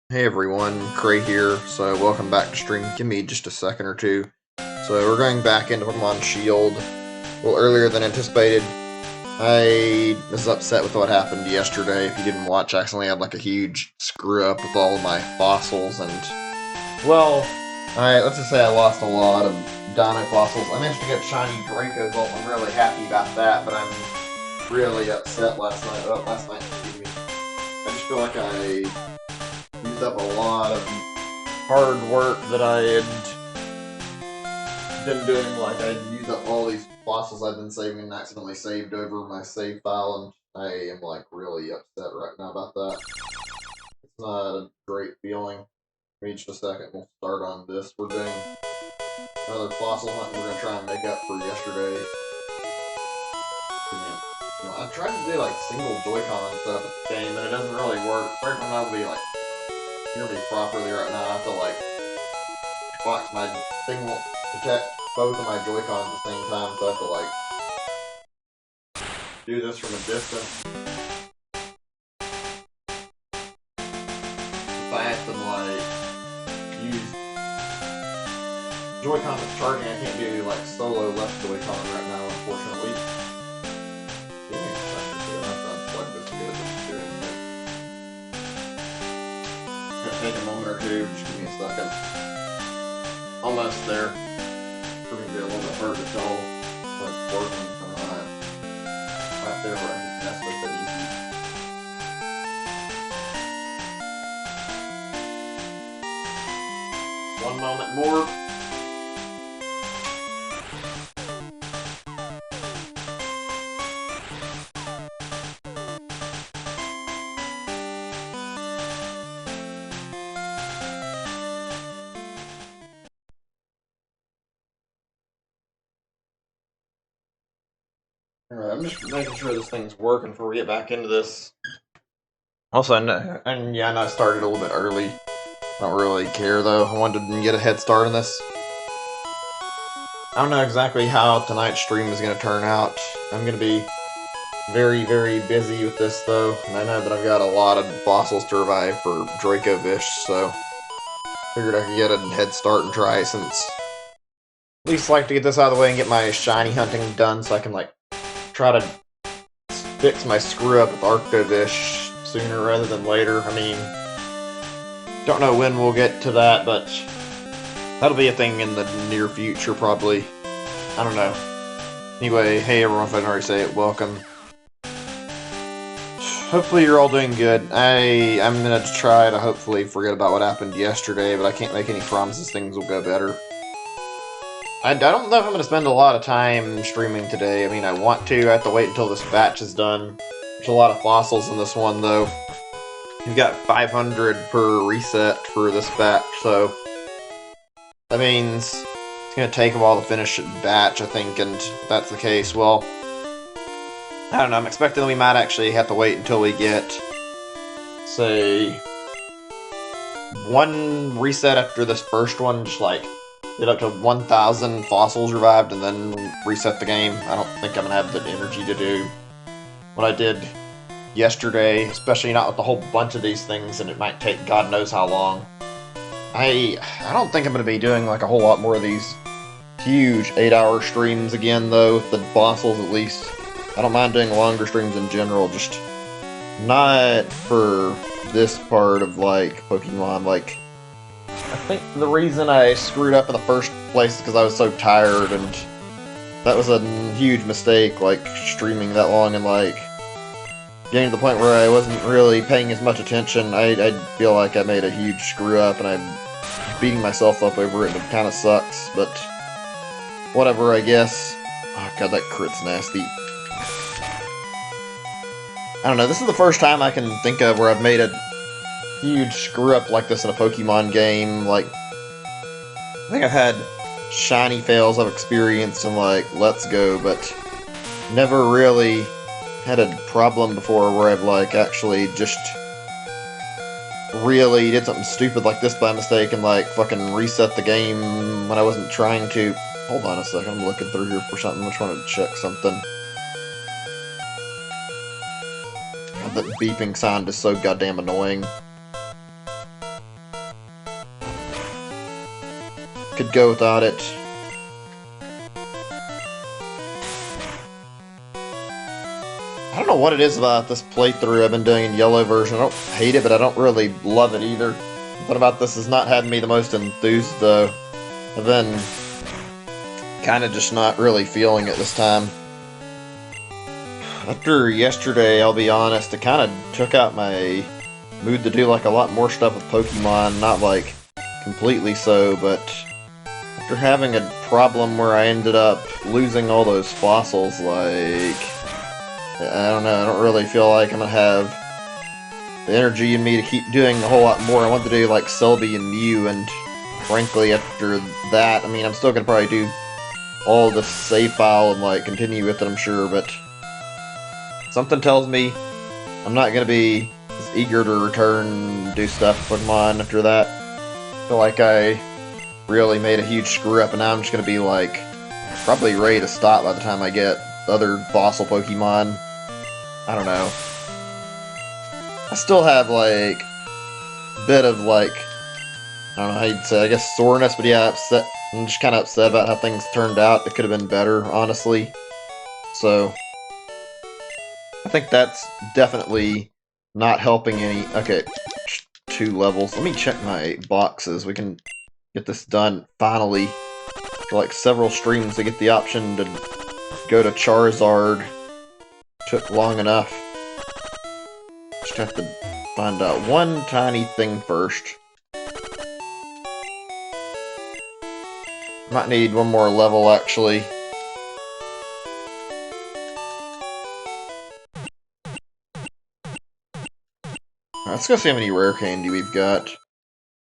Hey everyone, Cray here. So welcome back to stream. Give me just a second or two. So we're going back into Pokemon Shield a little earlier than anticipated. I was upset with what happened yesterday. If you didn't watch, I accidentally had like a huge screw up with all of my fossils and well, let's just say I lost a lot of Dino fossils. I managed to get shiny Draco Bolt. I'm really happy about that, but I'm really upset last night. Excuse me. I just feel like I used up a lot of hard work that I had been doing. Like, I'd used up all these fossils I've been saving and accidentally saved over my save file, and I am, like, really upset right now about that. It's not a great feeling. Give me just a second, we'll start on this. We're doing another fossil hunt, and we're gonna try and make up for yesterday. I tried to do, like, single Joy-Con stuff at the game, and it doesn't really work. First one, I'll be, like, hear me properly right now. I have to like box my thing won't detect both of my Joy-Cons at the same time, so I have to like do this from a distance. If I have to like use Joy-Con that's charging, I can't do like solo left Joy-Con right now, unfortunately. Take a moment or two, just give me a second. Almost there. It's going to be a little bit hard to tell what's working from that. Right there where I can mess with it easy. One moment more. Alright, I'm just making sure this thing's working before we get back into this. Also, I know I started a little bit early. I don't really care though. I wanted to get a head start on this. I don't know exactly how tonight's stream is going to turn out. I'm going to be very, very busy with this though. And I know that I've got a lot of fossils to revive for Dracovish, so figured I could get a head start and try since at least like to get this out of the way and get my shiny hunting done so I can like try to fix my screw up with Arctovish sooner rather than later. I mean, don't know when we'll get to that, but that'll be a thing in the near future, probably. I don't know. Anyway, hey everyone, if I didn't already say it, welcome. Hopefully you're all doing good. I'm gonna try to hopefully forget about what happened yesterday, but I can't make any promises things will go better. I don't know if I'm going to spend a lot of time streaming today. I mean, I want to. I have to wait until this batch is done. There's a lot of fossils in this one, though. You've got 500 per reset for this batch, so that means it's going to take a while to finish a batch, I think, and if that's the case, well, I don't know. I'm expecting we might actually have to wait until we get, say, one reset after this first one, just like get up to 1,000 fossils revived and then reset the game. I don't think I'm going to have the energy to do what I did yesterday, especially not with a whole bunch of these things, and it might take God knows how long. I don't think I'm going to be doing like a whole lot more of these huge 8-hour streams again, though, with the fossils at least. I don't mind doing longer streams in general, just not for this part of, like, Pokemon. Like, I think the reason I screwed up in the first place is because I was so tired, and that was a huge mistake, like, streaming that long and, like, getting to the point where I wasn't really paying as much attention. I feel like I made a huge screw up, and I'm beating myself up over it, and it kind of sucks, but whatever, I guess. Oh god, that crit's nasty. I don't know, this is the first time I can think of where I've made a huge screw up like this in a Pokemon game. Like, I think I've had shiny fails I've experienced in like Let's Go, but never really had a problem before where I've like actually just really did something stupid like this by mistake and like fucking reset the game when I wasn't trying to. Hold on a second, I'm looking through here for something. I just wanted to check something. God, that beeping sound is so goddamn annoying. could go without it. I don't know what it is about this playthrough I've been doing in yellow version. I don't hate it, but I don't really love it either. Something about this has not had me the most enthused, though. I've been kind of just not really feeling it this time. After yesterday, I'll be honest, it kind of took out my mood to do like a lot more stuff with Pokemon. Not like completely so, but after having a problem where I ended up losing all those fossils, like, I don't know, I don't really feel like I'm gonna have the energy in me to keep doing a whole lot more. I want to do like Selby and Mew, and frankly, after that, I mean, I'm still gonna probably do all the save file and like continue with it, I'm sure, but something tells me I'm not gonna be as eager to return and do stuff with Pokemon after that. I feel like I really made a huge screw up, and now I'm just gonna be like probably ready to stop by the time I get other fossil Pokemon. I don't know. I still have like a bit of like, I don't know how you'd say, I guess soreness, but yeah, upset. I'm just kind of upset about how things turned out. It could have been better, honestly. So I think that's definitely not helping any. Okay, 2 levels. Let me check my boxes. We can get this done finally. For like several streams to get the option to go to Charizard. Took long enough. Just have to find out one tiny thing first. Might need one more level, actually. Let's go see how many rare candy we've got.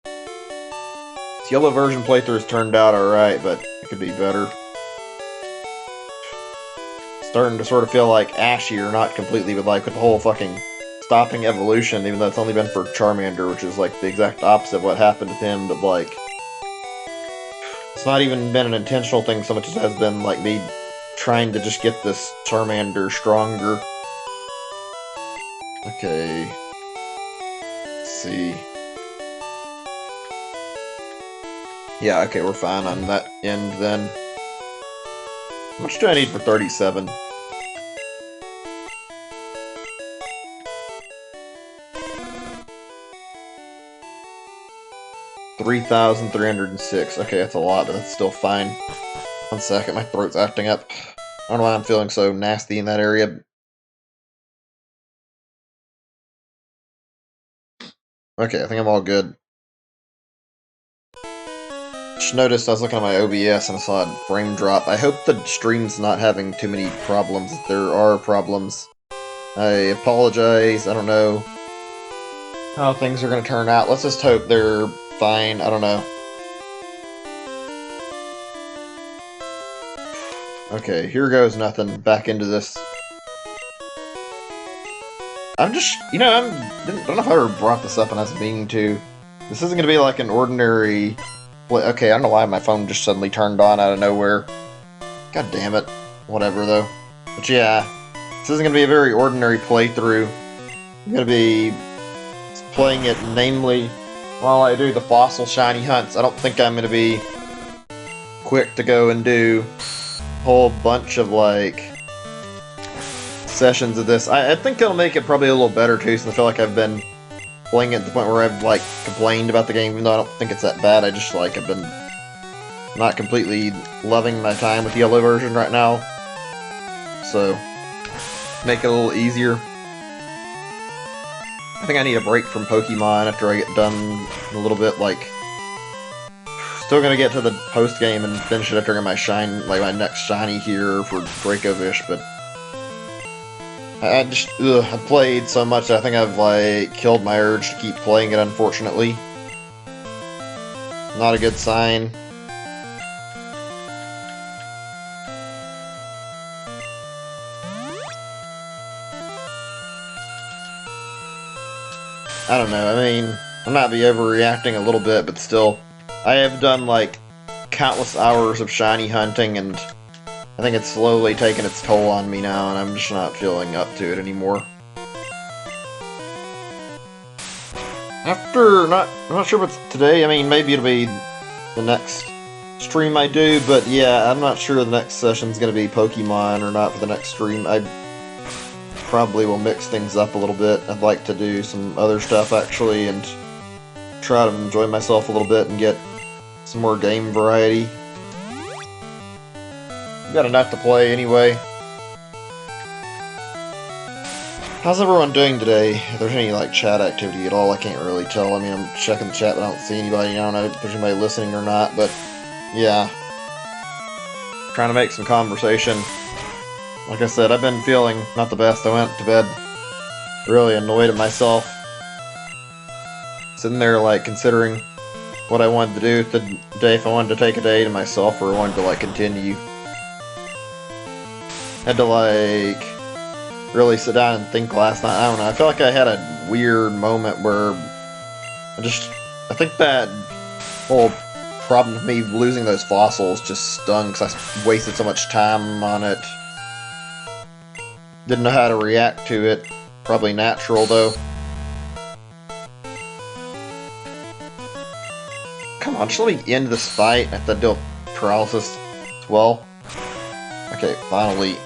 This yellow version playthrough has turned out alright, but it could be better. Starting to sort of feel like Ashy, or not completely, but like with the whole fucking stopping evolution, even though it's only been for Charmander, which is like the exact opposite of what happened with him, but like, it's not even been an intentional thing so much as it has been like me trying to just get this Charmander stronger. Okay. Let's see. Yeah, okay, we're fine on that end then. How much do I need for 37? $3,306. Okay, that's a lot, but that's still fine. 1 second, my throat's acting up. I don't know why I'm feeling so nasty in that area. Okay, I think I'm all good. Just noticed I was looking at my OBS and I saw a frame drop. I hope the stream's not having too many problems. If there are problems, I apologize. I don't know how things are going to turn out. Let's just hope they're fine. I don't know. Okay, here goes nothing. Back into this. I'm just, you know, I don't know if I ever brought this up and I was meaning to. This isn't going to be like an ordinary... Okay, I don't know why my phone just suddenly turned on out of nowhere. God damn it. Whatever, though. But yeah, this isn't going to be a very ordinary playthrough. I'm going to be playing it, namely, while I do the fossil shiny hunts. I don't think I'm going to be quick to go and do a whole bunch of, like, sessions of this. I think it'll make it probably a little better, too, since I feel like I've been playing it to the point where I've, like, complained about the game, even though I don't think it's that bad. I just, like, have been not completely loving my time with the yellow version right now. So, make it a little easier. I think I need a break from Pokemon after I get done a little bit, like... Still gonna get to the post-game and finish it after I get my shine, like, my next shiny here for Dracovish, but... I just, I've played so much that I think I've, like, killed my urge to keep playing it, unfortunately. Not a good sign. I don't know, I mean, I might be overreacting a little bit, but still, I have done, like, countless hours of shiny hunting, and I think it's slowly taking its toll on me now, and I'm just not feeling up to it anymore. I'm not sure if it's today, I mean, maybe it'll be the next stream I do, but yeah, I'm not sure the next session's gonna be Pokemon or not for the next stream. I probably will mix things up a little bit. I'd like to do some other stuff actually and try to enjoy myself a little bit and get some more game variety. We've got enough to play anyway. How's everyone doing today? If there's any like chat activity at all, I can't really tell. I mean, I'm checking the chat, but I don't see anybody. I don't know if there's anybody listening or not, but yeah. Trying to make some conversation. Like I said, I've been feeling not the best. I went to bed really annoyed at myself. Sitting there like considering what I wanted to do today, if I wanted to take a day to myself or I wanted to like continue. Had to like really sit down and think last night. I don't know. I feel like I had a weird moment where I think that whole problem with me losing those fossils just stung because I wasted so much time on it. Didn't know how to react to it. Probably natural though. Come on, just let me end this fight. I have to deal with paralysis as well. Okay, finally.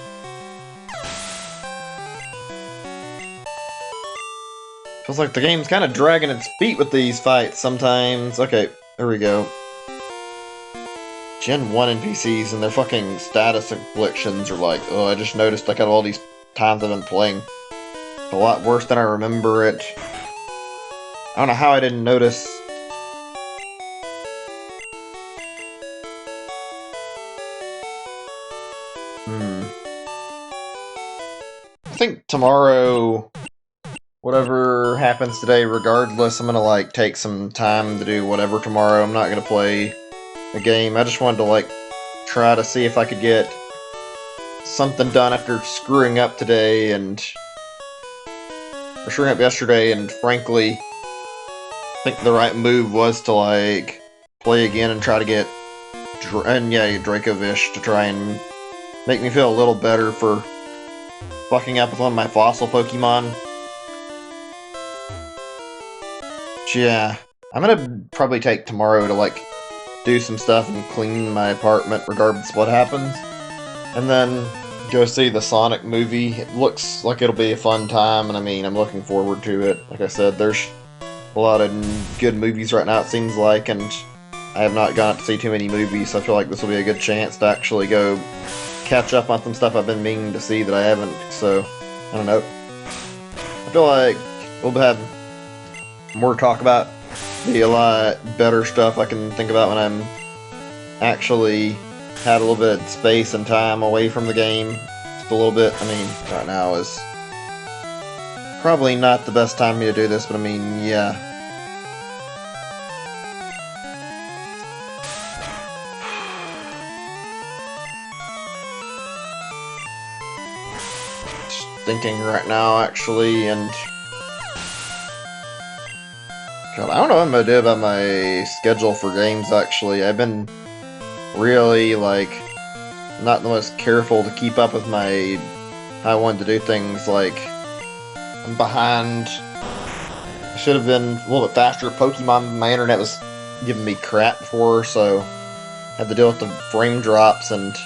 Feels like the game's kind of dragging its feet with these fights sometimes. Okay, there we go. Gen 1 NPCs and their fucking status afflictions are like, oh, I just noticed I got all these times I've been playing. A lot worse than I remember it. I don't know how I didn't notice. I think tomorrow, whatever happens today, regardless, I'm gonna like take some time to do whatever tomorrow. I'm not gonna play a game. I just wanted to like try to see if I could get something done after screwing up today and screwing up yesterday, and frankly I think the right move was to like play again and try to get Dracovish to try and make me feel a little better for fucking up with one of my fossil Pokemon. But yeah, I'm gonna probably take tomorrow to like do some stuff and clean my apartment regardless of what happens. And then go see the Sonic movie. It looks like it'll be a fun time, and I mean, I'm looking forward to it. Like I said, there's a lot of good movies right now, it seems like, and I have not gone to see too many movies, so I feel like this will be a good chance to actually go catch up on some stuff I've been meaning to see that I haven't, so, I don't know. I feel like we'll have more to talk about, be a lot better stuff I can think about when I'm actually had a little bit of space and time away from the game. Just a little bit. I mean, right now is probably not the best time for me to do this, but I mean, yeah. Just thinking right now, actually, and God, I don't know what I'm gonna do about my schedule for games, actually. I've been really, like, not the most careful to keep up with how I wanted to do things. Like, I'm behind. I should have been a little bit faster. Pokemon, my internet was giving me crap before, so I had to deal with the frame drops and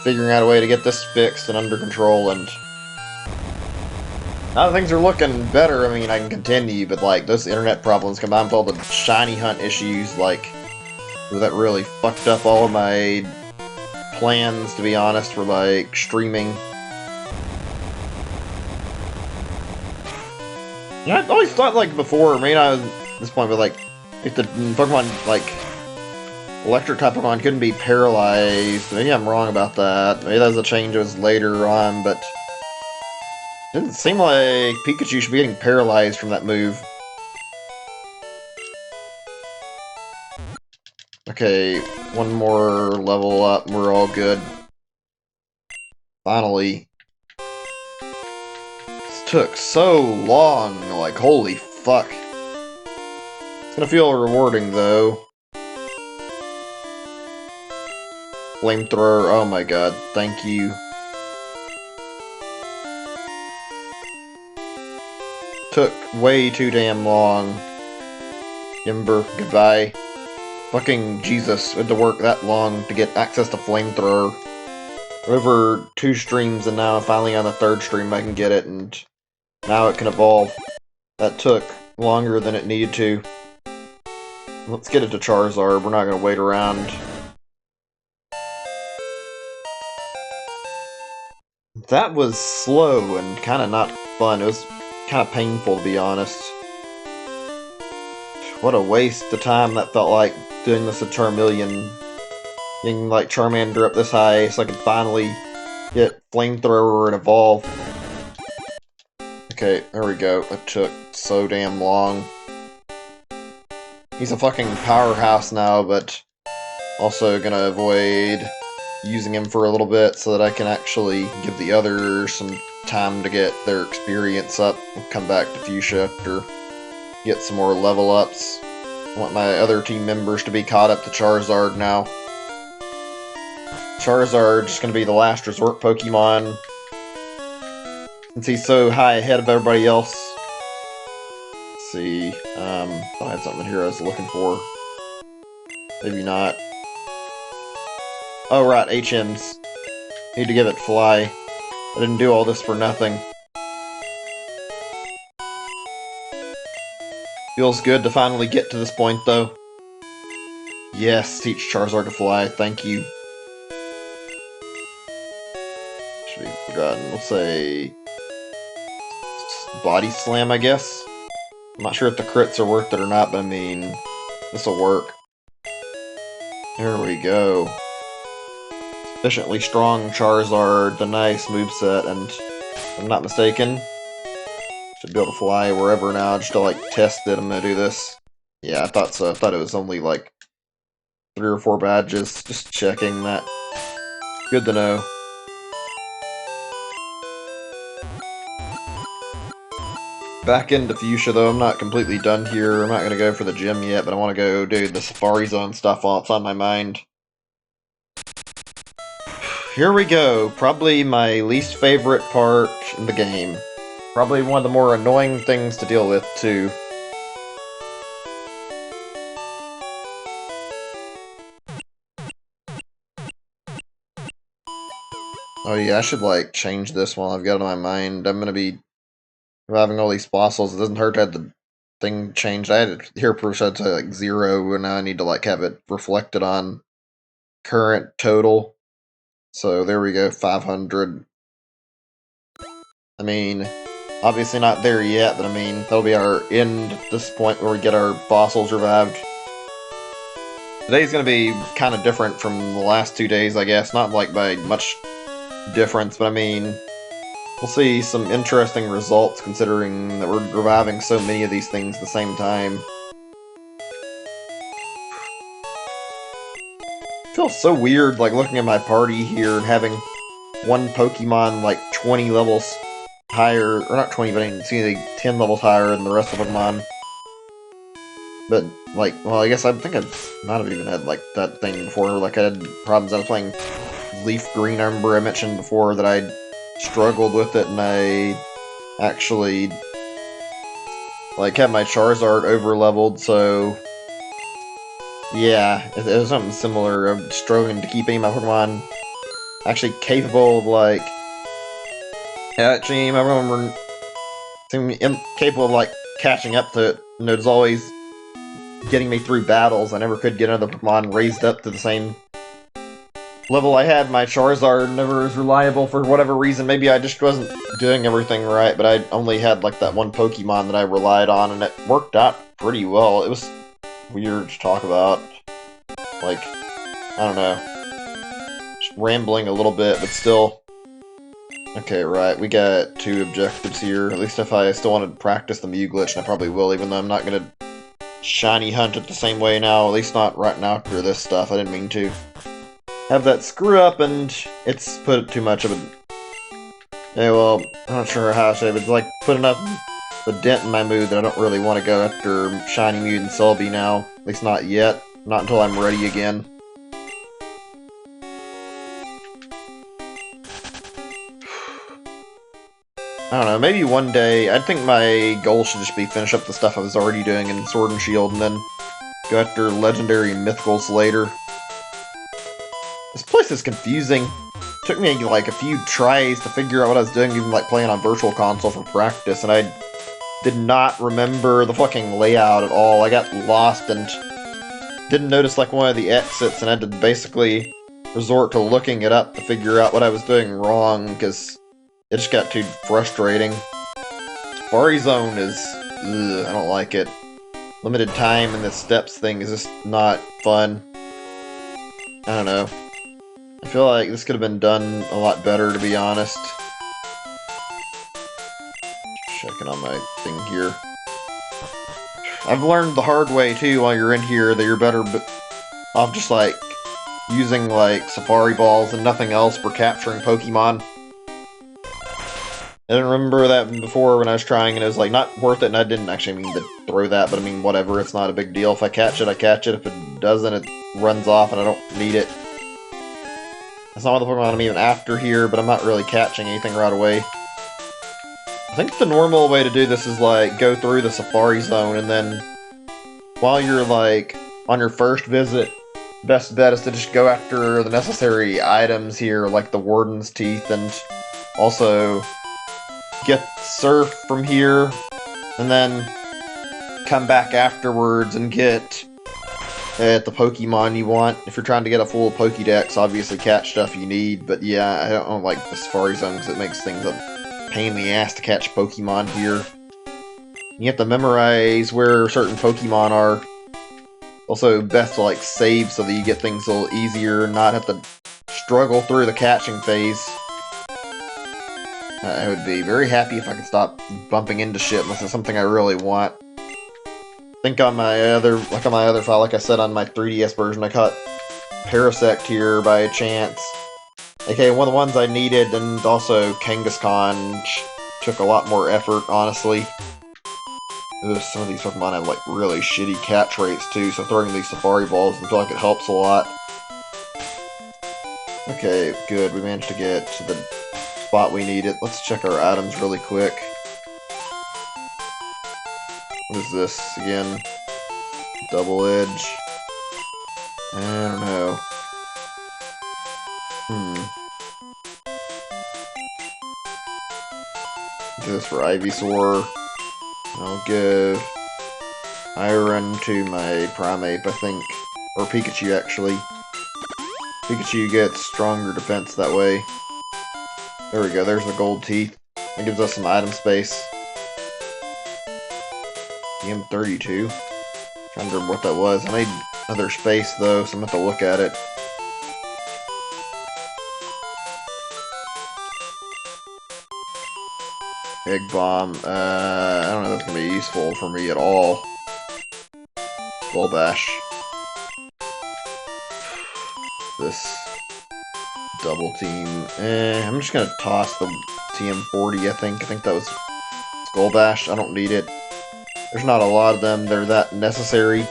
figuring out a way to get this fixed and under control. And now that things are looking better, I mean, I can continue, but like those internet problems combined with all the shiny hunt issues, like, that really fucked up all of my plans, to be honest, for like streaming. Yeah, I always thought, like, before, maybe I was at this point, but like, if the Pokemon, like, electric type Pokemon couldn't be paralyzed, maybe I'm wrong about that. Maybe that was a change that was later on, but it didn't seem like Pikachu should be getting paralyzed from that move. Okay, one more level up and we're all good. Finally. This took so long, like, holy fuck. It's gonna feel rewarding, though. Flamethrower, oh my god, thank you. Took way too damn long. Ember, goodbye. Fucking Jesus, had to work that long to get access to Flamethrower. Over 2 streams, and now I'm finally on the 3rd stream I can get it, and now it can evolve. That took longer than it needed to. Let's get it to Charizard, we're not gonna wait around. That was slow and kinda not fun. It was kinda painful, to be honest. What a waste of time that felt like, doing this at Charmeleon. Getting, like, Charmander up this high so I could finally get Flamethrower and evolve. Okay, there we go. It took so damn long. He's a fucking powerhouse now, but also gonna avoid using him for a little bit so that I can actually give the others some time to get their experience up. We'll come back to Fuchsia after get some more level ups. I want my other team members to be caught up to Charizard now. Charizard's just gonna be the last resort Pokemon, since he's so high ahead of everybody else. Let's see, I had something here I was looking for. Maybe not. Oh right, HMs. Need to give it Fly. I didn't do all this for nothing. Feels good to finally get to this point, though. Yes, teach Charizard to fly, thank you. Should be forgotten. We'll say Body Slam, I guess. I'm not sure if the crits are worth it or not, but I mean, this'll work. There we go. Sufficiently strong Charizard, the nice moveset, and if I'm not mistaken, should be able to fly wherever now, just to like test it. I'm gonna do this. Yeah, I thought so. I thought it was only like 3 or 4 badges. Just checking that. Good to know. Back into Fuchsia though, I'm not completely done here. I'm not gonna go for the gym yet, but I want to go do the Safari Zone stuff while it's on my mind. Here we go. Probably my least favorite part in the game. Probably one of the more annoying things to deal with, too. Oh yeah, I should, like, change this while I've got it on my mind. I'm gonna be reviving all these fossils. It doesn't hurt to have the thing changed. I had it here set to, like, 0, and now I need to, like, have it reflected on current total. So, there we go, 500. I mean, obviously not there yet, but I mean, that'll be our end at this point where we get our fossils revived. Today's gonna be kind of different from the last 2 days, I guess. Not like by much difference, but I mean, we'll see some interesting results considering that we're reviving so many of these things at the same time. It feels so weird, like, looking at my party here and having one Pokemon, like, 20 levels higher, or not 20, but I mean, 10 levels higher than the rest of the Pokemon. But, like, well, I guess I think I might have even had, like, that thing before. Like, I had problems. I was playing Leaf Green, I remember I mentioned before that I struggled with it, and I actually, like, had my Charizard over-leveled, so yeah, it was something similar. I'm struggling to keep any of my Pokemon actually capable of, like, catching. I remember seeming capable of, like, catching up to it, and it was always getting me through battles. I never could get another Pokemon raised up to the same level I had. My Charizard never was reliable for whatever reason. Maybe I just wasn't doing everything right, but I only had, like, that one Pokemon that I relied on, and it worked out pretty well. It was weird to talk about. Like, I don't know. Just rambling a little bit, but still. Okay, right, we got 2 objectives here. At least if I still wanted to practice the Mew glitch, and I probably will, even though I'm not gonna shiny hunt it the same way now. At least not right now after this stuff. I didn't mean to have that screw up, and it's put too much of a... Yeah, well, I'm not sure how to say it, but it's like put enough of a dent in my mood that I don't really want to go after shiny Mew and Celebi now. At least not yet. Not until I'm ready again. I don't know, maybe one day, I think my goal should just be finish up the stuff I was already doing in Sword and Shield, and then Go after legendary mythicals later. This place is confusing. It took me like a few tries to figure out what I was doing, even like playing on Virtual Console for practice, and I did not remember the fucking layout at all. I got lost and didn't notice like one of the exits, and had to basically resort to looking it up to figure out what I was doing wrong, because it just got too frustrating. Safari Zone is... ugh, I don't like it. Limited time and the steps thing is just not fun. I don't know. I feel like this could have been done a lot better, to be honest. Checking on my thing here. I've learned the hard way, too, while you're in here, that you're better off just, like, using, like, Safari Balls and nothing else for capturing Pokemon. I didn't remember that before when I was trying, and it was, like, not worth it, and I didn't actually mean to throw that, but I mean, whatever, it's not a big deal. If I catch it, I catch it. If it doesn't, it runs off, and I don't need it. That's not what the Pokemon I'm even after here, but I'm not really catching anything right away. I think the normal way to do this is, like, go through the Safari Zone, and then while you're, like, on your first visit, best bet is to just go after the necessary items here, like the Warden's Teeth, and also get Surf from here, and then come back afterwards and get the Pokemon you want. If you're trying to get a full Pokédex, obviously catch stuff you need, but yeah, I don't like the Safari Zone because it makes things a pain in the ass to catch Pokemon here. You have to memorize where certain Pokemon are. Also, best to like save so that you get things a little easier and not have to struggle through the catching phase. I would be very happy if I could stop bumping into shit unless it's something I really want. I think on my other file, like I said on my 3DS version, I caught Parasect here by chance. Okay, one of the ones I needed, and also Kangaskhan took a lot more effort, honestly. Ugh, some of these Pokemon have like really shitty catch rates too, so throwing these Safari Balls I feel like it helps a lot. Okay, good, we managed to get to the spot we needed. Let's check our items really quick. What is this again? Double Edge. I don't know. Do this for Ivysaur. I'll give Iron to my Primeape, I think. Or Pikachu, actually. Pikachu gets stronger defense that way. There we go, there's the gold teeth. It gives us some item space. EM32. Trying to remember what that was. I need other space though, so I'm gonna have to look at it. Egg Bomb. I don't know if that's gonna be useful for me at all. Skull Bash. This double team. I'm just gonna toss the TM40, I think. I think that was Skull Bash. I don't need it. There's not a lot of them. They're that necessary.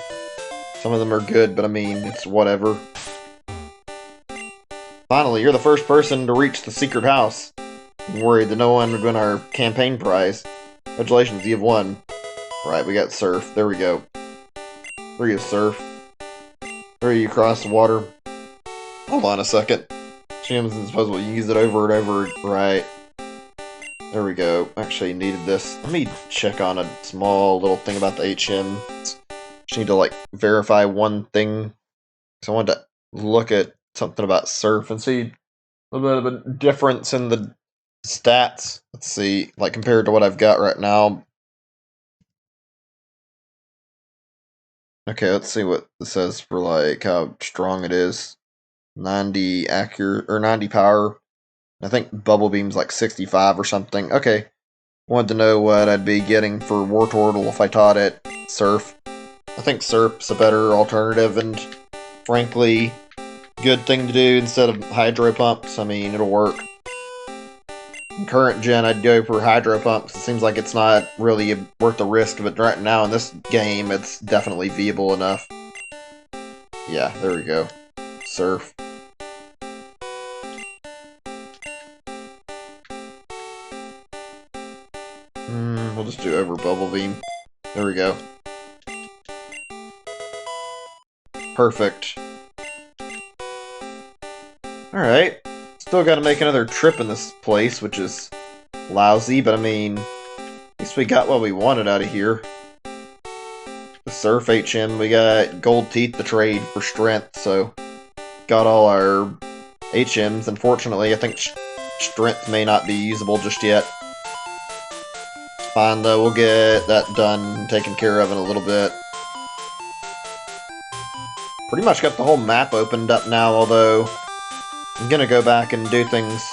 Some of them are good, but I mean, it's whatever. Finally, you're the first person to reach the secret house. I'm worried that no one would win our campaign prize. Congratulations, you have won. Right, we got Surf. There we go. Where are you, Surf? Where are you across the water? Hold on a second. Shim's disposable. You use it over and over. Right. There we go. Actually needed this. Let me check on a small little thing about the HM. Just need to like verify one thing. So I wanted to look at something about Surf and see a little bit of a difference in the stats. Let's see, like compared to what I've got right now. Okay, let's see what this says for like how strong it is. 90 accurate or 90 power. I think Bubble Beam's like 65 or something. Okay. Wanted to know what I'd be getting for Wartortle if I taught it Surf. I think Surf's a better alternative and frankly good thing to do instead of Hydro Pumps. I mean, it'll work. In current gen, I'd go for Hydro Pumps. It seems like it's not really worth the risk, but right now in this game, it's definitely viable enough. Yeah, there we go. Surf. We'll just do over Bubble Beam. There we go. perfect. Alright. Still gotta make another trip in this place, which is lousy, but I mean, at least we got what we wanted out of here. The Surf HM, we got gold teeth to trade for strength, so got all our HMs. Unfortunately, I think strength may not be usable just yet. Fine though, we'll get that done and taken care of in a little bit. Pretty much got the whole map opened up now, although I'm gonna go back and do things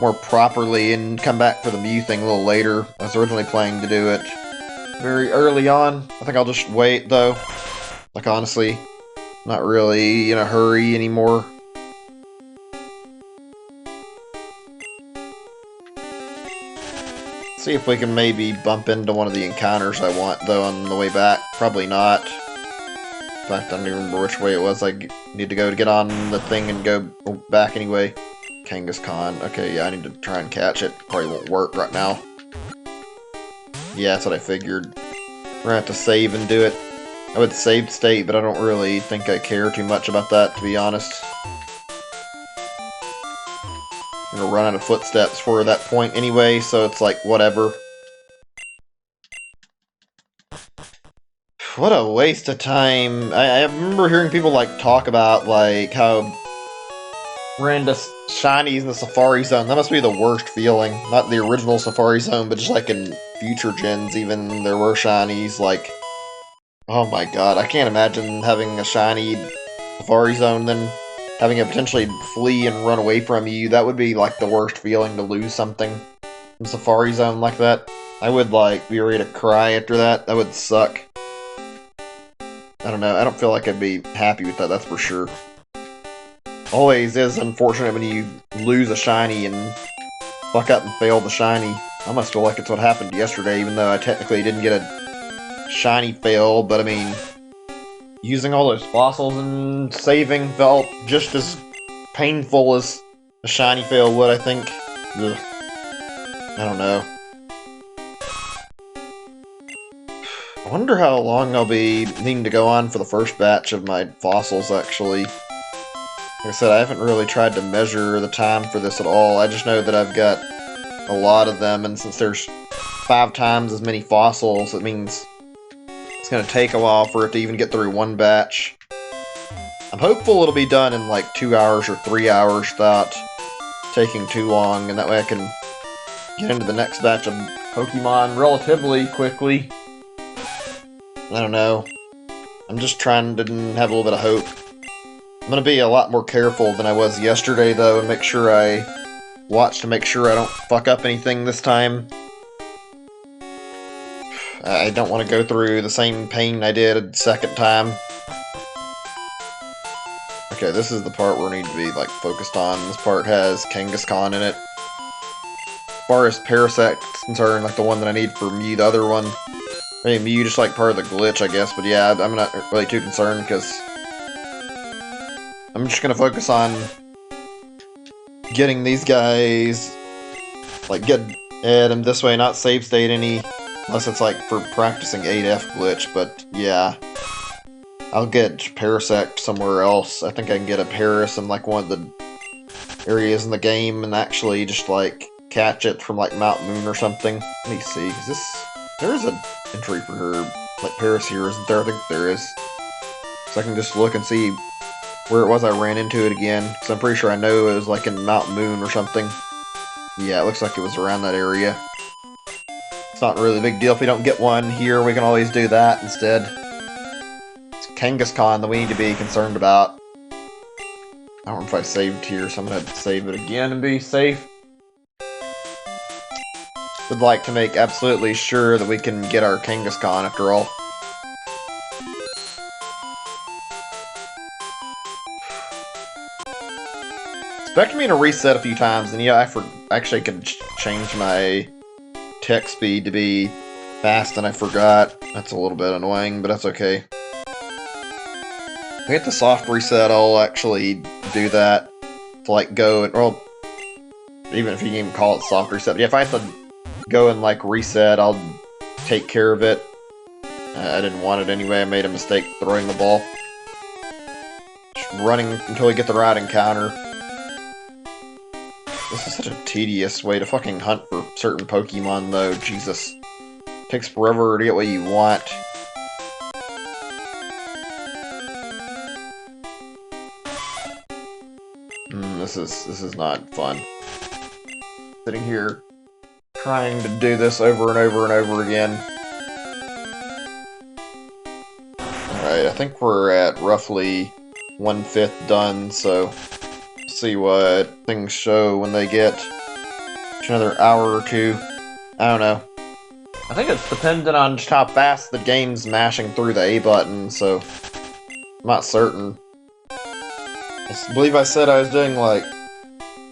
more properly and come back for the Mew thing a little later. I was originally planning to do it very early on. I think I'll just wait though. Like honestly, not really in a hurry anymore. See if we can maybe bump into one of the encounters I want though on the way back. Probably not. In fact, I don't even remember which way it was I need to go to get on the thing and go back anyway. Kangaskhan. Okay, yeah, I need to try and catch it. Probably won't work right now. Yeah, that's what I figured. We're gonna have to save and do it. I would save state, but I don't really think I care too much about that, to be honest. I'm gonna run out of footsteps for that point anyway, so it's like, whatever. What a waste of time. I remember hearing people like talk about like how random shinies in the Safari Zone. That must be the worst feeling. Not the original Safari Zone, but just like in future gens even there were shinies. Like, oh my god, I can't imagine having a shiny Safari Zone then having it potentially flee and run away from you. That would be like the worst feeling, to lose something in Safari Zone like that. I would like be ready to cry after that. That would suck. I don't know, I don't feel like I'd be happy with that, that's for sure. Always is unfortunate when you lose a shiny and fuck up and fail the shiny. I almost feel like it's what happened yesterday, even though I technically didn't get a shiny fail, but I mean, using all those fossils and saving felt just as painful as a shiny fail would, I think. Ugh. I don't know. I wonder how long I'll be needing to go on for the first batch of my fossils, actually. Like I said, I haven't really tried to measure the time for this at all. I just know that I've got a lot of them, and since there's 5 times as many fossils, it means it's going to take a while for it to even get through one batch. I'm hopeful it'll be done in like 2 hours or 3 hours without taking too long, and that way I can get into the next batch of Pokemon relatively quickly. I don't know. I'm just trying to have a little bit of hope. I'm going to be a lot more careful than I was yesterday, though, and make sure I watch to make sure I don't fuck up anything this time. I don't want to go through the same pain I did a second time. Okay, this is the part where I need to be, like, focused on. This part has Kangaskhan in it. As far as Parasect is concerned, like the one that I need for Mew, the other one. I mean, Mew just like part of the glitch, I guess, but yeah, I'm not really too concerned, because I'm just gonna focus on getting these guys, like, get them this way, not save state any, unless it's like for practicing 8F glitch, but yeah. I'll get Parasect somewhere else. I think I can get a Paris in like one of the areas in the game and actually just like catch it from like Mount Moon or something. Let me see, is this... There's an entry for her, like Paris here, isn't there? I think there is. So I can just look and see where it was I ran into it again, because I'm pretty sure I know it was like in Mount Moon or something. Yeah, it looks like it was around that area. It's not really a big deal if we don't get one here, we can always do that instead. It's Kangaskhan that we need to be concerned about. I don't know if I saved here, so I'm going to save it again and be safe. Would like to make absolutely sure that we can get our Kangaskhan after all. Expect me to reset a few times, and yeah, I actually could change my text speed to be fast, and I forgot. That's a little bit annoying, but that's okay. If I hit the soft reset, I'll actually do that to like go and, well, even if you can even call it soft reset, but yeah, if I have to go and like reset, I'll take care of it. I didn't want it anyway, I made a mistake throwing the ball. running until we get the right encounter. This is such a tedious way to fucking hunt for certain Pokemon, though. Jesus. Takes forever to get what you want. This is not fun. Sitting here trying to do this over and over and over again. Alright, I think we're at roughly 1/5 done, so see what things show when they get another hour or two. I don't know. I think it's dependent on just how fast the game's mashing through the A button, so I'm not certain. I believe I said I was doing, like,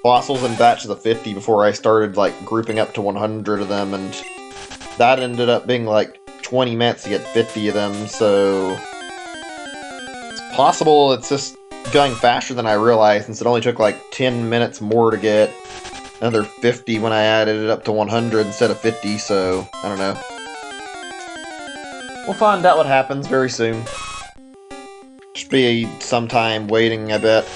fossils in batches of 50 before I started, like, grouping up to 100 of them, and that ended up being, like, 20 minutes to get 50 of them, so it's possible it's just going faster than I realized, since it only took, like, 10 minutes more to get another 50 when I added it up to 100 instead of 50, so I don't know. We'll find out what happens very soon. Should be some time waiting, I bet.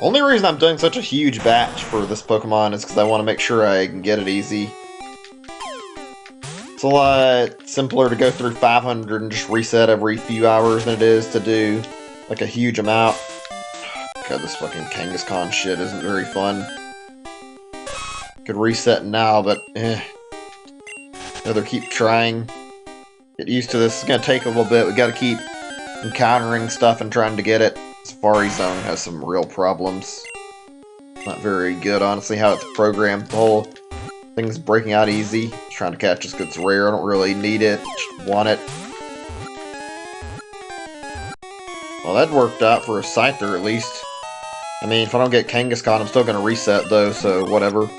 Only reason I'm doing such a huge batch for this Pokemon is because I want to make sure I can get it easy. It's a lot simpler to go through 500 and just reset every few hours than it is to do, like, a huge amount. God, this fucking Kangaskhan shit isn't very fun. Could reset now, but rather keep trying. Get used to this. It's gonna take a little bit. We gotta keep encountering stuff and trying to get it. Safari Zone has some real problems. Not very good, honestly, how it's programmed. The whole thing's breaking out easy. Just trying to catch this because it's rare. I don't really need it. Just want it. Well, that worked out for a Scyther, at least. I mean, if I don't get Kangaskhan, I'm still gonna reset, though, so whatever.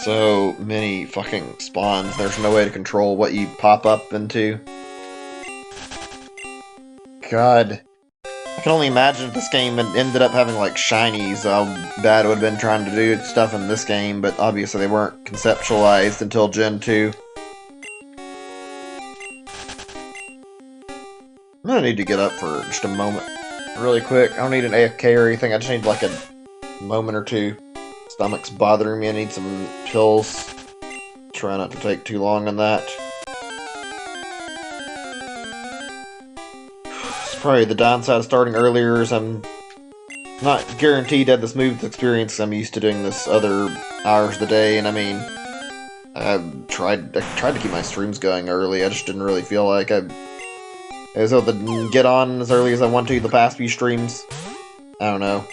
So many fucking spawns. There's no way to control what you pop up into. God. I can only imagine if this game ended up having, like, shinies, how bad it would have been trying to do stuff in this game, but obviously they weren't conceptualized until Gen 2. I'm gonna need to get up for just a moment. Really quick. I don't need an AFK or anything, I just need, like, a moment or two. Stomach's bothering me, I need some pills. Try not to take too long on that. It's probably the downside of starting earlier is I'm not guaranteed to have the smooth experience I'm used to doing this other hours of the day, and I mean, I tried to keep my streams going early, I just didn't really feel like I was able to get on as early as I want to the past few streams. I don't know.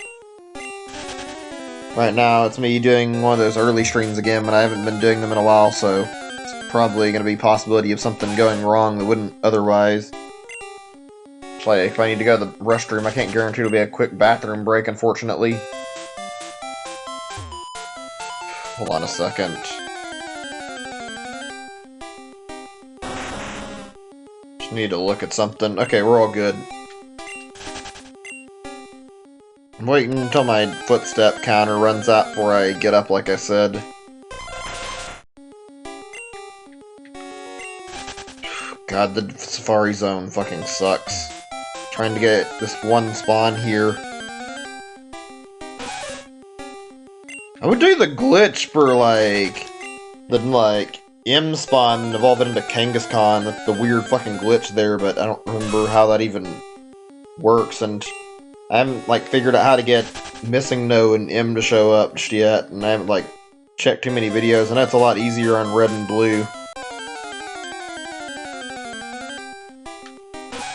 Right now, it's me doing one of those early streams again, but I haven't been doing them in a while, so it's probably going to be a possibility of something going wrong that wouldn't otherwise. Like, if I need to go to the restroom, I can't guarantee it'll be a quick bathroom break, unfortunately. Hold on a second. Just need to look at something. Okay, we're all good. I'm waiting until my footstep counter runs out before I get up, like I said. God, the Safari Zone fucking sucks. Trying to get this one spawn here. I would do the glitch for, like, the, M spawn evolving into Kangaskhan, the weird fucking glitch there, but I don't remember how that even works, and I haven't, like, figured out how to get Missing No and M to show up just yet, and I haven't, like, checked too many videos, and that's a lot easier on Red and Blue.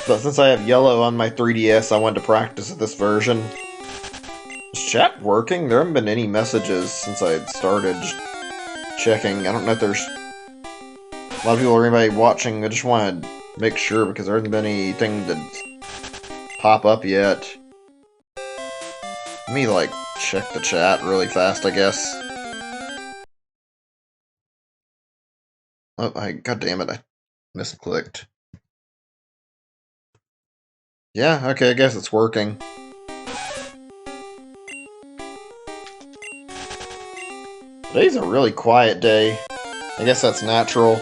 But since I have Yellow on my 3DS, I wanted to practice with this version. Is chat working? There haven't been any messages since I had started checking. I don't know if there's a lot of people or anybody watching. I just want to make sure because there hasn't been anything to pop up yet. Let me, like, check the chat really fast, I guess. Oh, god damn it, I misclicked. Yeah, okay, I guess it's working. Today's a really quiet day. I guess that's natural.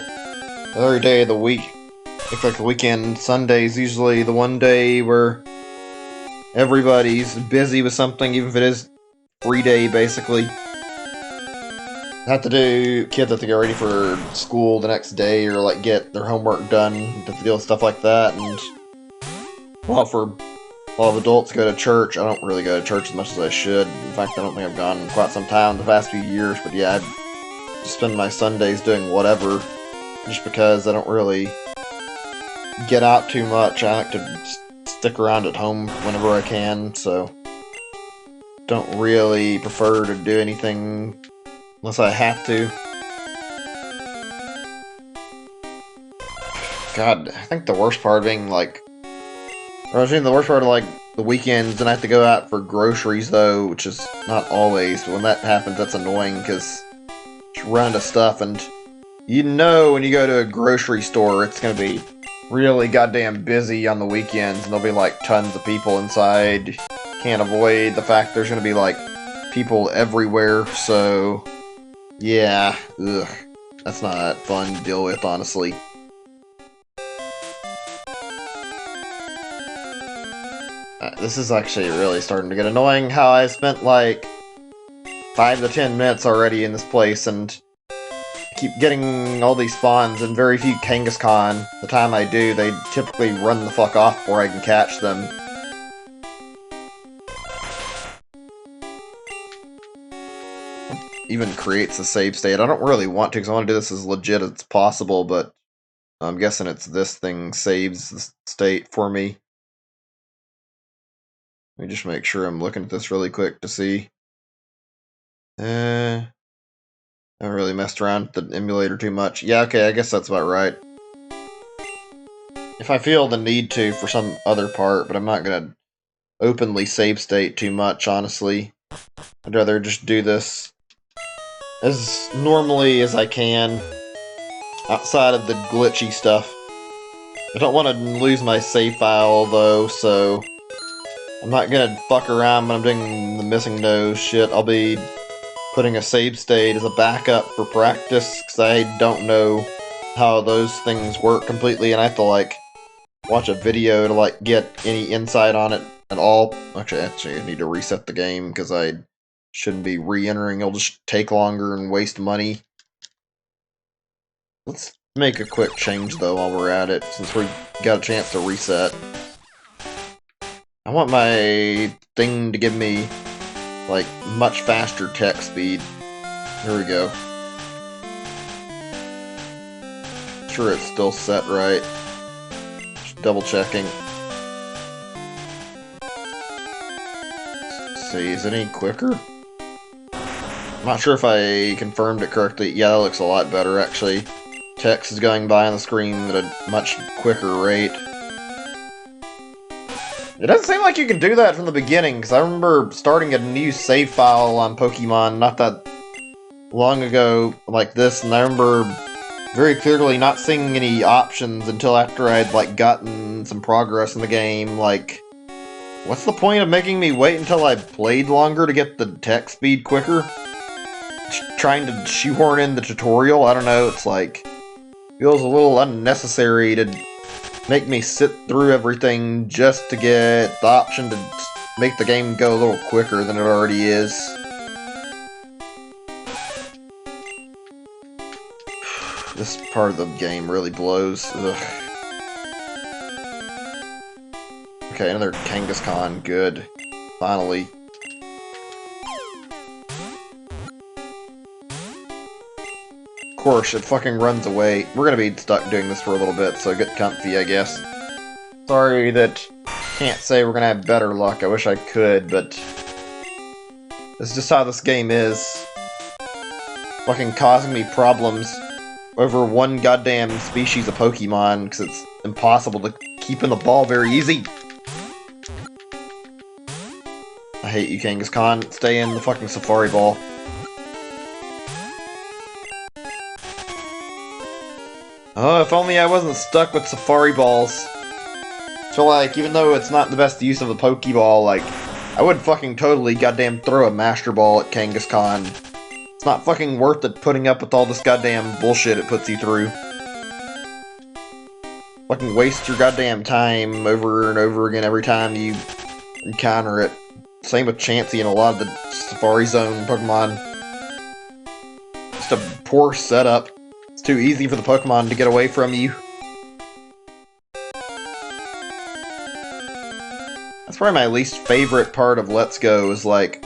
Every day of the week, looks like the weekend. Sunday's usually the one day where everybody's busy with something, even if it is free day, basically. Kids have to get ready for school the next day, or like get their homework done, to deal with stuff like that, and well, for a lot of adults go to church. I don't really go to church as much as I should. In fact, I don't think I've gone in quite some time in the past few years, but yeah, I just spend my Sundays doing whatever, just because I don't really get out too much. I like to stick around at home whenever I can, so don't really prefer to do anything unless I have to. God, I think the worst part of being the worst part of like the weekends, and I have to go out for groceries though, which is not always, but when that happens, that's annoying because you run into stuff, and you know when you go to a grocery store, it's gonna be really goddamn busy on the weekends, and there'll be like tons of people inside. Can't avoid the fact there's gonna be like people everywhere, so yeah, ugh, that's not fun to deal with, honestly. This is actually really starting to get annoying, how I spent like 5 to 10 minutes already in this place and keep getting all these spawns and very few Kangaskhan. The time I do, they typically run the fuck off before I can catch them. Even creates a save state. I don't really want to because I want to do this as legit as possible, but I'm guessing it's this thing saves the state for me. Let me just make sure I'm looking at this really quick to see. I haven't really messed around with the emulator too much. Yeah, okay, I guess that's about right. If I feel the need to for some other part, but I'm not gonna openly save state too much, honestly. I'd rather just do this as normally as I can, outside of the glitchy stuff. I don't want to lose my save file, though, so I'm not gonna fuck around when I'm doing the missing nose shit. I'll be putting a save state as a backup for practice, because I don't know how those things work completely, and I have to, like, watch a video to, like, get any insight on it at all. Actually, I need to reset the game, because I shouldn't be re-entering. It'll just take longer and waste money. Let's make a quick change, though, while we're at it, since we got a chance to reset. I want my thing to give me, like, much faster text speed. Here we go. Sure it's still set right. Just double checking. Let's see, is it any quicker? I'm not sure if I confirmed it correctly. Yeah, that looks a lot better, actually. Text is going by on the screen at a much quicker rate. It doesn't seem like you can do that from the beginning, because I remember starting a new save file on Pokemon not that long ago like this, and I remember very clearly not seeing any options until after I'd, like, gotten some progress in the game. Like, what's the point of making me wait until I played longer to get the text speed quicker? Trying to shoehorn in the tutorial? I don't know, it's like, feels a little unnecessary to make me sit through everything just to get the option to make the game go a little quicker than it already is. This part of the game really blows. Ugh. Okay, another Kangaskhan. Good. Finally. Of course, it fucking runs away. We're gonna be stuck doing this for a little bit, so get comfy, I guess. Sorry that can't say we're gonna have better luck. I wish I could, but it's just how this game is. Fucking causing me problems over one goddamn species of Pokemon, because it's impossible to keep in the ball very easy. I hate you, Kangaskhan. Stay in the fucking Safari Ball. Oh, if only I wasn't stuck with Safari Balls. So, like, even though it's not the best use of a Pokeball, like, I would fucking totally goddamn throw a Master Ball at Kangaskhan. It's not fucking worth it putting up with all this goddamn bullshit it puts you through. Fucking waste your goddamn time over and over again every time you encounter it. Same with Chansey and a lot of the Safari Zone Pokemon. Just a poor setup. It's too easy for the Pokemon to get away from you. That's probably my least favorite part of Let's Go, is like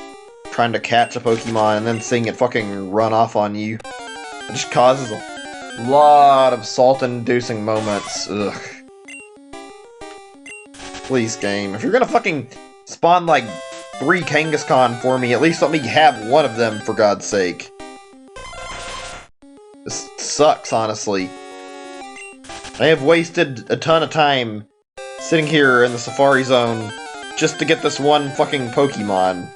trying to catch a Pokemon and then seeing it fucking run off on you. It just causes a lot of salt-inducing moments. Ugh. Please, game. If you're gonna fucking spawn like 3 Kangaskhan for me, at least let me have one of them, for God's sake. This sucks, honestly. I have wasted a ton of time sitting here in the Safari Zone just to get this one fucking Pokemon.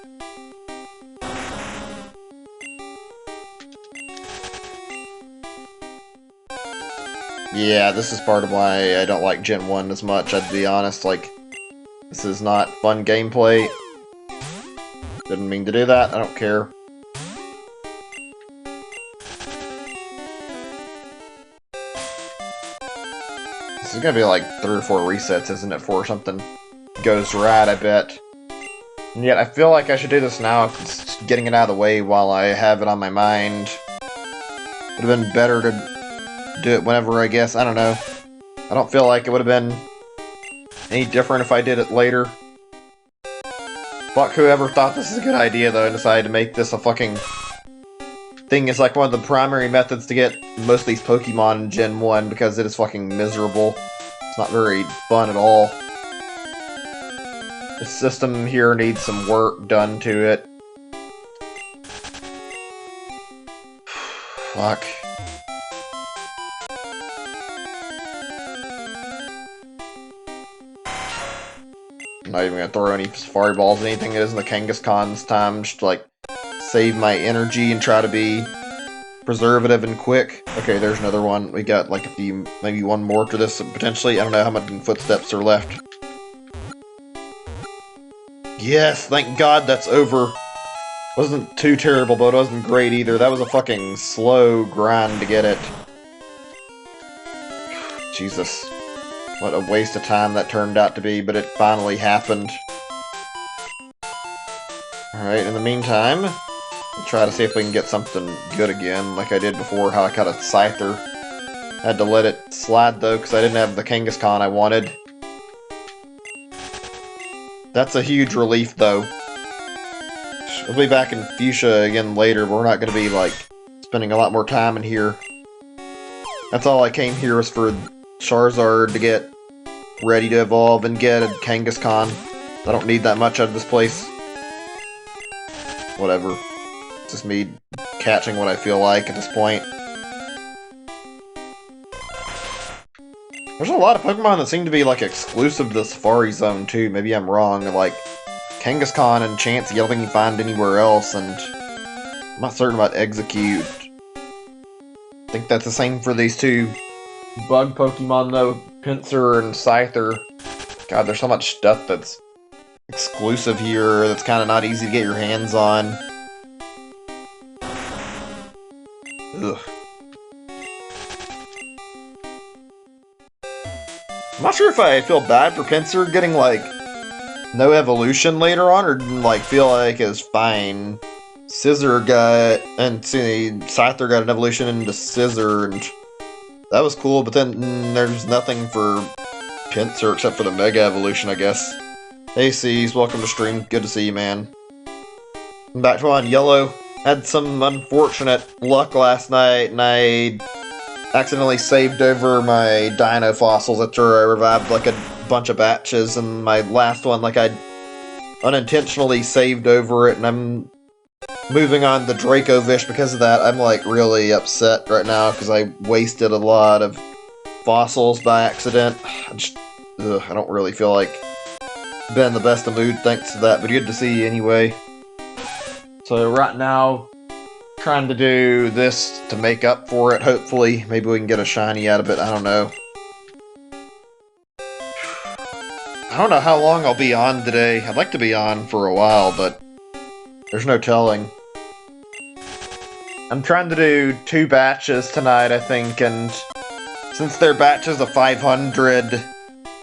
Yeah, this is part of why I don't like Gen 1 as much, I'd be honest. Like, this is not fun gameplay. Didn't mean to do that, I don't care. This is gonna be like 3 or 4 resets, isn't it, before something goes right, I bet. And yet, I feel like I should do this now, just getting it out of the way while I have it on my mind. Would have been better to do it whenever, I guess. I don't know. I don't feel like it would have been any different if I did it later. Fuck whoever thought this is a good idea, though, and decided to make this a fucking thing. It's like one of the primary methods to get most of these Pokemon in Gen 1, because it is fucking miserable. It's not very fun at all. The system here needs some work done to it. Fuck. I'm not even gonna throw any Safari Balls or anything. It isn't the Kangaskhan's time. Just to, like, save my energy and try to be preservative and quick. Okay, there's another one. We got like a few, maybe one more to this potentially. I don't know how many footsteps are left. Yes, thank God that's over. Wasn't too terrible, but it wasn't great either. That was a fucking slow grind to get it. Jesus. What a waste of time that turned out to be, but it finally happened. Alright, in the meantime, we'll try to see if we can get something good again, like I did before, how I got a Scyther. Had to let it slide, though, because I didn't have the Kangaskhan I wanted. That's a huge relief, though. We'll be back in Fuchsia again later, but we're not going to be, like, spending a lot more time in here. That's all I came here was for Charizard to get ready to evolve and get a Kangaskhan. I don't need that much out of this place. Whatever. It's just me catching what I feel like at this point. There's a lot of Pokemon that seem to be, like, exclusive to the Safari Zone, too. Maybe I'm wrong. Like, Kangaskhan and Chansey, I don't think you can find anywhere else, and I'm not certain about Execute. I think that's the same for these 2 bug Pokemon, though. Pinsir and Scyther. God, there's so much stuff that's exclusive here that's kind of not easy to get your hands on. Ugh. I'm not sure if I feel bad for Pinsir getting, like, no evolution later on, or, like, feel like it's fine. Scizor got, and see, Scyther got an evolution into Scizor, and that was cool, but then there's nothing for Pinsir except for the Mega Evolution, I guess. Hey, C's, welcome to stream. Good to see you, man. I'm back to on Yellow. Had some unfortunate luck last night, and I accidentally saved over my Dino fossils after I revived, like, a bunch of batches, and my last one, like, I unintentionally saved over it, and I'm moving on to Dracovish because of that. I'm, like, really upset right now because I wasted a lot of fossils by accident. I don't really feel like being in the best of mood thanks to that, but good to see you anyway. So right now, trying to do this to make up for it, hopefully. Maybe we can get a shiny out of it, I don't know. I don't know how long I'll be on today. I'd like to be on for a while, but there's no telling. I'm trying to do 2 batches tonight, I think, and since they're batches of 500,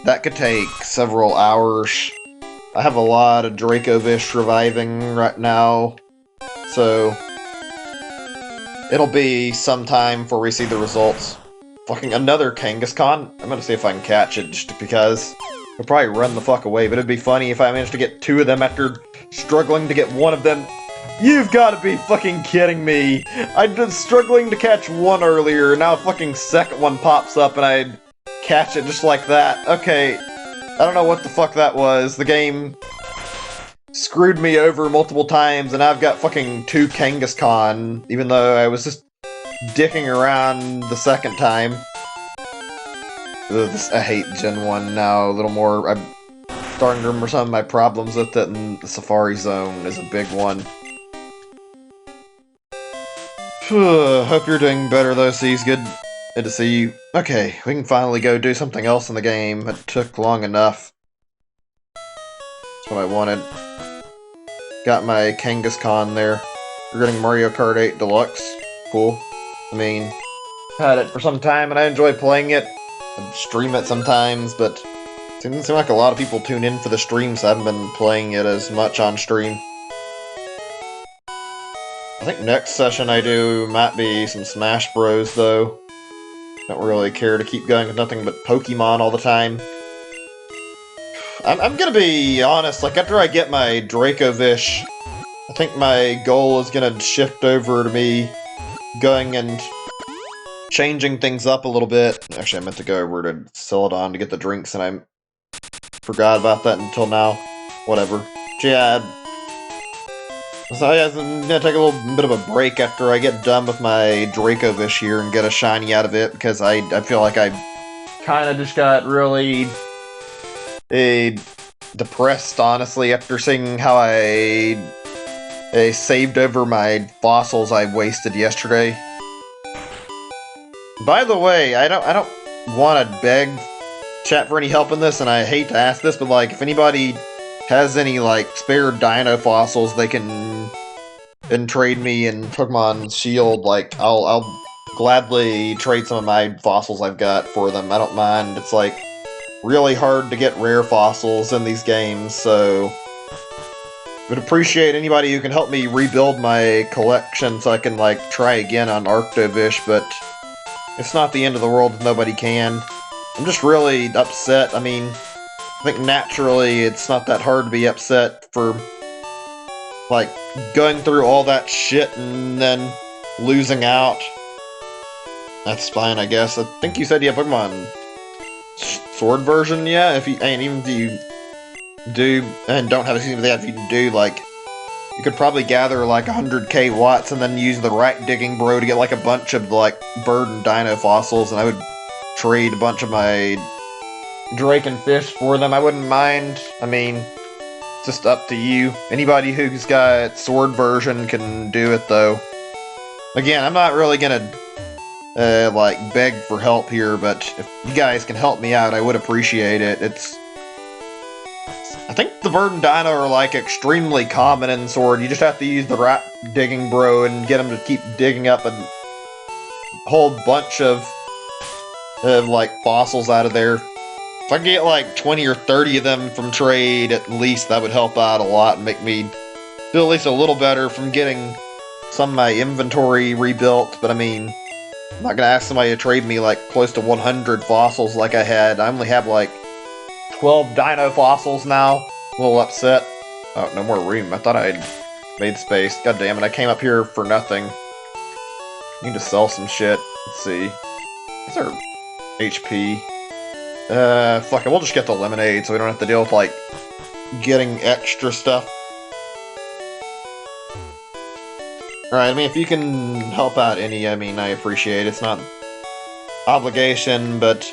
that could take several hours. I have a lot of Dracovish reviving right now, so it'll be some time before we see the results. Fucking another Kangaskhan? I'm gonna see if I can catch it, just because. He'll probably run the fuck away, but it'd be funny if I managed to get 2 of them after struggling to get 1 of them. You've gotta be fucking kidding me! I was struggling to catch 1 earlier, now a fucking second one pops up and I catch it just like that. Okay, I don't know what the fuck that was. The game screwed me over multiple times and I've got fucking 2 Kangaskhan, even though I was just dicking around the second time. I hate Gen 1 now a little more. I'm starting to remember some of my problems with it, and the Safari Zone is a big one. Hope you're doing better though, C's. Good to see you. Okay, we can finally go do something else in the game. It took long enough. That's what I wanted. Got my Kangaskhan there. We're getting Mario Kart 8 Deluxe. Cool. I mean, had it for some time and I enjoy playing it. I stream it sometimes, but it doesn't seem like a lot of people tune in for the streams. So I haven't been playing it as much on stream. I think next session I do might be some Smash Bros, though. Don't really care to keep going with nothing but Pokemon all the time. I'm gonna be honest, like, after I get my Dracovish, I think my goal is gonna shift over to me going and changing things up a little bit. Actually, I meant to go over to Celadon to get the drinks, and I forgot about that until now. Whatever. Yeah, so I'm gonna take a little bit of a break after I get done with my Dracovish here and get a shiny out of it, because I feel like I kind of just got really depressed, honestly, after seeing how I saved over my fossils I wasted yesterday. By the way, I don't want to beg chat for any help in this, and I hate to ask this, but like, if anybody has any like spare dino fossils they can trade me in Pokemon Shield, like I'll gladly trade some of my fossils I've got for them. I don't mind. It's like really hard to get rare fossils in these games, so would appreciate anybody who can help me rebuild my collection so I can like try again on Arctovish, but it's not the end of the world if nobody can. I'm just really upset. I mean, I think naturally it's not that hard to be upset for, like, going through all that shit and then losing out. That's fine, I guess. I think you said you have Pokemon Sword version, yeah? And even if you do, and don't have a season of that, if you do, like, you could probably gather like 100k watts and then use the right digging bro to get like a bunch of like bird and dino fossils, and I would trade a bunch of my Drake and fish for them. I wouldn't mind. I mean, it's just up to you. Anybody who's got sword version can do it, though. Again, I'm not really gonna like beg for help here, but if you guys can help me out, I would appreciate it. I think the bird and dino are like extremely common in Sword. You just have to use the right digging bro and get them to keep digging up a whole bunch of like fossils out of there. If I could get like 20 or 30 of them from trade at least, that would help out a lot and make me feel at least a little better from getting some of my inventory rebuilt. But I mean, I'm not gonna ask somebody to trade me like close to 100 fossils like I had. I only have like 12 dino fossils now. A little upset. Oh, no more room. I thought I'd made space. God damn it, I came up here for nothing. Need to sell some shit. Let's see. What's our HP? Fuck it, we'll just get the lemonade so we don't have to deal with, like, getting extra stuff. Alright, I mean, if you can help out any, I mean, I appreciate it. It's not obligation, but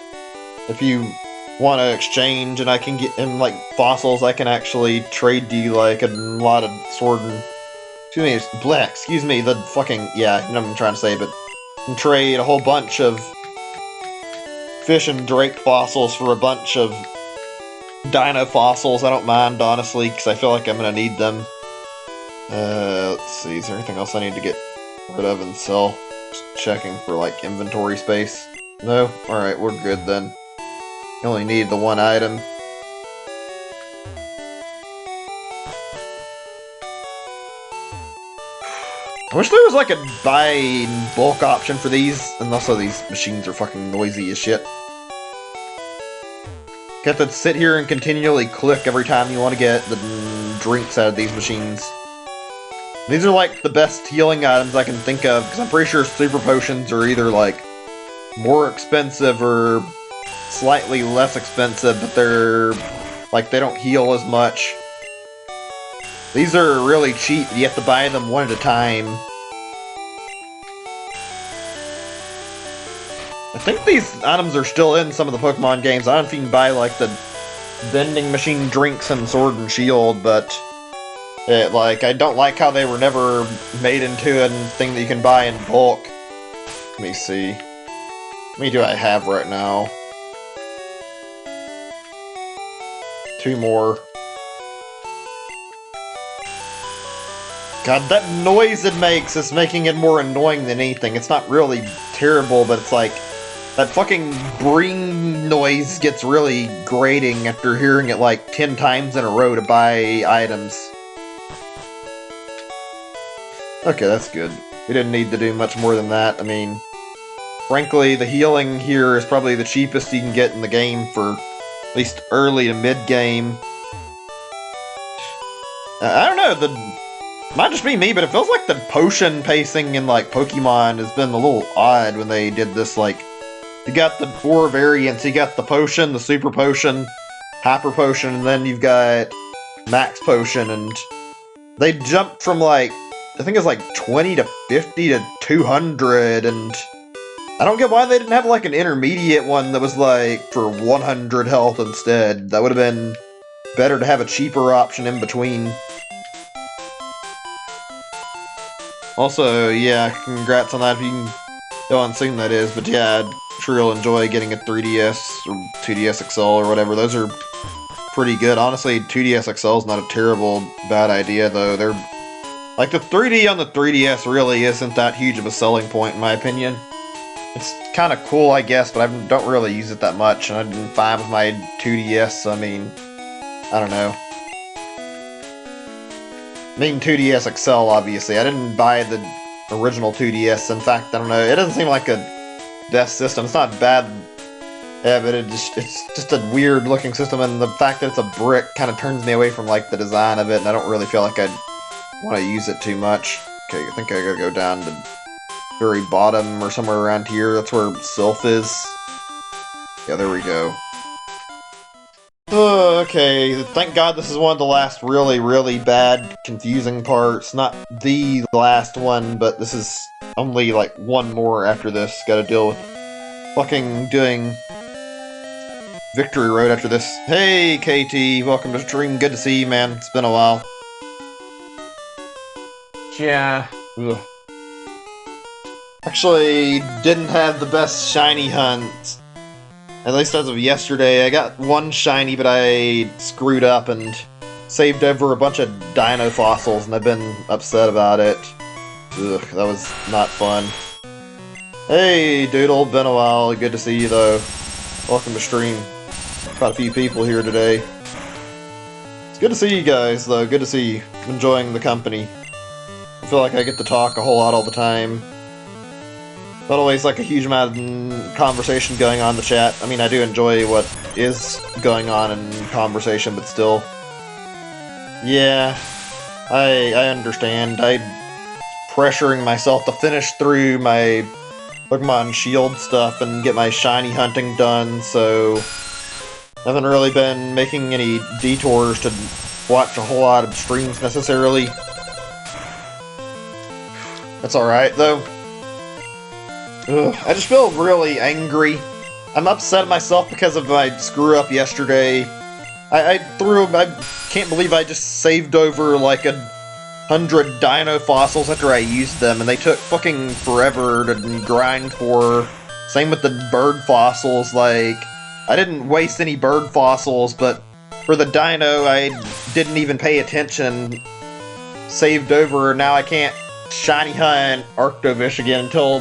if you want to exchange and I can get in like fossils, I can actually trade you like a lot of sword and excuse me, the fucking, yeah, you know what I'm trying to say, but can trade a whole bunch of fish and drake fossils for a bunch of dino fossils. I don't mind, honestly, because I feel like I'm gonna need them. Let's see, is there anything else I need to get rid of and sell. Just checking for, like, inventory space. No? Alright, we're good then. You only need the one item. I wish there was, like, a buy in bulk option for these, and also these machines are fucking noisy as shit. You have to sit here and continually click every time you want to get the drinks out of these machines. These are, like, the best healing items I can think of, because I'm pretty sure super potions are either, like, more expensive or slightly less expensive, but they're, like, they don't heal as much. These are really cheap, you have to buy them one at a time. I think these items are still in some of the Pokemon games. I don't know if you can buy, like, the vending machine drinks in Sword and Shield, but I don't like how they were never made into a thing that you can buy in bulk. Let me see. How many do I have right now? 2 more. God, that noise it makes is making it more annoying than anything. It's not really terrible, but it's like, that fucking bring noise gets really grating after hearing it like 10 times in a row to buy items. Okay, that's good. We didn't need to do much more than that. I mean, frankly, the healing here is probably the cheapest you can get in the game for at least early to mid-game. I don't know, might just be me, but it feels like the potion pacing in, like, Pokemon has been a little odd when they did this, like, you got the 4 variants, you got the potion, the super potion, hyper potion, and then you've got max potion, and they jumped from, like, I think it's like 20 to 50 to 200, and I don't get why they didn't have, like, an intermediate one that was, like, for 100 health instead. That would have been better to have a cheaper option in between. Also, yeah, congrats on that if you haven't seen that is, but yeah, I'd sure you'll enjoy getting a 3DS or 2DS XL or whatever. Those are pretty good. Honestly, 2DS XL is not a terrible bad idea, though. They're like, the 3D on the 3DS really isn't that huge of a selling point, in my opinion. It's kind of cool, I guess, but I don't really use it that much, and I've been fine with my 2DS, so I mean, I don't know. I mean 2DS XL, obviously. I didn't buy the original 2DS. In fact, I don't know, it doesn't seem like a best system. It's not bad, yeah, but it's just a weird looking system, and the fact that it's a brick kind of turns me away from, like, the design of it, and I don't really feel like I'd want to use it too much. Okay, I think I gotta go down to very bottom or somewhere around here. That's where Sylph is. Yeah, there we go. Okay, thank God this is one of the last really, really bad, confusing parts. Not the last one, but this is only, like, one more after this. Gotta deal with fucking doing Victory Road after this. Hey, KT, welcome to the stream. Good to see you, man. It's been a while. Yeah. Ugh. Actually, didn't have the best shiny hunts. At least as of yesterday. I got one shiny, but I screwed up and saved over a bunch of dino fossils, and I've been upset about it. Ugh, that was not fun. Hey, Doodle, been a while. Good to see you, though. Welcome to stream. Quite a few people here today. It's good to see you guys, though. Good to see you. I'm enjoying the company. I feel like I get to talk a whole lot all the time. Not always, like, a huge amount of conversation going on in the chat. I mean, I do enjoy what is going on in conversation, but still. Yeah, I understand. I'm pressuring myself to finish through my Pokemon Shield stuff and get my shiny hunting done, so I haven't really been making any detours to watch a whole lot of streams necessarily. That's alright, though. Ugh, I just feel really angry. I'm upset at myself because of my screw-up yesterday. I can't believe I just saved over, like, 100 dino fossils after I used them, and they took fucking forever to grind for. Same with the bird fossils, like, I didn't waste any bird fossils, but for the dino, I didn't even pay attention. Saved over, now I can't shiny hunt Arctovish again until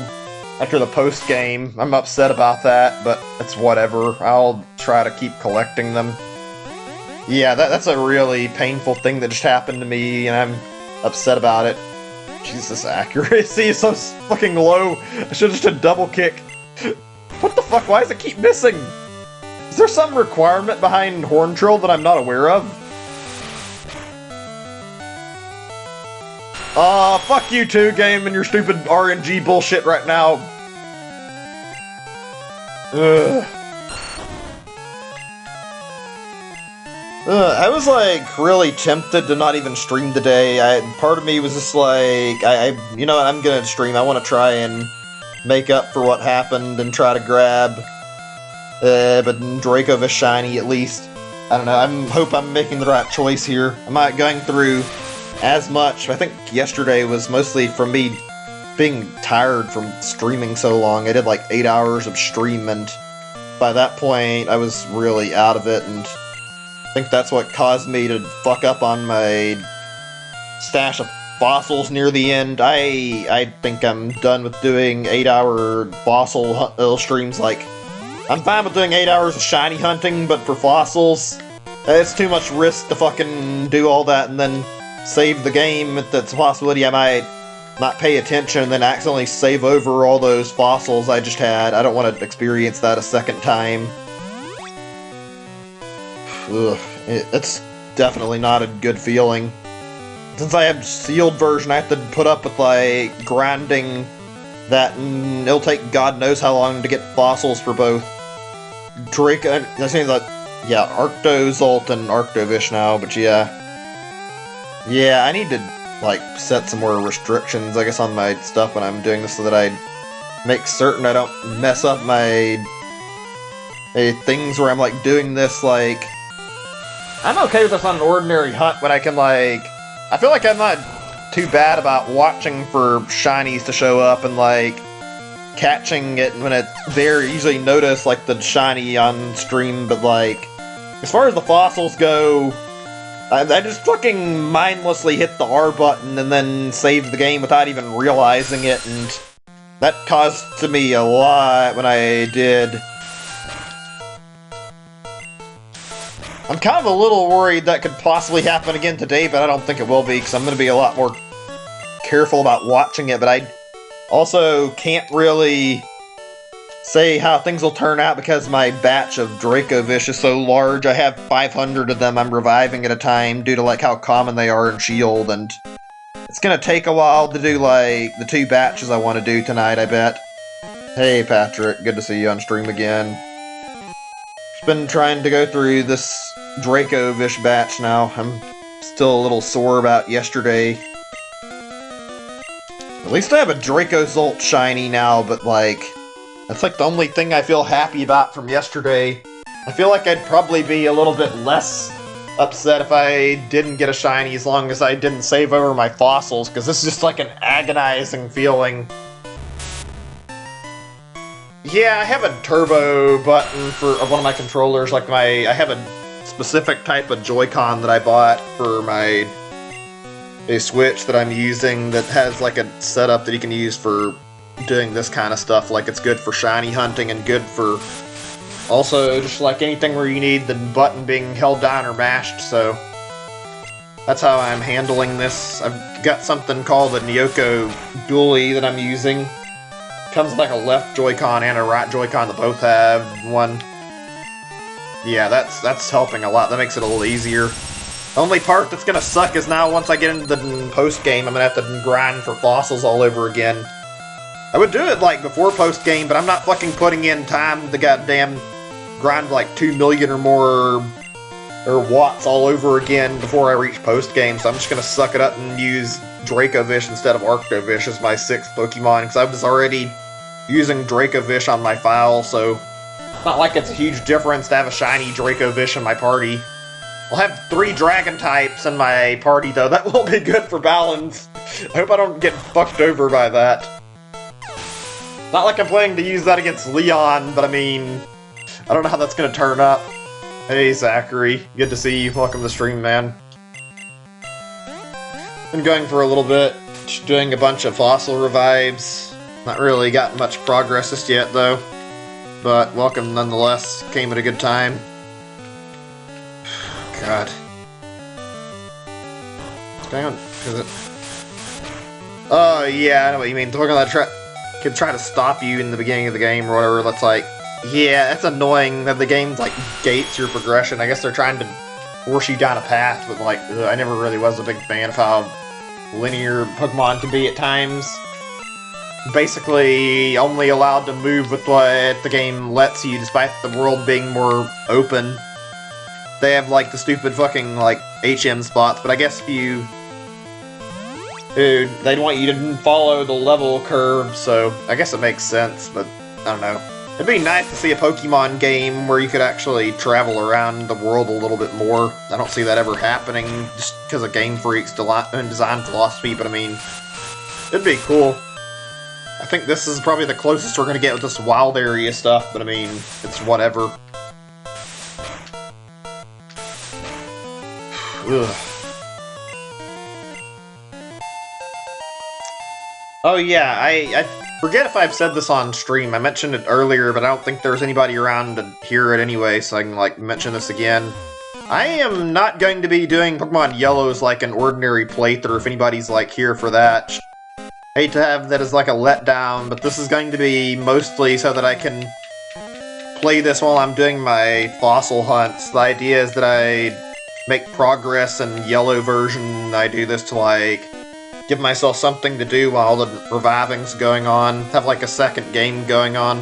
after the post game. I'm upset about that, but it's whatever. I'll try to keep collecting them. Yeah, that's a really painful thing that just happened to me, and I'm upset about it. Jesus, accuracy is so fucking low. I should have just done double kick. What the fuck? Why does it keep missing? Is there some requirement behind Horn Trill that I'm not aware of? Fuck you too, game, and your stupid RNG bullshit right now. Ugh. I was like really tempted to not even stream today. Part of me was just like, you know what, I'm gonna stream. I want to try and make up for what happened and try to grab, but Dracovish shiny at least. I don't know. I hope I'm making the right choice here. I'm not going through as much. I think yesterday was mostly from me being tired from streaming so long. I did like 8 hours of stream, and by that point, I was really out of it, and I think that's what caused me to fuck up on my stash of fossils near the end. I think I'm done with doing 8-hour fossil streams. Like, I'm fine with doing 8 hours of shiny hunting, but for fossils, it's too much risk to fucking do all that and then save the game. That's a possibility I might not pay attention and then accidentally save over all those fossils I just had. I don't want to experience that a second time. Ugh, it's definitely not a good feeling. Since I have sealed version, I have to put up with, like, grinding that, and it'll take God knows how long to get fossils for both Draco, I think that, yeah, Arctozolt and Arctovish now, but yeah. Yeah, I need to, like, set some more restrictions, I guess, on my stuff when I'm doing this so that I make certain I don't mess up my things where I'm, like, doing this, like, I'm okay with this on an ordinary hunt when I can, like, I feel like I'm not too bad about watching for shinies to show up and, like, catching it when it's there. Usually notice, like, the shiny on stream, but, like, as far as the fossils go, I just fucking mindlessly hit the R button and then saved the game without even realizing it, and that caused to me a lot when I did. I'm kind of a little worried that could possibly happen again today, but I don't think it will be, because I'm going to be a lot more careful about watching it, but I also can't really say how things will turn out because my batch of Dracovish is so large. I have 500 of them I'm reviving at a time due to, like, how common they are in Shield, and it's going to take a while to do, like, the 2 batches I want to do tonight, I bet. Hey, Patrick, good to see you on stream again. Just been trying to go through this Dracovish batch now. I'm still a little sore about yesterday. At least I have a Dracozolt shiny now, but, like, that's, like, the only thing I feel happy about from yesterday. I feel like I'd probably be a little bit less upset if I didn't get a shiny as long as I didn't save over my fossils, because this is just, like, an agonizing feeling. Yeah, I have a turbo button for one of my controllers. Like, I have a specific type of Joy-Con that I bought for a Switch that I'm using that has, like, a setup that you can use for doing this kind of stuff. Like, it's good for shiny hunting and good for also just, like, anything where you need the button being held down or mashed, so that's how I'm handling this. I've got something called the Nyoko Dually that I'm using. Comes with, like, a left Joy-Con and a right Joy-Con that both have one. Yeah, that's helping a lot. That makes it a little easier. The only part that's gonna suck is now once I get into the post-game, I'm gonna have to grind for fossils all over again. I would do it, like, before post-game, but I'm not fucking putting in time to goddamn grind, like, 2 million or more or watts all over again before I reach post-game, so I'm just gonna suck it up and use Dracovish instead of Arctovish as my 6th Pokemon, because I was already using Dracovish on my file, so it's not like it's a huge difference to have a shiny Dracovish in my party. I'll have 3 dragon types in my party, though. That will be good for balance. I hope I don't get fucked over by that. Not like I'm planning to use that against Leon, but I mean, I don't know how that's gonna turn up. Hey, Zachary. Good to see you. Welcome to the stream, man. Been going for a little bit. just doing a bunch of fossil revives. Not really gotten much progress just yet, though. But welcome nonetheless. Came at a good time. God. Down. Is it? Oh, yeah, I know what you mean. Talking about could try to stop you in the beginning of the game or whatever. That's like, yeah, that's annoying that the game's like gates your progression. I guess they're trying to force you down a path, but like, I never really was a big fan of how linear Pokemon can be at times. Basically, only allowed to move with what the game lets you, despite the world being more open. They have like the stupid fucking like HM spots, but I guess if you... Dude, they'd want you to follow the level curve, so I guess it makes sense, but I don't know. It'd be nice to see a Pokemon game where you could actually travel around the world a little bit more. I don't see that ever happening just because of Game Freak's design philosophy, but I mean, it'd be cool. I think this is probably the closest we're going to get with this wild area stuff, but I mean, it's whatever. Ugh. Oh yeah, I forget if I've said this on stream. I mentioned it earlier, but I don't think there's anybody around to hear it anyway, so I can like mention this again. I am not going to be doing Pokemon Yellow as like an ordinary playthrough if anybody's like here for that. Hate to have that as like a letdown, but this is going to be mostly so that I can play this while I'm doing my fossil hunts. The idea is that I make progress in Yellow version. I do this to like give myself something to do while the reviving's going on. Have like a second game going on.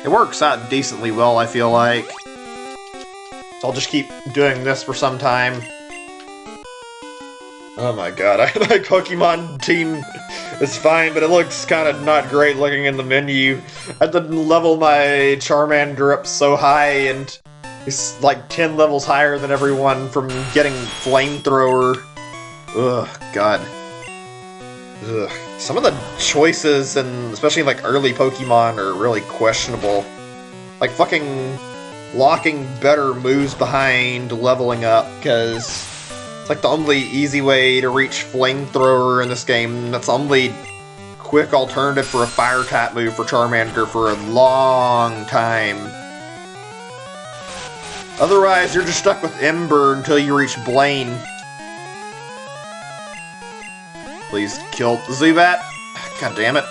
It works out decently well, I feel like. So I'll just keep doing this for some time. Oh my god, my Pokemon team is fine, but it looks kind of not great looking in the menu. I had to level my Charmander up so high, and he's like 10 levels higher than everyone from getting Flamethrower. Ugh, god. Ugh. Some of the choices, and especially like early Pokemon, are really questionable. Like fucking locking better moves behind leveling up, because it's like the only easy way to reach Flamethrower in this game. That's the only quick alternative for a Fire-type move for Charmander for a long time. Otherwise, you're just stuck with Ember until you reach Blaine. Please kill the Zubat. God damn it.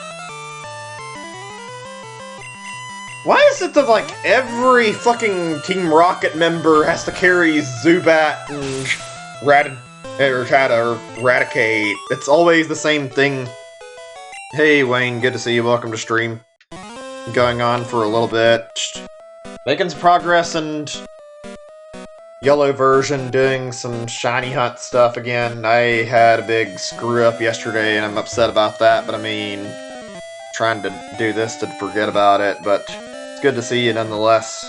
Why is it that, like, every fucking Team Rocket member has to carry Zubat and try to eradicate? It's always the same thing. Hey, Wayne, good to see you. Welcome to stream. Going on for a little bit. Making some progress and Yellow version, doing some shiny hunt stuff again. I had a big screw up yesterday and I'm upset about that, but I mean, trying to do this to forget about it, but it's good to see you nonetheless.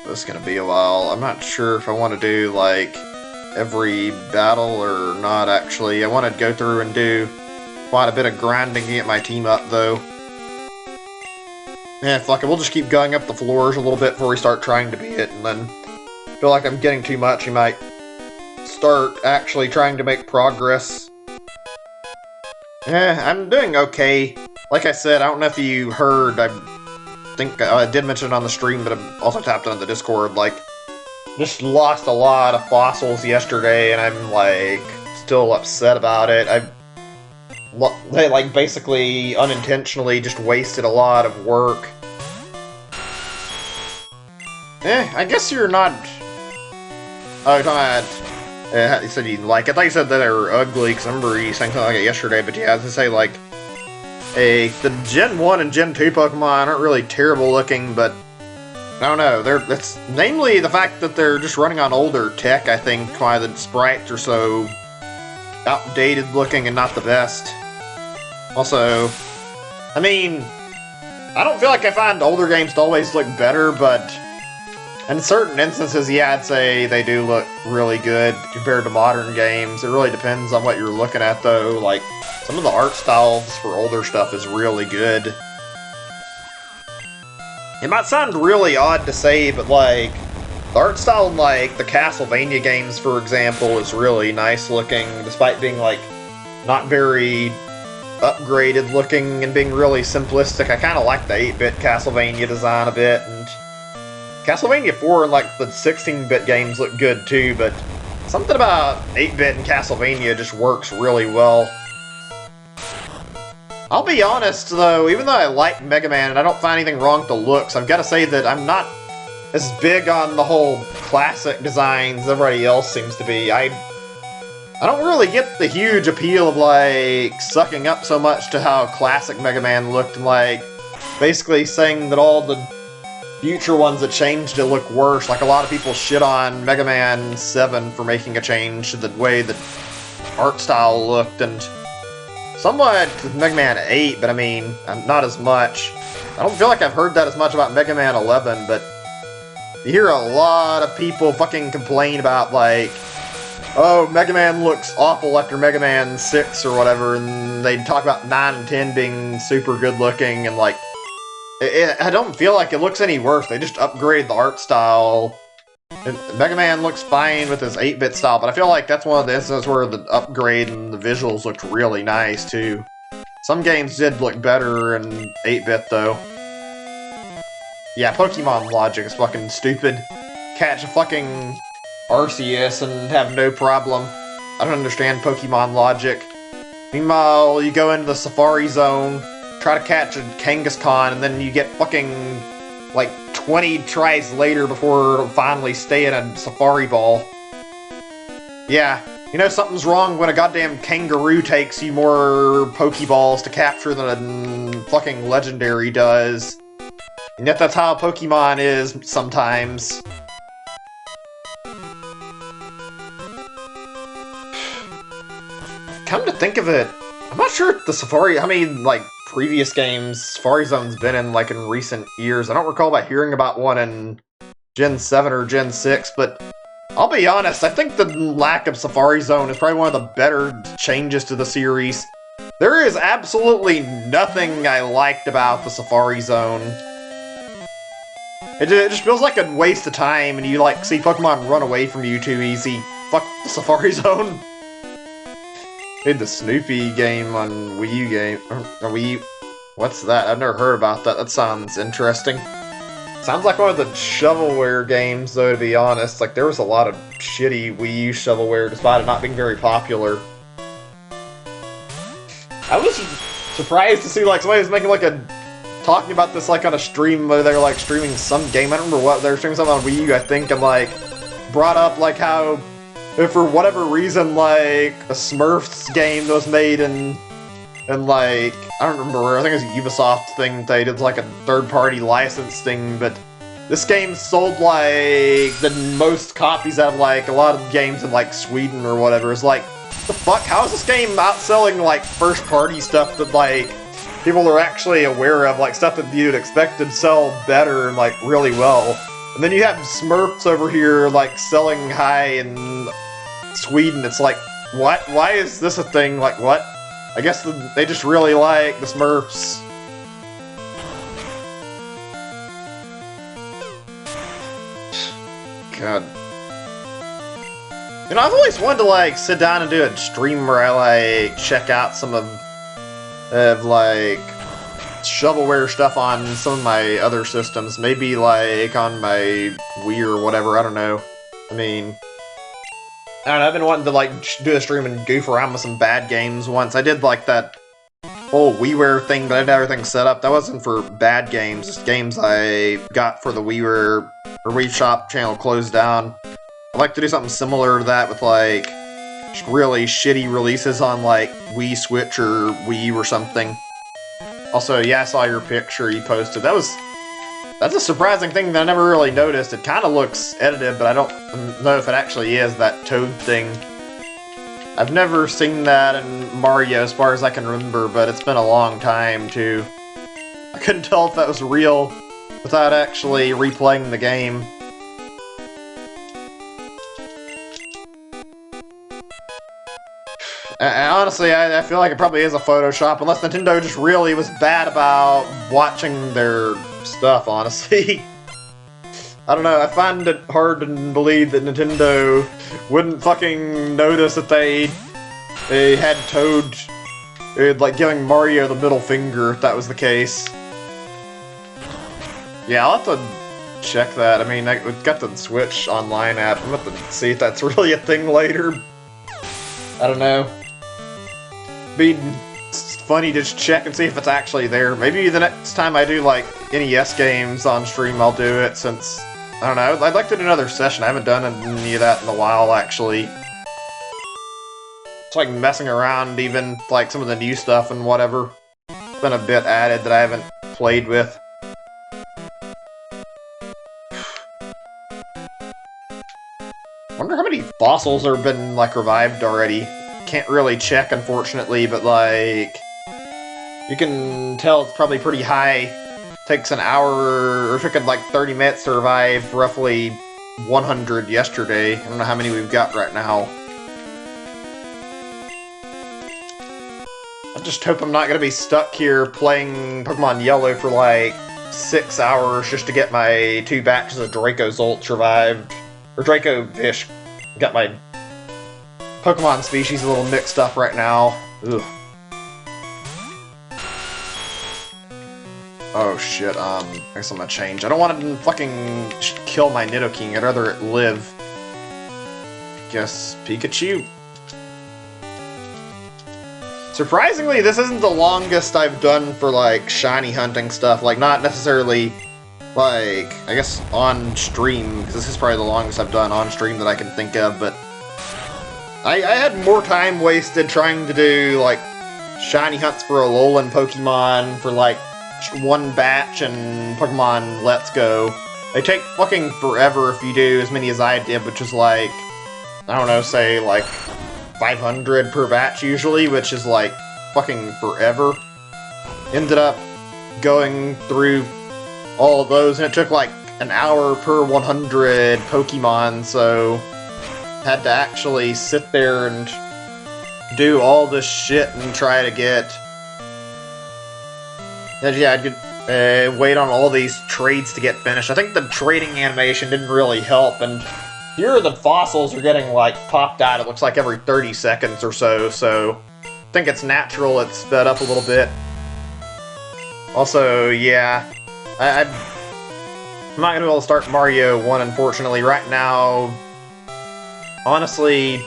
This is gonna be a while. I'm not sure if I want to do like every battle or not actually. I want to go through and do quite a bit of grinding to get my team up though. Yeah, fuck it, we'll just keep going up the floors a little bit before we start trying to beat it, and then feel like I'm getting too much, you might start actually trying to make progress. I'm doing okay. Like I said, I don't know if you heard, I think I did mention it on the stream, but I also tapped it on the Discord, like, just lost a lot of fossils yesterday, and I'm, like, still upset about it. They, like, basically unintentionally just wasted a lot of work. I guess you're not... Oh, you're talking about... you said you like it. I thought you said that they were ugly, because I remember you saying something like it yesterday, but yeah, I was gonna say, like, the Gen 1 and Gen 2 Pokemon aren't really terrible looking, but I don't know. That's namely the fact that they're just running on older tech, I think, why the sprites are so outdated looking and not the best. Also, I mean, I don't feel like I find older games to always look better, but in certain instances, yeah, I'd say they do look really good compared to modern games. It really depends on what you're looking at, though. Like, some of the art styles for older stuff is really good. It might sound really odd to say, but, like, the art style in, like, the Castlevania games, for example, is really nice looking, despite being, like, not very upgraded looking and being really simplistic. I kind of like the 8-bit Castlevania design a bit, and Castlevania 4 and like the 16-bit games look good too, but something about 8-bit and Castlevania just works really well. I'll be honest though, even though I like Mega Man and I don't find anything wrong with the looks, I've got to say that I'm not as big on the whole classic designs as everybody else seems to be. I don't really get the huge appeal of, like, sucking up so much to how classic Mega Man looked and, like, basically saying that all the future ones that changed it look worse. Like, a lot of people shit on Mega Man 7 for making a change to the way the art style looked, and somewhat with Mega Man 8, but I mean, not as much. I don't feel like I've heard that as much about Mega Man 11, but you hear a lot of people fucking complain about, like, oh, Mega Man looks awful after Mega Man 6 or whatever, and they talk about 9 and 10 being super good looking, and like, I don't feel like it looks any worse. They just upgraded the art style. And Mega Man looks fine with his 8-bit style, but I feel like that's one of the instances where the upgrade and the visuals looked really nice too. Some games did look better in 8-bit though. Yeah, Pokemon logic is fucking stupid. Catch a fucking Arceus and have no problem. I don't understand Pokemon logic. Meanwhile, you go into the Safari Zone, try to catch a Kangaskhan, and then you get fucking, like, 20 tries later before it'll finally stay in a Safari Ball. Yeah, you know something's wrong when a goddamn kangaroo takes you more Pokeballs to capture than a fucking Legendary does. And yet that's how Pokemon is sometimes. Come to think of it, I'm not sure if the Safari, how many, like, previous games Safari Zone's been in, like, in recent years. I don't recall about hearing about one in Gen 7 or Gen 6, but I'll be honest, I think the lack of Safari Zone is probably one of the better changes to the series. There is absolutely nothing I liked about the Safari Zone. It just feels like a waste of time, and you, like, see Pokemon run away from you too easy. Fuck the Safari Zone. Made the Snoopy game on Wii U game. Or Wii U. What's that? I've never heard about that. That sounds interesting. Sounds like one of the shovelware games, though, to be honest. Like, there was a lot of shitty Wii U shovelware, despite it not being very popular. I was surprised to see, like, somebody was making, like, talking about this, like, on a stream, where they were, like, streaming some game. I don't remember what. They were streaming something on Wii U, I think, and, like, brought up, like, how if for whatever reason, like, a Smurfs game that was made and like, I don't remember where, I think it was a Ubisoft thing they did, like, a third-party license thing, but this game sold, like, the most copies out of, like, a lot of games in, like, Sweden or whatever. It's like, the fuck, how is this game outselling, like, first-party stuff that, like, people are actually aware of, like, stuff that you'd expect to sell better and, like, really well. And then you have Smurfs over here, like, selling high in Sweden. It's like, what? Why is this a thing? Like, what? I guess they just really like the Smurfs. God. You know, I've always wanted to, like, sit down and do a stream where I, like, check out some of like, shovelware stuff on some of my other systems. Maybe, like, on my Wii or whatever, I don't know. I mean, I don't know, I've been wanting to, like, do a stream and goof around with some bad games once. I did, like, that whole WiiWare thing, but I had everything set up. That wasn't for bad games, just games I got for the WiiWare, or Wii Shop channel closed down. I'd like to do something similar to that with, like, just really shitty releases on, like, Wii Switch or Wii U or something. Also, yeah, I saw your picture you posted. That's a surprising thing that I never really noticed. It kind of looks edited, but I don't know if it actually is that Toad thing. I've never seen that in Mario as far as I can remember, but it's been a long time, too. I couldn't tell if that was real without actually replaying the game. Honestly, I feel like it probably is a Photoshop, unless Nintendo just really was bad about watching their stuff, honestly. I don't know, I find it hard to believe that Nintendo wouldn't fucking notice that they They had Toad, like, giving Mario the middle finger, if that was the case. Yeah, I'll have to check that. I mean, we've got the Switch Online app. I'm going to have to see if that's really a thing later. I don't know. Be funny to just check and see if it's actually there. Maybe the next time I do, like, NES games on stream, I'll do it, since, I don't know, I'd like to do another session. I haven't done any of that in a while, actually. It's like messing around, even, like, some of the new stuff and whatever. It's been a bit added that I haven't played with. Wonder how many fossils have been, like, revived already. Can't really check, unfortunately, but, like, you can tell it's probably pretty high. Takes an hour, or took it like 30 minutes to revive roughly 100 yesterday. I don't know how many we've got right now. I just hope I'm not going to be stuck here playing Pokemon Yellow for like 6 hours just to get my 2 batches of Dracozolts revived. Or Dracovish. Got my Pokemon species a little mixed up right now. Ugh. Oh shit, I guess I'm gonna change. I don't want to fucking kill my Nidoking, I'd rather it live. Guess Pikachu. Surprisingly, this isn't the longest I've done for, like, shiny hunting stuff. Like, not necessarily, like, I guess on stream, because this is probably the longest I've done on stream that I can think of, but I had more time wasted trying to do, like, shiny hunts for Alolan Pokemon for, like, one batch and Pokemon Let's Go. They take fucking forever if you do as many as I did, which is like, I don't know, say like 500 per batch usually, which is like fucking forever. Ended up going through all of those, and it took like an hour per 100 Pokemon, so had to actually sit there and do all this shit and try to get... Yeah, I'd wait on all these trades to get finished. I think the trading animation didn't really help, and here the fossils are getting, like, popped out, it looks like every 30 seconds or so I think it's natural it's sped up a little bit. Also, yeah, I'm not gonna be able to start Mario 1, unfortunately. Right now, honestly,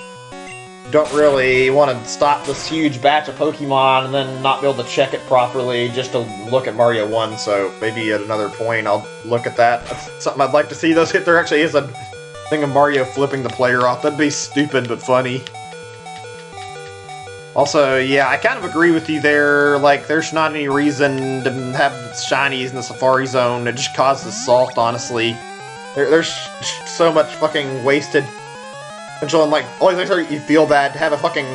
don't really want to stop this huge batch of Pokemon and then not be able to check it properly just to look at Mario 1, so maybe at another point I'll look at that. That's something I'd like to see, though. If there actually is a thing of Mario flipping the player off, that'd be stupid but funny. Also, yeah, I kind of agree with you there. Like, there's not any reason to have shinies in the Safari Zone. It just causes salt, honestly. There's so much fucking wasted potential, and like, always makes you feel bad to have a fucking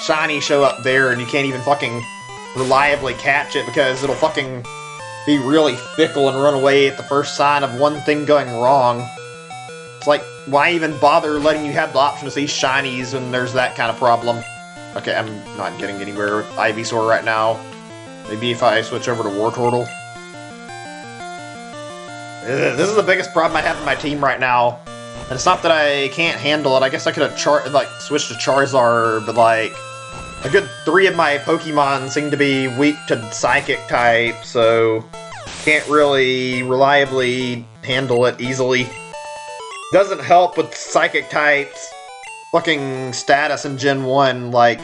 shiny show up there and you can't even fucking reliably catch it because it'll fucking be really fickle and run away at the first sign of one thing going wrong. It's like, why even bother letting you have the option to see shinies when there's that kind of problem? Okay, I'm not getting anywhere with Ivysaur right now. Maybe if I switch over to Wartortle. This is the biggest problem I have in my team right now. And it's not that I can't handle it. I guess I could have switched to Charizard, but like, a good 3 of my Pokemon seem to be weak to Psychic type, so can't really reliably handle it easily. Doesn't help with Psychic types fucking status in Gen 1, like,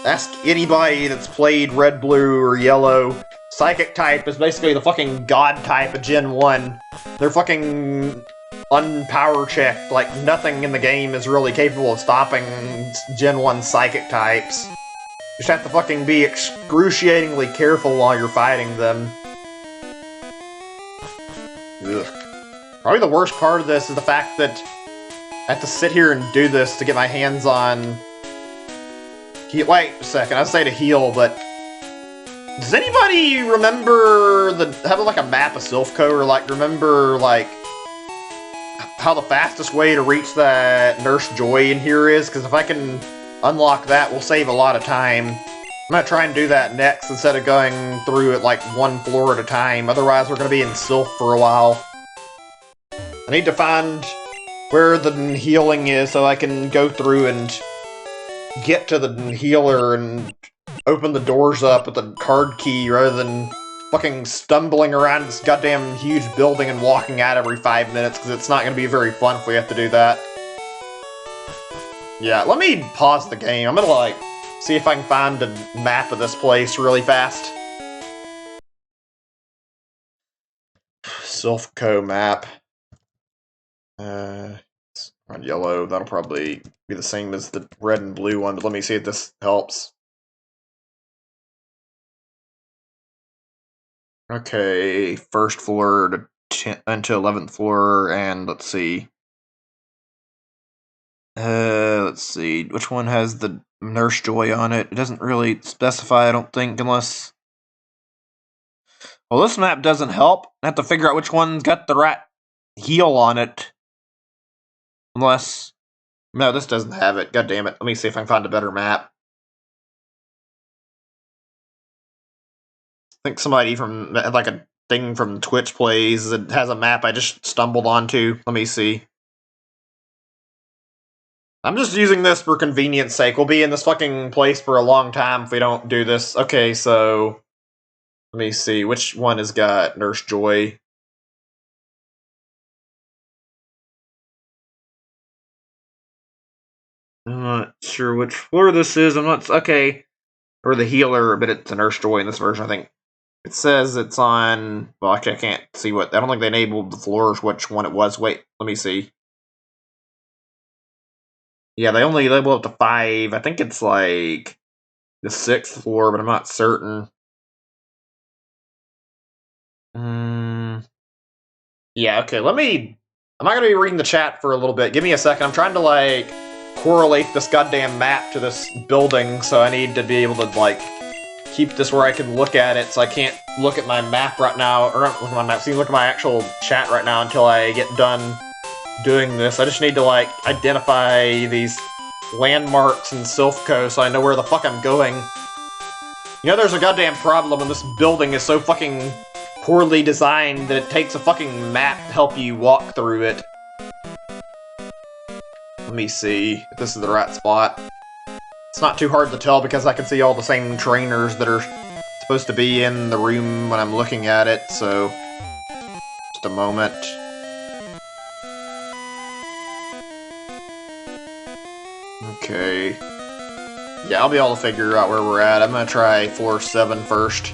ask anybody that's played Red, Blue, or Yellow. Psychic type is basically the fucking god type of Gen 1. They're fucking unpower checked, like nothing in the game is really capable of stopping Gen 1 Psychic types. You just have to fucking be excruciatingly careful while you're fighting them. Ugh. Probably the worst part of this is the fact that I have to sit here and do this to get my hands on... Wait a second, I say to heal, but... Does anybody remember having like a map of Silphco, or like remember like how the fastest way to reach that Nurse Joy in here is? Because if I can unlock that, we'll save a lot of time. I'm gonna try and do that next instead of going through it like one floor at a time. Otherwise, we're gonna be in Sylph for a while. I need to find where the healing is so I can go through and get to the healer and open the doors up with a card key rather than fucking stumbling around this goddamn huge building and walking out every 5 minutes, because it's not going to be very fun if we have to do that. Yeah, let me pause the game. I'm gonna, like, see if I can find a map of this place really fast. Silphco map. It's on yellow. That'll probably be the same as the red and blue one, but let me see if this helps. Okay, first floor to 11th floor, and let's see. Let's see. Which one has the Nurse Joy on it? It doesn't really specify, I don't think, unless... Well, this map doesn't help. I have to figure out which one's got the right heal on it. Unless... No, this doesn't have it. God damn it. Let me see if I can find a better map. I think somebody from, like, a thing from Twitch plays that has a map I just stumbled onto. Let me see. I'm just using this for convenience sake. We'll be in this fucking place for a long time if we don't do this. Okay, so... Let me see. Which one has got Nurse Joy? I'm not sure which floor this is. I'm not... Okay. Or the healer, but it's a Nurse Joy in this version, I think. It says it's on... Well, actually, I can't see what... I don't think they enabled the floors, which one it was. Wait, let me see. Yeah, they only label up to 5. I think it's, like, the 6th floor, but I'm not certain. Yeah, okay, let me... I'm not going to be reading the chat for a little bit. Give me a second. I'm trying to, like, correlate this goddamn map to this building, so I need to be able to, like, keep this where I can look at it, so I can't look at my map right now, or not look at my map, so you can look at my actual chat right now until I get done doing this. I just need to, like, identify these landmarks in Silphco so I know where the fuck I'm going. You know, there's a goddamn problem when this building is so fucking poorly designed that it takes a fucking map to help you walk through it. Let me see if this is the right spot. It's not too hard to tell because I can see all the same trainers that are supposed to be in the room when I'm looking at it, so... Just a moment. Okay. Yeah, I'll be able to figure out where we're at. I'm gonna try floor 7 first.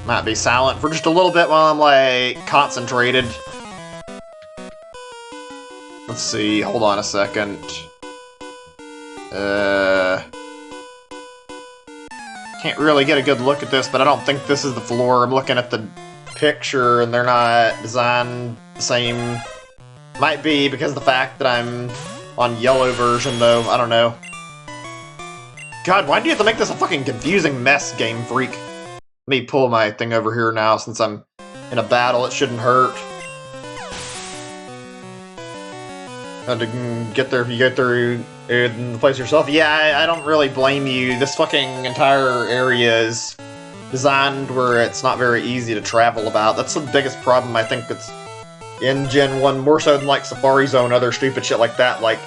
Might be silent for just a little bit while I'm, like, concentrated. Let's see, hold on a second. Can't really get a good look at this, but I don't think this is the floor. I'm looking at the picture and they're not designed the same. Might be because of the fact that I'm on yellow version, though. I don't know. God, why do you have to make this a fucking confusing mess, Game Freak? Let me pull my thing over here now, since I'm in a battle. It shouldn't hurt. To get there, if you get through the place yourself. Yeah, I don't really blame you. This fucking entire area is designed where it's not very easy to travel about. That's the biggest problem I think that's in Gen 1, more so than, like, Safari Zone, other stupid shit like that. Like,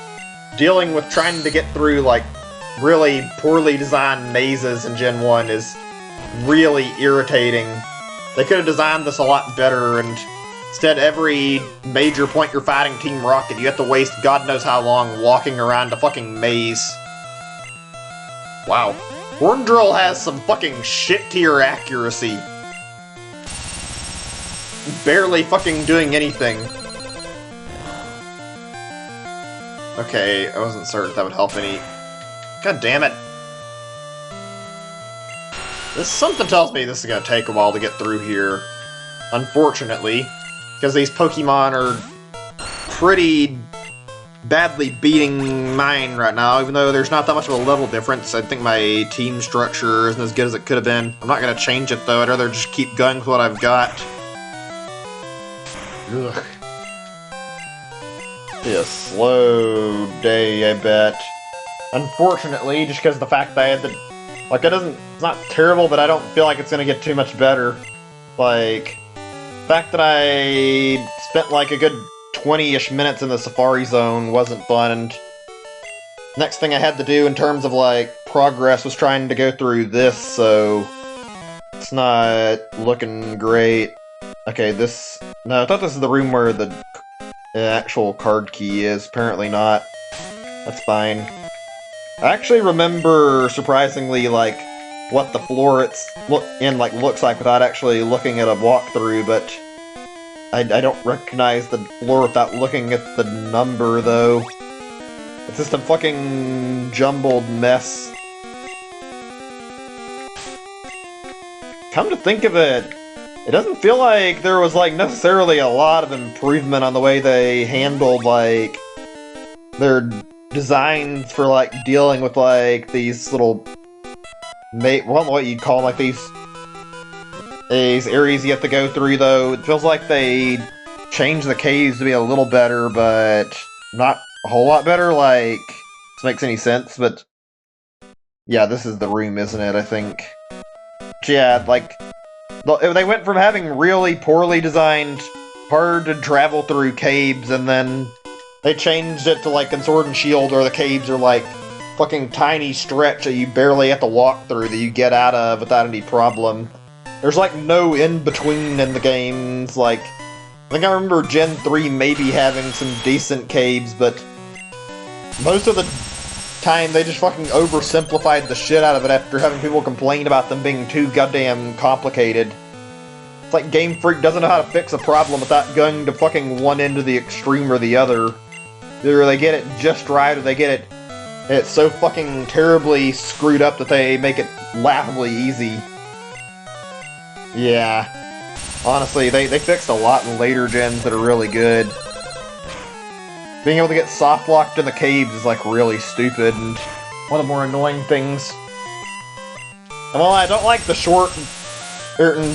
dealing with trying to get through, like, really poorly designed mazes in Gen 1 is really irritating. They could have designed this a lot better, and instead every major point you're fighting Team Rocket, you have to waste God knows how long walking around a fucking maze. Wow. Horn Drill has some fucking shit-tier accuracy. Barely fucking doing anything. Okay, I wasn't certain if that would help any. God damn it. Something tells me this is gonna take a while to get through here. Unfortunately. Because these Pokemon are pretty badly beating mine right now, even though there's not that much of a level difference. I think my team structure isn't as good as it could have been. I'm not gonna change it though, I'd rather just keep going with what I've got. Ugh. Be a slow day, I bet. Unfortunately, just because of the fact that I had to... Like, it's not terrible, but I don't feel like it's gonna get too much better. Like, the fact that I spent like a good 20-ish minutes in the Safari Zone wasn't fun, and Next thing I had to do in terms of, like, progress was trying to go through this, so it's not looking great. Okay, this... No, I thought this is the room where the actual card key is. Apparently not. That's fine. I actually remember, surprisingly, like, what the floor looks like without actually looking at a walkthrough, but I don't recognize the floor without looking at the number, though. It's just a fucking jumbled mess. Come to think of it, it doesn't feel like there was, like, necessarily a lot of improvement on the way they handled, like, their designs for, like, dealing with, like, these little... what you'd call, like, these areas you have to go through, though. It feels like they changed the caves to be a little better, but not a whole lot better, like, this makes any sense, but yeah, this is the room, isn't it, I think. Yeah, like, they went from having really poorly designed, hard to travel through caves, and then they changed it to, like, in Sword and Shield, where the caves are, like, fucking tiny stretch that you barely have to walk through, that you get out of without any problem. There's, like, no in-between in the games, like, I think I remember Gen 3 maybe having some decent caves, but most of the time they just fucking oversimplified the shit out of it after having people complain about them being too goddamn complicated. It's like Game Freak doesn't know how to fix a problem without going to fucking one end of the extreme or the other. Either they get it just right or they get it's so fucking terribly screwed up that they make it laughably easy. Yeah. Honestly, they fixed a lot in later gens that are really good. Being able to get soft-locked in the caves is, like, really stupid and one of the more annoying things. And while I don't like the short,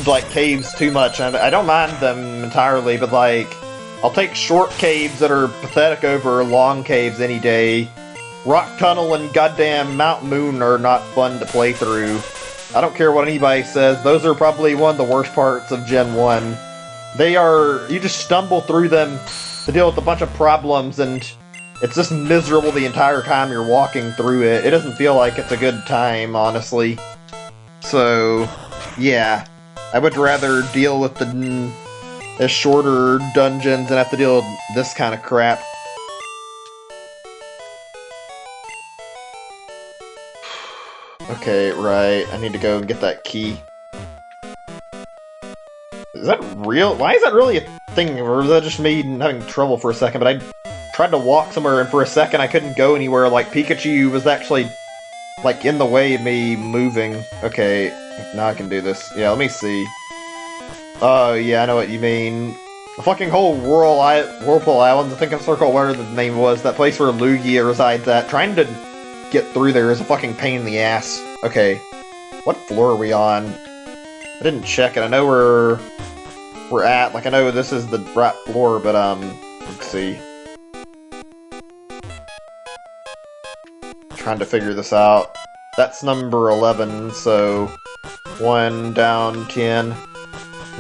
like, caves too much, and I don't mind them entirely, but, like, I'll take short caves that are pathetic over long caves any day. Rock Tunnel and goddamn Mount Moon are not fun to play through. I don't care what anybody says, those are probably one of the worst parts of Gen 1. They are... you just stumble through them to deal with a bunch of problems, and it's just miserable the entire time you're walking through it. It doesn't feel like it's a good time, honestly. So, yeah. I would rather deal with the shorter dungeons than have to deal with this kind of crap. Okay, right. I need to go and get that key. Is that real? Why is that really a thing? Or was that just me having trouble for a second? But I tried to walk somewhere, and for a second I couldn't go anywhere. Like, Pikachu was actually, like, in the way of me moving. Okay, now I can do this. Yeah, let me see. Oh, yeah, I know what you mean. The fucking whole Whirlpool Islands, I think I circle whatever the name was, that place where Lugia resides at. Trying to get through there is a fucking pain in the ass. Okay, what floor are we on? I didn't check it. I know we're at. Like, I know this is the right floor, but, let's see. Trying to figure this out. That's number 11, so 1 down, 10,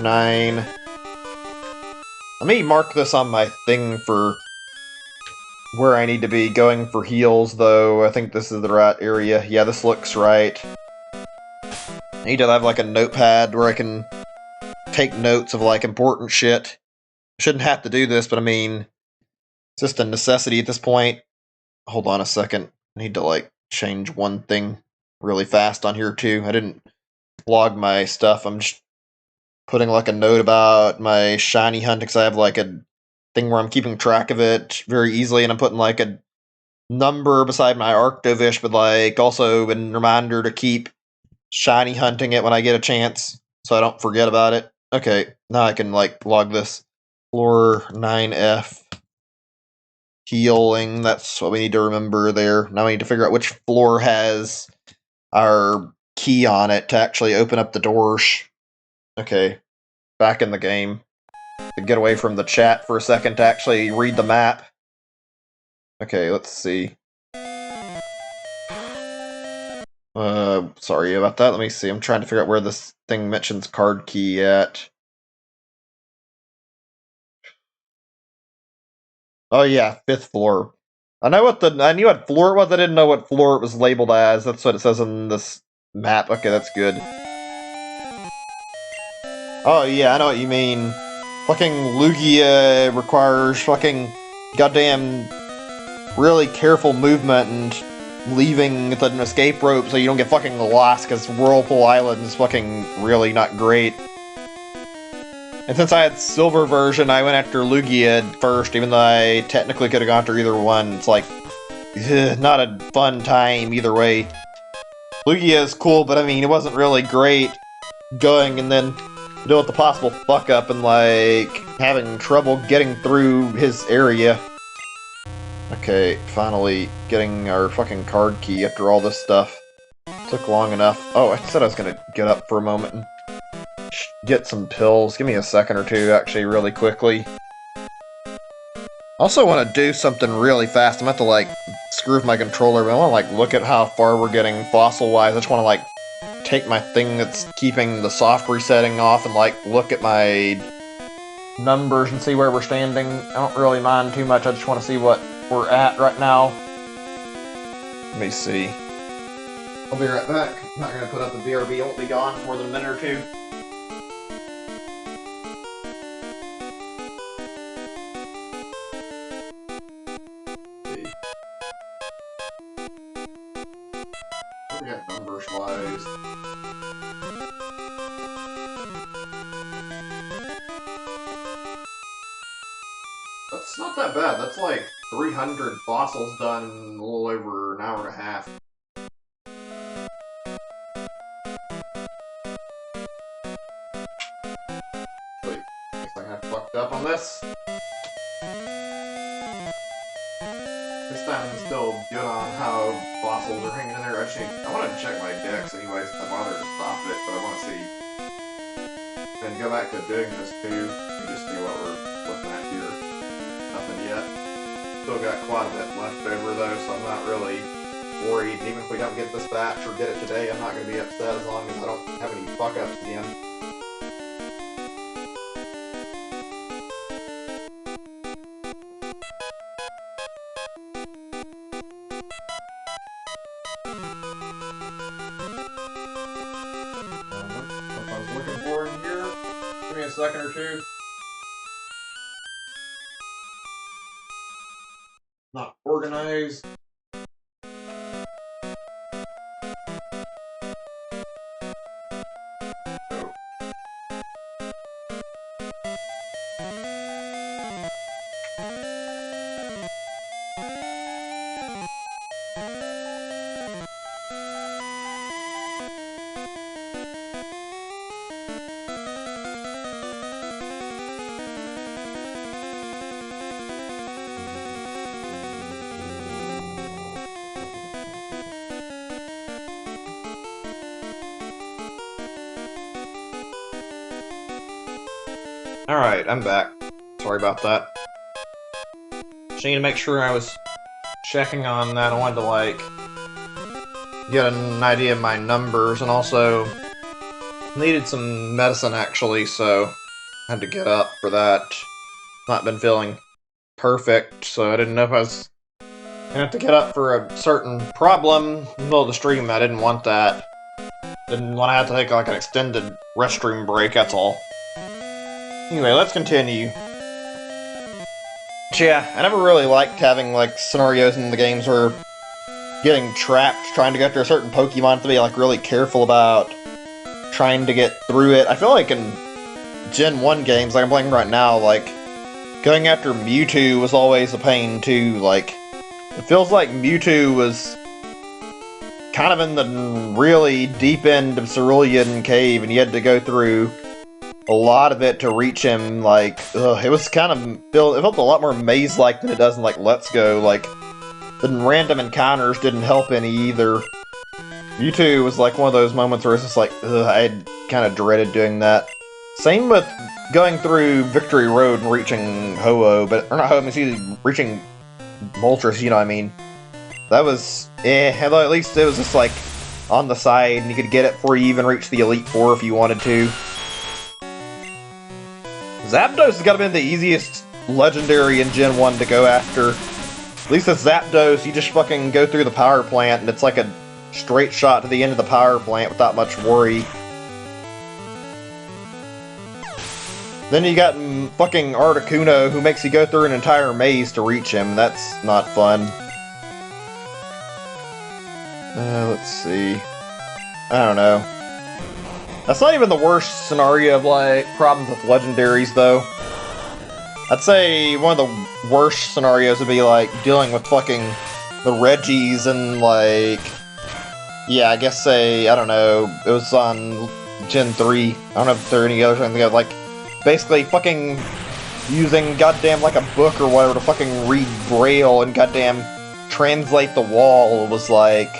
9. Let me mark this on my thing for where I need to be going for heals, though. I think this is the right area. Yeah, this looks right. I need to have, like, a notepad where I can take notes of, like, important shit. Shouldn't have to do this, but I mean, it's just a necessity at this point. Hold on a second. I need to, like, change one thing really fast on here, too. I didn't log my stuff. I'm just putting, like, a note about my shiny hunting, because I have, like, a thing where I'm keeping track of it very easily, and I'm putting, like, a number beside my Arctovish, but, like, also a reminder to keep shiny hunting it when I get a chance, so I don't forget about it. Okay, now I can, like, log this. Floor 9F. Healing, that's what we need to remember there. Now we need to figure out which floor has our key on it to actually open up the doors. Okay, back in the game. To get away from the chat for a second to actually read the map. Okay, let's see. Sorry about that. Let me see. I'm trying to figure out where this thing mentions card key at. Oh yeah, 5th floor. I knew what floor it was, I didn't know what floor it was labeled as. That's what it says on this map. Okay, that's good. Oh yeah, I know what you mean. Fucking Lugia requires fucking goddamn really careful movement and leaving an escape rope so you don't get fucking lost, because Whirlpool Island is fucking really not great. And since I had silver version, I went after Lugia first, even though I technically could have gone through either one. It's like, not a fun time either way. Lugia is cool, but I mean, it wasn't really great going and then deal with the possible fuck up and like having trouble getting through his area. Okay, finally getting our fucking card key after all this stuff. Took long enough. Oh, I said I was gonna get up for a moment and get some pills. Give me a second or two, actually, really quickly. Also want to do something really fast. I'm about to like screw with my controller, but I want to like look at how far we're getting fossil-wise. I just want to like take my thing that's keeping the soft resetting off and like look at my numbers and see where we're standing. I don't really mind too much. I just want to see what we're at right now. Let me see. I'll be right back. I'm not going to put up the BRB. I won't be gone for more than a minute or two. We got numbers wise. That's not that bad. That's like 300 fossils done in a little over an hour and a half. Wait, guess I got fucked up on this. This time I'm still good on how fossils are hanging in there. I want to check my decks anyways. I bothered to stop it, but I want to see. And go back to doing this too, and just see what we're looking at here. Nothing yet. Still got quite a bit left over though, so I'm not really worried. Even if we don't get this batch or get it today, I'm not going to be upset as long as I don't have any fuck-ups again. Give me a second or two. Not organized. Alright, I'm back. Sorry about that. Just need to make sure I was checking on that. I wanted to, like, get an idea of my numbers, and also needed some medicine, actually, so I had to get up for that. Not been feeling perfect, so I didn't know if I was gonna have to get up for a certain problem in the middle of the stream. I didn't want that. Didn't want to have to take, like, an extended restroom break, that's all. Anyway, let's continue. But yeah, I never really liked having, like, scenarios in the games where getting trapped, trying to go after a certain Pokemon, to be, like, really careful about trying to get through it. I feel like in Gen 1 games, like I'm playing right now, like, going after Mewtwo was always a pain, too. Like, it feels like Mewtwo was kind of in the really deep end of Cerulean Cave, and you had to go through a lot of it to reach him. Like, it was kind of it felt a lot more maze-like than it does in, like, Let's Go. Like, the random encounters didn't help any either. Mewtwo was like one of those moments where it's just like, I kind of dreaded doing that. Same with going through Victory Road and reaching Ho-Oh, or not Ho-Oh, reaching Moltres, you know what I mean. That was, although at least it was just like on the side, and you could get it before you even reach the Elite Four if you wanted to. Zapdos has got to be the easiest legendary in Gen 1 to go after. At least with Zapdos, you just fucking go through the power plant, and it's like a straight shot to the end of the power plant without much worry. Then you got fucking Articuno, who makes you go through an entire maze to reach him. That's not fun. Let's see. I don't know. That's not even the worst scenario of, like, problems with legendaries, though. I'd say one of the worst scenarios would be, like, dealing with fucking the Reggies and, like... Yeah, I guess say, I don't know, it was on Gen 3. I don't know if there are any others I can think of, like, basically fucking using goddamn, like, a book or whatever to fucking read Braille and goddamn translate the wall was, like...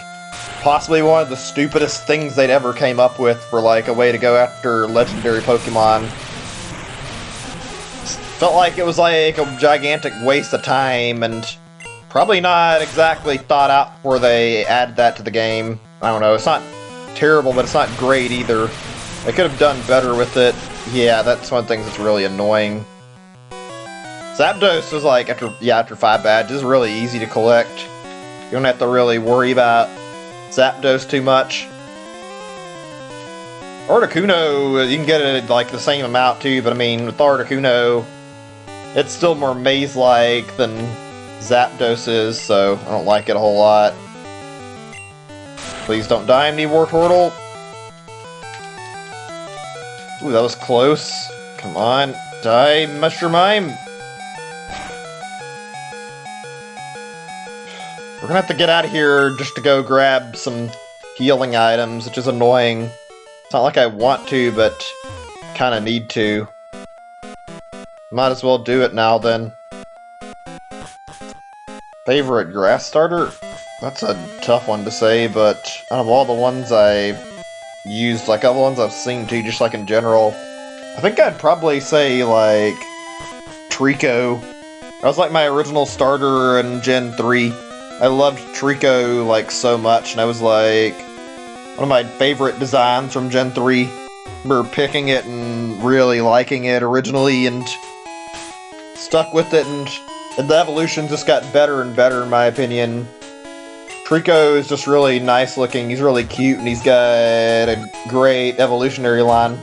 possibly one of the stupidest things they'd ever came up with for, like, a way to go after legendary Pokemon. Felt like it was, like, a gigantic waste of time, and probably not exactly thought out before they added that to the game. I don't know, it's not terrible, but it's not great either. They could have done better with it. Yeah, that's one of the things that's really annoying. Zapdos was, like, after 5 badges, really easy to collect. You don't have to really worry about Zapdos too much. Articuno, you can get it like the same amount too, but I mean, with Articuno, it's still more maze-like than Zapdos is, so I don't like it a whole lot. Please don't die, MD Wartortle. Ooh, that was close. Come on, die, Mr. Mime. We're gonna have to get out of here just to go grab some healing items, which is annoying. It's not like I want to, but kinda need to. Might as well do it now then. Favorite grass starter? That's a tough one to say, but out of all the ones I've used, like all the ones I've seen too, just like in general, I think I'd probably say like Trico. That was like my original starter in Gen 3. I loved Trico, like, so much, and I was, like, one of my favorite designs from Gen 3. I remember picking it and really liking it originally, and stuck with it, and the evolution just got better and better, in my opinion. Trico is just really nice looking, he's really cute, and he's got a great evolutionary line.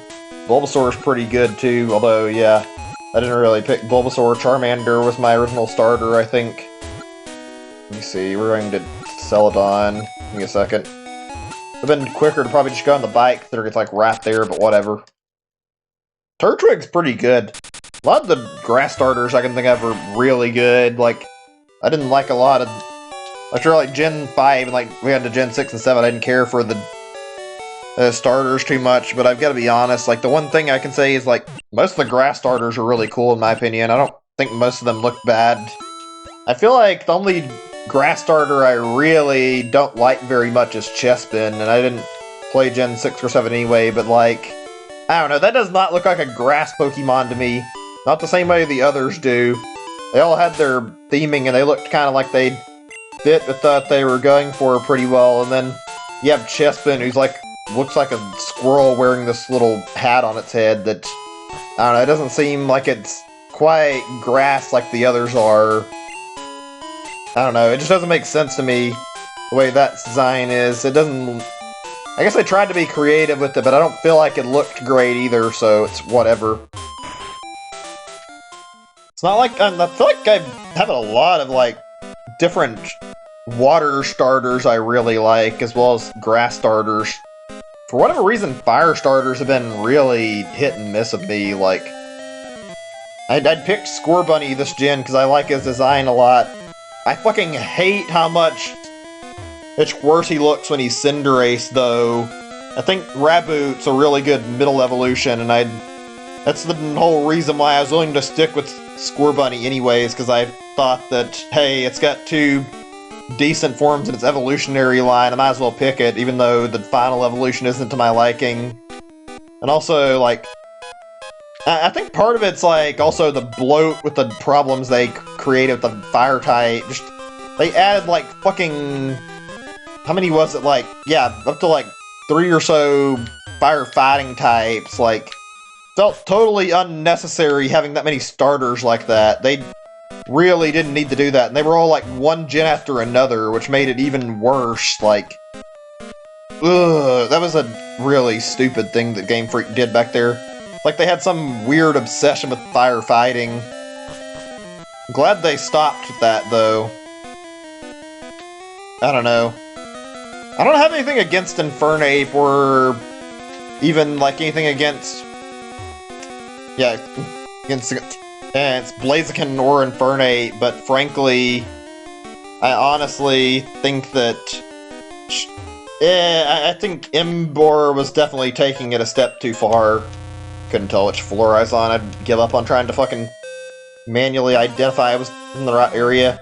Bulbasaur's pretty good, too, although, yeah, I didn't really pick Bulbasaur. Charmander was my original starter, I think. Let me see, we're going to Celadon. Give me a second. It'd have been quicker to probably just go on the bike, so it's like right there, but whatever. Turtwig's pretty good. A lot of the grass starters I can think of are really good. Like, I didn't like a lot of... After like Gen 5, and like we had to Gen 6 and 7, I didn't care for the starters too much, but I've got to be honest, like the one thing I can say is like, most of the grass starters are really cool in my opinion. I don't think most of them look bad. I feel like the only grass starter I really don't like very much is Chespin, and I didn't play Gen 6 or 7 anyway, but like, I don't know, that does not look like a grass Pokemon to me. Not the same way the others do. They all had their theming, and they looked kind of like they fit with what they were going for pretty well, and then you have Chespin, who's like, looks like a squirrel wearing this little hat on its head that, I don't know, it doesn't seem like it's quite grass like the others are. I don't know, it just doesn't make sense to me, the way that design is. It doesn't... I guess I tried to be creative with it, but I don't feel like it looked great either, so it's whatever. It's not like... I feel like I have a lot of, like, different water starters I really like, as well as grass starters. For whatever reason, fire starters have been really hit and miss with me, like... I'd picked Scorbunny this gen, because I like his design a lot. I fucking hate how much worse he looks when he's Cinderace, though. I think Raboot's a really good middle evolution, and that's the whole reason why I was willing to stick with Scorbunny anyways, because I thought that, hey, it's got two decent forms in its evolutionary line, I might as well pick it, even though the final evolution isn't to my liking. And also, like, I think part of it's, like, also the bloat with the problems they created with the fire type. Just, they added, like, fucking... How many was it? Like, yeah, up to, like, 3 or so firefighting types. Like, felt totally unnecessary having that many starters like that. They really didn't need to do that. And they were all like one gen after another, which made it even worse. Like, ugh, that was a really stupid thing that Game Freak did back there. Like they had some weird obsession with firefighting. I'm glad they stopped that though. I don't know. I don't have anything against Infernape or even like anything against, yeah, against it's Blaziken or Infernape, but frankly, I honestly think that I think Emboar was definitely taking it a step too far. Couldn't tell which floor I was on. I'd give up on trying to fucking manually identify I was in the right area.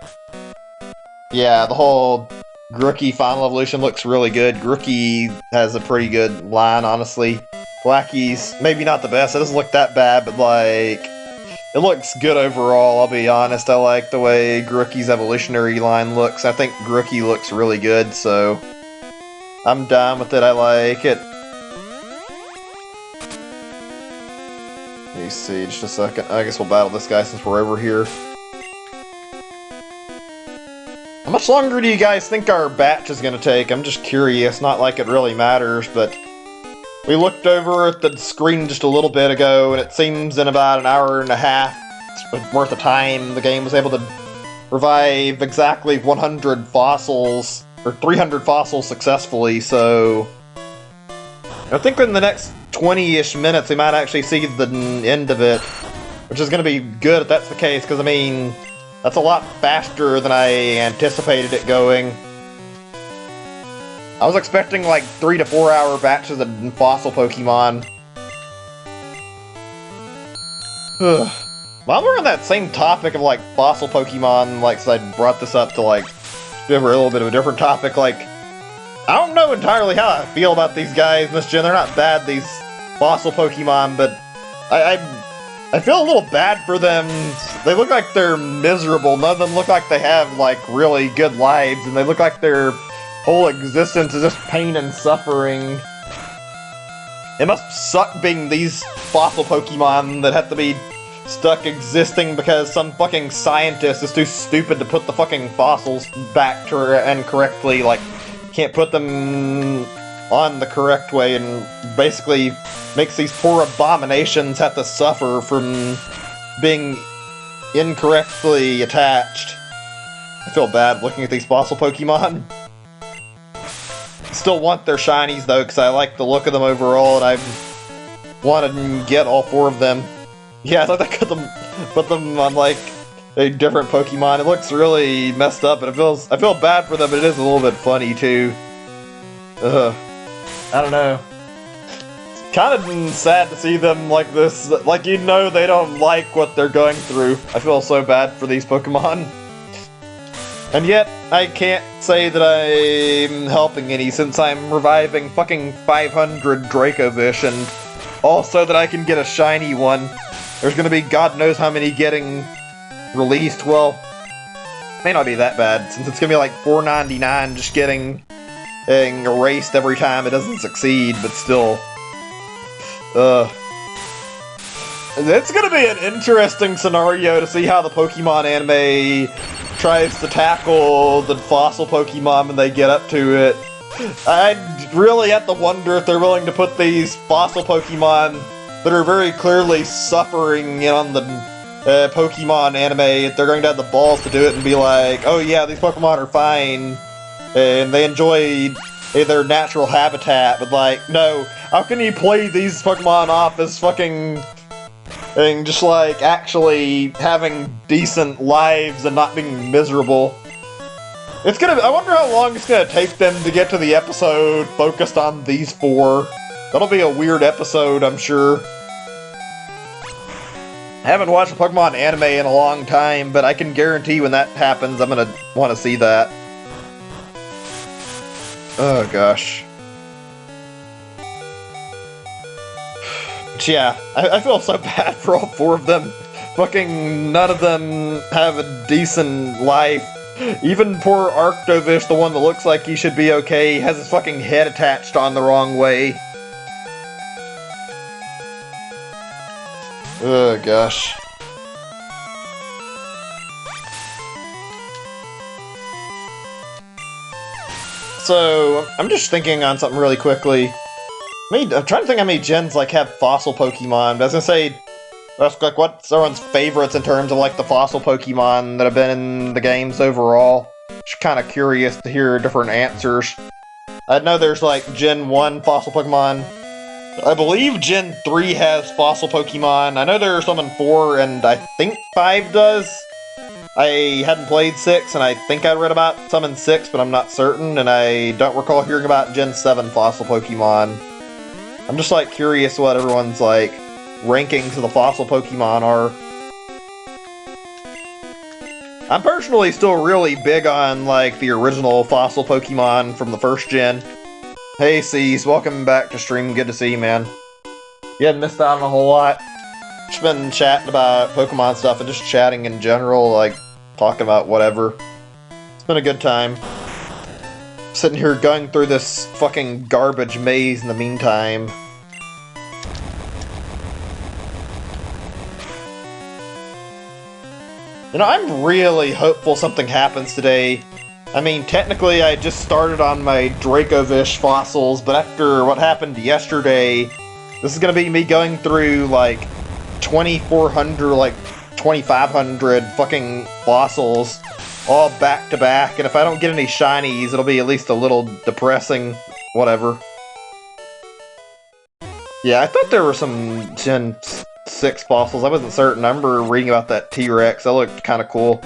Yeah, the whole Grookey Final Evolution looks really good. Grookey has a pretty good line, honestly. Blacky's maybe not the best. It doesn't look that bad, but like, it looks good overall, I'll be honest. I like the way Grookey's evolutionary line looks. I think Grookey looks really good, so I'm down with it. I like it. Let me see, just a second. I guess we'll battle this guy since we're over here. How much longer do you guys think our batch is going to take? I'm just curious, not like it really matters, but we looked over at the screen just a little bit ago, and it seems in about an hour and a half worth of time, the game was able to revive exactly 100 fossils, or 300 fossils successfully, so I think in the next 20-ish minutes we might actually see the end of it, which is going to be good if that's the case, because I mean, that's a lot faster than I anticipated it going. I was expecting like 3 to 4 hour batches of fossil Pokemon. While we're on that same topic of like fossil Pokemon, like, so I brought this up to like give her a little bit of a different topic, like, I don't know entirely how I feel about these guys, Miss Jen. They're not bad, these fossil Pokemon, but I feel a little bad for them. They look like they're miserable. None of them look like they have, like, really good lives, and they look like their whole existence is just pain and suffering. It must suck being these fossil Pokemon that have to be stuck existing because some fucking scientist is too stupid to put the fucking fossils back to and correctly, like, can't put them on the correct way, and basically makes these poor abominations have to suffer from being incorrectly attached. I feel bad looking at these fossil Pokemon. Still want their shinies though, because I like the look of them overall, and I want to get all 4 of them. Yeah, I thought I could put them on like a different Pokemon. It looks really messed up, and I feel bad for them, but it is a little bit funny too. I don't know. It's kind of sad to see them like this. Like, you know they don't like what they're going through. I feel so bad for these Pokemon. And yet, I can't say that I'm helping any since I'm reviving fucking 500 Dracovish, and also that I can get a shiny one. There's gonna be God knows how many getting released. Well, may not be that bad, since it's gonna be like $4.99 just getting erased every time it doesn't succeed, but still. It's gonna be an interesting scenario to see how the Pokemon anime tries to tackle the fossil Pokemon when they get up to it. I really have to wonder if they're willing to put these fossil Pokemon that are very clearly suffering on the Pokemon anime, if they're going to have the balls to do it and be like, oh yeah, these Pokemon are fine, and they enjoy their natural habitat, but like, no, how can you play these Pokemon off as fucking and just like actually having decent lives and not being miserable? I wonder how long it's gonna take them to get to the episode focused on these 4. That'll be a weird episode, I'm sure. I haven't watched a Pokemon anime in a long time, but I can guarantee when that happens, I'm gonna want to see that. Oh gosh. But yeah, I feel so bad for all 4 of them. Fucking none of them have a decent life. Even poor Arctovish, the one that looks like he should be okay, has his fucking head attached on the wrong way. Oh gosh. So, I'm just thinking on something really quickly. I'm trying to think how many gens, like, have fossil Pokemon. But I was gonna say, that's like, what's everyone's favorites in terms of, like, the fossil Pokemon that have been in the games overall? Just kind of curious to hear different answers. I know there's, like, Gen 1 fossil Pokemon. I believe Gen 3 has fossil Pokemon. I know there are some in 4, and I think 5 does. I hadn't played 6, and I think I read about some in 6, but I'm not certain, and I don't recall hearing about Gen 7 fossil Pokemon. I'm just, like, curious what everyone's, like, rankings of the fossil Pokemon are. I'm personally still really big on, like, the original fossil Pokemon from the first gen. Hey, C's, welcome back to stream. Good to see you, man. You hadn't missed out on a whole lot. Just been chatting about Pokemon stuff and just chatting in general, like, talking about whatever. It's been a good time. Sitting here going through this fucking garbage maze in the meantime. You know, I'm really hopeful something happens today. I mean, technically I just started on my Dracovish fossils, but after what happened yesterday, this is gonna be me going through, like, 2,400, like, 2,500 fucking fossils, all back to back, and if I don't get any shinies, it'll be at least a little depressing. Whatever. Yeah, I thought there were some Gen 6 fossils. I wasn't certain. I remember reading about that T-Rex. That looked kind of cool.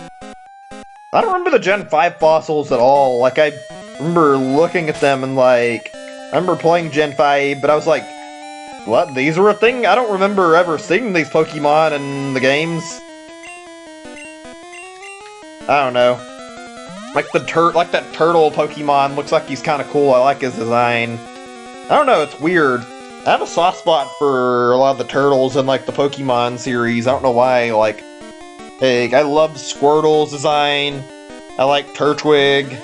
I don't remember the Gen 5 fossils at all. Like, I remember looking at them and, like, I remember playing Gen 5, but I was like, what? These were a thing? I don't remember ever seeing these Pokemon in the games. I don't know. Like that turtle Pokemon looks like he's kind of cool. I like his design. I don't know, it's weird. I have a soft spot for a lot of the turtles in, like, the Pokemon series. I don't know why. Like, hey, I love Squirtle's design. I like Turtwig.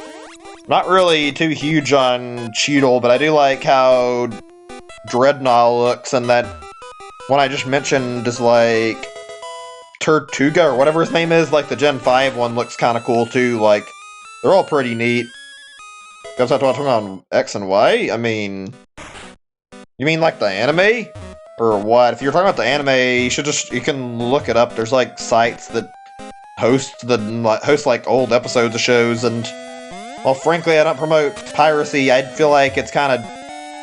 Not really too huge on Cheetle, but I do like how Dreadnought looks, and that one I just mentioned is, like, Turtuga, or whatever his name is. Like, the Gen 5 one looks kind of cool, too. Like, they're all pretty neat. Guys, I'm talking on X and Y? I mean... You mean, like, the anime? Or what? If you're talking about the anime, you can look it up. There's, like, sites that host, like, old episodes of shows, and... Well, frankly, I don't promote piracy. I feel like it's kind of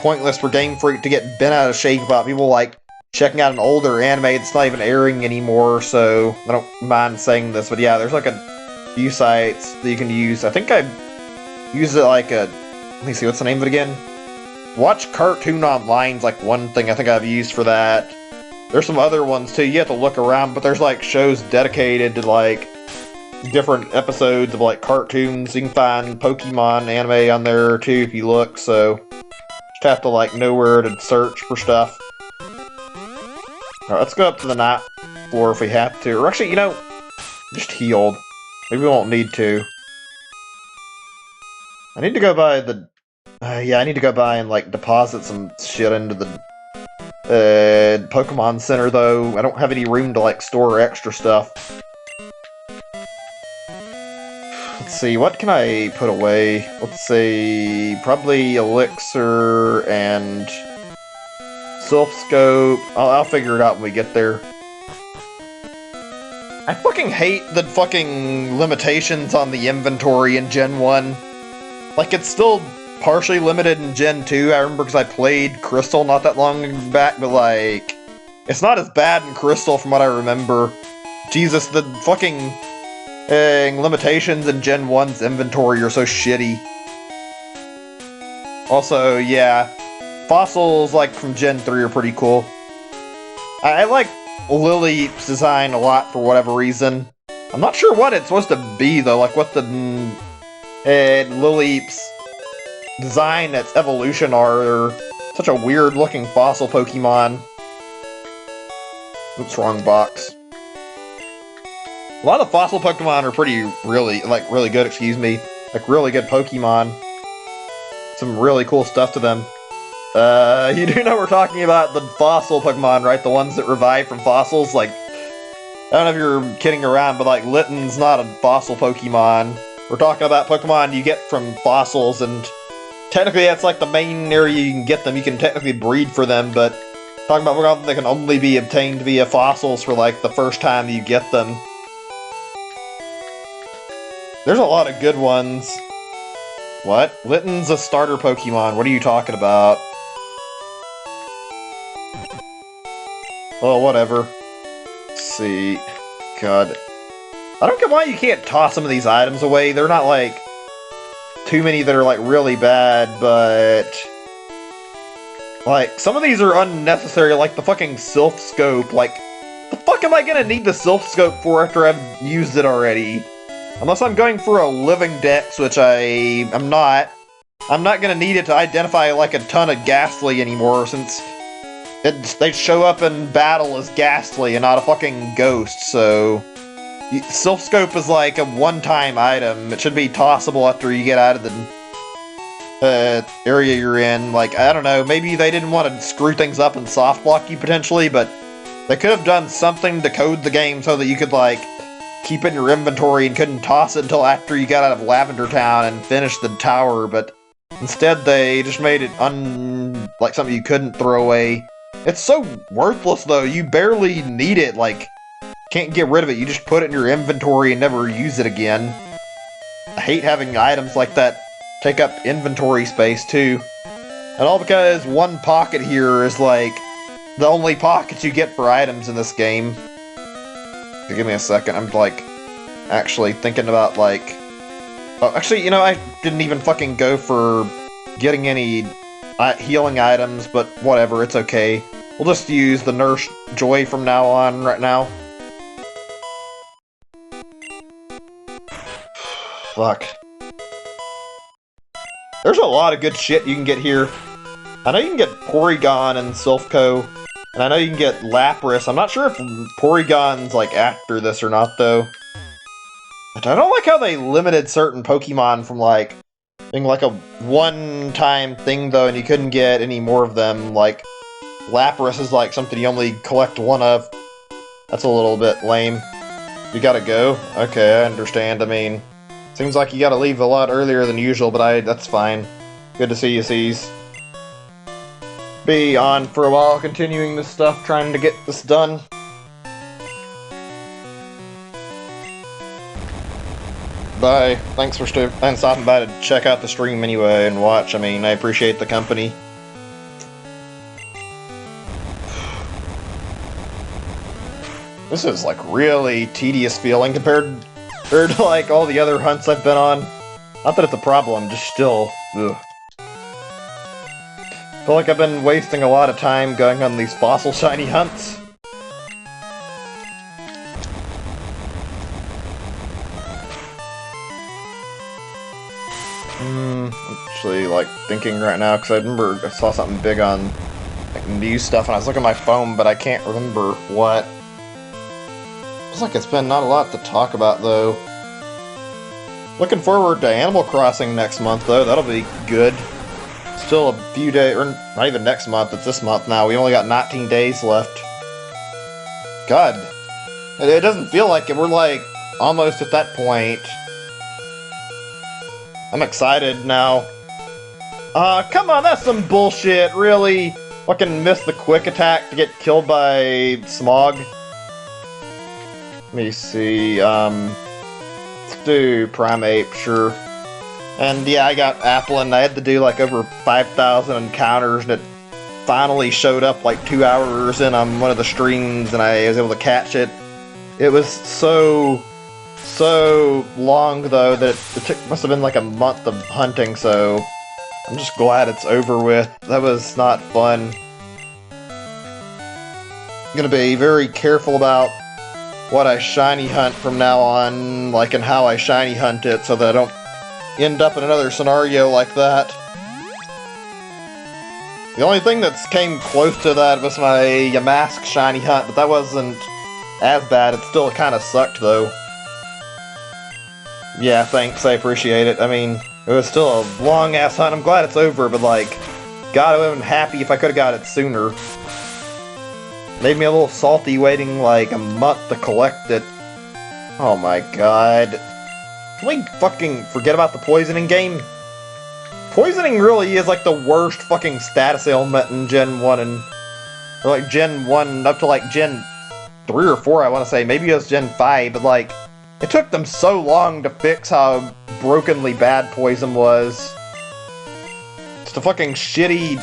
pointless for Game Freak to get bent out of shape about people, like, checking out an older anime that's not even airing anymore, so I don't mind saying this, but yeah, there's, like, a few sites that you can use. I think I use it like a... Let me see, what's the name of it again? Watch Cartoon Online's, like, one thing I think I've used for that. There's some other ones, too. You have to look around, but there's, like, shows dedicated to, like, different episodes of, like, cartoons. You can find Pokemon anime on there, too, if you look, so... Just have to, like, know where to search for stuff. Alright, let's go up to the night floor if we have to. Or actually, you know, just healed. Maybe we won't need to. I need to go by the... yeah, I need to go by and, like, deposit some shit into the Pokemon Center, though. I don't have any room to, like, store extra stuff. Let's see, what can I put away? Let's see, probably Elixir and Sylph Scope. I'll figure it out when we get there. I fucking hate the fucking limitations on the inventory in Gen 1. Like, it's still partially limited in Gen 2, I remember, because I played Crystal not that long back, but, like, it's not as bad in Crystal from what I remember. Jesus, the fucking limitations in Gen 1's inventory are so shitty. Also, yeah, fossils, like, from Gen 3 are pretty cool. I like Lileep's design a lot for whatever reason. I'm not sure what it's supposed to be, though, like, what the Lileep's design, its evolution are. Such a weird-looking fossil Pokemon. Oops, wrong box. A lot of the fossil Pokemon are really good, excuse me. Like, really good Pokemon. Some really cool stuff to them. You do know we're talking about the fossil Pokemon, right? The ones that revive from fossils? Like, I don't know if you're kidding around, but, like, Litten's not a fossil Pokemon. We're talking about Pokemon you get from fossils, and technically that's like the main area you can get them. You can technically breed for them, but talking about one they can only be obtained via fossils for like the first time you get them. There's a lot of good ones. What? Litten's a starter Pokemon. What are you talking about? Oh, whatever. Let's see. God. I don't get why you can't toss some of these items away. They're not, like, too many that are, like, really bad, but... Like, some of these are unnecessary, like the fucking Sylph Scope. Like, the fuck am I gonna need the Sylph Scope for after I've used it already? Unless I'm going for a living dex, which I'm not. I'm not gonna need it to identify, like, a ton of Ghastly anymore, since... they show up in battle as Ghastly and not a fucking ghost, so... Sylph Scope is like a one-time item. It should be tossable after you get out of the area you're in. Like, I don't know, maybe they didn't want to screw things up and soft block you potentially, but they could have done something to code the game so that you could, like, keep it in your inventory and couldn't toss it until after you got out of Lavender Town and finished the tower, but instead they just made it like something you couldn't throw away. It's so worthless, though. You barely need it, like... Can't get rid of it, you just put it in your inventory and never use it again. I hate having items like that take up inventory space, too. And all because one pocket here is, like, the only pocket you get for items in this game. Give me a second, I'm, like, actually thinking about, like... Oh, actually, you know, I didn't even fucking go for getting any healing items, but whatever, it's okay. We'll just use the Nurse Joy from now on, right now. Fuck. There's a lot of good shit you can get here. I know you can get Porygon and Silphco, and I know you can get Lapras. I'm not sure if Porygon's, like, after this or not, though. But I don't like how they limited certain Pokemon from, like, being, like, a one-time thing, though, and you couldn't get any more of them. Like, Lapras is, like, something you only collect one of. That's a little bit lame. You gotta go? Okay, I understand. I mean... Seems like you gotta leave a lot earlier than usual, but that's fine. Good to see you, C's. Be on for a while, continuing this stuff, trying to get this done. Bye. Thanks for stopping by to check out the stream anyway and watch. I mean, I appreciate the company. This is, like, really tedious feeling compared to, like, all the other hunts I've been on. Not that it's a problem, just still, ugh. I feel like I've been wasting a lot of time going on these fossil shiny hunts. I'm actually, like, thinking right now, because I remember I saw something big on, like, news stuff, and I was looking at my phone, but I can't remember what. Looks like it's been not a lot to talk about, though. Looking forward to Animal Crossing next month, though. That'll be good. Still a few days, or not even next month, it's this month now. We only got 19 days left. God. It doesn't feel like it. We're, like, almost at that point. I'm excited now. Come on, that's some bullshit, really? Fucking missed the quick attack to get killed by Smog. Let me see, let's do Primeape, sure. And yeah, I got Applin. I had to do like over 5,000 encounters, and it finally showed up like 2 hours in on one of the streams, and I was able to catch it. It was so long, though, that must have been like a month of hunting, so I'm just glad it's over with. That was not fun. I'm gonna be very careful about what I shiny hunt from now on, like, and how I shiny hunt it, so that I don't end up in another scenario like that. The only thing that came close to that was my Yamask shiny hunt, but that wasn't as bad. It still kind of sucked, though. Yeah, thanks, I appreciate it. I mean, it was still a long-ass hunt. I'm glad it's over, but, like, God, I would have been happy if I could have got it sooner. Made me a little salty waiting like a month to collect it. Oh my god. Can we fucking forget about the poisoning game? Poisoning really is like the worst fucking status ailment in Gen 1 and or like Gen 1 up to like Gen 3 or 4 I want to say, maybe it was Gen 5, but like it took them so long to fix how brokenly bad poison was. It's a fucking shitty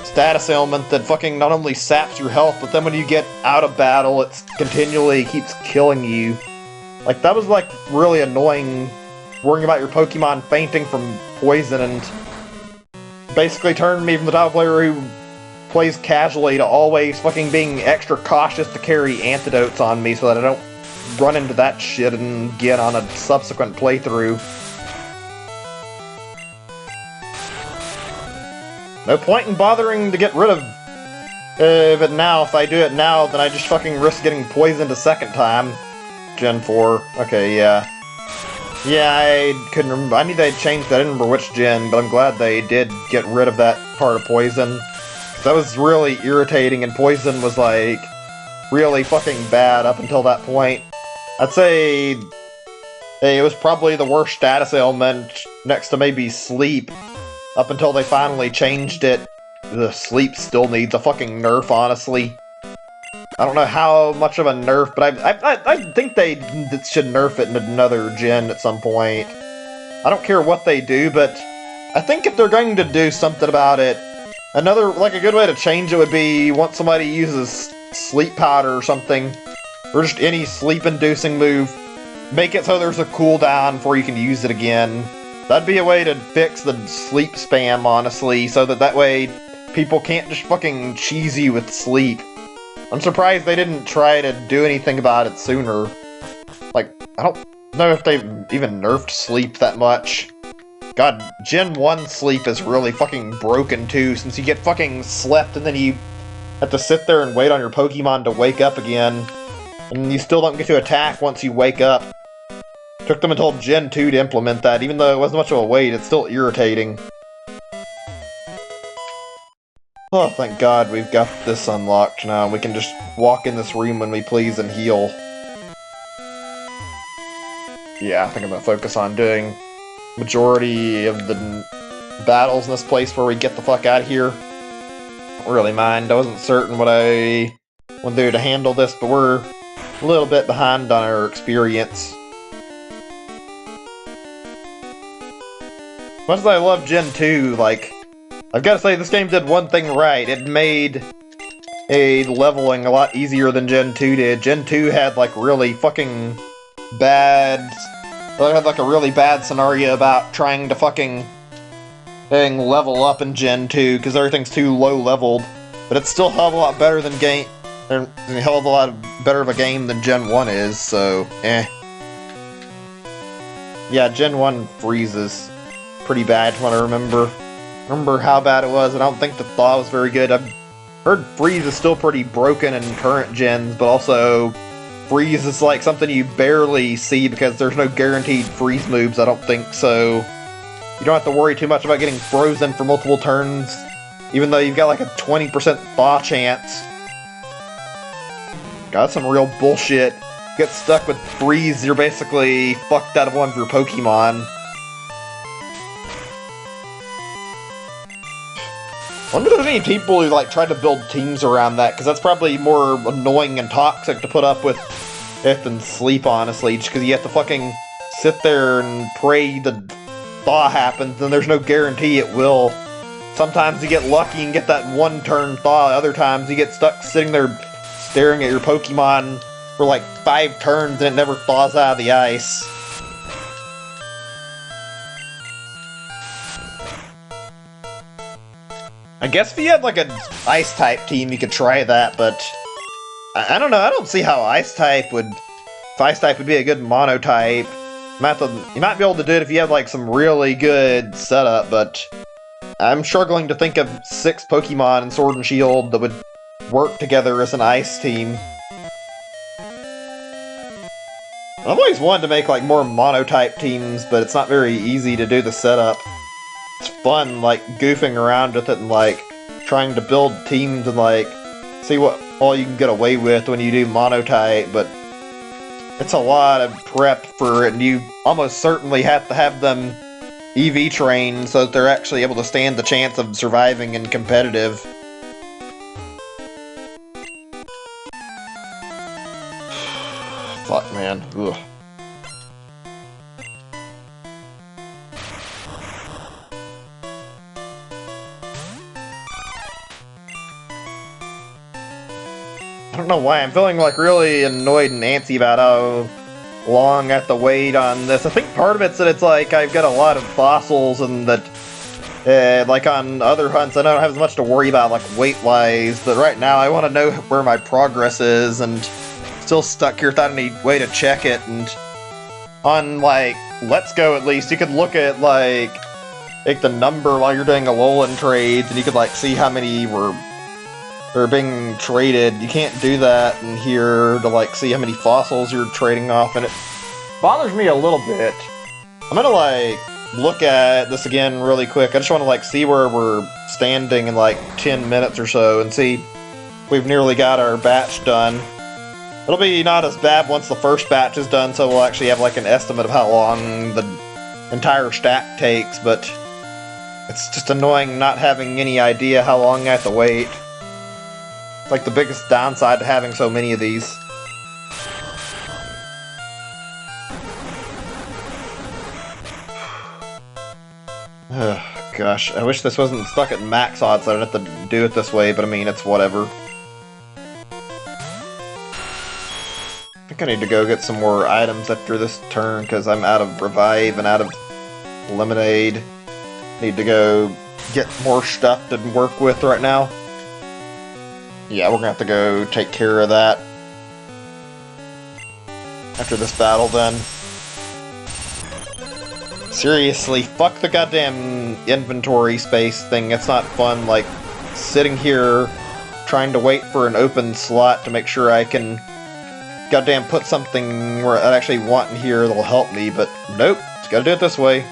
status ailment that fucking not only saps your health, but then when you get out of battle, it continually keeps killing you. Like, that was like really annoying, worrying about your Pokemon fainting from poison, and basically turned me from the type of player who plays casually to always fucking being extra cautious to carry antidotes on me so that I don't run into that shit and get on a subsequent playthrough. No point in bothering to get rid of it now. If I do it now, then I just fucking risk getting poisoned a second time. Gen 4. Okay, yeah. Yeah, I couldn't remember. I knew they'd changed that. I didn't remember which gen, but I'm glad they did get rid of that part of poison. That was really irritating, and poison was, like, really fucking bad up until that point. I'd say it was probably the worst status ailment next to maybe sleep up until they finally changed it. The sleep still needs a fucking nerf, honestly. I don't know how much of a nerf, but I think they should nerf it in another gen at some point. I don't care what they do, but I think if they're going to do something about it, another, like, a good way to change it would be once somebody uses sleep powder or something, or just any sleep-inducing move, make it so there's a cooldown before you can use it again. That'd be a way to fix the sleep spam, honestly, so that way people can't just fucking cheese you with sleep. I'm surprised they didn't try to do anything about it sooner. Like, I don't know if they've even nerfed sleep that much. God, Gen 1 sleep is really fucking broken too, since you get fucking slept and then you have to sit there and wait on your Pokemon to wake up again. And you still don't get to attack once you wake up. Took them until Gen 2 to implement that, even though it wasn't much of a wait, it's still irritating. Oh, thank God we've got this unlocked now. We can just walk in this room when we please and heal. Yeah, I think I'm gonna focus on doing majority of the battles in this place where we get the fuck out of here. Don't really mind. I wasn't certain what I would do to handle this, but we're a little bit behind on our experience. As much as I love Gen 2, like, I've got to say this game did one thing right. It made leveling a lot easier than Gen 2 did. Gen 2 had, like, really fucking bad... Well, it had, like, a really bad scenario about trying to fucking level up in Gen 2, because everything's too low-leveled. But it's still a hell of a lot better than a hell of a lot better of a game than Gen 1 is, so, eh. Yeah, Gen 1 freezes pretty bad from what I remember how bad it was. I don't think the thaw was very good. I've heard freeze is still pretty broken in current gens, but also freeze is like something you barely see because there's no guaranteed freeze moves, I don't think, so you don't have to worry too much about getting frozen for multiple turns, even though you've got like a 20% thaw chance. God, that's some real bullshit. Get stuck with freeze, you're basically fucked out of one of your Pokemon. I wonder if there's any people who, like, try to build teams around that, because that's probably more annoying and toxic to put up with it than sleep, honestly, just because you have to fucking sit there and pray the thaw happens, and there's no guarantee it will. Sometimes you get lucky and get that one-turn thaw, other times you get stuck sitting there staring at your Pokemon for, like, 5 turns and it never thaws out of the ice. I guess if you had, like, an Ice-type team, you could try that, but I don't know, I don't see how Ice-type would... If Ice-type would be a good mono-type. You might be able to do it if you have, like, some really good setup, but I'm struggling to think of 6 Pokemon in Sword and Shield that would work together as an Ice team. I've always wanted to make, like, more mono-type teams, but it's not very easy to do the setup. It's fun, like, goofing around with it and, like, trying to build teams and, like, see what all you can get away with when you do monotype, but it's a lot of prep for it, and you almost certainly have to have them EV train so that they're actually able to stand the chance of surviving in competitive. Fuck, man. Ugh. I don't know why, I'm feeling like really annoyed and antsy about how long I have to wait on this. I think part of it's that it's like I've got a lot of fossils and that, like on other hunts, I don't have as much to worry about, like weight-wise, but right now I want to know where my progress is, and still stuck here without any way to check it. And on, like, Let's Go at least, you could look at, like the number while you're doing Alolan trades, and you could, like, see how many were being traded. You can't do that in here to, like, see how many fossils you're trading off, and it bothers me a little bit. I'm gonna, like, look at this again really quick. I just want to, like, see where we're standing in, like, 10 minutes or so, and see if we've nearly got our batch done. It'll be not as bad once the first batch is done, so we'll actually have, like, an estimate of how long the entire stack takes, but it's just annoying not having any idea how long I have to wait. It's like the biggest downside to having so many of these. Gosh, I wish this wasn't stuck at max odds so I don't have to do it this way, but I mean, it's whatever. I think I need to go get some more items after this turn, because I'm out of revive and out of lemonade. Need to go get more stuff to work with right now. Yeah, we're gonna have to go take care of that after this battle then. Seriously, fuck the goddamn inventory space thing. It's not fun, like, sitting here trying to wait for an open slot to make sure I can goddamn put something where I actually want in here that'll help me, but nope, just gotta do it this way.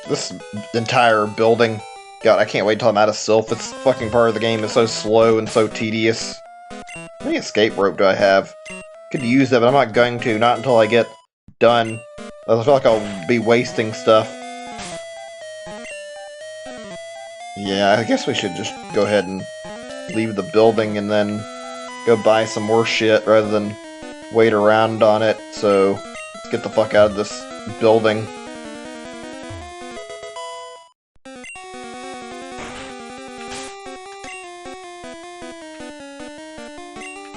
This entire building, God, I can't wait till I'm out of Sylph. This fucking part of the game is so slow and so tedious. How many escape rope do I have? Could use it, but I'm not going to, not until I get done. I feel like I'll be wasting stuff. Yeah, I guess we should just go ahead and leave the building and then go buy some more shit rather than wait around on it. So let's get the fuck out of this building.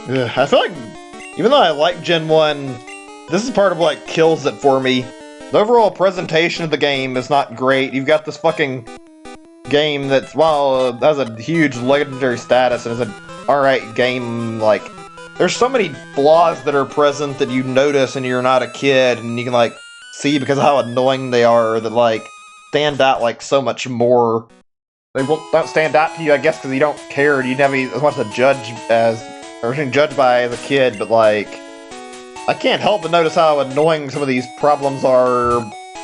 Ugh, I feel like, even though I like Gen 1, this is part of what kills it for me. The overall presentation of the game is not great. You've got this fucking game that's, well, has a huge legendary status and is an alright game, like, there's so many flaws that are present that you notice and you're not a kid, and you can, like, see because of how annoying they are that, like, stand out, like, so much more. They don't stand out to you, I guess, because you don't care, and you didn't have as much to judge as, or judge by as a kid, but, like, I can't help but notice how annoying some of these problems are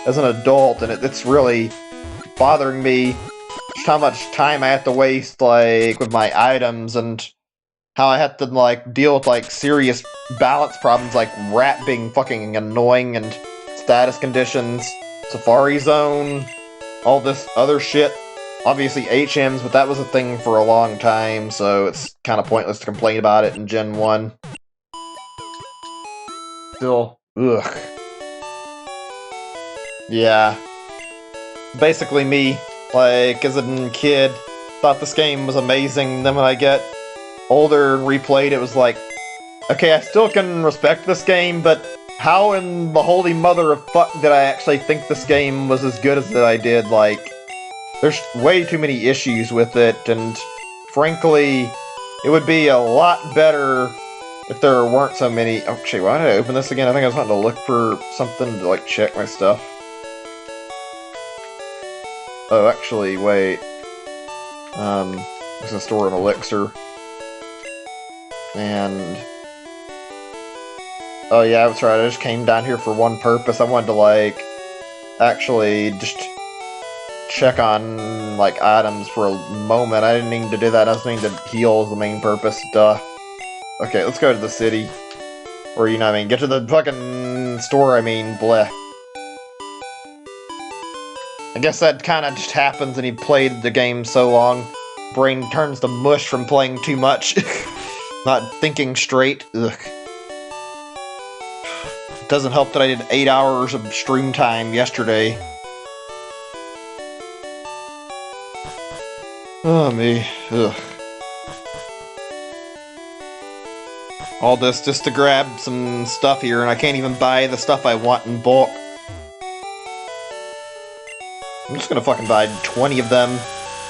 as an adult, and it's really bothering me just how much time I have to waste, like, with my items, and how I have to, like, deal with, like, serious balance problems, like Rat being fucking annoying, and status conditions, Safari Zone, all this other shit. Obviously HMs, but that was a thing for a long time, so it's kind of pointless to complain about it in Gen 1. Still, ugh. Yeah. Basically me, like, as a kid, thought this game was amazing, then when I get older and replayed, it was like, okay, I still can respect this game, but how in the holy mother of fuck did I actually think this game was as good as that I did? Like, there's way too many issues with it, and frankly, it would be a lot better if there weren't so many. Oh shit, why did I open this again? I think I was wanting to look for something to, like, check my stuff. Oh, actually, wait. I was gonna store an elixir. And oh yeah, that's right, I just came down here for one purpose. I wanted to, like, actually just check on, like, items for a moment. I didn't need to do that. I was needing to heal as the main purpose. Duh. Okay, let's go to the city. Or, you know what I mean, get to the fucking store, I mean, bleh. I guess that kind of just happens when you played the game so long. Brain turns to mush from playing too much. Not thinking straight. Ugh. It doesn't help that I did 8 hours of stream time yesterday. Oh, me. Ugh. All this just to grab some stuff here, and I can't even buy the stuff I want in bulk. I'm just gonna fucking buy 20 of them.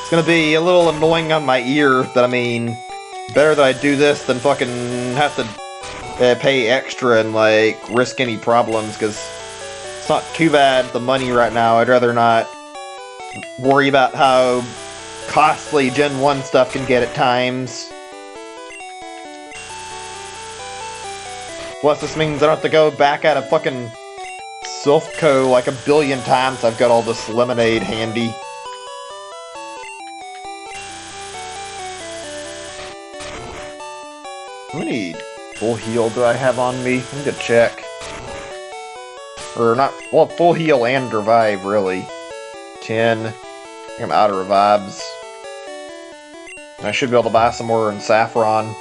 It's gonna be a little annoying on my ear, but I mean, better that I do this than fucking have to pay extra and, like, risk any problems, because it's not too bad the money right now. I'd rather not worry about how costly Gen 1 stuff can get at times. Plus, this means I don't have to go back out of fucking Silphco like a billion times. I've got all this lemonade handy. How many full heal do I have on me? I need to check. Or not, well, full heal and revive, really. 10. I think I'm out of revives. And I should be able to buy some more in Saffron.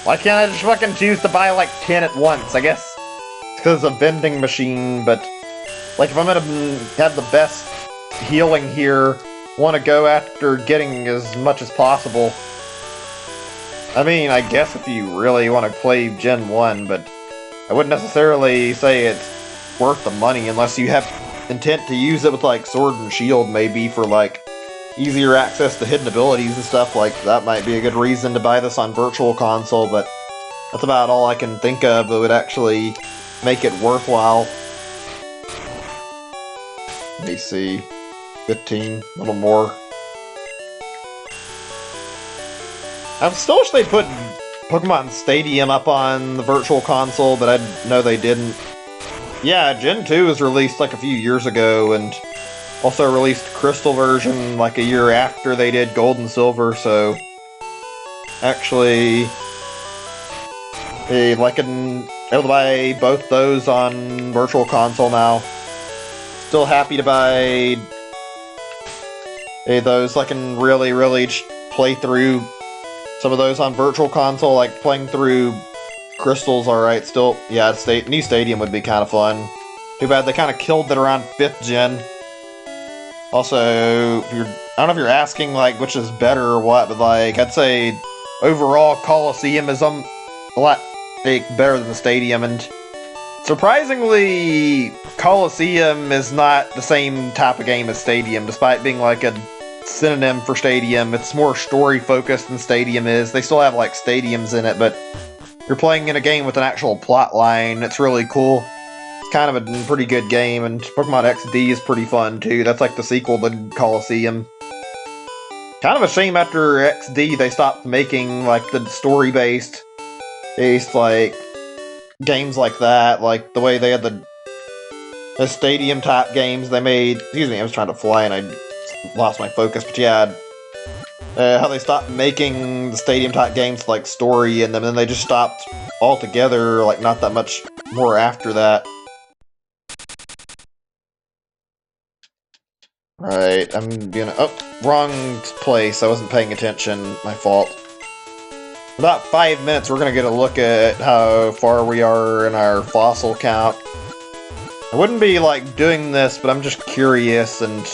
Why can't I just fucking choose to buy like 10 at once? I guess it's because it's a vending machine, but like if I'm gonna have the best healing here, want to go after getting as much as possible. I mean, I guess if you really want to play Gen 1, but I wouldn't necessarily say it's worth the money unless you have intent to use it with like Sword and Shield, maybe for like easier access to hidden abilities and stuff. Like that might be a good reason to buy this on Virtual Console, but that's about all I can think of that would actually make it worthwhile. Let me see. 15, a little more. I still wish they put Pokemon Stadium up on the Virtual Console, but I know they didn't. Yeah, Gen 2 was released like a few years ago, and also released Crystal version like a year after they did Gold and Silver, so actually like I'm able to buy both those on Virtual Console now. Still happy to buy those. I can really play through some of those on Virtual Console, like playing through Crystal's alright still. Yeah, new Stadium would be kind of fun. Too bad they kind of killed it around 5th gen. Also, I don't know if you're asking like which is better or what, but like I'd say overall Coliseum is a lot better than the Stadium, and surprisingly Coliseum is not the same type of game as Stadium, despite being like a synonym for Stadium. It's more story focused than Stadium is. They still have like stadiums in it, but you're playing in a game with an actual plot line. It's really cool. Kind of a pretty good game, and Pokemon XD is pretty fun too. That's like the sequel to Coliseum. Kind of a shame after XD they stopped making like the story-based like games like that, like the way they had the stadium type games they made. Excuse me, I was trying to fly and I lost my focus, but yeah, how they stopped making the stadium type games like story in them, and then they just stopped altogether, like not that much more after that. Right, I'm gonna... Oh, wrong place. I wasn't paying attention. My fault. In about 5 minutes, we're gonna get a look at how far we are in our fossil count. I wouldn't be, like, doing this, but I'm just curious, and...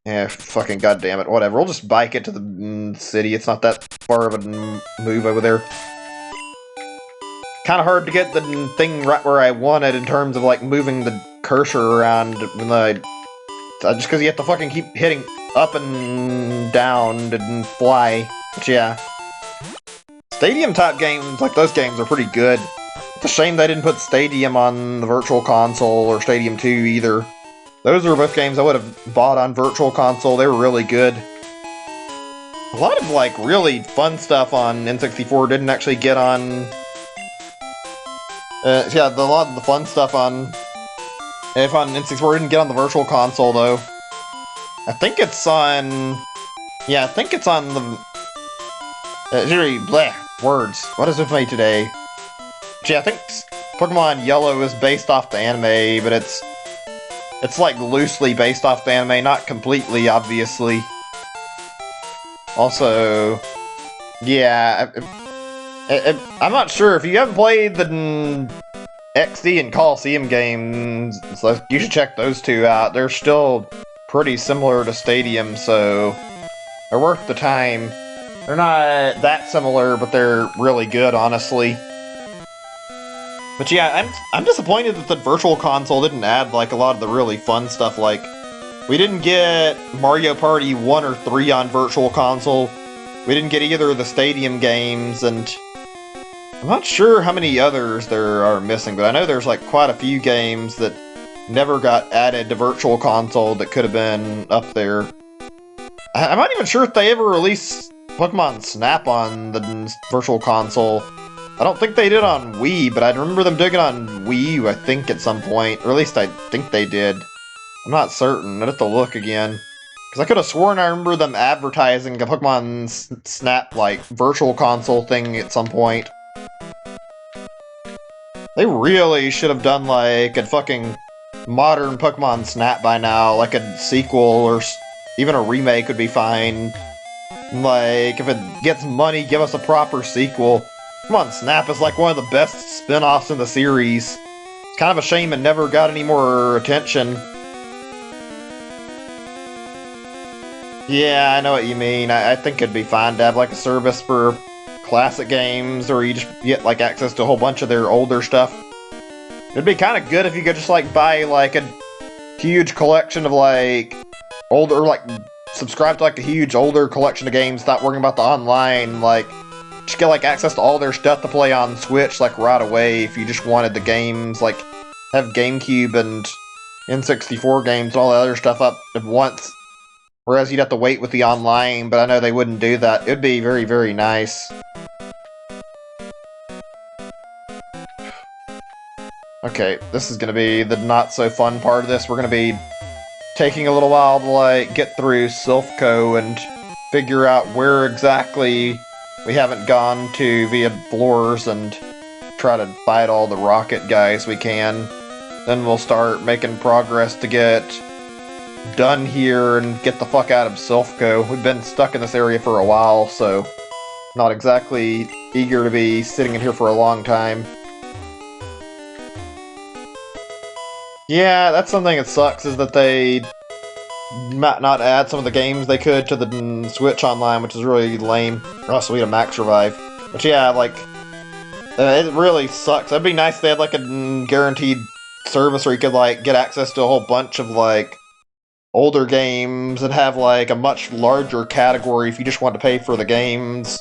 yeah, fucking goddammit, whatever. We'll just bike it to the city. It's not that far of a move over there. Kind of hard to get the thing right where I want it in terms of, like, moving the cursor around when I... just because you have to fucking keep hitting up and down and fly. But yeah. Stadium type games, like those games, are pretty good. It's a shame they didn't put Stadium on the Virtual Console or Stadium 2 either. Those are both games I would have bought on Virtual Console. They were really good. A lot of like really fun stuff on N64 didn't actually get on Yeah, a lot of the fun stuff on N64 didn't get on the Virtual Console though. I think it's on. Yeah, I think it's on the. Bleh, words. What is with me today? Gee, I think Pokemon Yellow is based off the anime, but it's like loosely based off the anime, not completely, obviously. Also, yeah, I'm not sure if you haven't played the XD and Coliseum games, so you should check those two out. They're still pretty similar to Stadium, so they're worth the time. They're not that similar, but they're really good, honestly. But yeah, I'm disappointed that the Virtual Console didn't add like a lot of the really fun stuff. Like, we didn't get Mario Party 1 or 3 on Virtual Console. We didn't get either of the Stadium games, and I'm not sure how many others there are missing, but I know there's like quite a few games that never got added to Virtual Console that could have been up there. I'm not even sure if they ever released Pokemon Snap on the Virtual Console. I don't think they did on Wii, but I remember them doing it on Wii U, I think, at some point. Or at least I think they did. I'm not certain. I'd have to look again. Because I could have sworn I remember them advertising a Pokemon Snap, like, Virtual Console thing at some point. They really should have done, like, a fucking modern Pokemon Snap by now. Like a sequel or even a remake would be fine. Like, if it gets money, give us a proper sequel. Pokemon Snap is like one of the best spin-offs in the series. It's kind of a shame it never got any more attention. Yeah, I know what you mean. I think it'd be fine to have like a service for classic games, or you just get like access to a whole bunch of their older stuff. It'd be kind of good if you could just like buy like a huge collection of like older, like subscribe to like a huge older collection of games, not worrying about the online, like just get like access to all their stuff to play on Switch like right away if you just wanted the games, like have GameCube and N64 games and all the other stuff up at once. Whereas you'd have to wait with the online, but I know they wouldn't do that. It'd be very, very nice. Okay, this is gonna be the not so fun part of this. We're gonna be taking a little while to like get through Silphco and figure out where exactly we haven't gone to via floors and try to fight all the rocket guys we can. Then we'll start making progress to get done here and get the fuck out of Silphco. We've been stuck in this area for a while, so not exactly eager to be sitting in here for a long time. Yeah, that's something that sucks, is that they might not add some of the games they could to the Switch Online, which is really lame. Or else we had a Max Revive. But yeah, like, it really sucks. It'd be nice if they had like a guaranteed service where you could like get access to a whole bunch of like older games and have like a much larger category if you just want to pay for the games.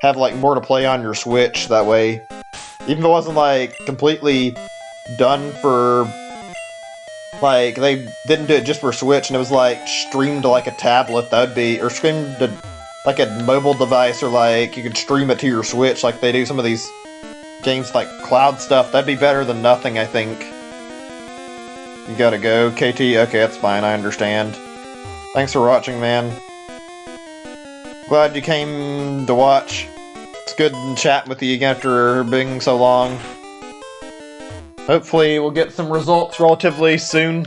Have like more to play on your Switch that way. Even if it wasn't like completely done for, like, they didn't do it just for Switch and it was like streamed to like a tablet, that would be, or streamed to like a mobile device, or like you could stream it to your Switch like they do some of these games like cloud stuff. That'd be better than nothing, I think. You gotta go, KT? Okay, that's fine, I understand. Thanks for watching, man. Glad you came to watch. It's good chatting with you again after being so long. Hopefully we'll get some results relatively soon.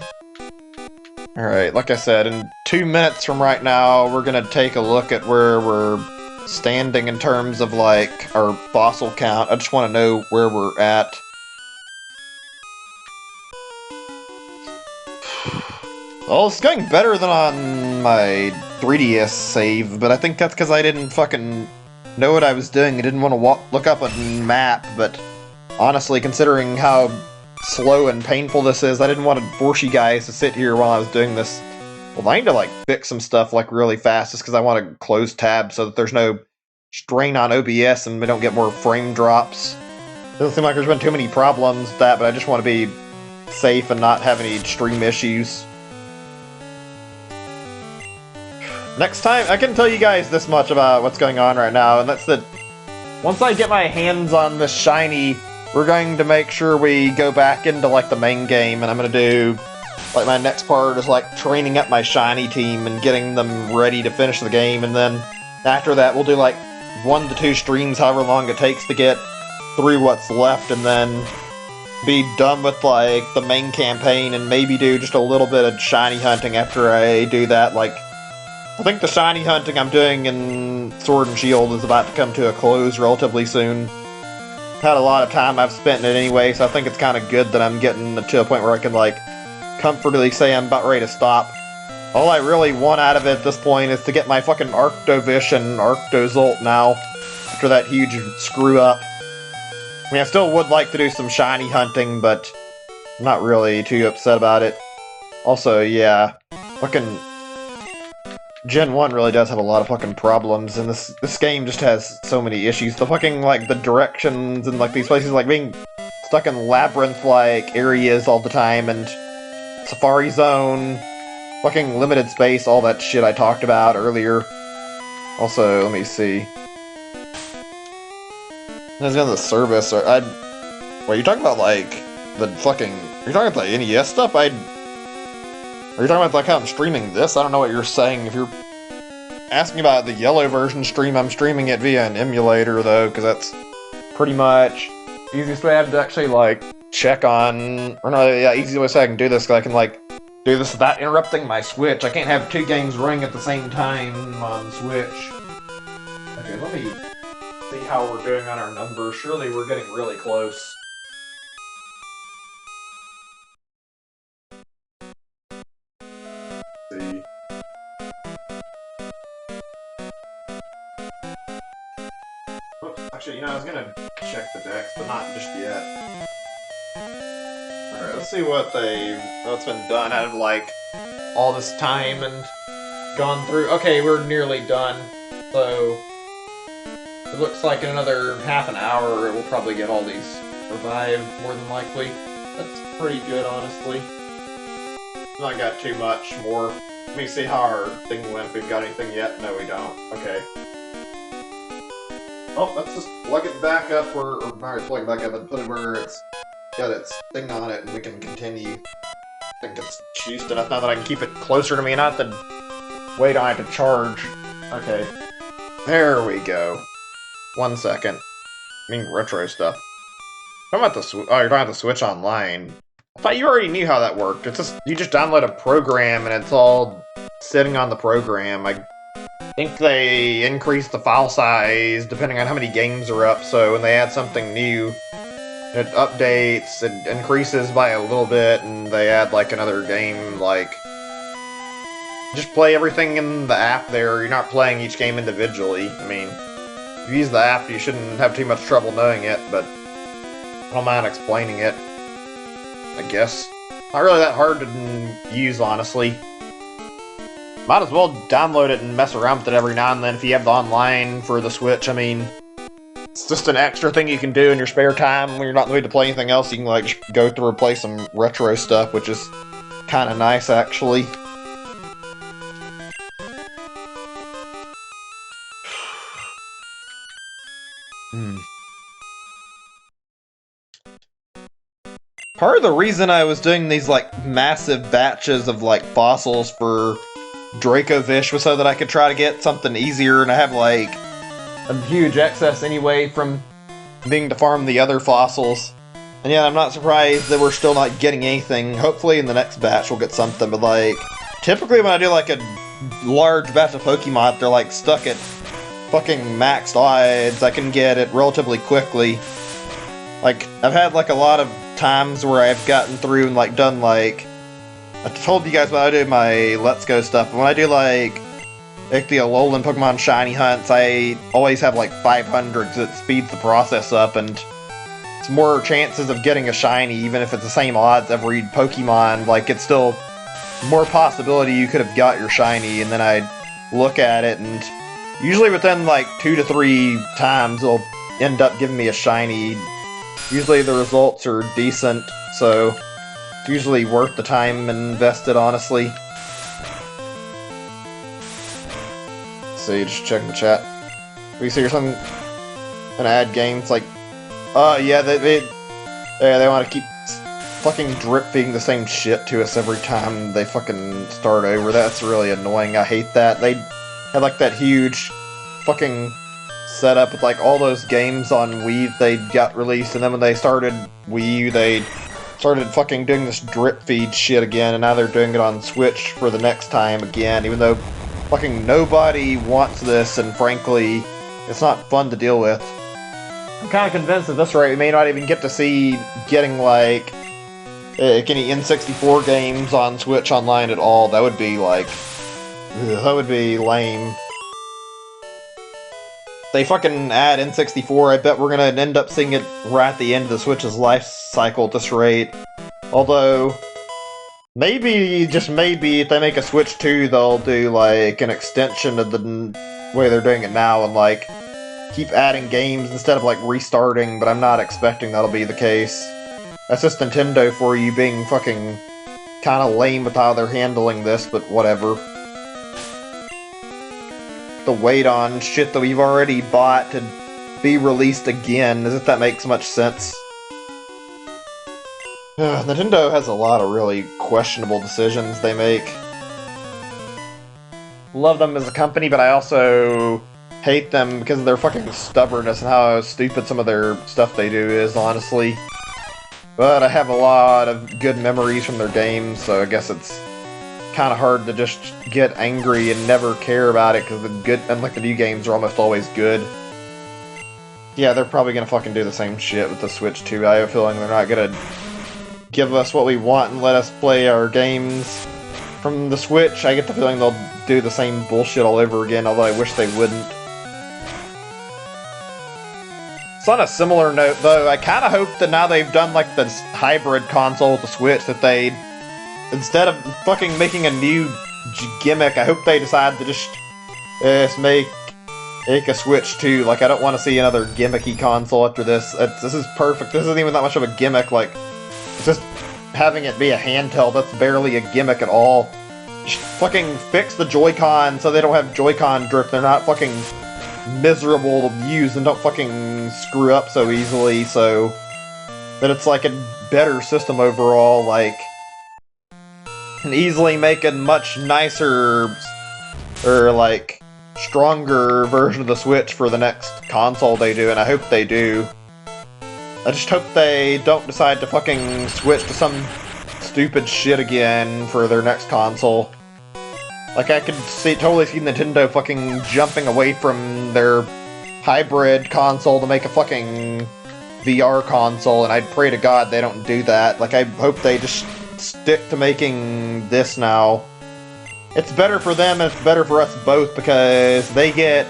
Alright, like I said, in 2 minutes from right now, we're gonna take a look at where we're standing in terms of, like, our fossil count. I just want to know where we're at. Well, it's going better than on my 3DS save, but I think that's because I didn't fucking know what I was doing. I didn't want to look up a map, but honestly, considering how slow and painful this is, I didn't want to force you guys to sit here while I was doing this. Well, I need to, like, fix some stuff, like, really fast, just because I want to close tabs so that there's no strain on OBS and we don't get more frame drops. Doesn't seem like there's been too many problems with that, but I just want to be safe and not have any stream issues. Next time, I can tell you guys this much about what's going on right now, and that's that once I get my hands on this shiny we're going to make sure we go back into, like, the main game, and I'm gonna do, like, my next part is, like, training up my shiny team and getting them ready to finish the game, and then after that we'll do, like, 1 to 2 streams, however long it takes to get through what's left, and then be done with, like, the main campaign, and maybe do just a little bit of shiny hunting after I do that. Like, I think the shiny hunting I'm doing in Sword and Shield is about to come to a close relatively soon. Had a lot of time I've spent in it anyway, so I think it's kind of good that I'm getting to a point where I can, like, comfortably say I'm about ready to stop. All I really want out of it at this point is to get my fucking Dracovish and Arctozolt now, after that huge screw-up. I mean, I still would like to do some shiny hunting, but I'm not really too upset about it. Also, yeah, fucking Gen 1 really does have a lot of fucking problems, and this game just has so many issues. The fucking, like, the directions and, like, these places, like, being stuck in labyrinth-like areas all the time, and Safari Zone, fucking limited space, all that shit I talked about earlier. Also, let me see. There's the service, or wait, you talking about, like, the fucking... Are you talking about the NES stuff? Are you talking about, like, how I'm streaming this? I don't know what you're saying. If you're asking about the yellow version stream, I'm streaming it via an emulator, though, because that's pretty much the easiest way I have to actually, like, check on... Or no, yeah, easiest way so I can do this, because I can, like, do this without interrupting my Switch. I can't have 2 games running at the same time on Switch. Okay, let me see how we're doing on our numbers. Surely we're getting really close. Let's see. Oops, actually, you know, I was gonna check the decks, but not just yet. Alright, let's see what's been done out of, like, all this time and gone through. Okay, we're nearly done, so it looks like in another half an hour we'll probably get all these revived, more than likely. That's pretty good, honestly. Not got too much more. Let me see how our thing went, if we've got anything yet. No, we don't. Okay. Oh, let's just plug it back up or not plug it back up and put it where it's got its thing on it and we can continue. I think it's juiced enough now that I can keep it closer to me, not to wait on it to charge. Okay. There we go. 1 second. I mean, retro stuff. I'm about to you're talking about the Switch Online. I thought you already knew how that worked. It's just, you just download a program and it's all sitting on the program. I think they increase the file size depending on how many games are up, so when they add something new, it updates, it increases by a little bit, and they add, like, another game, like... Just play everything in the app there, you're not playing each game individually. I mean, if you use the app, you shouldn't have too much trouble knowing it, but I don't mind explaining it, I guess. Not really that hard to use, honestly. Might as well download it and mess around with it every now and then if you have the online for the Switch. I mean, it's just an extra thing you can do in your spare time when you're not going to play anything else. You can, like, just go through and play some retro stuff, which is kind of nice, actually. Part of the reason I was doing these, like, massive batches of, like, fossils for Dracovish was so that I could try to get something easier, and I have, like, a huge excess anyway from being to farm the other fossils. And yeah, I'm not surprised that we're still not getting anything. Hopefully in the next batch we'll get something, but, like, typically when I do, like, a large batch of Pokemon, they're, like, stuck at fucking maxed odds. I can get it relatively quickly. Like, I've had, like, a lot of times where I've gotten through and, like, done, like... I told you guys when I do my Let's Go stuff, but when I do, like the Alolan Pokemon Shiny Hunts, I always have, like, 500, because it speeds the process up, and it's more chances of getting a Shiny, even if it's the same odds every Pokemon. Like, it's still more possibility you could have got your Shiny, and then I'd look at it, and usually within, like, 2 to 3 times, it'll end up giving me a Shiny. Usually the results are decent, so it's usually worth the time invested, honestly. So you just check the chat. We see something, an ad game. It's like, yeah, Yeah, they want to keep fucking drip feeding the same shit to us every time they fucking start over. That's really annoying. I hate that. They had like that huge fucking setup with like all those games on Wii they got released, and then when they started Wii U, they started fucking doing this drip feed shit again, and now they're doing it on Switch for the next time again, even though fucking nobody wants this, and frankly, it's not fun to deal with. I'm kind of convinced at this rate we may not even get to see getting like any N64 games on Switch Online at all. That would be like, that would be lame. They fucking add N64, I bet we're gonna end up seeing it right at the end of the Switch's life cycle at this rate. Although, maybe, just maybe, if they make a Switch 2, they'll do like an extension of the way they're doing it now and like keep adding games instead of like restarting, but I'm not expecting that'll be the case. That's just Nintendo for you, being fucking kinda lame with how they're handling this, but whatever. The wait on shit that we've already bought to be released again, as if that makes much sense. Nintendo has a lot of really questionable decisions they make. Love them as a company, but I also hate them because of their fucking stubbornness and how stupid some of their stuff they do is, honestly. But I have a lot of good memories from their games, so I guess it's kind of hard to just get angry and never care about it, because the new games are almost always good. Yeah, they're probably gonna fucking do the same shit with the Switch too. I have a feeling they're not gonna give us what we want and let us play our games from the Switch. I get the feeling they'll do the same bullshit all over again, although I wish they wouldn't. So on a similar note, though, I kind of hope that now they've done like this hybrid console with the Switch, that they, instead of fucking making a new gimmick, I hope they decide to just make a Switch 2. Like, I don't want to see another gimmicky console after this. This is perfect. This isn't even that much of a gimmick. Like, it's just having it be a handheld. That's barely a gimmick at all. Just fucking fix the Joy-Con so they don't have Joy-Con drift. They're not fucking miserable to use and don't fucking screw up so easily, so that it's like a better system overall. Like, can easily make a much nicer or like stronger version of the Switch for the next console they do, and I hope they do. I just hope they don't decide to fucking switch to some stupid shit again for their next console. Like, I could totally see Nintendo fucking jumping away from their hybrid console to make a fucking VR console, and I'd pray to God they don't do that. Like, I hope they just stick to making this now. It's better for them and it's better for us both, because they get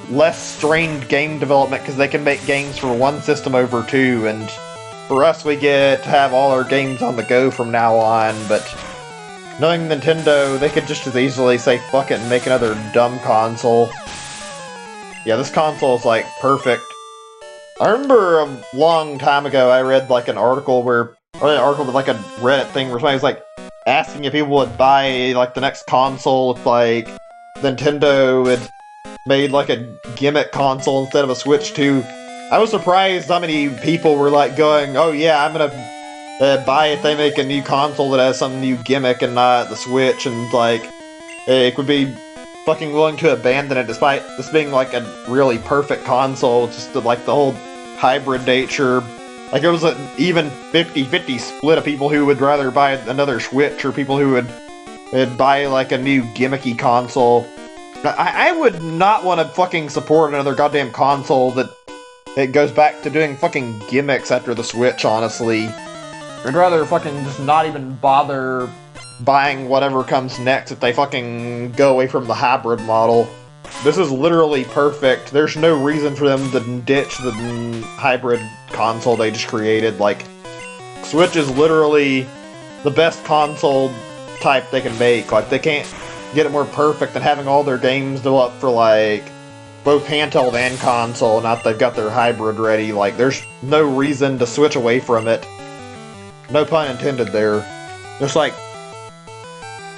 less strained game development because they can make games for one system over two, and for us we get to have all our games on the go from now on. But knowing Nintendo, they could just as easily say fuck it and make another dumb console. Yeah, this console is like perfect. I remember a long time ago I read like an article with like a Reddit thing where somebody was like asking if people would buy like the next console if like Nintendo had made like a gimmick console instead of a Switch 2. I was surprised how many people were like going, oh yeah, I'm gonna buy if they make a new console that has some new gimmick and not the Switch, and like it would be fucking willing to abandon it despite this being like a really perfect console. Just like the whole hybrid nature. Like, it was an even 50-50 split of people who would rather buy another Switch or people who would buy like a new gimmicky console. I would not want to fucking support another goddamn console that it goes back to doing fucking gimmicks after the Switch, honestly. I'd rather fucking just not even bother buying whatever comes next if they fucking go away from the hybrid model. This is literally perfect. There's no reason for them to ditch the hybrid console they just created. Like, Switch is literally the best console type they can make. Like, they can't get it more perfect than having all their games developed for, like, both handheld and console, now that they've got their hybrid ready. Like, there's no reason to switch away from it. No pun intended there. Just like,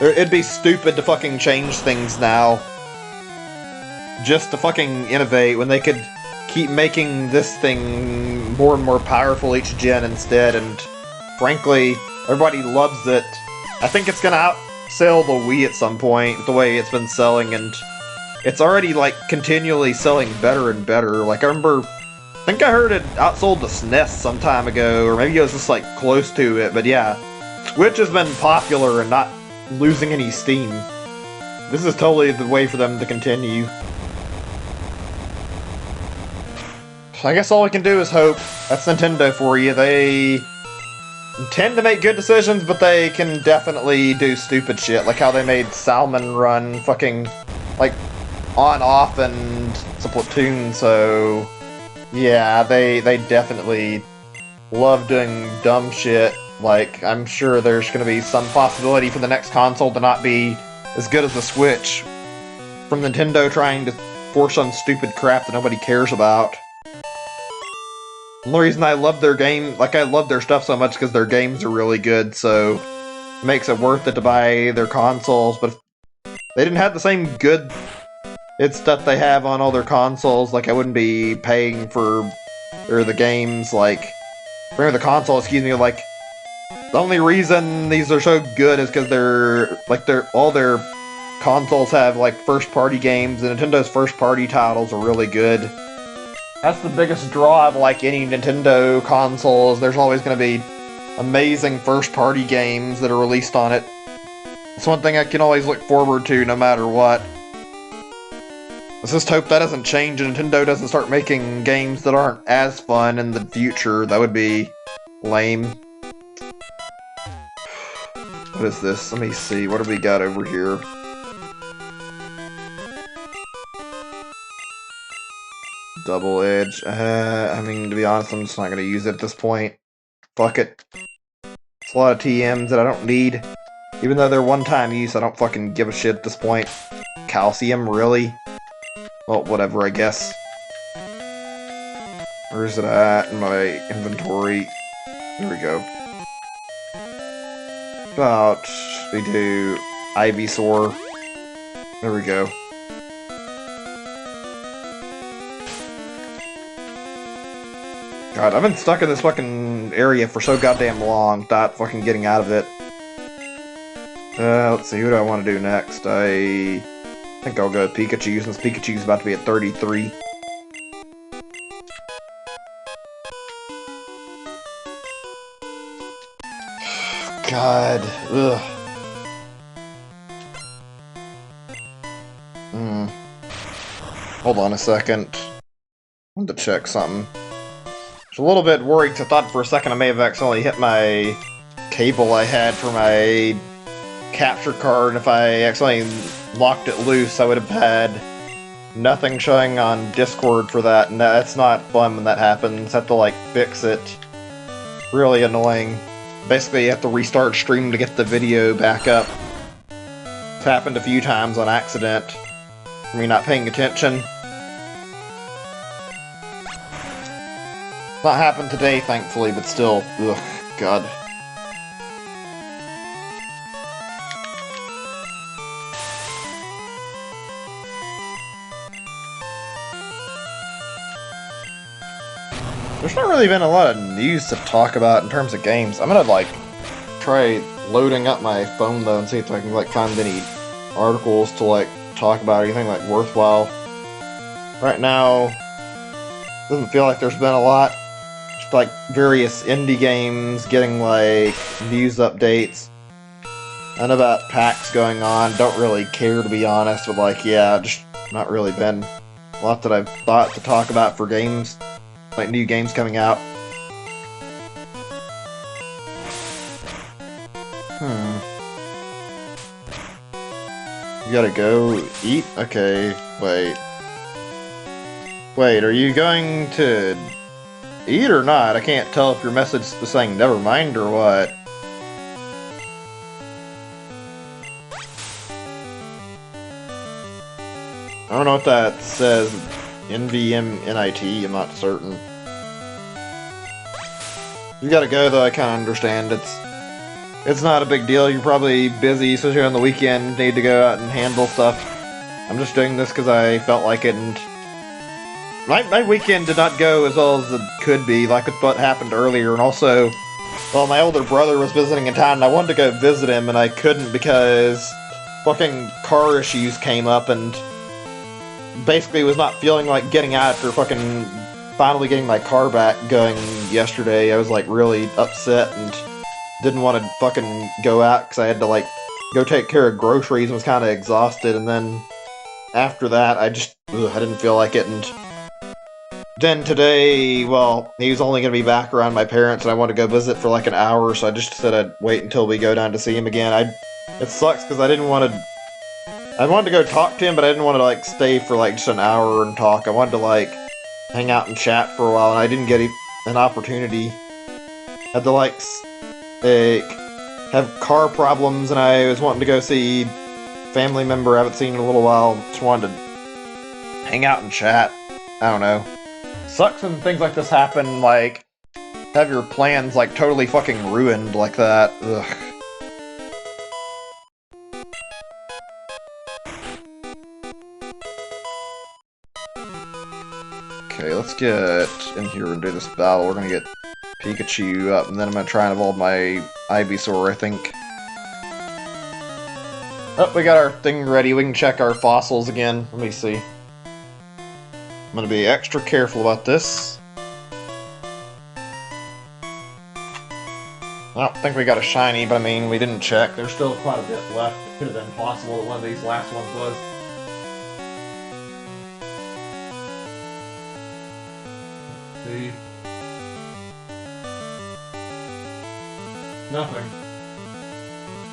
it'd be stupid to fucking change things now just to fucking innovate when they could keep making this thing more and more powerful each gen instead, and frankly, everybody loves it. I think it's gonna outsell the Wii at some point, the way it's been selling, and it's already, like, continually selling better and better. Like, I think I heard it outsold the SNES some time ago, or maybe it was just, like, close to it, but yeah. Switch has been popular and not losing any steam. This is totally the way for them to continue. I guess all we can do is hope. That's Nintendo for you. They tend to make good decisions, but they can definitely do stupid shit, like how they made Salmon Run fucking, like, on-off and Splatoon, so yeah, they definitely love doing dumb shit. Like, I'm sure there's gonna be some possibility for the next console to not be as good as the Switch, from Nintendo trying to force on stupid crap that nobody cares about. The only reason I love their game, like, I love their stuff so much because their games are really good, so it makes it worth it to buy their consoles, but if they didn't have the same good stuff they have on all their consoles, like, I wouldn't be paying for the games, like, for the console, excuse me, like, the only reason these are so good is because all their consoles have, like, first-party games, and Nintendo's first-party titles are really good. That's the biggest draw of, like, any Nintendo console, is there's always going to be amazing first-party games that are released on it. It's one thing I can always look forward to, no matter what. Let's just hope that doesn't change and Nintendo doesn't start making games that aren't as fun in the future. That would be lame. What is this? Let me see. What do we got over here? Double edge. I mean, to be honest, I'm just not going to use it at this point. Fuck it. It's a lot of TMs that I don't need. Even though they're one-time use, I don't fucking give a shit at this point. Calcium, really? Well, whatever, I guess. Where is it at in my inventory? There we go. About, we do Ivysaur. There we go. God, I've been stuck in this fucking area for so goddamn long, without fucking getting out of it. Let's see, who do I want to do next? I think I'll go with Pikachu, since Pikachu's about to be at 33. God, ugh. Hold on a second. I want to check something. I was a little bit worried because I thought for a second I may have accidentally hit my cable I had for my capture card, and if I accidentally locked it loose, I would have had nothing showing on Discord for that, and that's not fun when that happens. I have to, like, fix it. Really annoying. Basically, you have to restart stream to get the video back up. It's happened a few times on accident. For me not paying attention. Not happened today, thankfully, but still, ugh, God. There's not really been a lot of news to talk about in terms of games. I'm gonna, like, try loading up my phone, though, and see if I can, like, find any articles to, like, talk about, anything, like, worthwhile. Right now, doesn't feel like there's been a lot. Just, like, various indie games getting, like, news updates. I know about PAX going on. Don't really care, to be honest, but, like, yeah, just not really been a lot that I've thought to talk about for games. Like, new games coming out. You gotta go eat? Okay, wait. Wait, are you going to eat or not? I can't tell if your message is saying never mind or what. I don't know what that says. NVMNIT, I'm not certain. You gotta go, though, I kinda understand. It's not a big deal. You're probably busy, especially on the weekend, need to go out and handle stuff. I'm just doing this because I felt like it, and My weekend did not go as well as it could be, like with what happened earlier, and also, well, my older brother was visiting in town, and I wanted to go visit him, and I couldn't because fucking car issues came up, and basically was not feeling like getting out after fucking finally getting my car back going yesterday. I was like really upset and didn't want to fucking go out because I had to like go take care of groceries and was kind of exhausted, and then after that I just I didn't feel like it. And then today, well, he was only going to be back around my parents and I wanted to go visit for like an hour, so I just said I'd wait until we go down to see him again. It sucks because I wanted to go talk to him, but I didn't want to like stay for like just an hour and talk. I wanted to like hang out and chat for a while, and I didn't get an opportunity. I had to like have car problems, and I was wanting to go see family member I haven't seen in a little while. Just wanted to hang out and chat. I don't know. Sucks when things like this happen, like have your plans like totally fucking ruined like that. Ugh. Okay, let's get in here and do this battle. We're gonna get Pikachu up, and then I'm gonna try and evolve my Ivysaur, I think. Oh, we got our thing ready. We can check our fossils again. Let me see. I'm gonna be extra careful about this. I don't think we got a shiny, but I mean, we didn't check. There's still quite a bit left. It could have been possible that one of these last ones was. Let's see. Nothing.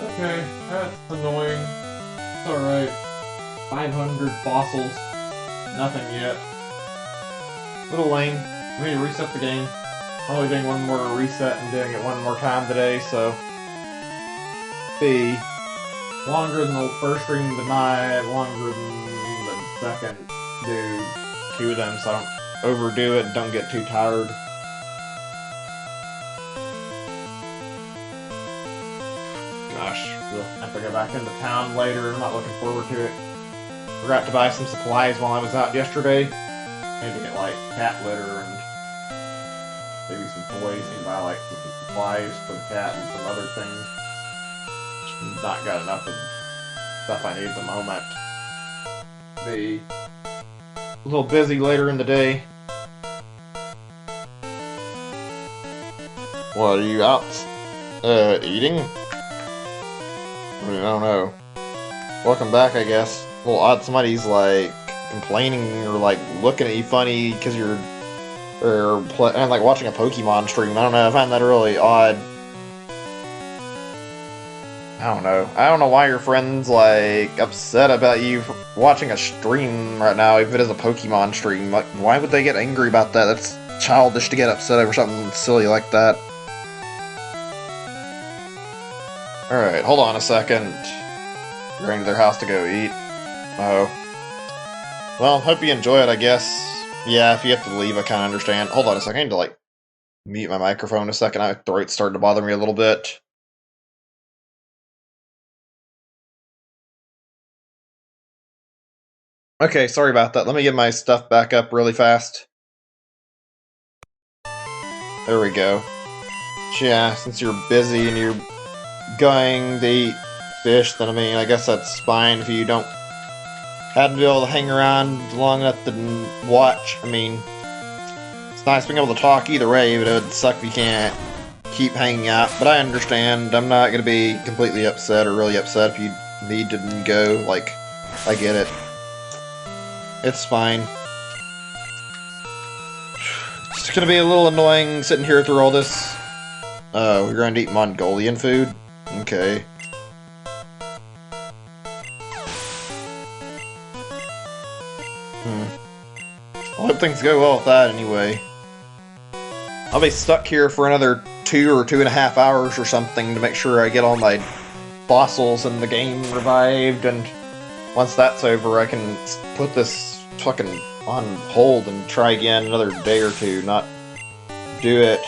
Okay, that's annoying. It's alright. 500 fossils. Nothing yet. Little lame. We need to reset the game. Probably doing one more reset and doing it one more time today, so be longer than the first stream of the night, longer than the second. Do 2 of them so I don't overdo it and don't get too tired. Gosh, we'll have to go back into town later. I'm not looking forward to it. Forgot to buy some supplies while I was out yesterday. Need to get like cat litter and maybe some toys. Need to buy like some supplies for the cat and some other things. Just not got enough of stuff I need at the moment. Be a little busy later in the day. What, are you out eating? I mean, I don't know. Welcome back, I guess. A little odd somebody's like complaining or like looking at you funny because you're and like watching a Pokemon stream. I don't know, I find that really odd. I don't know. I don't know why your friend's like upset about you watching a stream right now, if it is a Pokemon stream. Like, why would they get angry about that? That's childish to get upset over something silly like that. Alright, hold on a second. We're going to their house to go eat. Oh. Well, hope you enjoy it, I guess. Yeah, if you have to leave, I kind of understand. Hold on a second, I need to, like, mute my microphone a second. My throat's starting to bother me a little bit. Okay, sorry about that. Let me get my stuff back up really fast. There we go. Yeah, since you're busy and you're going to eat fish, then I mean, I guess that's fine if you don't have to be able to hang around long enough to watch. I mean, it's nice being able to talk either way, but it would suck if you can't keep hanging out. But I understand. I'm not going to be completely upset or really upset if you need to go. Like, I get it. It's fine. It's going to be a little annoying sitting here through all this. Oh, you're going to eat Mongolian food? Okay. I hope things go well with that anyway. I'll be stuck here for another 2 or 2.5 hours or something to make sure I get all my fossils and the game revived, and once that's over I can put this fucking on hold and try again another day or two, not do it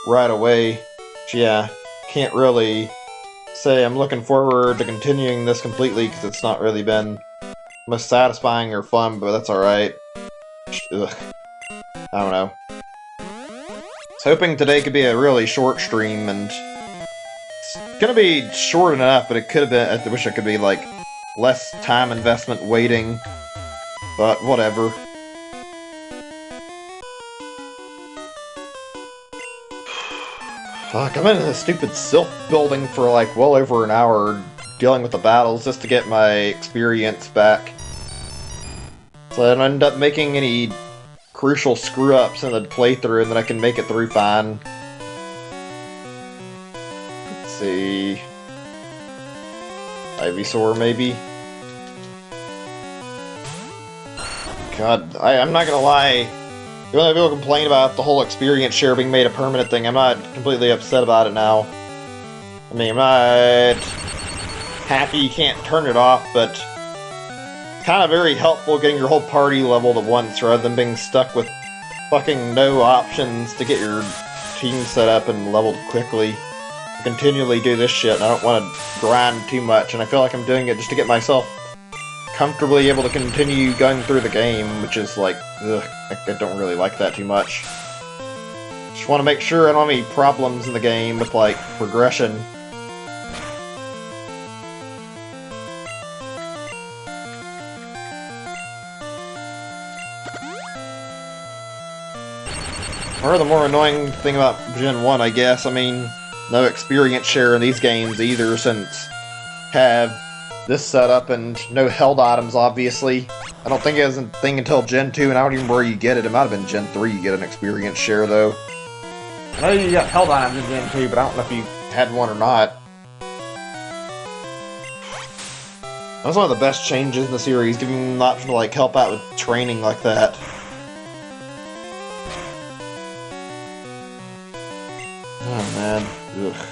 right away. Yeah, can't really say I'm looking forward to continuing this completely because it's not really been most satisfying or fun, but that's alright. Ugh. I don't know. I was hoping today could be a really short stream, and it's gonna be short enough, but it could have been. I wish it could be like less time investment waiting, but whatever. Fuck, I'm in this stupid Silph building for like well over an hour dealing with the battles just to get my experience back. So I don't end up making any crucial screw-ups in the playthrough, and then I can make it through fine. Let's see... Ivysaur, maybe? God, I'm not gonna lie. The only people complain about the whole experience share being made a permanent thing. I'm not completely upset about it now. I mean, I'm not happy you can't turn it off, but it's kind of very helpful getting your whole party leveled at once rather than being stuck with fucking no options to get your team set up and leveled quickly. I continually do this shit, and I don't want to grind too much, and I feel like I'm doing it just to get myself comfortably able to continue going through the game, which is like, ugh, I don't really like that too much. Just want to make sure I don't have any problems in the game with, like, progression. Or the more annoying thing about Gen 1, I guess, I mean, no experience share in these games either, since have this setup and no held items, obviously. I don't think it was a thing until Gen 2, and I don't even know where you get it. It might have been Gen 3 you get an experience share, though. I know you got held items in Gen 2, but I don't know if you had one or not. That's one of the best changes in the series, giving them the option to, like, help out with training like that. Oh, man. Ugh.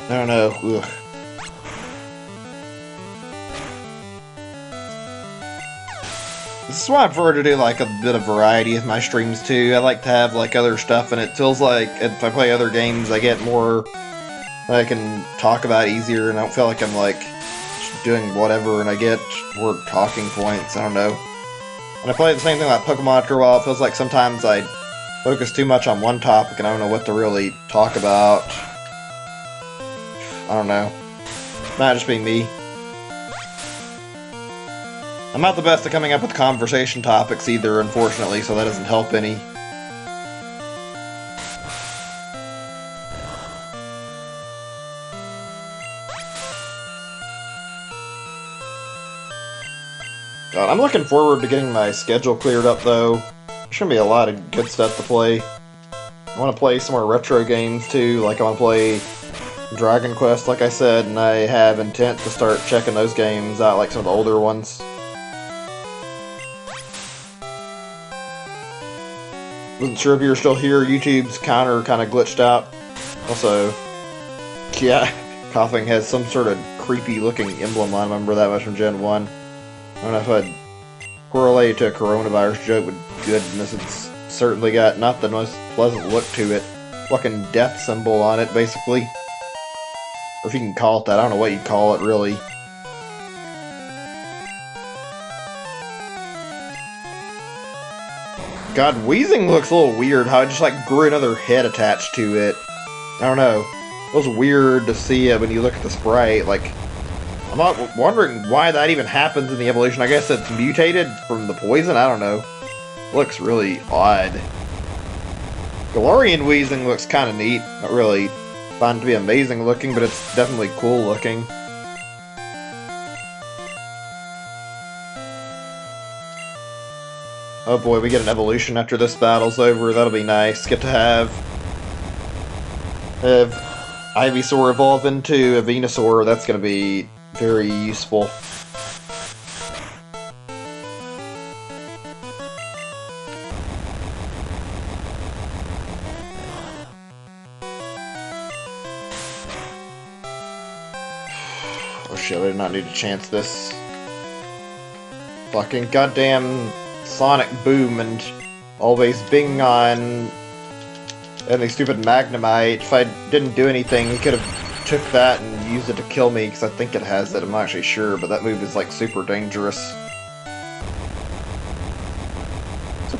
I don't know. Ugh. This is why I prefer to do like a bit of variety with my streams too. I like to have like other stuff, and it feels like if I play other games I get more I can talk about easier, and I don't feel like I'm like doing whatever and I get more talking points. I don't know. When I play the same thing like Pokemon after a while, it feels like sometimes I focus too much on one topic and I don't know what to really talk about. I don't know. Might just be me. I'm not the best at coming up with conversation topics either, unfortunately, so that doesn't help any. God, I'm looking forward to getting my schedule cleared up, though. There's gonna be a lot of good stuff to play. I want to play some more retro games, too. Like, I want to play Dragon Quest, like I said, and I have intent to start checking those games out, like some of the older ones. Wasn't sure if you were still here. YouTube's counter kind of glitched out. Also, yeah, Coughing has some sort of creepy looking emblem on. I remember that much from Gen 1. I don't know if I'd correlate it to a coronavirus joke, but goodness, it's certainly got not the most pleasant look to it. Fucking death symbol on it, basically. Or if you can call it that, I don't know what you'd call it, really. God, Wheezing looks a little weird, how it just like grew another head attached to it. I don't know. It was weird to see it when you look at the sprite, like... I'm not wondering why that even happens in the evolution. I guess it's mutated from the poison? I don't know. It looks really odd. Galarian Wheezing looks kind of neat. Not really found to be amazing looking, but it's definitely cool looking. Oh boy, we get an evolution after this battle's over. That'll be nice. Get to have Ivysaur evolve into a Venusaur. That's gonna be very useful. Oh shit, I did not need to chance this. Fucking goddamn Sonic Boom and always Bing on and the stupid Magnemite. If I didn't do anything, he could have took that and used it to kill me, because I think it has it. I'm not actually sure, but that move is like super dangerous.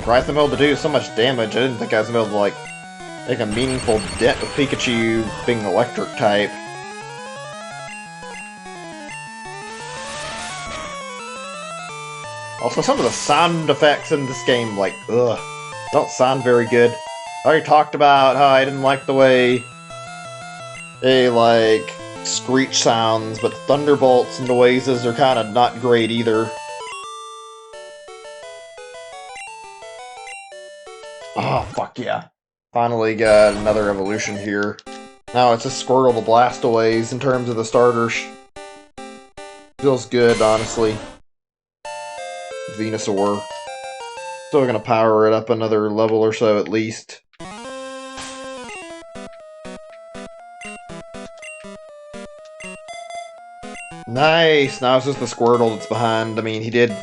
surprised I'm able to do so much damage. I didn't think I was able to, like, make a meaningful dent with Pikachu being electric type. Also, some of the sound effects in this game, like, ugh, don't sound very good. I already talked about how I didn't like the way they, like, screech sounds, but thunderbolts and noises are kind of not great either. Oh, fuck yeah. Finally got another evolution here. Now it's a Squirtle to Blastoise in terms of the starters. Feels good, honestly. Venusaur. Still gonna power it up another level or so at least. Nice! Now it's just the Squirtle that's behind. I mean, he did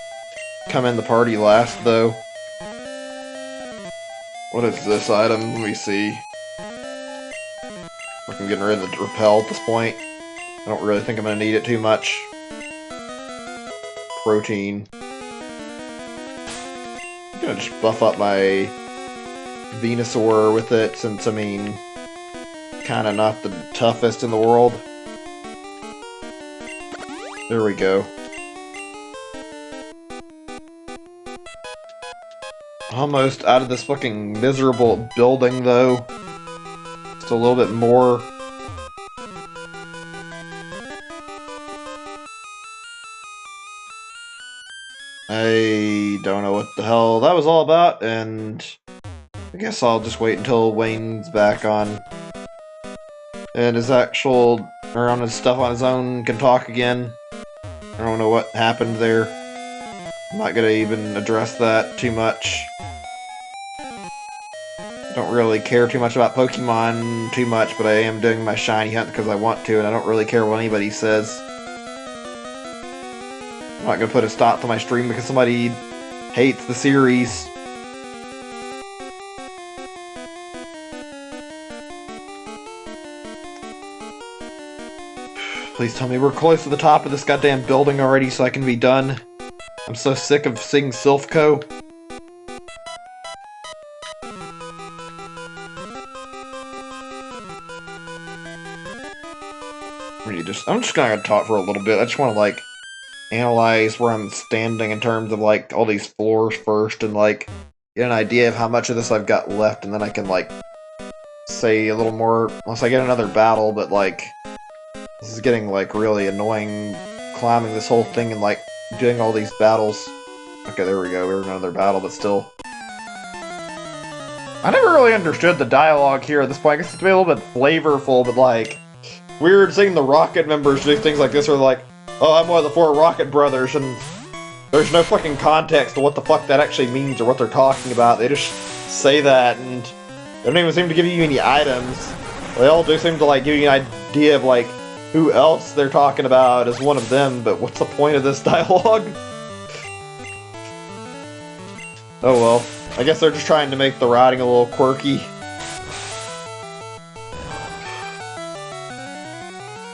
come in the party last, though. What is this item? Let me see. I'm getting rid of the Repel at this point. I don't really think I'm gonna need it too much. Protein. I'm gonna just buff up my Venusaur with it, since, I mean, kinda not the toughest in the world. There we go. Almost out of this fucking miserable building, though. Just a little bit more. I don't know what the hell that was all about, and I guess I'll just wait until Wayne's back on. And his actual, or on his stuff on his own, can talk again. I don't know what happened there. I'm not gonna even address that too much. Don't really care too much about Pokemon too much, but I am doing my shiny hunt because I want to, and I don't really care what anybody says. I'm not gonna put a stop to my stream because somebody hates the series. Please tell me we're close to the top of this goddamn building already so I can be done. I'm so sick of seeing Silphco. I'm just gonna talk for a little bit. I just want to, like, analyze where I'm standing in terms of, like, all these floors first, and, like, get an idea of how much of this I've got left, and then I can, like, say a little more once I get another battle, but, like, this is getting, like, really annoying climbing this whole thing and, like, doing all these battles. Okay, there we go. We were in another battle, but still. I never really understood the dialogue here at this point. I guess it's to be a little bit flavorful, but, like, weird seeing the Rocket members do things like this, where they're like, oh, I'm one of the 4 Rocket brothers, and there's no fucking context to what the fuck that actually means or what they're talking about. They just say that, and they don't even seem to give you any items. They all do seem to, like, give you an idea of, like, who else they're talking about as one of them, but what's the point of this dialogue? Oh well. I guess they're just trying to make the writing a little quirky.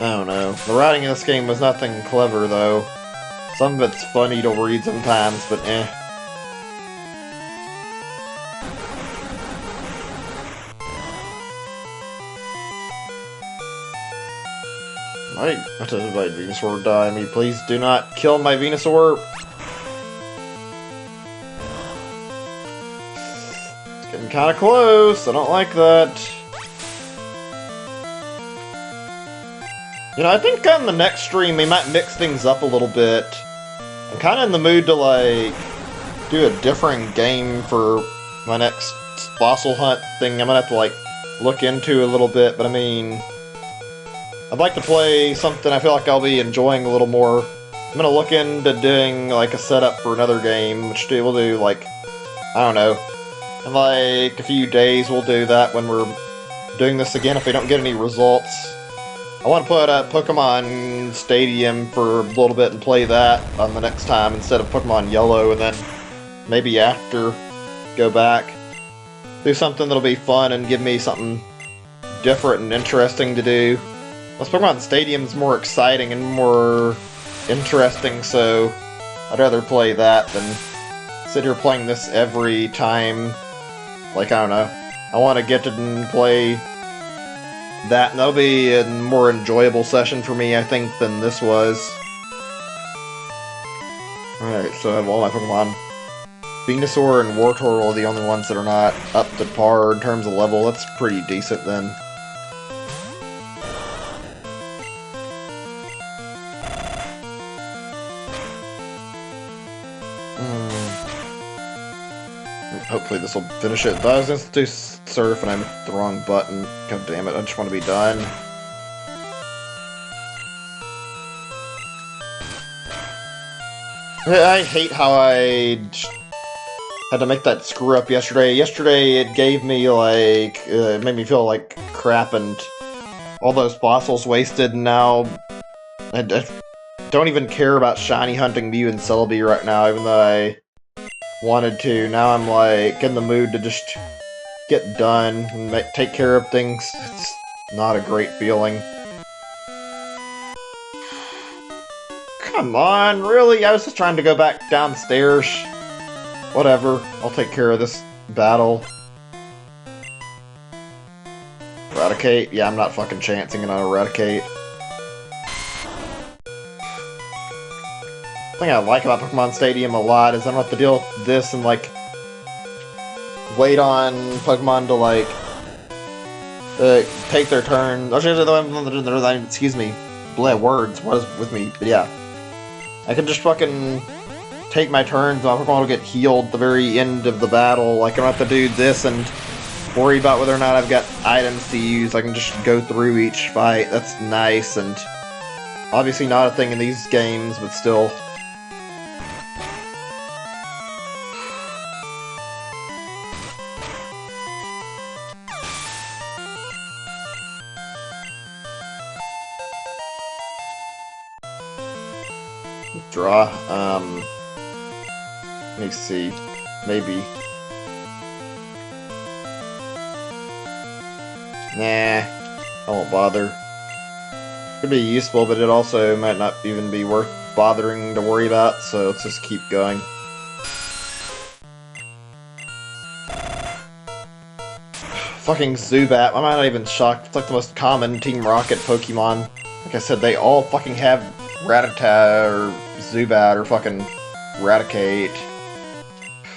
I don't know. The writing in this game was nothing clever, though. Some of it's funny to read sometimes, but eh. What does my Venusaur die? I mean, please do not kill my Venusaur. It's getting kind of close. I don't like that. You know, I think on the next stream we might mix things up a little bit. I'm kind of in the mood to, like, do a different game for my next fossil hunt thing. I'm gonna have to, like, look into a little bit, but I mean, I'd like to play something I feel like I'll be enjoying a little more. I'm gonna look into doing, like, a setup for another game, which we'll do, like, I don't know, in, like, a few days we'll do that when we're doing this again if we don't get any results. I want to put Pokemon Stadium for a little bit and play that on the next time instead of Pokemon Yellow, and then maybe after go back. Do something that'll be fun and give me something different and interesting to do. Plus, Pokemon Stadium's more exciting and more interesting, so I'd rather play that than sit here playing this every time. Like, I don't know. I want to get to play that, and that'll be a more enjoyable session for me, I think, than this was. Alright, so I have all my Pokemon. Venusaur and Wartortle are the only ones that are not up to par in terms of level. That's pretty decent then. Hopefully this will finish it. I was going to do Surf and I hit the wrong button. God damn it, I just want to be done. I hate how I had to make that screw up yesterday. Yesterday it gave me like, it made me feel like crap and all those fossils wasted, and now I don't even care about shiny hunting Mew and Celebi right now, even though I wanted to. Now I'm like in the mood to just get done and take care of things. It's not a great feeling. Come on, really? I was just trying to go back downstairs. Whatever, I'll take care of this battle. Eradicate? Yeah, I'm not fucking chancing it on Eradicate. The thing I like about Pokemon Stadium a lot is I don't have to deal with this and, like, wait on Pokemon to, like, take their turn. Excuse me. Bleh, words. What is with me? But yeah. I can just fucking take my turns, my Pokemon will get healed at the very end of the battle. Like, I don't have to do this and worry about whether or not I've got items to use. I can just go through each fight. That's nice, and obviously not a thing in these games, but still. Draw. Let me see. Maybe. Nah. I won't bother. Could be useful, but it also might not even be worth bothering to worry about, so let's just keep going. Fucking Zubat. I'm not even shocked. It's like the most common Team Rocket Pokemon. Like I said, they all fucking have Rattata or Zubat or fucking Raticate.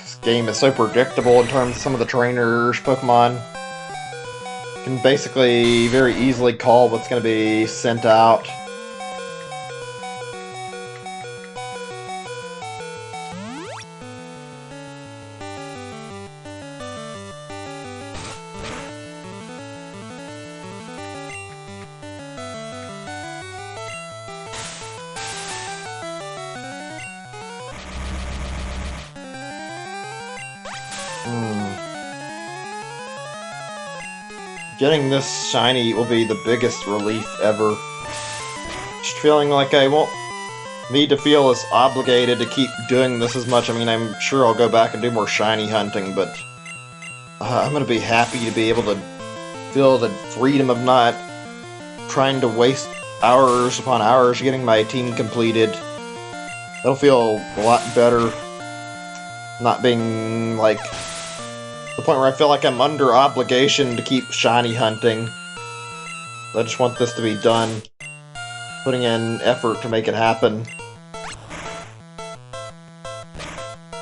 This game is so predictable in terms of some of the trainers, Pokemon. You can basically very easily call what's going to be sent out. Getting this shiny will be the biggest relief ever. Just feeling like I won't need to feel as obligated to keep doing this as much. I mean, I'm sure I'll go back and do more shiny hunting, but I'm gonna be happy to be able to feel the freedom of not trying to waste hours upon hours getting my team completed. That'll feel a lot better. Not being, like, the point where I feel like I'm under obligation to keep shiny hunting. I just want this to be done. Putting in effort to make it happen.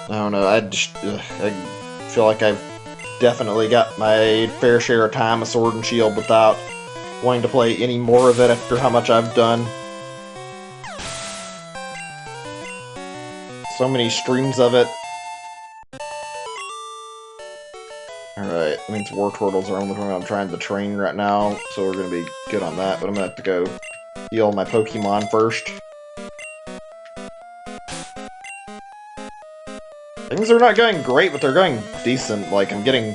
I don't know, I feel like I've definitely got my fair share of time of Sword and Shield without wanting to play any more of it after how much I've done. So many streams of it. Alright, that means Wartortles are only one I'm trying to train right now, so we're gonna be good on that, but I'm gonna have to go heal my Pokemon first. Things are not going great, but they're going decent. Like, I'm getting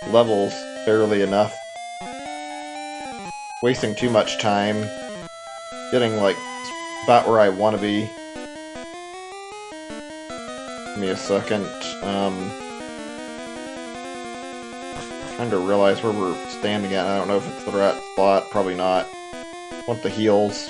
levels fairly enough. Wasting too much time. Getting, like, about where I want to be. Give me a second. Trying to realize where we're standing at. I don't know if it's the right spot. Probably not. Want the heals.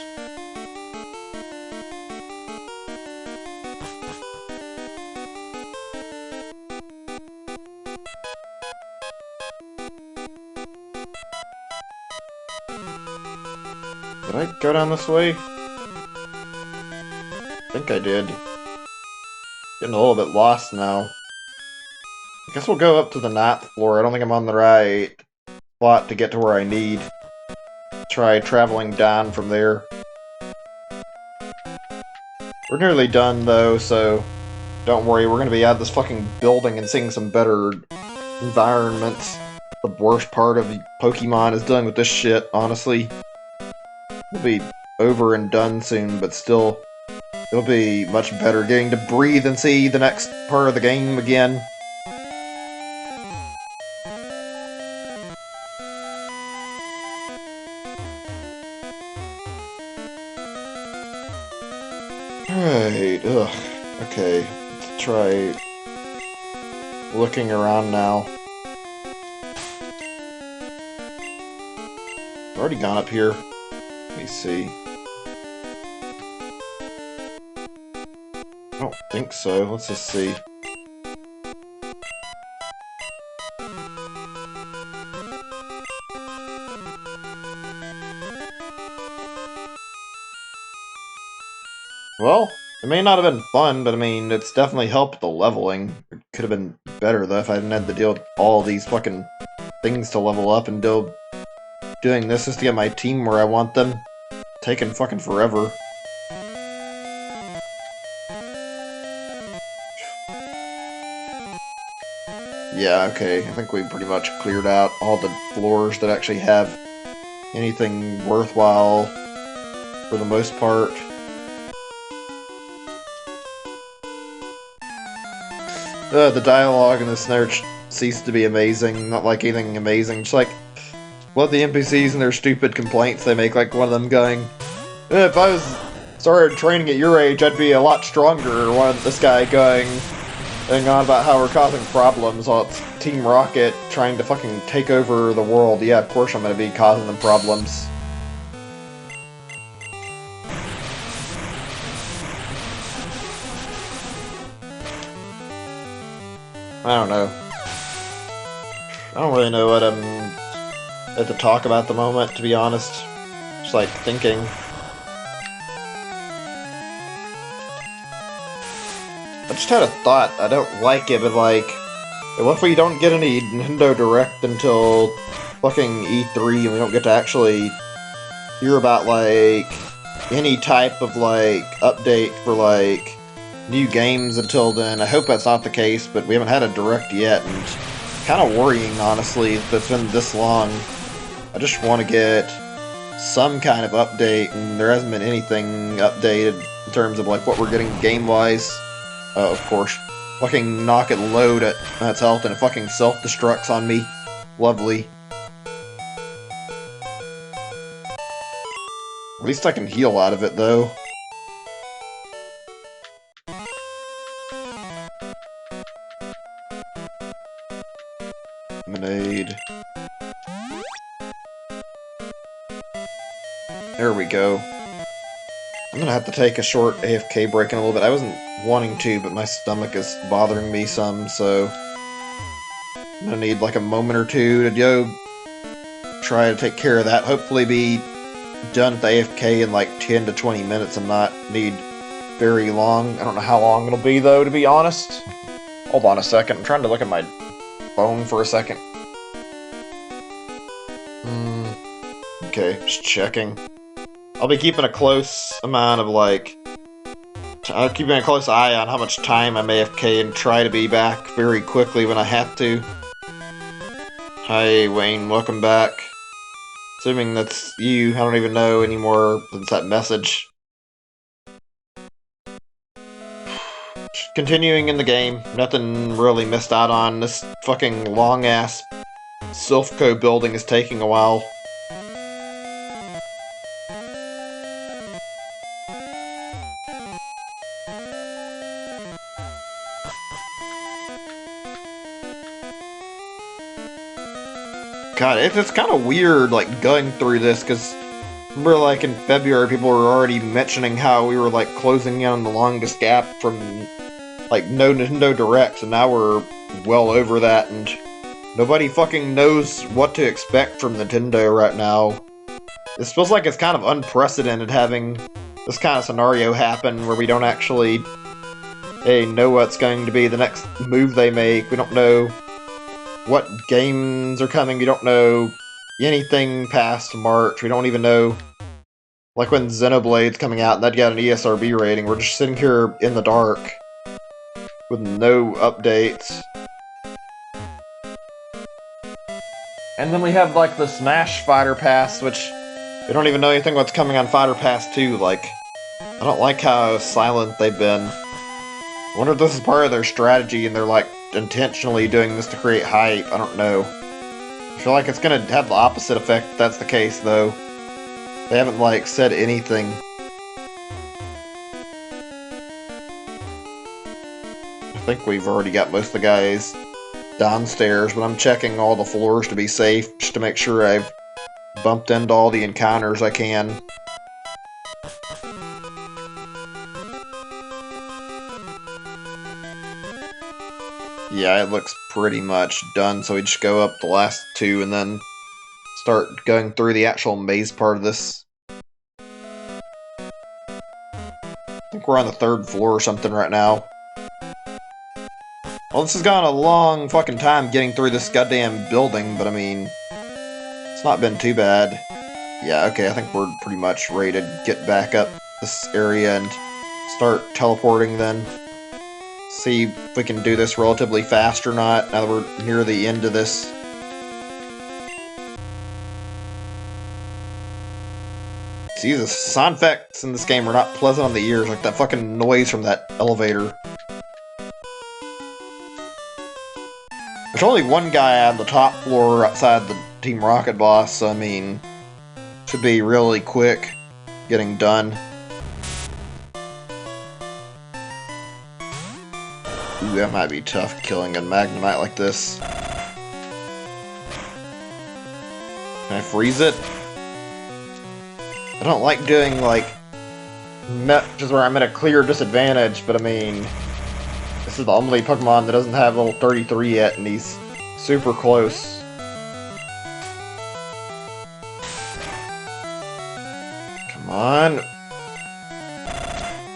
Did I go down this way? I think I did. Getting a little bit lost now. I guess we'll go up to the 9th floor. I don't think I'm on the right spot to get to where I need. Try traveling down from there. We're nearly done though, so don't worry, we're gonna be out of this fucking building and seeing some better environments. The worst part of Pokemon is dealing with this shit, honestly. It'll be over and done soon, but still, it'll be much better getting to breathe and see the next part of the game again. Alright, okay, let's try looking around now. I've already gone up here. Let me see. I don't think so. Let's just see. Well, it may not have been fun, but I mean, it's definitely helped the leveling. It could have been better, though, if I hadn't had to deal with all these fucking things to level up and doing this just to get my team where I want them. Taking fucking forever. Yeah, okay, I think we pretty much cleared out all the floors that actually have anything worthwhile for the most part. The dialogue in this never ceased to be amazing. Not like anything amazing. Just like, what the NPCs and their stupid complaints they make. Like one of them going, if I started training at your age, I'd be a lot stronger. Or one of this guy going on about how we're causing problems while it's Team Rocket trying to fucking take over the world. Yeah, of course I'm gonna be causing them problems. I don't know. I don't really know what I'm at to talk about at the moment, to be honest. Just like thinking. I just had a thought. I don't like it, but like, what if we don't get any Nintendo Direct until fucking E3 and we don't get to actually hear about like any type of like update for like new games until then? I hope that's not the case, but we haven't had a Direct yet, and it's kind of worrying, honestly, that it's been this long. I just want to get some kind of update, and there hasn't been anything updated in terms of like what we're getting game-wise. Of course, fucking knock it low at its health, and it fucking self-destructs on me. Lovely. At least I can heal out of it, though. Lemonade. There we go. I'm gonna have to take a short AFK break in a little bit. I wasn't wanting to, but my stomach is bothering me some, so I'm gonna need like a moment or two to go try to take care of that. Hopefully be done at the AFK in like 10 to 20 minutes and not need very long. I don't know how long it'll be, though, to be honest. Hold on a second. I'm trying to look at my phone for a second. Okay, just checking. I'll be keeping a close amount of, like, I'm keeping a close eye on how much time I'm AFK and try to be back very quickly when I have to. Hi, Wayne, welcome back. Assuming that's you, I don't even know anymore since that message. Continuing in the game, nothing really missed out on. This fucking long-ass Silphco building is taking a while. God, it's kind of weird, like, going through this, because remember, like, in February, people were already mentioning how we were, like, closing in on the longest gap from, like, no Nintendo Directs, and now we're well over that, and nobody fucking knows what to expect from Nintendo right now. This feels like it's kind of unprecedented having this kind of scenario happen where we don't actually know what's going to be the next move they make. We don't know what games are coming. We don't know anything past March. We don't even know, like, when Xenoblade's coming out and that got an ESRB rating. We're just sitting here in the dark with no updates. And then we have, like, the Smash Fighter Pass, which we don't even know anything what's coming on Fighter Pass 2. Like, I don't like how silent they've been. I wonder if this is part of their strategy and they're, like, intentionally doing this to create hype. I don't know. I feel like it's gonna have the opposite effect if that's the case, though. They haven't, like, said anything. I think we've already got most of the guys downstairs, but I'm checking all the floors to be safe, just to make sure I've bumped into all the encounters I can. Yeah, it looks pretty much done, so we just go up the last two and then start going through the actual maze part of this. I think we're on the 3rd floor or something right now. Well, this has gone a long fucking time getting through this goddamn building, but I mean, it's not been too bad. Yeah, okay, I think we're pretty much ready to get back up this area and start teleporting then. See if we can do this relatively fast or not, now that we're near the end of this. Jesus, sound effects in this game are not pleasant on the ears, like that fucking noise from that elevator. There's only one guy on the top floor outside the Team Rocket boss, so I mean, should be really quick getting done. Ooh, that might be tough, killing a Magnemite like this. Can I freeze it? I don't like doing, like, matches where I'm at a clear disadvantage, but I mean, this is the only Pokemon that doesn't have level 33 yet, and he's super close. Come on.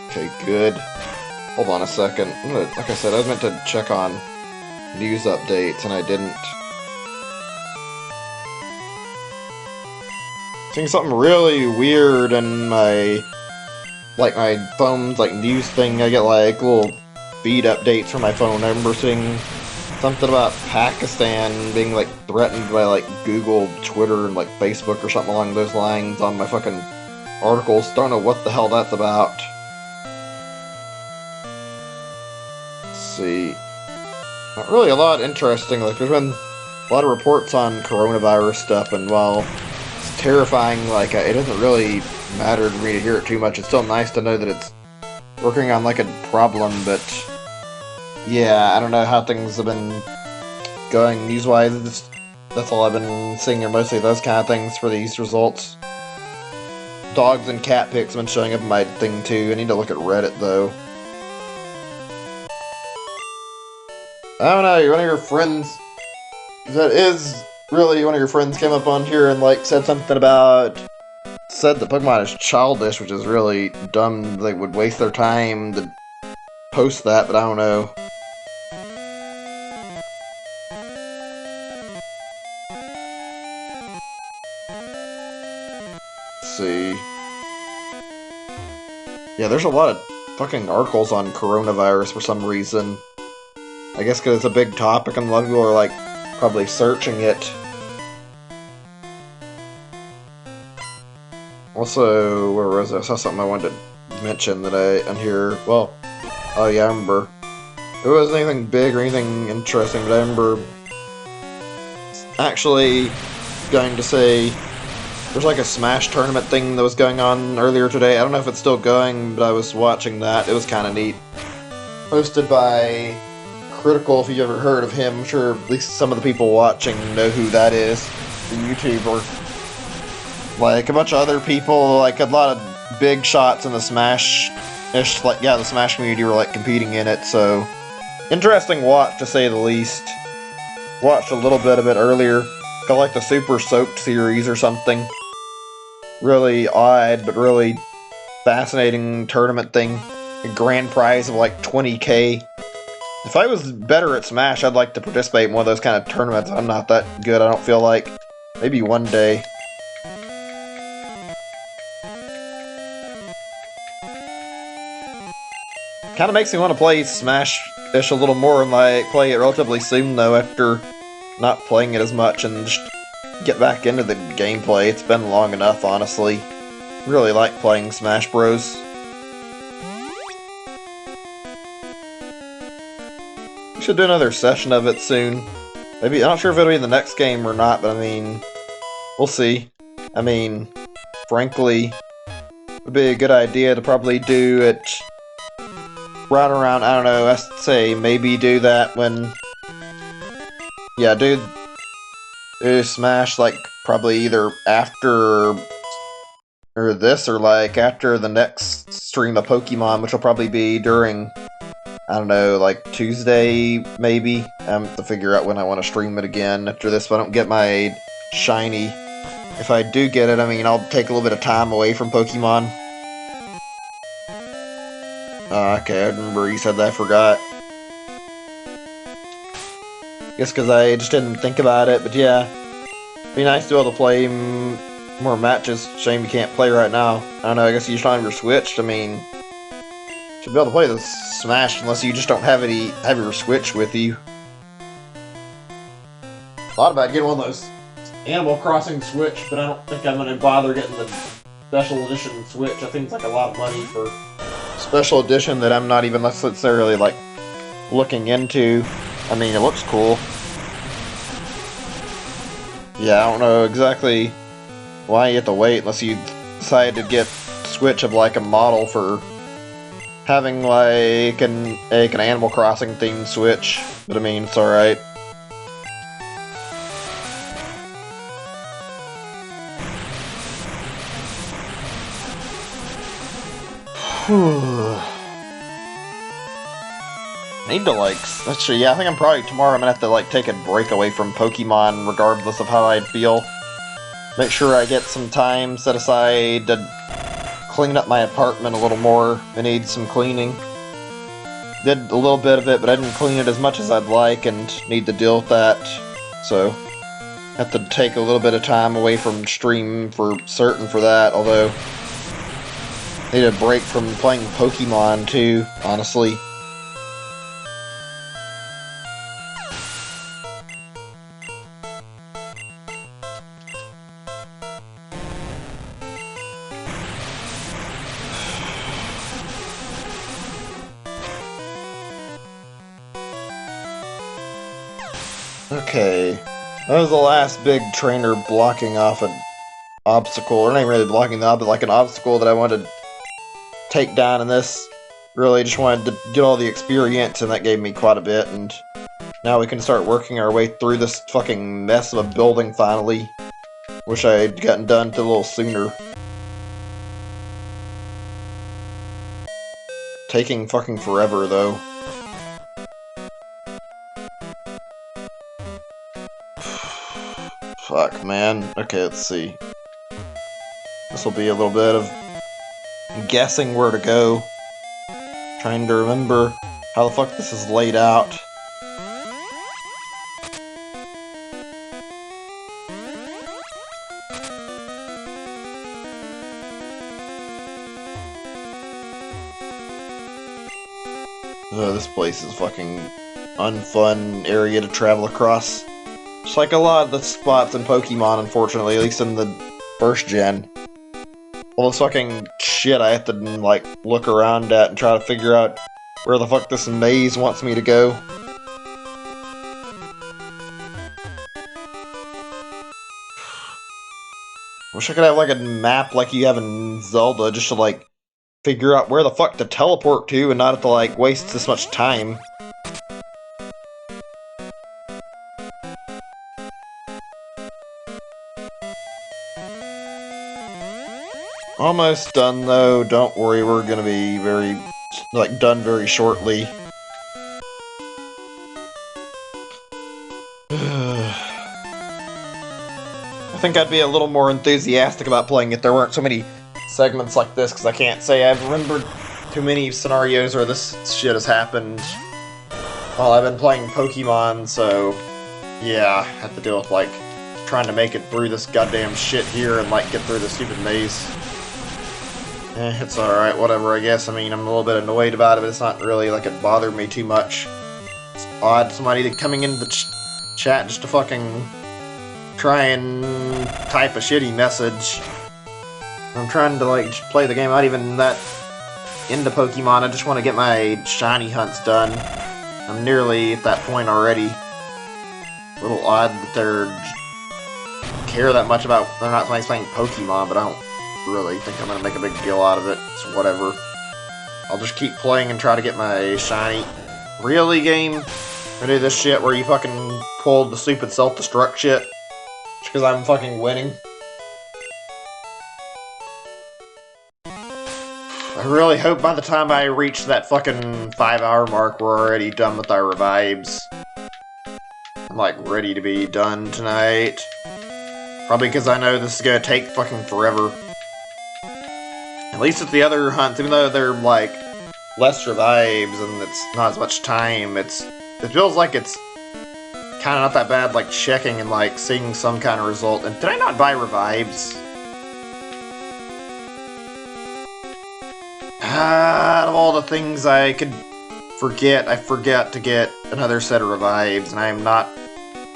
Okay, good. Hold on a second. Like I said, I was meant to check on news updates, and I didn't. Seeing something really weird in my phone's, like, news thing. I get, like, little feed updates from my phone. I remember seeing something about Pakistan being, like, threatened by, like, Google, Twitter, and, like, Facebook or something along those lines on my fucking articles. Don't know what the hell that's about. See, not really a lot interesting. Like, there's been a lot of reports on coronavirus stuff, and while it's terrifying, like, it doesn't really matter to me to hear it too much. It's still nice to know that it's working on, like, a problem, but yeah, I don't know how things have been going news-wise. That's all I've been seeing, are mostly those kind of things for these results. Dogs and cat pics have been showing up in my thing too. I need to look at Reddit, though. I don't know, one of your friends, that is really one of your friends, came up on here and, like, said something about, said that Pokemon is childish, which is really dumb. They would waste their time to post that, but I don't know. Let's see. Yeah, there's a lot of fucking articles on coronavirus for some reason. I guess because it's a big topic and a lot of people are, like, probably searching it. Also, where was I? I saw something I wanted to mention that on here. Well, oh yeah, I remember. It wasn't anything big or anything interesting, but I remember actually going to say there's, like, a Smash tournament thing that was going on earlier today. I don't know if it's still going, but I was watching that. It was kind of neat. Hosted by Critical, if you've ever heard of him. I'm sure at least some of the people watching know who that is. The YouTuber. Like, a bunch of other people, like, a lot of big shots in the Smash-ish, like, yeah, the Smash community were, like, competing in it, so interesting watch, to say the least. Watched a little bit of it earlier. Got, like, the Super Soaked series or something. really odd but really fascinating tournament thing. A grand prize of like 20k. If I was better at Smash, I'd like to participate in one of those kind of tournaments. I'm not that good, I don't feel like. Maybe one day. Kind of makes me want to play Smash-ish a little more and like play it relatively soon though after not playing it as much and just get back into the gameplay. It's been long enough, honestly. Really like playing Smash Bros. We should do another session of it soon. Maybe, I'm not sure if it'll be in the next game or not, but I mean, we'll see. I mean, frankly, it would be a good idea to probably do it right around, I don't know, I'd say maybe do that when, yeah, do Smash, like, probably either after, or this, or like after the next stream of Pokemon, which will probably be during, I don't know, like Tuesday, maybe. I have to figure out when I want to stream it again after this, if I don't get my shiny. If I do get it, I mean, I'll take a little bit of time away from Pokemon. Okay, I remember you said that, I forgot. Guess because I just didn't think about it, but yeah. It'd be nice to be able to play more matches. Shame you can't play right now. I don't know, I guess you just don't have your Switch. I mean, you should be able to play the Smash unless you just don't have your Switch with you. Thought about getting one of those Animal Crossing Switch, but I don't think I'm going to bother getting the special edition Switch. I think it's like a lot of money for special edition that I'm not even necessarily like looking into. I mean, it looks cool. Yeah, I don't know exactly why you have to wait unless you decide to get Switch of like a model for having like an Animal Crossing themed Switch. But I mean, it's alright. Need to like, actually, yeah, I think I'm probably tomorrow I'm gonna have to like take a break away from Pokemon regardless of how I feel. Make sure I get some time set aside to clean up my apartment a little more. I need some cleaning. Did a little bit of it, but I didn't clean it as much as I'd like and need to deal with that. So, have to take a little bit of time away from stream for certain for that, although need a break from playing Pokemon too, honestly. Okay, that was the last big trainer blocking off an obstacle, or not even really blocking the but like an obstacle that I wanted to take down in this. Really just wanted to get all the experience, and that gave me quite a bit, and now we can start working our way through this fucking mess of a building finally. Wish I had gotten done a little sooner. Taking fucking forever, though. Fuck, man. Okay, let's see. This will be a little bit of guessing where to go. Trying to remember how the fuck this is laid out. This place is fucking unfun area to travel across. Just like a lot of the spots in Pokemon, unfortunately, at least in the first gen. All this fucking shit I have to, like, look around at and try to figure out where the fuck this maze wants me to go. Wish I could have, like, a map like you have in Zelda, just to, like, figure out where the fuck to teleport to and not have to, like, waste this much time. Almost done, though. Don't worry, we're gonna be done very shortly. I think I'd be a little more enthusiastic about playing if there weren't so many segments like this, because I can't say I've remembered too many scenarios where this shit has happened while I've been playing Pokemon, so yeah, I have to deal with, like, trying to make it through this goddamn shit here and, like, get through the stupid maze. It's alright, whatever, I guess. I mean, I'm a little bit annoyed about it, but it's not really, like, it bothered me too much. It's odd, somebody coming into the chat just to fucking try and type a shitty message. I'm trying to, like, play the game. I'm not even that into Pokemon. I just want to get my shiny hunts done. I'm nearly at that point already. A little odd that they're care that much about they're not playing Pokemon, but I don't really think I'm gonna make a big deal out of it. So whatever. I'll just keep playing and try to get my shiny. Really, game? I do this shit where you fucking pulled the stupid self-destruct shit just because I'm fucking winning. I really hope by the time I reach that fucking 5-hour mark, we're already done with our revives. I'm, like, ready to be done tonight. Probably because I know this is gonna take fucking forever. At least with the other hunts, even though they're, like, less revives and it's not as much time, it feels like it's kind of not that bad, like, checking and, like, seeing some kind of result. And did I not buy revives? Out of all the things I could forget, I forget to get another set of revives, and I am not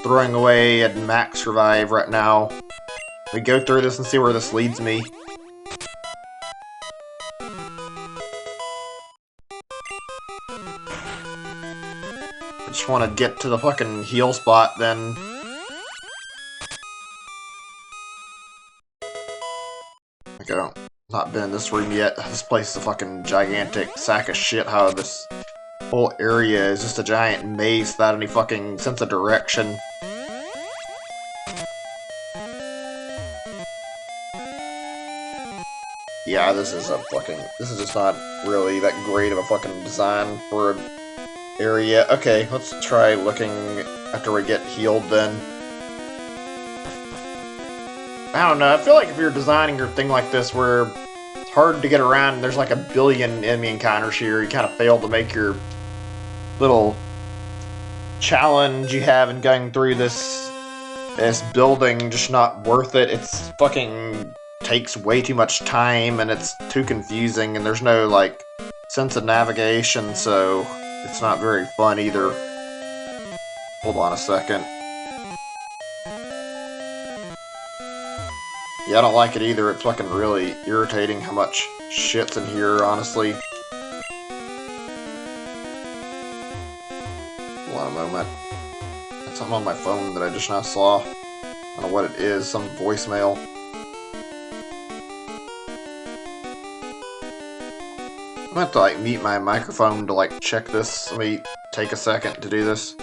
throwing away a max revive right now. We go through this and see where this leads me. I just want to get to the fucking heal spot then. Okay, I've not been in this room yet. This place is a fucking gigantic sack of shit. How this whole area is just a giant maze without any fucking sense of direction. Yeah, this is just not really that great of a fucking design for an area. Okay, let's try looking after we get healed then. I don't know, I feel like if you're designing your thing like this where it's hard to get around and there's like a billion enemy encounters here, you kind of fail to make your little challenge you have in going through this building just not worth it. It's fucking takes way too much time and it's too confusing and there's no like sense of navigation, so it's not very fun either. Hold on a second. Yeah, I don't like it either. It's fucking really irritating how much shit's in here, honestly. Hold on a moment. That's something on my phone that I just now saw. I don't know what it is, some voicemail. I'm gonna have to like mute my microphone to like check this. Let me take a second to do this.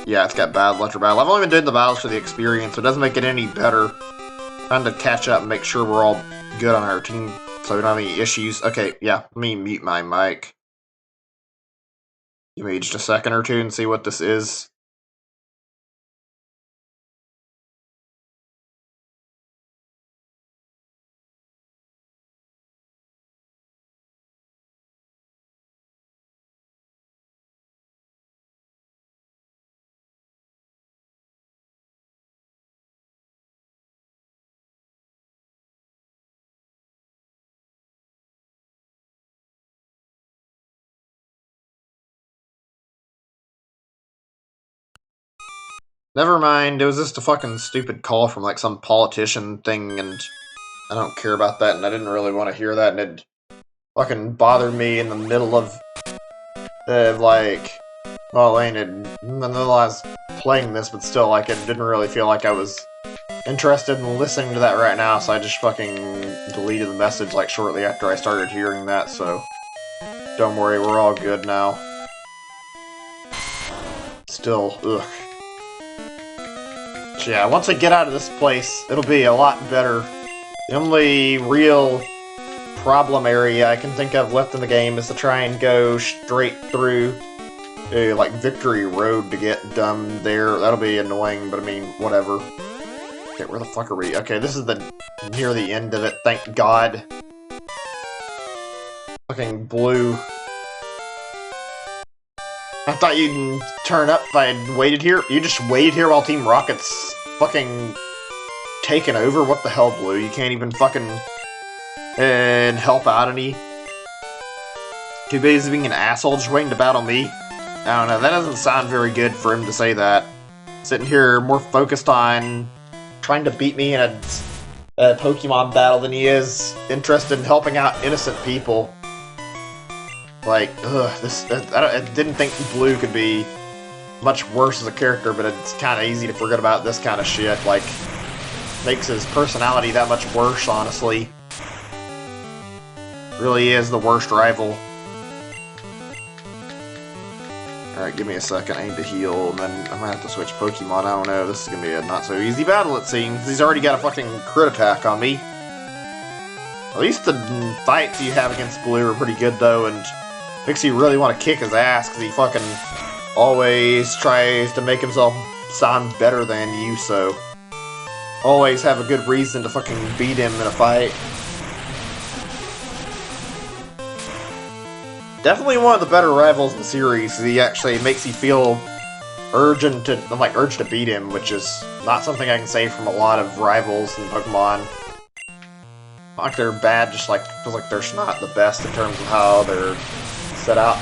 Yeah, it's got battle after battle. I've only been doing the battles for the experience, so it doesn't make it any better. Trying to catch up and make sure we're all good on our team so we don't have any issues. Okay, yeah, let me mute my mic. Give me just a second or two and see what this is. Never mind, it was just a fucking stupid call from like some politician thing, and I don't care about that, and I didn't really want to hear that, and it fucking bothered me in the middle of like, well, I mean, nonetheless playing this, but still, like, it didn't really feel like I was interested in listening to that right now, so I just fucking deleted the message, like, shortly after I started hearing that, so don't worry, we're all good now. Still, ugh. But yeah, once I get out of this place, it'll be a lot better. The only real problem area I can think of left in the game is to try and go straight through like Victory Road to get done there. That'll be annoying, but I mean, whatever. Okay, where the fuck are we? Okay, this is near the end of it, thank God. Fucking blue. I thought you'd turn up if I had waited here. You just waited here while Team Rocket's fucking taken over? What the hell, Blue? You can't even fucking help out any? Too busy being an asshole just waiting to battle me? I don't know, that doesn't sound very good for him to say that. Sitting here more focused on trying to beat me in a Pokemon battle than he is interested in helping out innocent people. Like, ugh, I didn't think Blue could be much worse as a character, but it's kind of easy to forget about this kind of shit. Like, makes his personality that much worse, honestly. Really is the worst rival. Alright, give me a second. I need to heal, and then I'm gonna have to switch Pokemon. I don't know. This is gonna be a not-so-easy battle, it seems. He's already got a fucking crit attack on me. At least the fights you have against Blue are pretty good, though, and makes you really want to kick his ass, because he fucking always tries to make himself sound better than you, so always have a good reason to fucking beat him in a fight. Definitely one of the better rivals in the series. He actually makes you feel urged to beat him, which is not something I can say from a lot of rivals in Pokemon. Not like they're bad, just like feels like they're just not the best in terms of how they're set out.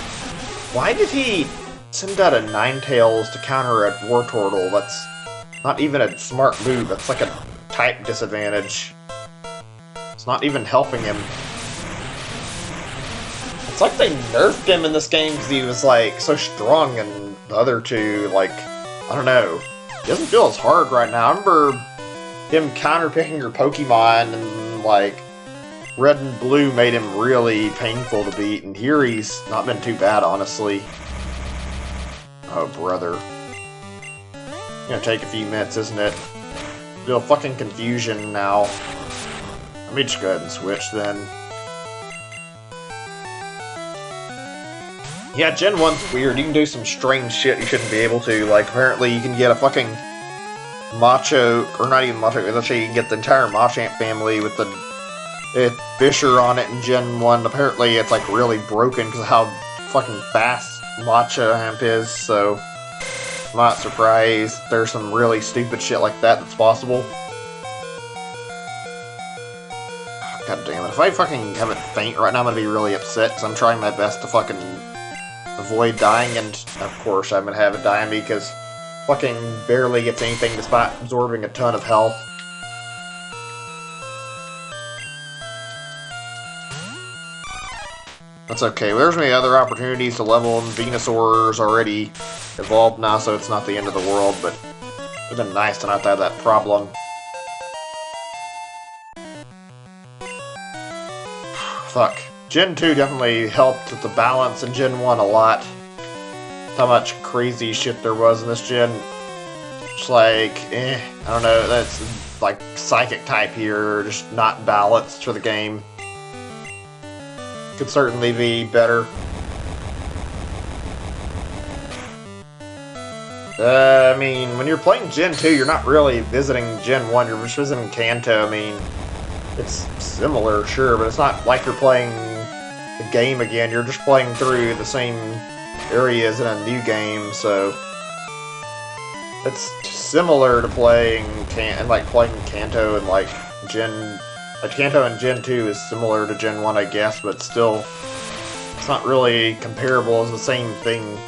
Why did he send out a Ninetales to counter a Wartortle? That's not even a smart move. That's like a type disadvantage. It's not even helping him. It's like they nerfed him in this game because he was, like, so strong, and the other two, like, I don't know. He doesn't feel as hard right now. I remember him counterpicking your Pokemon, and, like, Red and Blue made him really painful to beat, and here he's not been too bad, honestly. Oh, brother. It's gonna take a few minutes, isn't it? Feel fucking confusion now. Let me just go ahead and switch, then. Yeah, Gen 1's weird. You can do some strange shit you shouldn't be able to. Like, apparently you can get a fucking Macho, or not even Macho, let's say you can get the entire Machamp family with the Fisher on it in Gen 1. Apparently it's, like, really broken because of how fucking fast Machamp is, so I'm not surprised there's some really stupid shit like that that's possible. God damn it. If I fucking have it faint right now, I'm gonna be really upset, because I'm trying my best to fucking avoid dying, and of course I'm gonna have it die on me because fucking barely gets anything despite absorbing a ton of health. That's okay. There's many other opportunities to level, and Venusaur's already evolved now, so it's not the end of the world, but it would have been nice to not have that problem. Fuck. Gen 2 definitely helped with the balance in Gen 1 a lot. How much crazy shit there was in this gen. Just like, I don't know, that's like Psychic type here, just not balanced for the game. Could certainly be better. I mean, when you're playing Gen 2, you're not really visiting Gen 1, you're just visiting Kanto. I mean, it's similar, sure, but it's not like you're playing the game again. You're just playing through the same areas in a new game, so it's similar to playing Kanto and like Kanto and Gen 2 is similar to Gen 1, I guess, but still, it's not really comparable as the same thing.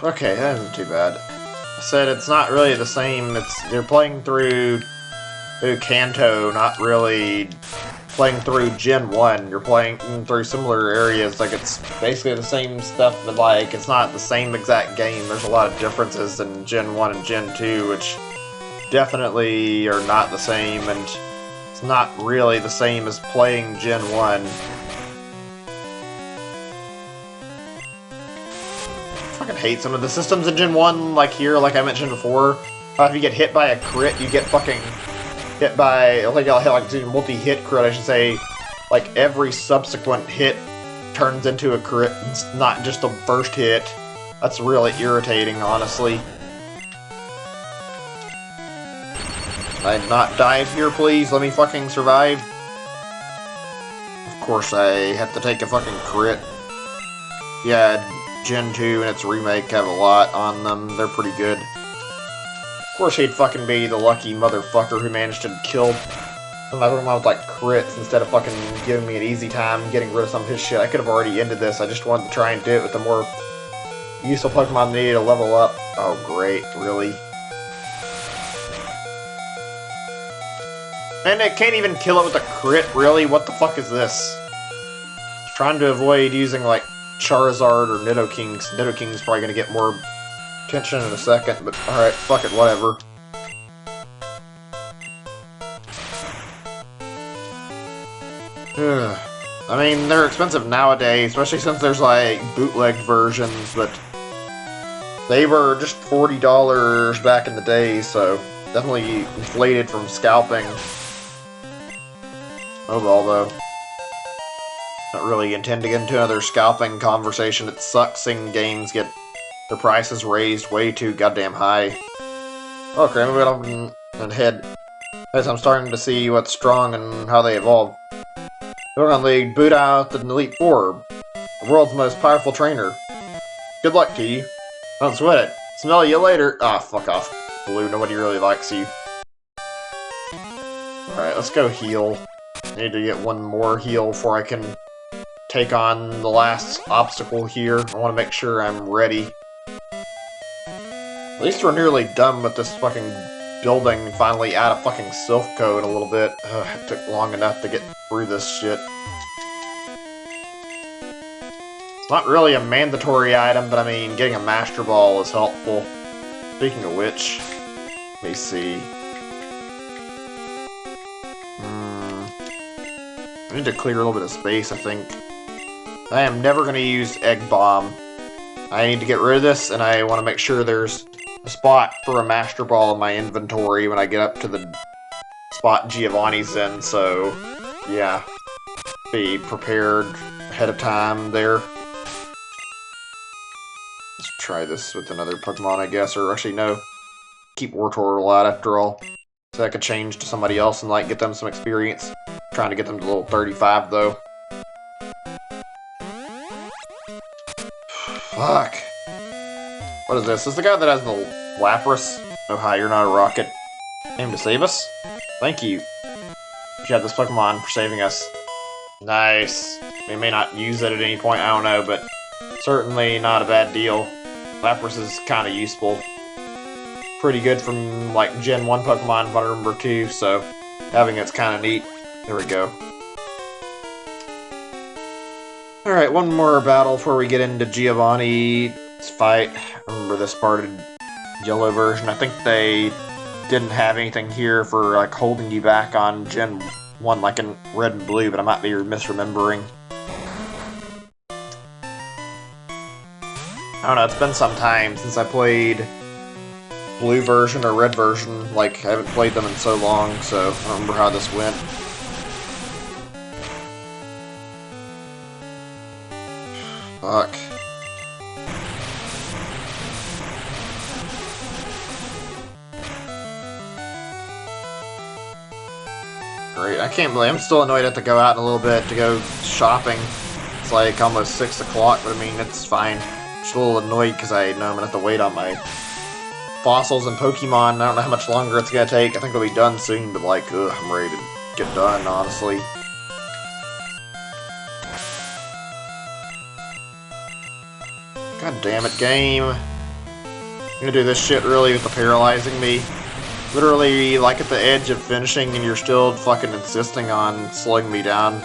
Okay, that isn't too bad. I said it's not really the same. You're playing through Kanto, not really playing through Gen 1. You're playing through similar areas. Like, it's basically the same stuff, but like, it's not the same exact game. There's a lot of differences in Gen 1 and Gen 2, which definitely are not the same, and it's not really the same as playing Gen 1. I hate some of the systems in Gen 1, like here, like I mentioned before. If you get hit by a crit, you get fucking hit by, like, multi-hit crit, I should say. Like, like every subsequent hit turns into a crit, it's not just the first hit. That's really irritating, honestly. Can I not dive here, please? Let me fucking survive. Of course I have to take a fucking crit. Yeah, Gen 2 and its remake have a lot on them. They're pretty good. Of course he'd fucking be the lucky motherfucker who managed to kill some of my Pokemon with like crits instead of fucking giving me an easy time getting rid of some of his shit. I could have already ended this. I just wanted to try and do it with the more useful Pokemon needed to level up. Oh great, really? And it can't even kill it with a crit, really? What the fuck is this? Trying to avoid using like Charizard or Nidoking's. Nidoking's probably gonna get more attention in a second, but alright, fuck it, whatever. I mean, they're expensive nowadays, especially since there's like bootleg versions, but they were just $40 back in the day, so definitely inflated from scalping. Oh well, though. Not really intend to get into another scalping conversation. It sucks seeing games get their prices raised way too goddamn high. Okay, moving on ahead. As I'm starting to see what's strong and how they evolve. Pokemon League, boot out the Elite Four, the world's most powerful trainer. Good luck to you. Don't sweat it. Smell you later. Ah, fuck off. Blue, nobody really likes you. Alright, let's go heal. I need to get one more heal before I can take on the last obstacle here. I want to make sure I'm ready. At least we're nearly done with this fucking building and finally out of fucking Silph Code a little bit. It took long enough to get through this shit. It's not really a mandatory item, but I mean, getting a Master Ball is helpful. Speaking of which, let me see. I need to clear a little bit of space, I think. I am never going to use Egg Bomb. I need to get rid of this, and I want to make sure there's a spot for a Master Ball in my inventory when I get up to the spot Giovanni's in, so yeah. Be prepared ahead of time there. Let's try this with another Pokemon, I guess, or actually no. Keep Wartortle out after all. So I could change to somebody else and like get them some experience. Trying to get them to level 35 though. Fuck. What is this? This is the guy that has the Lapras. Oh hi, you're not a rocket. Came to save us? Thank you. You have this Pokemon for saving us. Nice. We may not use it at any point, I don't know, but certainly not a bad deal. Lapras is kind of useful. Pretty good from like Gen 1 Pokemon if I remember too, so having it's kind of neat. There we go. Alright, one more battle before we get into Giovanni's fight. I remember this part of Yellow version. I think they didn't have anything here for like holding you back on Gen 1 like in Red and Blue, but I might be misremembering. I don't know, it's been some time since I played Blue version or Red version. Like, I haven't played them in so long, so I don't remember how this went. Fuck. Great, I can't believe I'm still annoyed I have to go out in a little bit to go shopping. It's like almost 6 o'clock, but I mean, it's fine. I'm just a little annoyed because I know I'm gonna have to wait on my fossils and Pokemon. I don't know how much longer it's gonna take. I think it'll be done soon, but like, ugh, I'm ready to get done, honestly. God damn it, game. You're gonna do this shit really with the paralyzing me. Literally, like at the edge of finishing and you're still fucking insisting on slowing me down.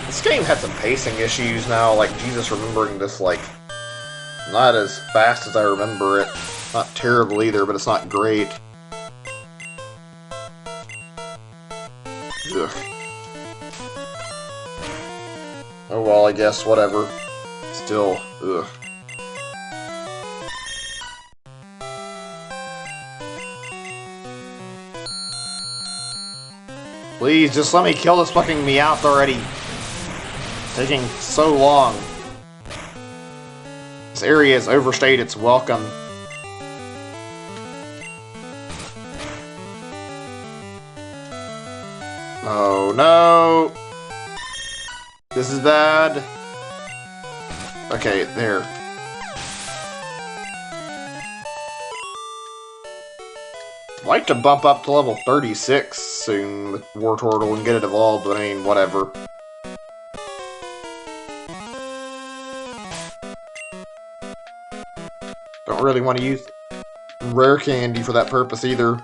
This game had some pacing issues now, like Jesus remembering this like not as fast as I remember it. Not terrible either, but it's not great. Ugh. Oh well, I guess, whatever. Still, ugh. Please, just let me kill this fucking Meowth already. It's taking so long. This area has overstayed its welcome. Oh no! This is bad. Okay, there. I'd like to bump up to level 36 soon with War Turtle and get it evolved, but I mean, whatever. Don't really want to use rare candy for that purpose either.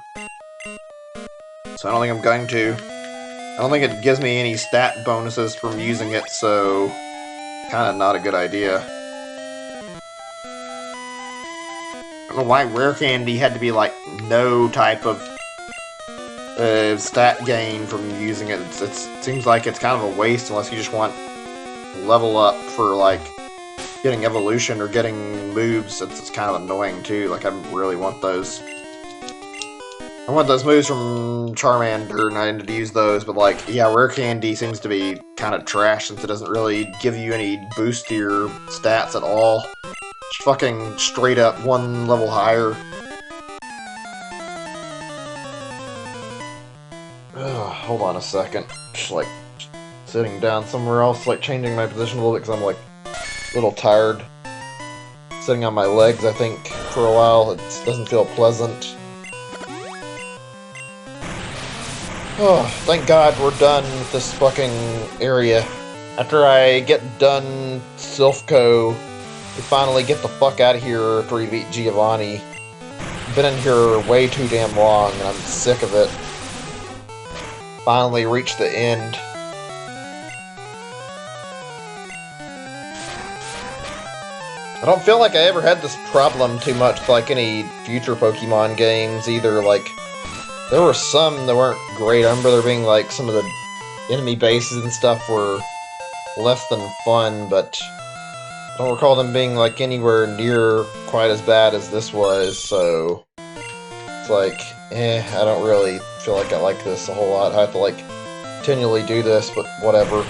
So I don't think I'm going to. I don't think it gives me any stat bonuses from using it, so kind of not a good idea. I don't know why rare candy had to be like no type of stat gain from using it. It seems like it's kind of a waste unless you just want level up for like getting evolution or getting moves. It's kind of annoying too. Like I really want those. I want those moves from Charmander, and I need to use those, but like, yeah, rare candy seems to be kind of trash since it doesn't really give you any boost to your stats at all. Just fucking straight up one level higher. Ugh, hold on a second. Just like sitting down somewhere else, like changing my position a little bit because I'm like a little tired. Sitting on my legs, I think, for a while. It doesn't feel pleasant. Oh, thank God we're done with this fucking area. After I get done Silphco, we finally get the fuck out of here after we beat Giovanni. Been in here way too damn long, and I'm sick of it. Finally reached the end. I don't feel like I ever had this problem too much with like any future Pokemon games either. Like, there were some that weren't great. I remember there being like some of the enemy bases and stuff were less than fun, but I don't recall them being like anywhere near quite as bad as this was, so it's like, I don't really feel like I like this a whole lot. I have to like continually do this, but whatever.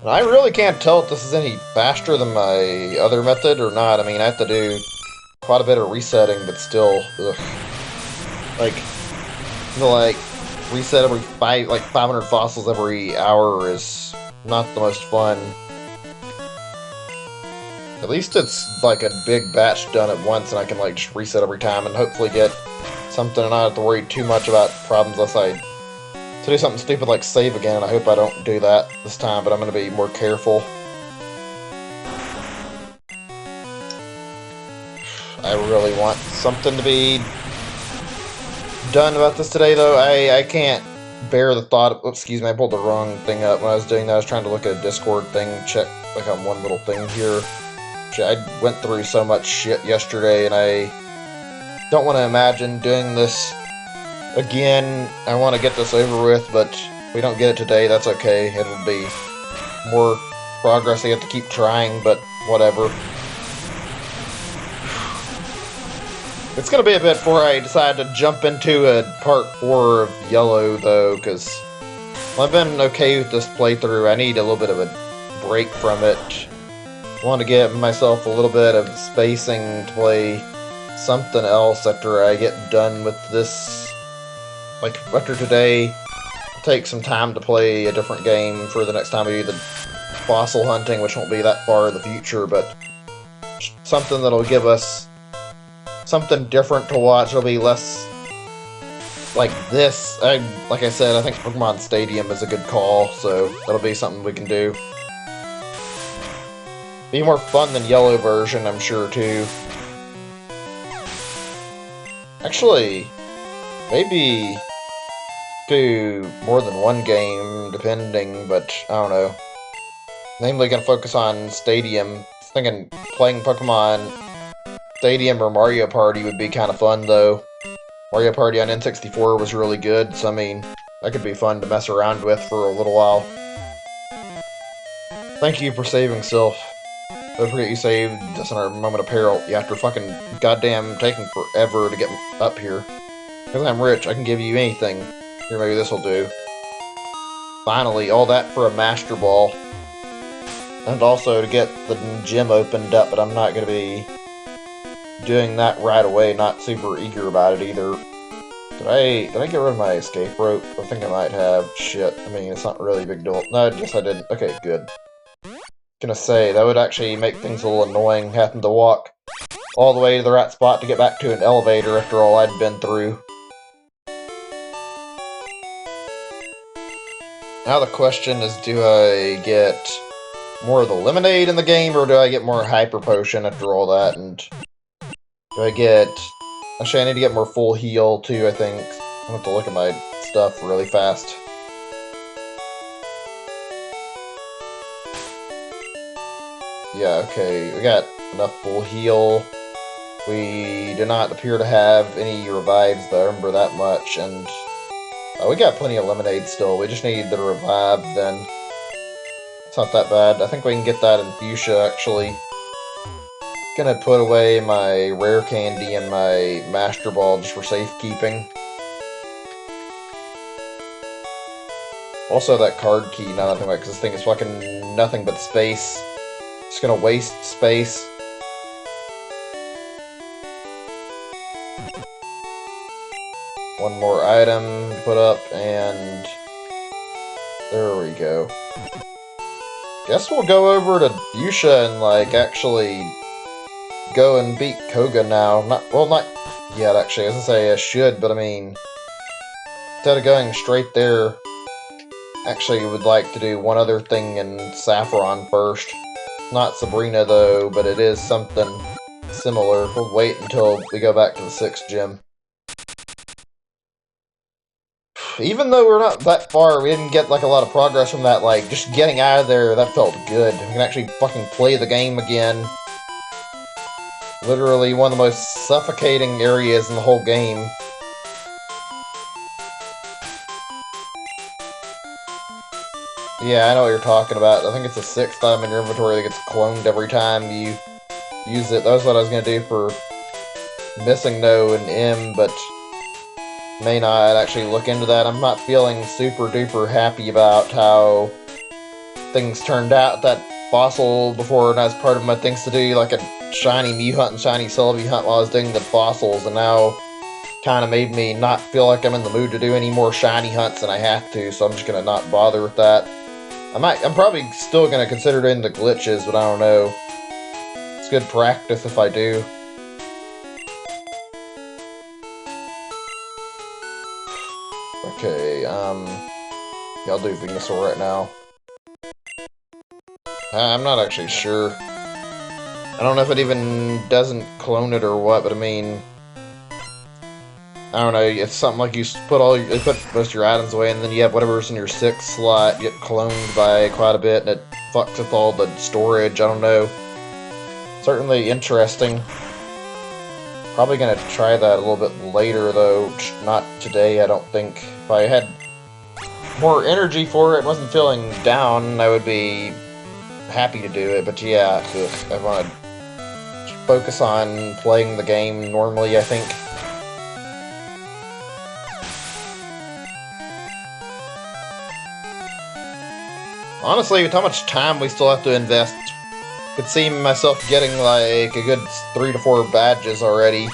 And I really can't tell if this is any faster than my other method or not. I mean, I have to do quite a bit of resetting, but still, ugh. Like, reset every 500 fossils every hour is not the most fun. At least it's like a big batch done at once, and I can like just reset every time and hopefully get something and not have to worry too much about problems unless I do something stupid like save again, and I hope I don't do that this time, but I'm going to be more careful. I really want something to be done about this today, though. I can't bear the thought of... Excuse me, I pulled the wrong thing up when I was doing that. I was trying to look at a Discord thing, check like on one little thing here. I went through so much shit yesterday, and I don't want to imagine doing this again. I want to get this over with, but if we don't get it today, that's okay. It'll be more progress. I have to keep trying, but whatever. It's going to be a bit before I decide to jump into a part 4 of Yellow, though, because I've been okay with this playthrough. I need a little bit of a break from it. I want to give myself a little bit of spacing to play something else after I get done with this. Like, after today, I'll take some time to play a different game for the next time we do the fossil hunting, which won't be that far in the future, but something that'll give us something different to watch. It'll be less like this. Like I said, I think Pokemon Stadium is a good call, so that'll be something we can do. Be more fun than Yellow version, I'm sure, too. Actually, maybe do more than one game, depending, but I don't know. Namely, gonna focus on Stadium. I was thinking playing Pokemon Stadium or Mario Party would be kind of fun, though. Mario Party on N64 was really good, so I mean, that could be fun to mess around with for a little while. Thank you for saving, Sylph. Don't forget you saved us in our moment of peril. Yeah, after fucking goddamn taking forever to get up here. Because I'm rich, I can give you anything. Here, maybe this will do. Finally, all that for a Master Ball. And also to get the gym opened up, but I'm not going to be doing that right away, not super eager about it either. Did I get rid of my escape rope? I think I might have. Shit, I mean, it's not really a big deal. No, I guess I didn't. Okay, good. Gonna say, that would actually make things a little annoying, having to walk all the way to the right spot to get back to an elevator after all I'd been through. Now the question is, do I get more of the lemonade in the game, or do I get more hyper potion after all that? And do I get... Actually, I need to get more full heal, too, I think. I have to look at my stuff really fast. Yeah, okay, we got enough full heal. We do not appear to have any revives, though, I remember that much, and... we got plenty of lemonade still, we just need the revive, then. It's not that bad. I think we can get that in Fuchsia, actually. Gonna put away my rare candy and my Master Ball just for safekeeping. Also that card key, now that I think about it, because this thing is fucking nothing but space. Just gonna waste space. One more item to put up, and there we go. Guess we'll go over to Fuchsia and, like, actually go and beat Koga now. Not yet, actually. I was gonna say I should, but I mean, instead of going straight there, actually would like to do one other thing in Saffron first. Not Sabrina, though, but it is something similar. We'll wait until we go back to the 6th gym. Even though we're not that far, we didn't get, like, a lot of progress from that, like, just getting out of there, that felt good. We can actually fucking play the game again. Literally one of the most suffocating areas in the whole game. Yeah, I know what you're talking about. I think it's the 6th item in your inventory that gets cloned every time you use it. That was what I was going to do for Missing No and M, but may not actually look into that. I'm not feeling super duper happy about how things turned out. That fossil before, and as part of my things to do, like a shiny Mew hunt and shiny Celebi hunt while I was doing the fossils, and now kind of made me not feel like I'm in the mood to do any more shiny hunts than I have to, so I'm just gonna not bother with that. I'm probably still gonna consider doing the glitches, but I don't know. It's good practice if I do. Okay, yeah, I'll do Venusaur right now. I'm not actually sure. I don't know if it even doesn't clone it or what, but I mean, I don't know, it's something like you put most of your items away, and then you have whatever's in your 6th slot get cloned by quite a bit, and it fucks with all the storage, I don't know. Certainly interesting. Probably gonna try that a little bit later, though, not today, I don't think. If I had more energy for it, wasn't feeling down, I would be happy to do it, but yeah, I want to focus on playing the game normally, I think. Honestly, with how much time we still have to invest, could see myself getting like a good 3 to 4 badges already.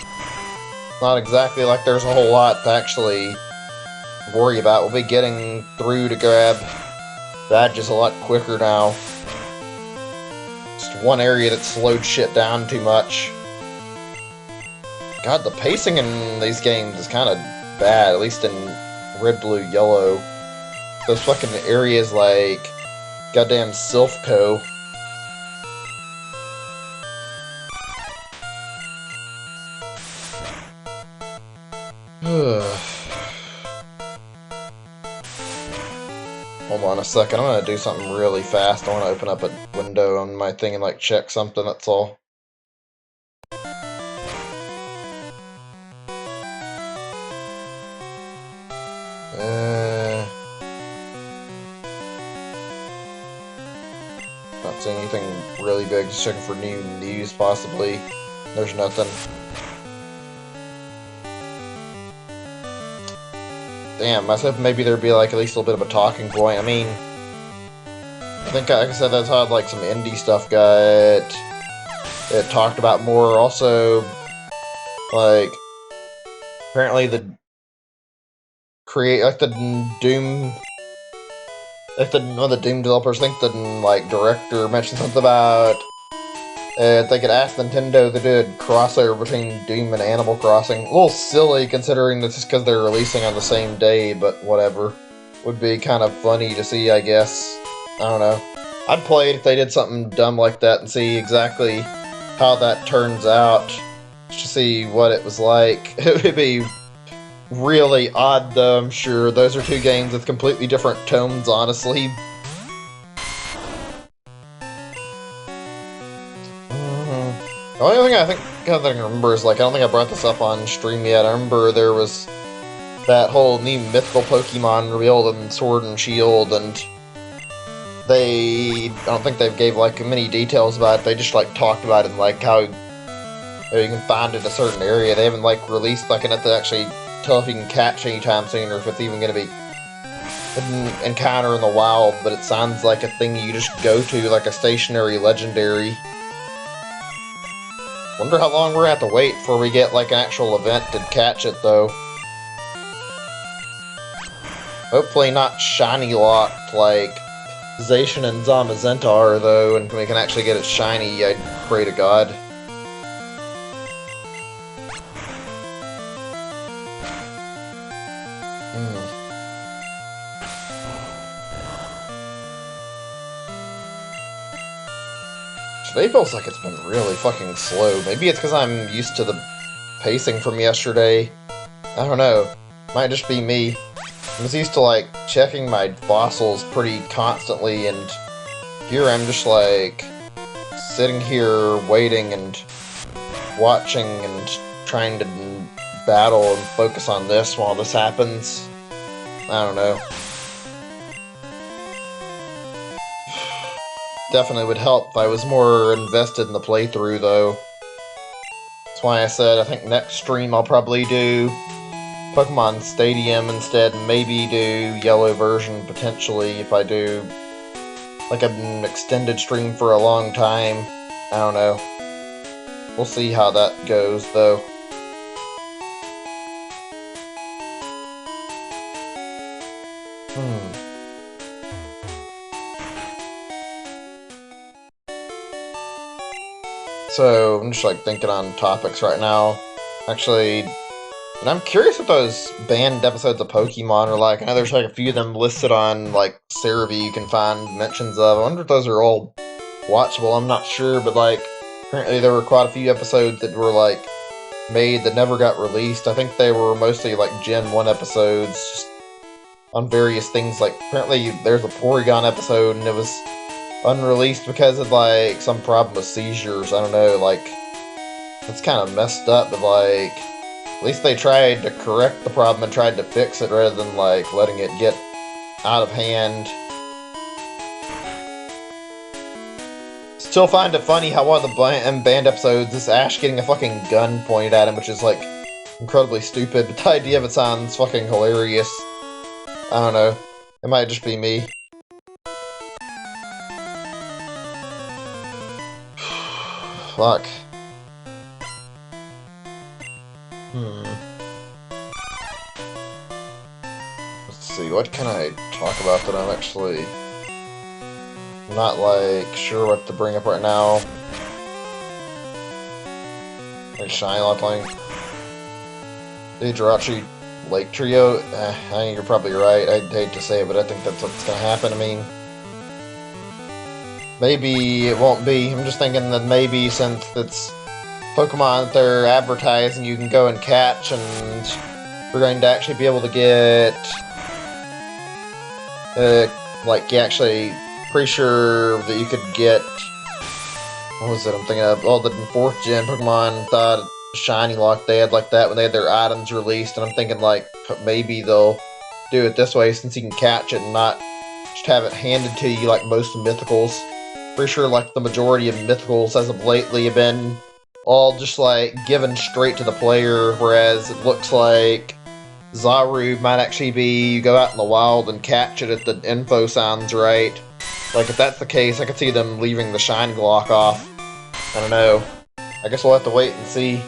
Not exactly like there's a whole lot to actually worry about. We'll be getting through to grab badges a lot quicker now. Just one area that slowed shit down too much. God, the pacing in these games is kind of bad, at least in Red, Blue, Yellow. Those fucking areas like goddamn Silphco. Hold on a second, I'm gonna do something really fast. I wanna open up a window on my thing and like check something, that's all. Not seeing anything really big, just checking for new news possibly. There's nothing. damn, I was hoping maybe there'd be like at least a little bit of a talking point. I mean, I think, like I said, that's how like some indie stuff got it talked about more. Also, like apparently the Doom, like one of the Doom developers, I think the like director mentioned something about they could ask Nintendo to do a crossover between Doom and Animal Crossing. A little silly considering that's just because they're releasing on the same day, but whatever. Would be kind of funny to see, I guess. I don't know. I'd play it if they did something dumb like that and see exactly how that turns out. To see what it was like. It would be really odd, though, I'm sure. Those are two games with completely different tones, honestly. The only thing I can remember is, like, I don't think I brought this up on stream yet. I remember there was that whole new mythical Pokemon revealed in Sword and Shield, and I don't think they gave, like, many details about it. They just, like, talked about it and, like, how you can find it in a certain area. They haven't, like, released, like, enough to actually tell if you can catch anytime soon, or if it's even going to be an encounter in the wild, but it sounds like a thing you just go to, like a stationary legendary. Wonder how long we're gonna have to wait before we get, like, an actual event to catch it, though. Hopefully not shiny locked like Zacian and Zamazenta are, though, and we can actually get it shiny, I pray to God. Today feels like it's been really fucking slow. Maybe it's because I'm used to the pacing from yesterday. I don't know. Might just be me. I was used to, like, checking my fossils pretty constantly, and here I'm just, like, sitting here waiting and watching and trying to battle and focus on this while this happens. I don't know. Definitely would help if I was more invested in the playthrough, though. That's why I said I think next stream I'll probably do Pokemon Stadium instead, and maybe do Yellow version potentially if I do like an extended stream for a long time. I don't know. We'll see how that goes, though. So, I'm just, like, thinking on topics right now. Actually, and I'm curious what those banned episodes of Pokemon are like. I know there's, like, a few of them listed on, like, Cerebi you can find mentions of. I wonder if those are all watchable. I'm not sure, but, like, apparently there were quite a few episodes that were, like, made that never got released. I think they were mostly, like, Gen 1 episodes, just on various things. Like, apparently there's a Porygon episode, and it was unreleased because of, like, some problem with seizures. I don't know, like, it's kind of messed up, but, like, at least they tried to correct the problem and tried to fix it rather than, like, letting it get out of hand. Still find it funny how one of the banned episodes is Ash getting a fucking gun pointed at him, which is, like, incredibly stupid, but the idea of it sounds fucking hilarious. I don't know. It might just be me. Fuck. Let's see, what can I talk about that I'm actually not, like, sure what to bring up right now? Like, Shiny Lock Link. The Jirachi Lake Trio? I think you're probably right. I'd hate to say it, but I think that's what's gonna happen. I mean, maybe it won't be. I'm just thinking that maybe since it's Pokemon that they're advertising you can go and catch, and we're going to actually be able to get, like, you actually, pretty sure that you could get, what was it I'm thinking of? Oh, the 4th gen Pokemon thought Shiny Lock, they had like that when they had their items released, and I'm thinking, like, maybe they'll do it this way since you can catch it and not just have it handed to you like most Mythicals. Pretty sure, like, the majority of Mythicals as of lately have been all just, like, given straight to the player, whereas it looks like Zaru might actually be you go out in the wild and catch it if the info sounds right. Like, if that's the case, I could see them leaving the Shine Glock off. I don't know. I guess we'll have to wait and see.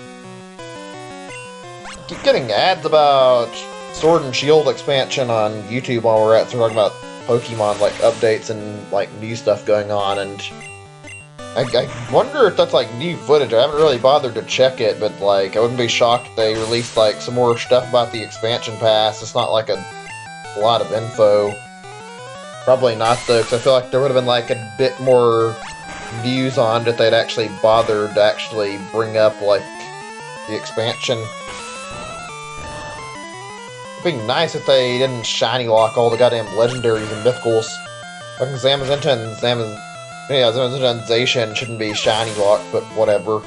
I keep getting ads about Sword and Shield expansion on YouTube while we're at, so we're talking about Pokemon, like, updates and, like, new stuff going on, and I wonder if that's, like, new footage. I haven't really bothered to check it, but, like, I wouldn't be shocked if they released, like, some more stuff about the expansion pass. It's not, like, a lot of info. Probably not, though, because I feel like there would have been, like, a bit more news on it if they'd actually bothered to actually bring up, like, the expansion. It'd be nice if they didn't shiny lock all the goddamn legendaries and mythicals. Fucking Zamazenta and Zamazenta and Zacian shouldn't be shiny locked, but whatever.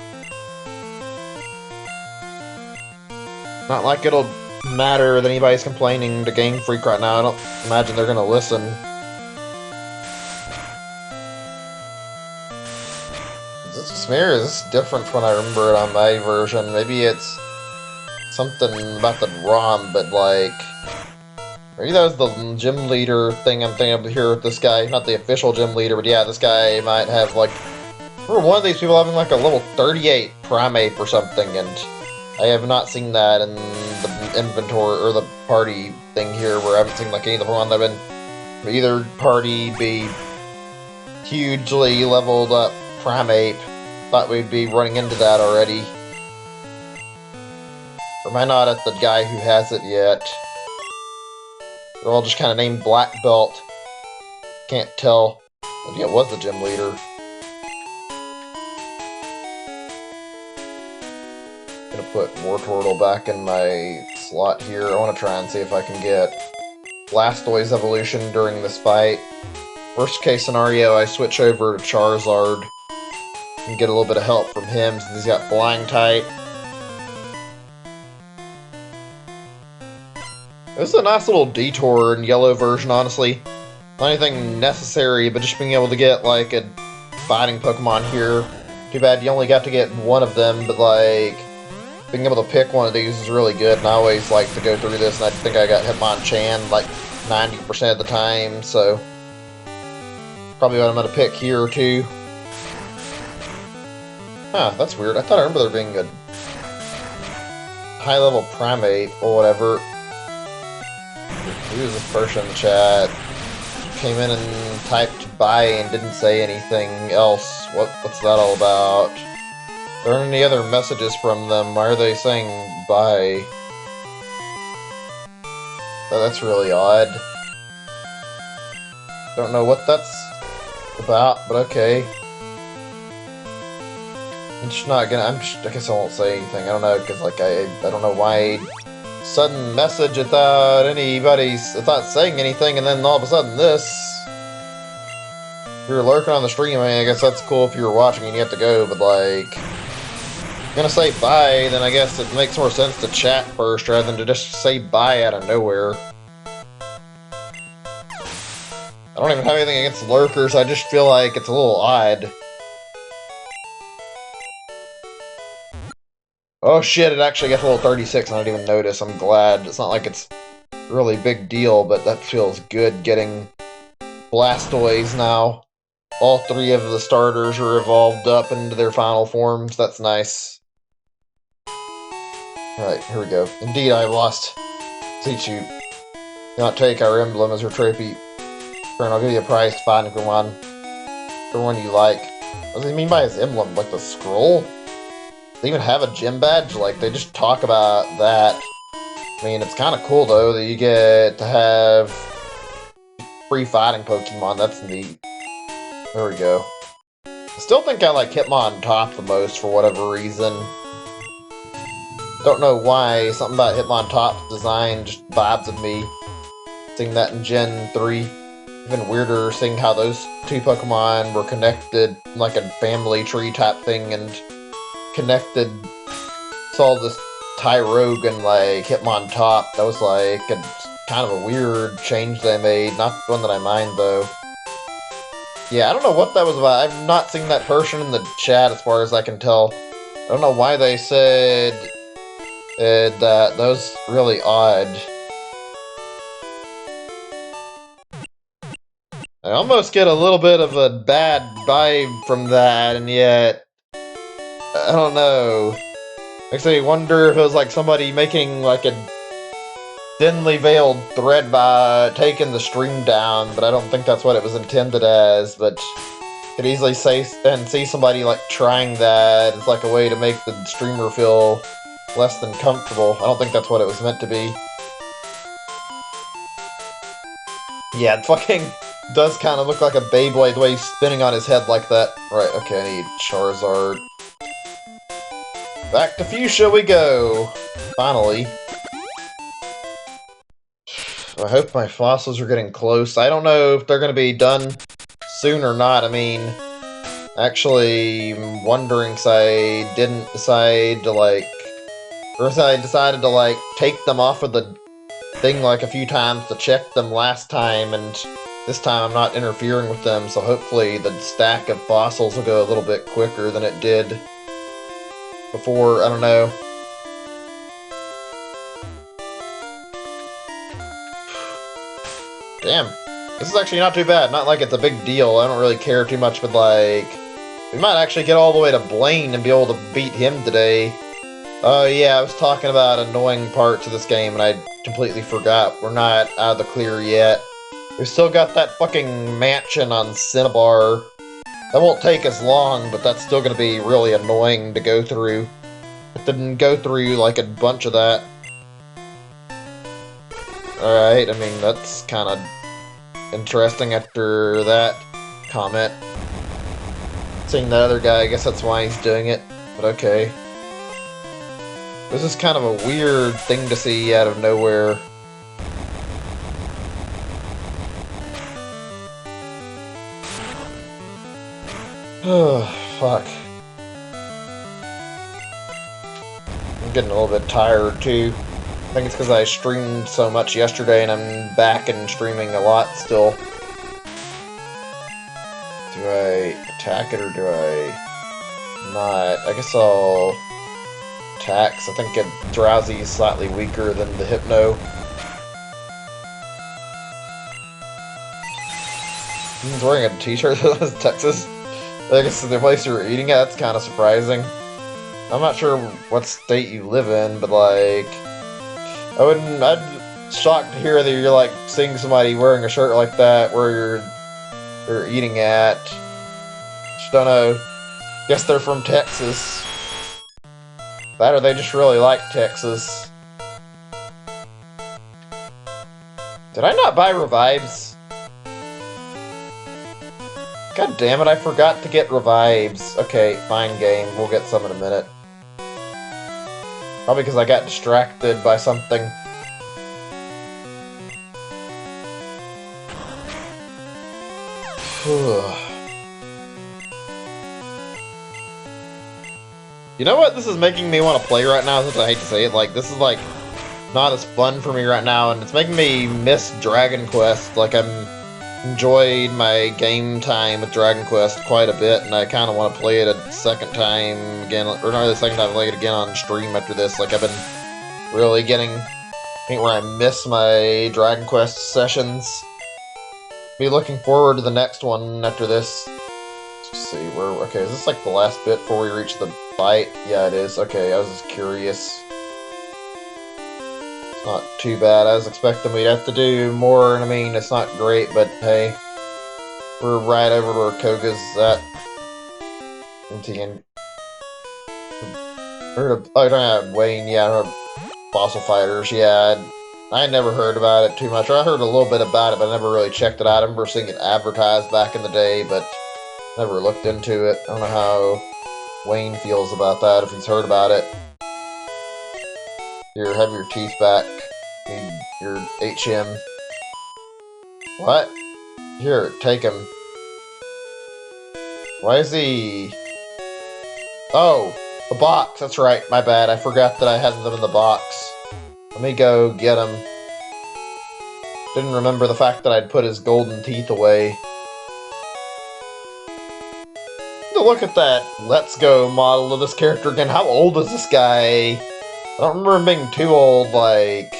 Not like it'll matter that anybody's complaining to Game Freak right now. I don't imagine they're gonna listen. Is this just me, or is this different from when I remember it on my version? Maybe it's something about the ROM, but like, maybe that was the gym leader thing I'm thinking of here with this guy. Not the official gym leader, but yeah, this guy might have like, I remember one of these people having like a level 38 Primeape or something, and I have not seen that in the inventory or the party thing here, where I haven't seen like any of the Pokemon that have been either party be hugely leveled up Primeape. Thought we'd be running into that already. Or am I not at the guy who has it yet? They're all just kind of named Black Belt. Can't tell. Maybe it was the gym leader. Gonna put Wartortle back in my slot here. I want to try and see if I can get Blastoise evolution during this fight. Worst case scenario, I switch over to Charizard and get a little bit of help from him since he's got Flying type. This is a nice little detour in yellow version, honestly. Not anything necessary, but just being able to get, like, a fighting Pokemon here. Too bad you only got to get one of them, but, like, being able to pick one of these is really good, and I always like to go through this, and I think I got Hitmonchan, like, 90% of the time, so probably what I'm going to pick here, too. Huh, that's weird. I thought I remember there being a high-level Primeape, or whatever. Who was this person in the chat? Came in and typed bye and didn't say anything else. What's that all about? Are there any other messages from them? Why are they saying bye? Oh, that's really odd. Don't know what that's about, but okay. I'm just not gonna. I guess I won't say anything. I don't know, because like I don't know why. Sudden message without without saying anything, and then all of a sudden this. If you're lurking on the stream, I mean, I guess that's cool if you're watching and you have to go, but like, if you're gonna say bye, then I guess it makes more sense to chat first rather than to just say bye out of nowhere. I don't even have anything against lurkers, I just feel like it's a little odd. Oh shit, it actually got to level 36 and I didn't even notice. I'm glad. It's not like it's a really big deal, but that feels good getting Blastoise now. All three of the starters are evolved up into their final forms. That's nice. Alright, here we go. Indeed, I lost. Seachu. Do not take our emblem as your trophy. Turn, I'll give you a prize to find Pokemon. The one you like. What does he mean by his emblem? Like the scroll? They even have a gym badge? Like, they just talk about that. I mean, it's kind of cool, though, that you get to have free fighting Pokemon. That's neat. There we go. I still think I like Hitmontop the most for whatever reason. Don't know why. Something about Hitmontop's design just vibes with me. Seeing that in Gen 3. Even weirder seeing how those two Pokemon were connected, like a family tree type thing, and connected. Saw this Tyrogue and like Hitmontop. That was like a kind of a weird change they made. Not one that I mind though. Yeah, I don't know what that was about. I've not seen that person in the chat as far as I can tell. I don't know why they said That was really odd. I almost get a little bit of a bad vibe from that, and yet I don't know. Actually, I wonder if it was like somebody making like a thinly veiled threat by taking the stream down, but I don't think that's what it was intended as. But could easily say and see somebody like trying that. It's like a way to make the streamer feel less than comfortable. I don't think that's what it was meant to be. Yeah, it fucking does kind of look like a Beyblade the way he's spinning on his head like that. Right, okay, I need Charizard. Back to Fuchsia we go! Finally. I hope my fossils are getting close. I don't know if they're going to be done soon or not. I mean, actually, I'm wondering if I didn't decide to, like... Or if I decided to, like, take them off of the thing, like, a few times to check them last time, and this time I'm not interfering with them, so hopefully the stack of fossils will go a little bit quicker than it did before. I don't know. Damn. This is actually not too bad. Not like it's a big deal. I don't really care too much, but like... We might actually get all the way to Blaine and be able to beat him today. Oh yeah, I was talking about annoying parts of this game and I completely forgot. We're not out of the clear yet. We've still got that fucking mansion on Cinnabar. That won't take as long, but that's still going to be really annoying to go through. It didn't go through like a bunch of that. Alright, I mean, that's kind of interesting after that comment. Seeing that other guy, I guess that's why he's doing it, but okay. This is kind of a weird thing to see out of nowhere. Oh, fuck. I'm getting a little bit tired, too. I think it's because I streamed so much yesterday and I'm back and streaming a lot still. Do I attack it or do I not? I guess I'll attack, 'cause I think Drowsy is slightly weaker than the Hypno. He's wearing a t-shirt that says Texas. I guess the place you were eating at, that's kind of surprising. I'm not sure what state you live in, but like... I'd shocked to hear that you're like seeing somebody wearing a shirt like that where you're eating at. Just don't know. Guess they're from Texas. That or they just really like Texas. Did I not buy revives? God damn it, I forgot to get revives. Okay, fine game. We'll get some in a minute. Probably because I got distracted by something. You know what this is making me want to play right now, since I hate to say it, like, this is, like, not as fun for me right now, and it's making me miss Dragon Quest. Like, I'm enjoyed my game time with Dragon Quest quite a bit, and I kind of want to play it a second time again, or not the second time, play it again on stream after this. Like, I've been really getting, I think, where I miss my Dragon Quest sessions. Be looking forward to the next one after this. Let's see, where, okay, is this like the last bit before we reach the fight? Yeah, it is. Okay, I was just curious. It's not too bad. I was expecting we'd have to do more, and I mean, it's not great, but hey. We're right over where Koga's at. Heard of, oh, I don't have Wayne, yeah, I heard of Fossil Fighters, yeah. I never heard about it too much. I heard a little bit about it, but I never really checked it out. I remember seeing it advertised back in the day, but never looked into it. I don't know how Wayne feels about that, if he's heard about it. Here, have your teeth back. Need your HM. What? Here, take him. Why is he... Oh, the box. That's right, my bad. I forgot that I had them in the box. Let me go get him. Didn't remember the fact that I'd put his golden teeth away. Look at that Let's Go model of this character again. How old is this guy? I don't remember him being too old, like,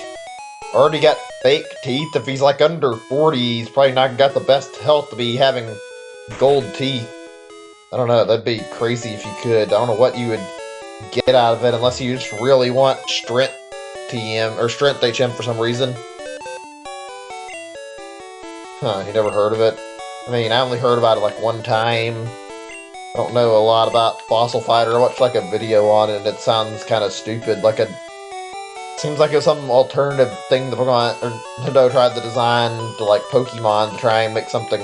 already got fake teeth. If he's like under 40, he's probably not got the best health to be having gold teeth. I don't know, that'd be crazy if you could. I don't know what you would get out of it unless you just really want strength TM, or strength HM for some reason. Huh, you never heard of it? I mean, I only heard about it like one time. I don't know a lot about Fossil Fighter. I watched like a video on it and it sounds kind of stupid. Like seems like it was some alternative thing the Pokemon, or Nintendo tried to design to like Pokemon to try and make something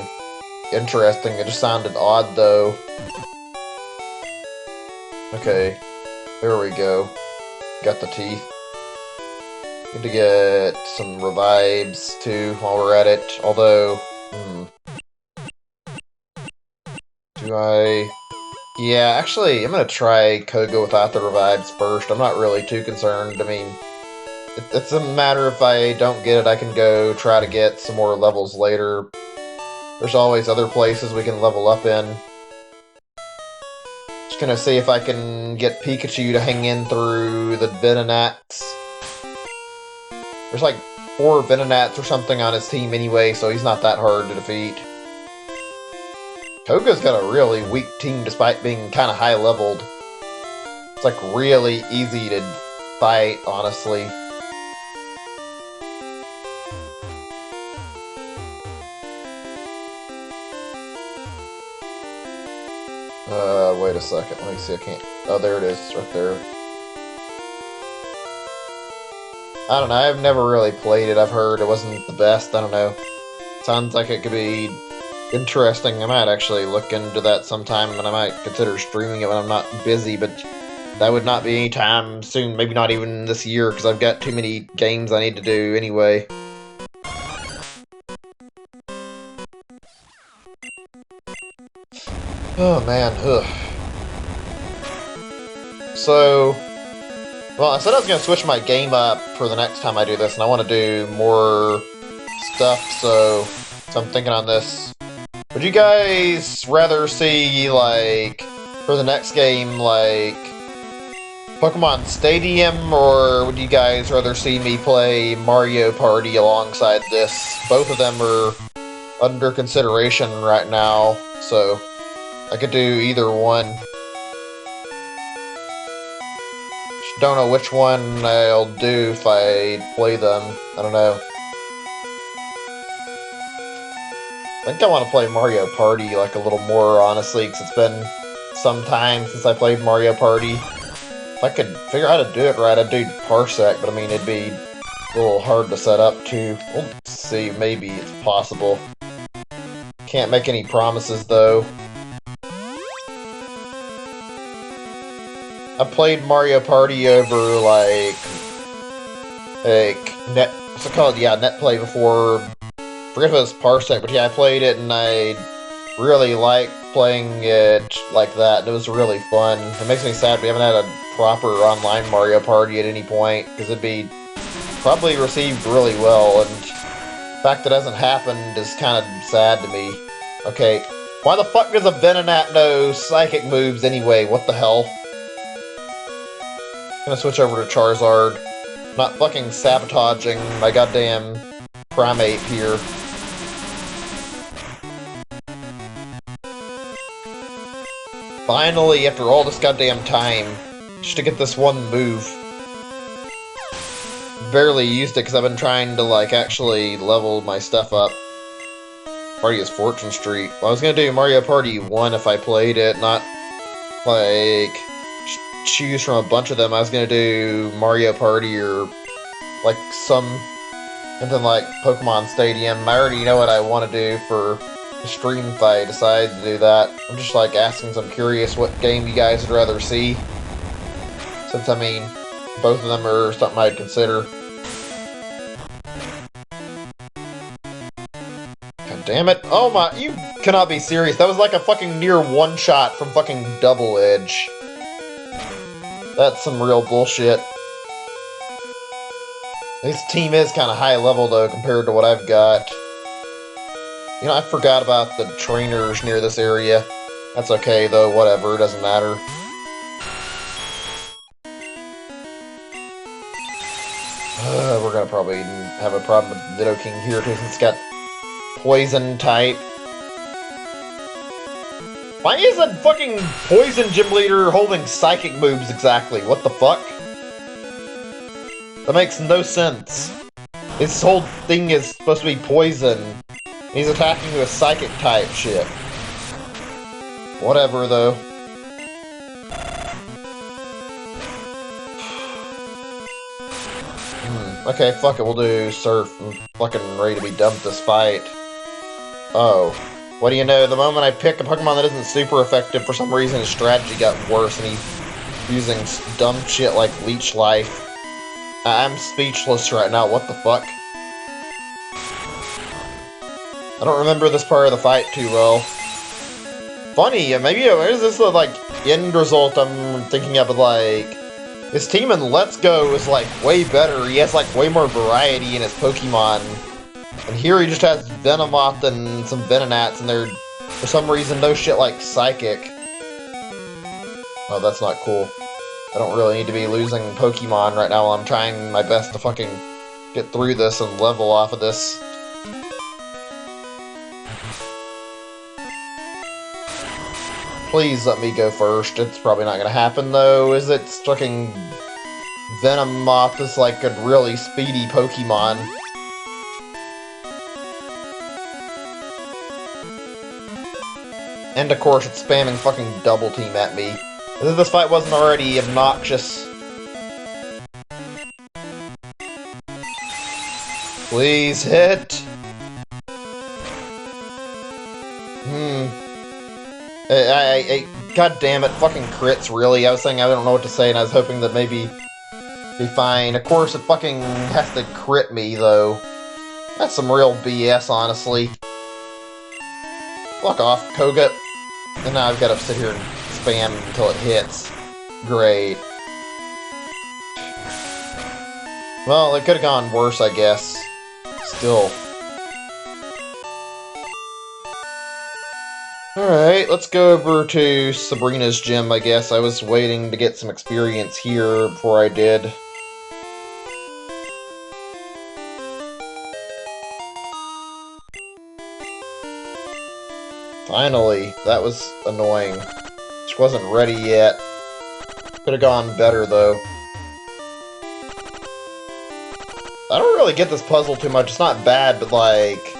interesting. It just sounded odd though. Okay, there we go. Got the teeth. Good to get some revives too while we're at it. Although, do I? Yeah, actually, I'm gonna try Koga without the revives first. I'm not really too concerned. I mean, it's a matter if I don't get it, I can go try to get some more levels later. There's always other places we can level up in. Just gonna see if I can get Pikachu to hang in through the Venonats. There's like 4 Venonats or something on his team anyway, so he's not that hard to defeat. Koga's got a really weak team despite being kind of high leveled. It's like really easy to fight, honestly. Wait a second, let me see, I can't... Oh, there it is, it's right there. I don't know, I've never really played it. I've heard it wasn't the best, I don't know. Sounds like it could be interesting. I might actually look into that sometime, and I might consider streaming it when I'm not busy, but that would not be any time soon, maybe not even this year, because I've got too many games I need to do anyway. Oh man, ugh. So, well, I said I was going to switch my game up for the next time I do this, and I want to do more stuff, so I'm thinking on this. Would you guys rather see, like, for the next game, like, Pokemon Stadium, or would you guys rather see me play Mario Party alongside this? Both of them are under consideration right now, so I could do either one. Just don't know which one I'll do if I play them. I don't know. I think I want to play Mario Party like a little more, honestly, because it's been some time since I played Mario Party. If I could figure out how to do it right, I'd do Parsec, but I mean, it'd be a little hard to set up too. We'll see, maybe it's possible. Can't make any promises though. I played Mario Party over like net, what's it called? Yeah, net play before. I forget if it was Parsec, but yeah, I played it and I really liked playing it like that. And it was really fun. It makes me sad we haven't had a proper online Mario Party at any point, because it'd be probably received really well, and the fact that it hasn't happened is kind of sad to me. Okay, why the fuck does a Venonat know psychic moves anyway? What the hell? I'm gonna switch over to Charizard. I'm not fucking sabotaging my goddamn Primeape here. Finally, after all this goddamn time, just to get this one move. Barely used it because I've been trying to, like, actually level my stuff up. Party is Fortune Street. Well, I was gonna do Mario Party 1 if I played it, not, like, choose from a bunch of them. I was gonna do Mario Party or, like, something like Pokemon Stadium. I already know what I want to do for the stream if I decide to do that. I'm just, like, asking, so I'm curious what game you guys would rather see. Since, I mean, both of them are something I'd consider. God damn it. Oh my, you cannot be serious. That was like a fucking near one-shot from fucking Double Edge. That's some real bullshit. This team is kind of high level, though, compared to what I've got. You know, I forgot about the trainers near this area. That's okay, though, whatever, it doesn't matter. gonna probably have a problem with Nidoking here because it's got poison type. Why is a fucking poison gym leader holding psychic moves exactly? What the fuck? That makes no sense. His whole thing is supposed to be poison. And he's attacking with psychic type shit. Whatever though. Okay, fuck it, we'll do Surf. I'm fucking ready to be done with this fight. Oh. What do you know, the moment I pick a Pokemon that isn't super effective, for some reason his strategy got worse and he's using dumb shit like Leech Life. I'm speechless right now, what the fuck? I don't remember this part of the fight too well. Funny, maybe is this the, like, end result I'm thinking of, like... His team in Let's Go is, like, way better, he has, like, way more variety in his Pokemon. And here he just has Venomoth and some Venonats, and they're, for some reason, no shit like Psychic. Oh, that's not cool. I don't really need to be losing Pokemon right now while I'm trying my best to fucking get through this and level off of this. Please let me go first. It's probably not gonna happen, though, is it? Fucking Venomoth is like a really speedy Pokemon. And of course, it's spamming fucking Double Team at me. As if this fight wasn't already obnoxious. Please hit! God damn it, fucking crits, really. I was saying I don't know what to say, and I was hoping that maybe be fine. Of course, it fucking has to crit me, though. That's some real BS, honestly. Fuck off, Koga. And now I've got to sit here and spam until it hits. Great. Well, it could have gone worse, I guess. Still. Alright, let's go over to Sabrina's gym, I guess. I was waiting to get some experience here before I did. Finally, that was annoying. She wasn't ready yet. Could have gone better, though. I don't really get this puzzle too much. It's not bad, but, like...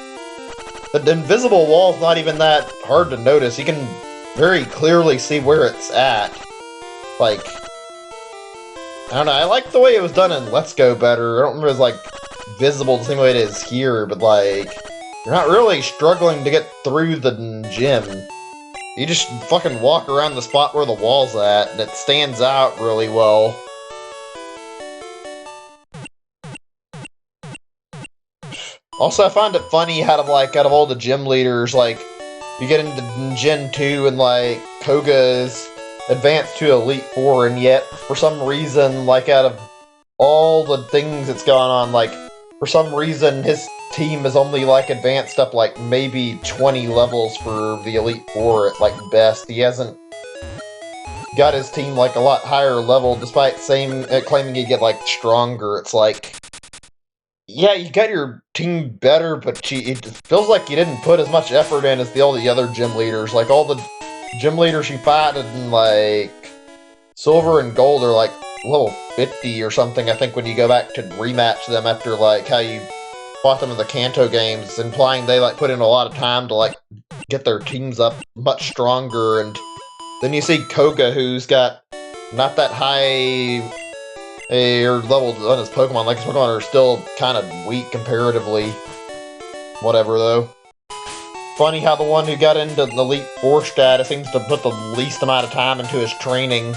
The invisible wall's not even that hard to notice. You can very clearly see where it's at. Like... I don't know, I like the way it was done in Let's Go better. I don't remember if it was, like, visible the same way it is here, but, like... You're not really struggling to get through the gym. You just fucking walk around the spot where the wall's at, and it stands out really well. Also, I find it funny how, out of all the gym leaders, like, you get into Gen 2 and, like, Koga's advanced to Elite 4, and yet, for some reason, like, out of all the things that's going on, like, for some reason, his team is only, like, advanced up, like, maybe 20 levels for the Elite Four at, like, best. He hasn't got his team, like, a lot higher level, despite claiming he'd get, like, stronger. It's like, yeah, you got your team better, but it feels like you didn't put as much effort in as all the other gym leaders. Like, all the gym leaders you fought in, like, Silver and Gold are, like, level 50 or something, I think, when you go back to rematch them after, like, how you fought them in the Kanto games, implying they, like, put in a lot of time to, like, get their teams up much stronger, and then you see Koga, who's got not that high or level on his Pokemon. Like, his Pokemon are still kind of weak comparatively. Whatever, though. Funny how the one who got into the Elite Four status seems to put the least amount of time into his training.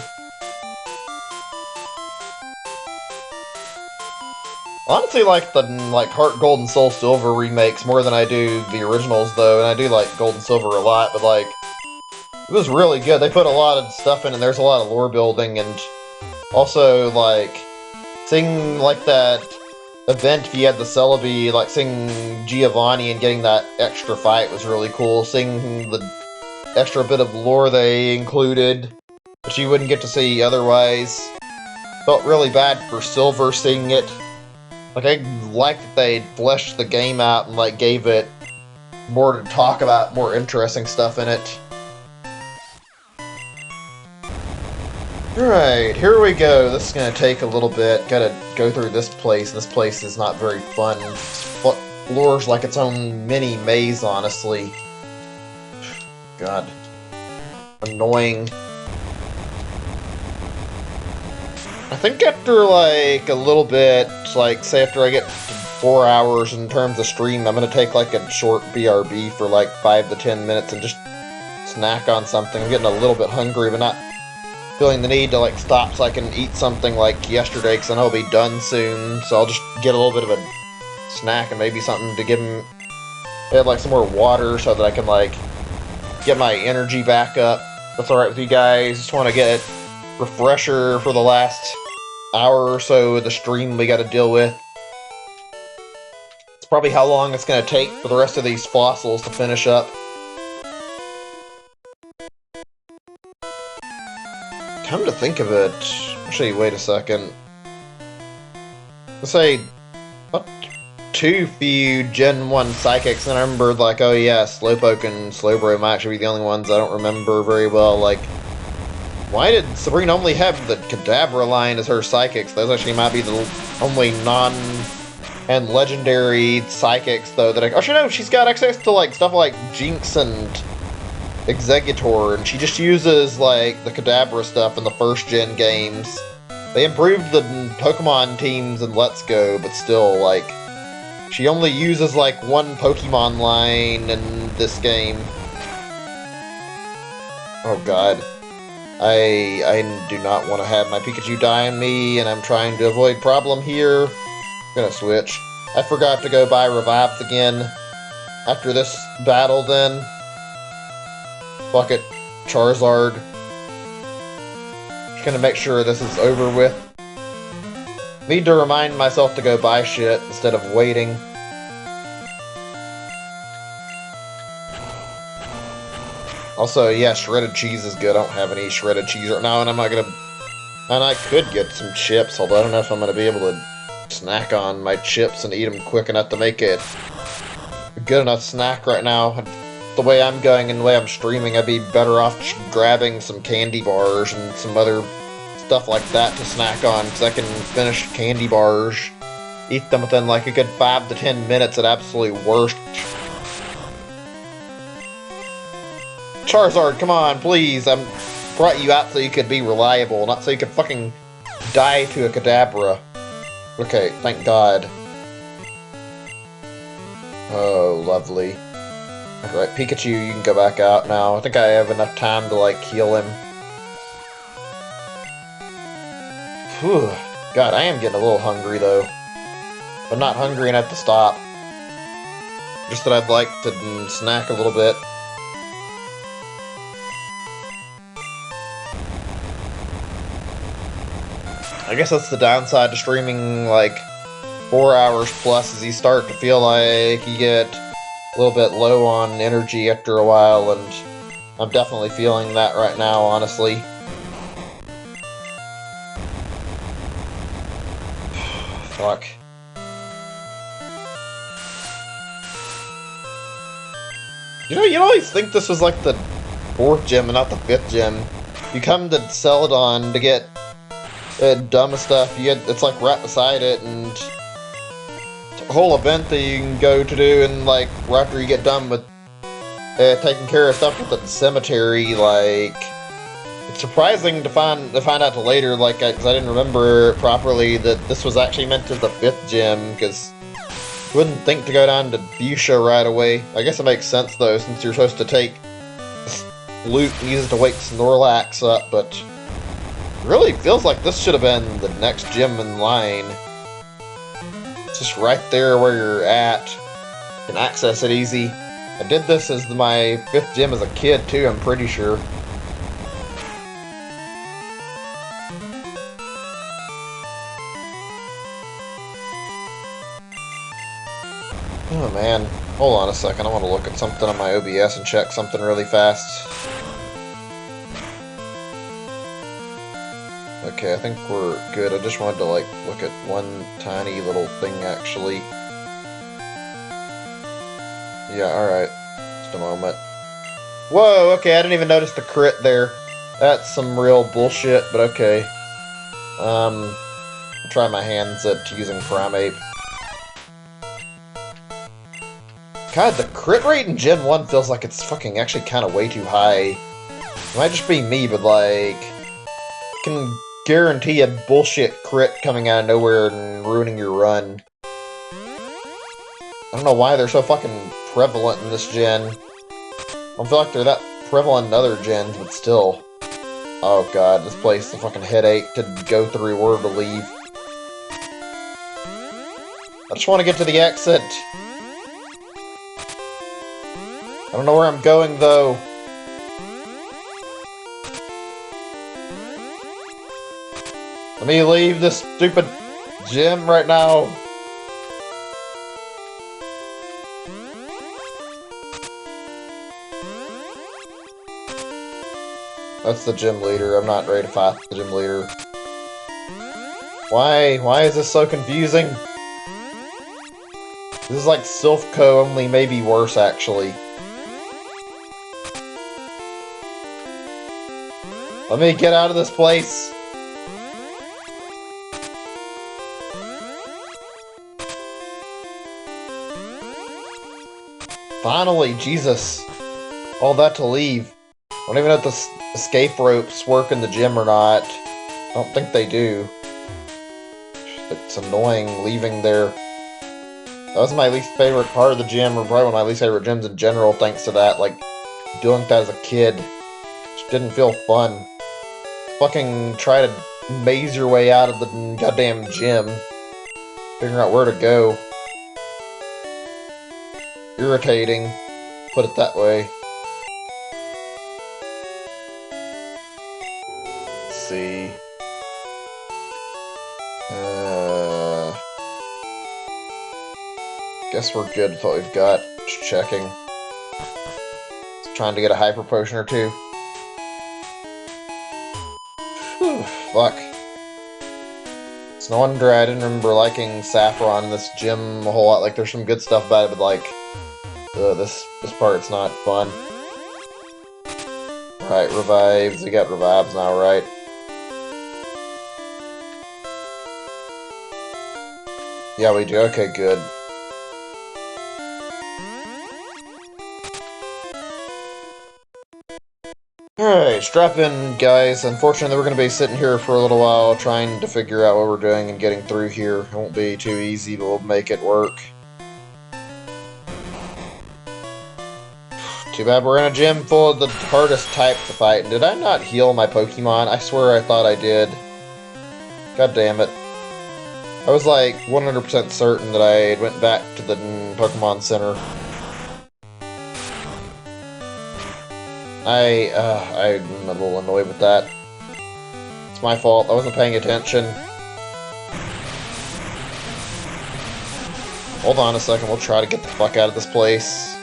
Honestly, like the Heart Gold and Soul Silver remakes more than I do the originals, though, and I do like Gold and Silver a lot, but like, it was really good. They put a lot of stuff in, and there's a lot of lore building, and also, like, seeing, like, that event if you had the Celebi, like, seeing Giovanni and getting that extra fight was really cool. Seeing the extra bit of lore they included, which you wouldn't get to see otherwise. Felt really bad for Silver seeing it. Like, I like that they fleshed the game out and, like, gave it more to talk about, more interesting stuff in it. Alright, here we go. This is gonna take a little bit. Gotta go through this place. This place is not very fun. Floor's like its own mini maze, honestly. God. Annoying. I think after, like, a little bit, like, say after I get to 4 hours in terms of stream, I'm gonna take, like, a short BRB for, like, 5 to 10 minutes and just snack on something. I'm getting a little bit hungry, but not feeling the need to, like, stop so I can eat something like yesterday, because I know it'll be done soon, so I'll just get a little bit of a snack and maybe something to give him, like, some more water so that I can, like, get my energy back up. That's alright with you guys. Just want to get a refresher for the last hour or so of the stream we got to deal with. It's probably how long it's going to take for the rest of these fossils to finish up. Come to think of it, actually, wait a second. Let's say, what? Too few Gen 1 Psychics, and I remembered, like, oh yeah, Slowpoke and Slowbro might actually be the only ones I don't remember very well. Like, why did Sabrina only have the Kadabra line as her Psychics? Those actually might be the only and legendary Psychics, though, that I... Oh, no, she's got access to, like, stuff like Jinx and Exeggutor, and she just uses, like, the Kadabra stuff in the first-gen games. They improved the Pokemon teams in Let's Go, but still, like, she only uses, like, one Pokemon line in this game. Oh, God. I do not want to have my Pikachu die on me, and I'm trying to avoid problem here. I'm gonna switch. I forgot to go buy Revives again after this battle, then. Fuck it. Charizard. Just gonna make sure this is over with. Need to remind myself to go buy shit instead of waiting. Also, yeah, shredded cheese is good. I don't have any shredded cheese right now, and I'm not gonna... And I could get some chips, although I don't know if I'm gonna be able to snack on my chips and eat them quick enough to make it a good enough snack right now. The way I'm going and the way I'm streaming, I'd be better off grabbing some candy bars and some other stuff like that to snack on, because I can finish candy bars, eat them within like a good 5 to 10 minutes at absolute worst. Charizard, come on, please. I brought you out so you could be reliable, not so you could fucking die to a Kadabra. Okay, thank God. Oh, lovely. Alright, Pikachu, you can go back out now. I think I have enough time to, like, heal him. Whew. God, I am getting a little hungry, though. I'm not hungry enough to stop. Just that I'd like to snack a little bit. I guess that's the downside to streaming, like, 4 hours plus, is you start to feel like you get a little bit low on energy after a while, and I'm definitely feeling that right now, honestly. Fuck. You know, you'd always think this was like the 4th gym and not the 5th gym. You come to Celadon to get dumb stuff, it's like right beside it, and it's a whole event that you can go to do, and like right after you get done with taking care of stuff with the cemetery, like, it's surprising to find out till later, like, because I didn't remember properly that this was actually meant as the 5th gym, because you wouldn't think to go down to Fuchsia right away. I guess it makes sense though, since you're supposed to take loot and use it to wake Snorlax up, but really feels like this should have been the next gym in line. It's just right there where you're at. You can access it easy. I did this as my 5th gym as a kid too, I'm pretty sure. Oh man, hold on a second, I want to look at something on my OBS and check something really fast. Okay, I think we're good. I just wanted to, like, look at one tiny little thing, actually. Yeah, alright. Just a moment. Whoa, okay, I didn't even notice the crit there. That's some real bullshit, but okay. I'll try my hands at using Primeape. God, the crit rate in Gen 1 feels like it's fucking actually kind of way too high. It might just be me, but like... I can guarantee a bullshit crit coming out of nowhere and ruining your run. I don't know why they're so fucking prevalent in this gen. I don't feel like they're that prevalent in other gens, but still. Oh god, this place is a fucking headache to go through or to leave. I just want to get to the exit. I don't know where I'm going, though. Let me leave this stupid gym right now. That's the gym leader. I'm not ready to fight the gym leader. Why? Why is this so confusing? This is like Silphco, only maybe worse, actually. Let me get out of this place. Finally, Jesus. All that to leave. I don't even know if the escape ropes work in the gym or not. I don't think they do. It's annoying leaving there. That was my least favorite part of the gym, or probably one of my least favorite gyms in general, thanks to that. Like, doing that as a kid. Just didn't feel fun. Fucking try to maze your way out of the goddamn gym. Figuring out where to go. Irritating. Put it that way. Let's see. Guess we're good with what we've got. Just checking. Just trying to get a hyper potion or two. Whew, fuck. It's no wonder I didn't remember liking Saffron in this gym a whole lot. Like, there's some good stuff about it, but like, this part's not fun. Right, revives. We got revives now, right? Yeah, we do. Okay, good. Alright, strap in, guys. Unfortunately, we're going to be sitting here for a little while trying to figure out what we're doing and getting through here. It won't be too easy, but we'll make it work. Too bad we're in a gym full of the hardest type to fight. And did I not heal my Pokemon? I swear I thought I did. God damn it. I was like 100% certain that I went back to the Pokemon Center. I'm a little annoyed with that. It's my fault. I wasn't paying attention. Hold on a second. We'll try to get the fuck out of this place.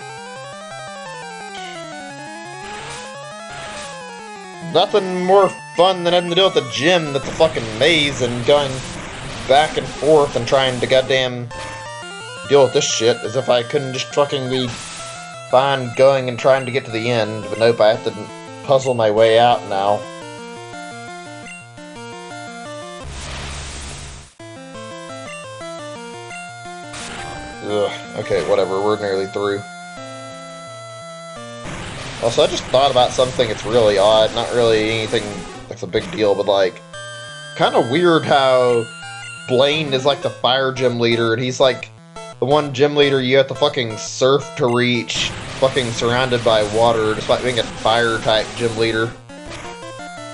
Nothing more fun than having to deal with the gym that's a fucking maze and going back and forth and trying to goddamn deal with this shit as if I couldn't just fucking be fine going and trying to get to the end, but nope, I have to puzzle my way out now. Ugh, okay, whatever, we're nearly through. Also, I just thought about something that's really odd, not really anything that's a big deal, but like, kind of weird how Blaine is like the fire gym leader, and he's like the one gym leader you have to fucking surf to reach, fucking surrounded by water, despite being a fire-type gym leader.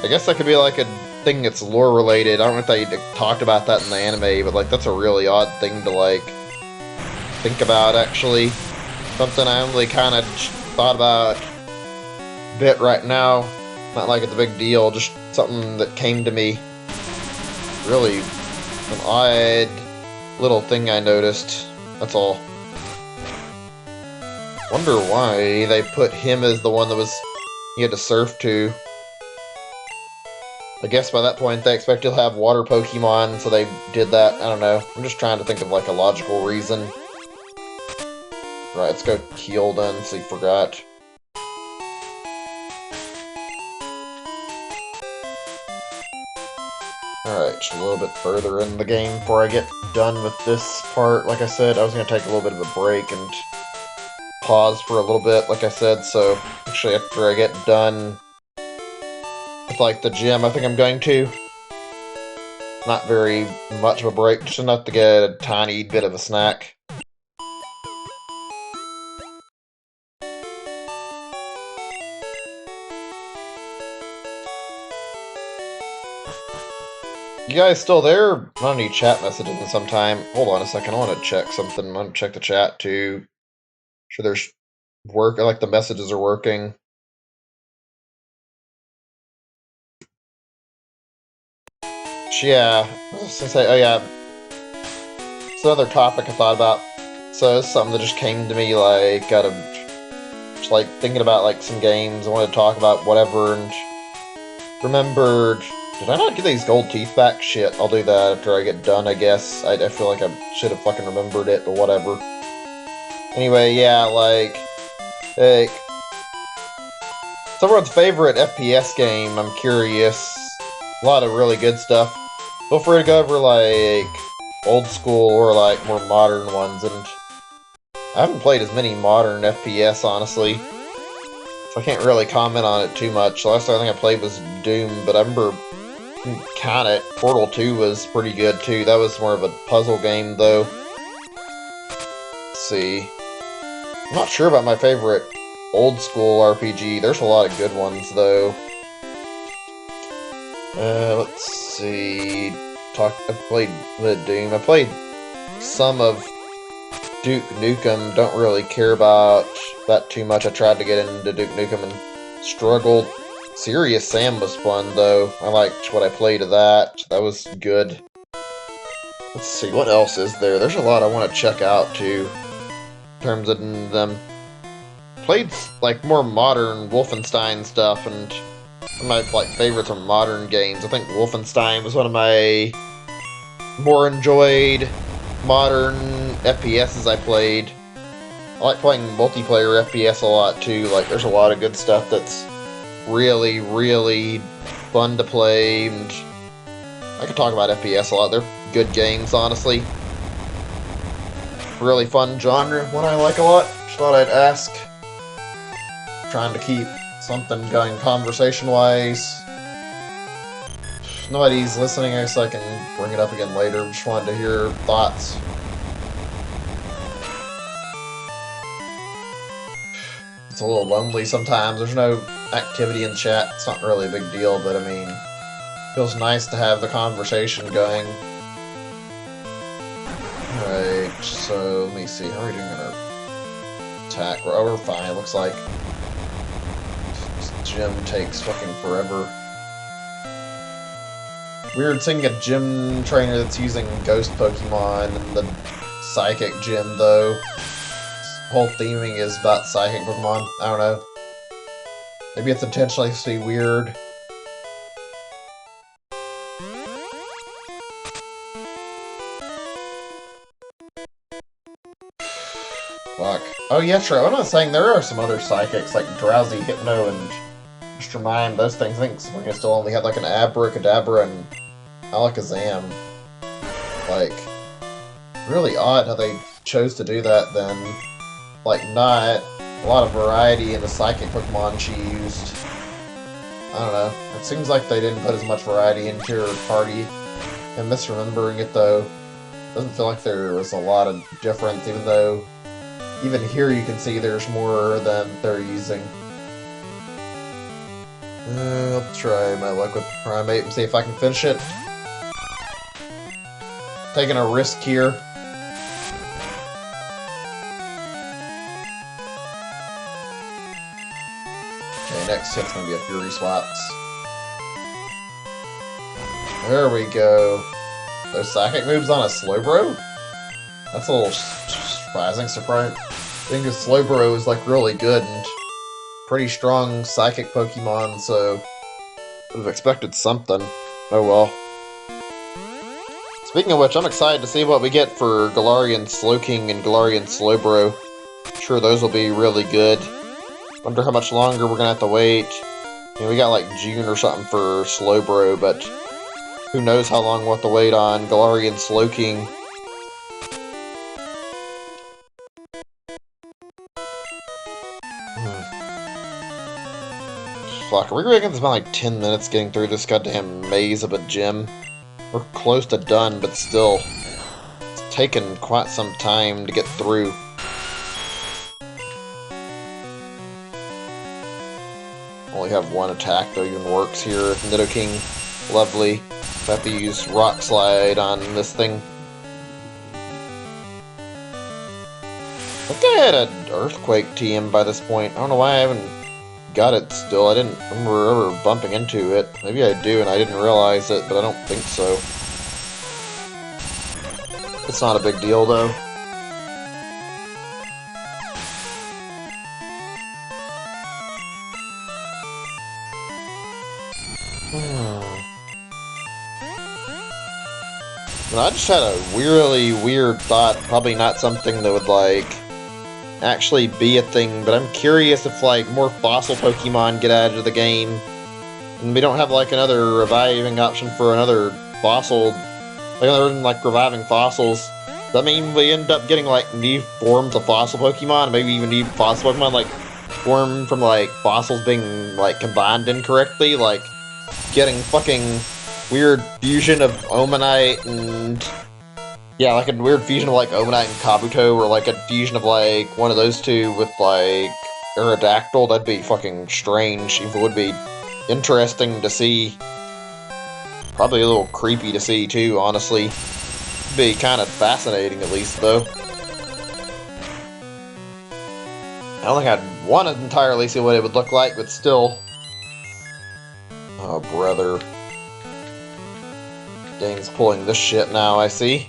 I guess that could be like a thing that's lore-related. I don't know if they talked about that in the anime, but like that's a really odd thing to like think about, actually. Something I only kind of thought about a bit right now. Not like it's a big deal, just something that came to me. Really an odd little thing I noticed. That's all. Wonder why they put him as the one that was he had to surf to. I guess by that point they expect you'll have water Pokemon, so they did that. I don't know. I'm just trying to think of like a logical reason. Right, let's go heal then, so you forgot. Alright, just a little bit further in the game before I get done with this part. Like I said, I was going to take a little bit of a break and pause for a little bit, like I said, so actually after I get done with, like, the gym, I think I'm going to. Not very much of a break, just enough to get a tiny bit of a snack. You guys still there? I don't need chat messages in some time. Hold on a second, I want to check something. I want to check the chat too. Make sure there's work, like the messages are working. Yeah, I was gonna say, oh yeah. It's another topic I thought about. So it's something that just came to me, like, out of just like thinking about like some games I wanted to talk about, whatever, and remembered, did I not get these gold teeth back? Shit, I'll do that after I get done, I guess. I feel like I should have fucking remembered it, but whatever. Anyway, yeah, like, someone's favorite FPS game, I'm curious. A lot of really good stuff. Feel free to go over, like, old school or, like, more modern ones, and I haven't played as many modern FPS, honestly, so I can't really comment on it too much. The last time I think I played was Doom, but I remember, count it, Portal 2 was pretty good, too. That was more of a puzzle game, though. Let's see. I'm not sure about my favorite old school RPG. There's a lot of good ones, though. Let's see. I played Doom. I played some of Duke Nukem. Don't really care about that too much. I tried to get into Duke Nukem and struggled. Serious Sam was fun, though. I liked what I played of that. That was good. Let's see, what else is there? There's a lot I want to check out, too, in terms of them. Played, like, more modern Wolfenstein stuff, and one of my, like, favorites are modern games. I think Wolfenstein was one of my more enjoyed modern FPSs I played. I like playing multiplayer FPS a lot, too. Like, there's a lot of good stuff that's really, really fun to play, and I could talk about FPS a lot. They're good games, honestly. Really fun genre, one I like a lot. Just thought I'd ask. Trying to keep something going conversation-wise. If nobody's listening, I guess I can bring it up again later. Just wanted to hear thoughts. It's a little lonely sometimes. There's no activity in chat. It's not really a big deal, but I mean, it feels nice to have the conversation going. Alright, so let me see. How are we doing our attack? Oh, we're fine. Looks like this gym takes fucking forever. Weird seeing a gym trainer that's using ghost Pokemon in the psychic gym, though. Whole theming is about psychic Pokemon. I don't know. Maybe it's intentionally to be weird. Fuck. Oh yeah, sure. I'm not saying there are some other psychics like Drowsy, Hypno, and Mr. Mime. Those things. I think Spring still only had like an Abracadabra and Alakazam. Like, really odd how they chose to do that then. Like, not a lot of variety in the psychic Pokemon she used. I don't know. It seems like they didn't put as much variety into her party. I'm misremembering it, though. Doesn't feel like there was a lot of difference, even though even here you can see there's more than they're using. I'll try my luck with Primate and see if I can finish it. Taking a risk here. Next hit's gonna be a Fury Swaps. There we go. Those psychic moves on a Slowbro? That's a little surprising. I think a Slowbro is like really good and pretty strong psychic Pokemon, so Would have expected something. Oh well. Speaking of which, I'm excited to see what we get for Galarian Slowking and Galarian Slowbro. Sure, those will be really good. Wonder how much longer we're gonna have to wait. I mean, we got like June or something for Slowbro, but who knows how long we'll have to wait on Galarian Slowking. Fuck, are we reckon it's about like 10 minutes getting through this goddamn maze of a gym? We're close to done, but still, it's taken quite some time to get through. Only have one attack that even works here. Nidoking, lovely. I have to use Rock Slide on this thing. I think I had an Earthquake TM by this point. I don't know why I haven't got it still. I didn't remember ever bumping into it. Maybe I do and I didn't realize it, but I don't think so. It's not a big deal though. But I just had a really weird thought, probably not something that would like actually be a thing, but I'm curious if like more fossil Pokemon get added to the game and we don't have like another reviving option for another fossil, like other than like reviving fossils. Does that mean we end up getting like new forms of fossil Pokemon, maybe even new fossil Pokemon like formed from like fossils being like combined incorrectly, like getting fucking weird fusion of Omanite and yeah, like a weird fusion of like Omanite and Kabuto, or like a fusion of like one of those two with like Aerodactyl. That'd be fucking strange. It would be interesting to see. Probably a little creepy to see too, honestly. Be kind of fascinating at least though. I don't think I'd want to entirely see what it would look like, but still. Oh, brother. Game's pulling this shit now, I see.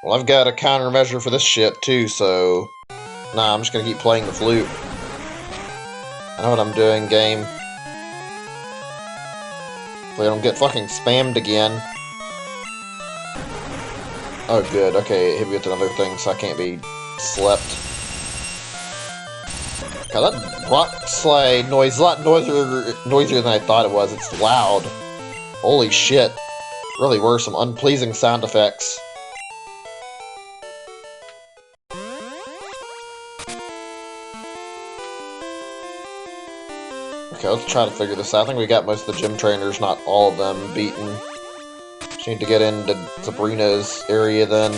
Well, I've got a countermeasure for this shit, too, so... Nah, I'm just gonna keep playing the flute. I know what I'm doing, game. Hopefully I don't get fucking spammed again. Oh, good. Okay, it hit me with another thing, so I can't be slept. God, that rock slide noise is a lot noisier than I thought it was. It's loud. Holy shit. Really were some unpleasing sound effects. Okay, let's try to figure this out. I think we got most of the gym trainers, not all of them, beaten. Just need to get into Sabrina's area then.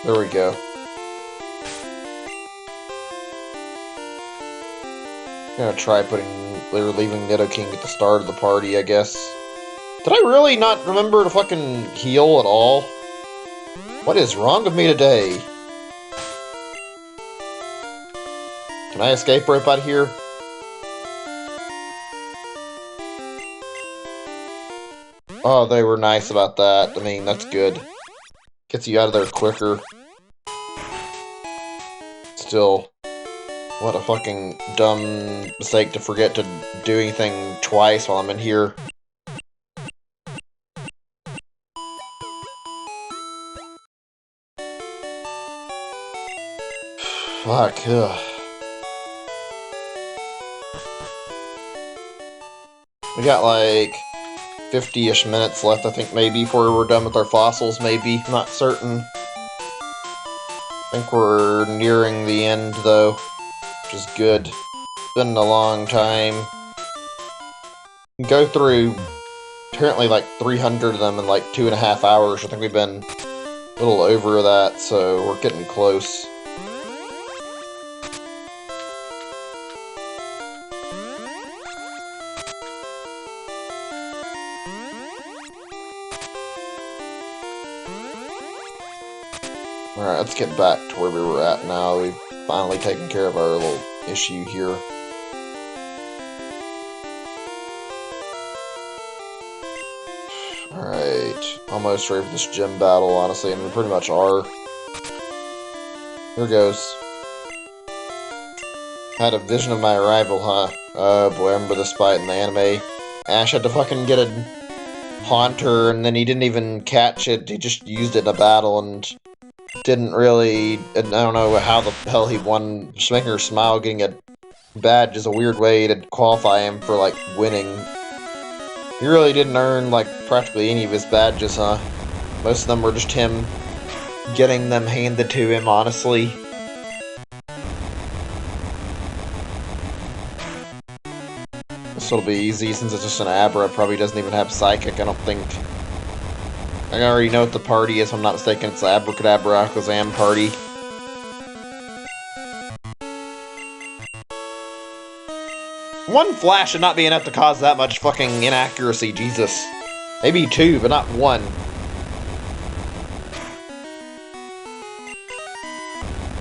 There we go. I'm gonna try leaving Nidoking at the start of the party, I guess. Did I really not remember to fucking heal at all? What is wrong with me today? Can I escape rope out of here? Oh, they were nice about that. I mean, that's good. Gets you out of there quicker. Still, what a fucking dumb mistake to forget to do anything twice while I'm in here. Fuck, ugh. We got like 50-ish minutes left, I think, maybe, before we're done with our fossils, maybe. I'm not certain. I think we're nearing the end, though, which is good. It's been a long time. Go through, apparently, like 300 of them in like 2.5 hours. I think we've been a little over that, so we're getting close. Alright, let's get back to where we were at now. We've finally taken care of our little issue here. Alright, almost ready for this gym battle, honestly, and we pretty much are. Here goes. Had a vision of my arrival, huh? Oh boy, I remember this fight in the anime. Ash had to fucking get a Haunter, and then he didn't even catch it, he just used it in a battle, and didn't really, and I don't know how the hell he won. Just making her smile, getting a badge is a weird way to qualify him for, like, winning. He really didn't earn, like, practically any of his badges, huh? Most of them were just him getting them handed to him, honestly. This will be easy, since it's just an Abra. It probably doesn't even have Psychic, I don't think. I already know what the party is, if I'm not mistaken. It's the Abracadabra Alakazam party. One flash should not be enough to cause that much fucking inaccuracy, Jesus. Maybe two, but not one.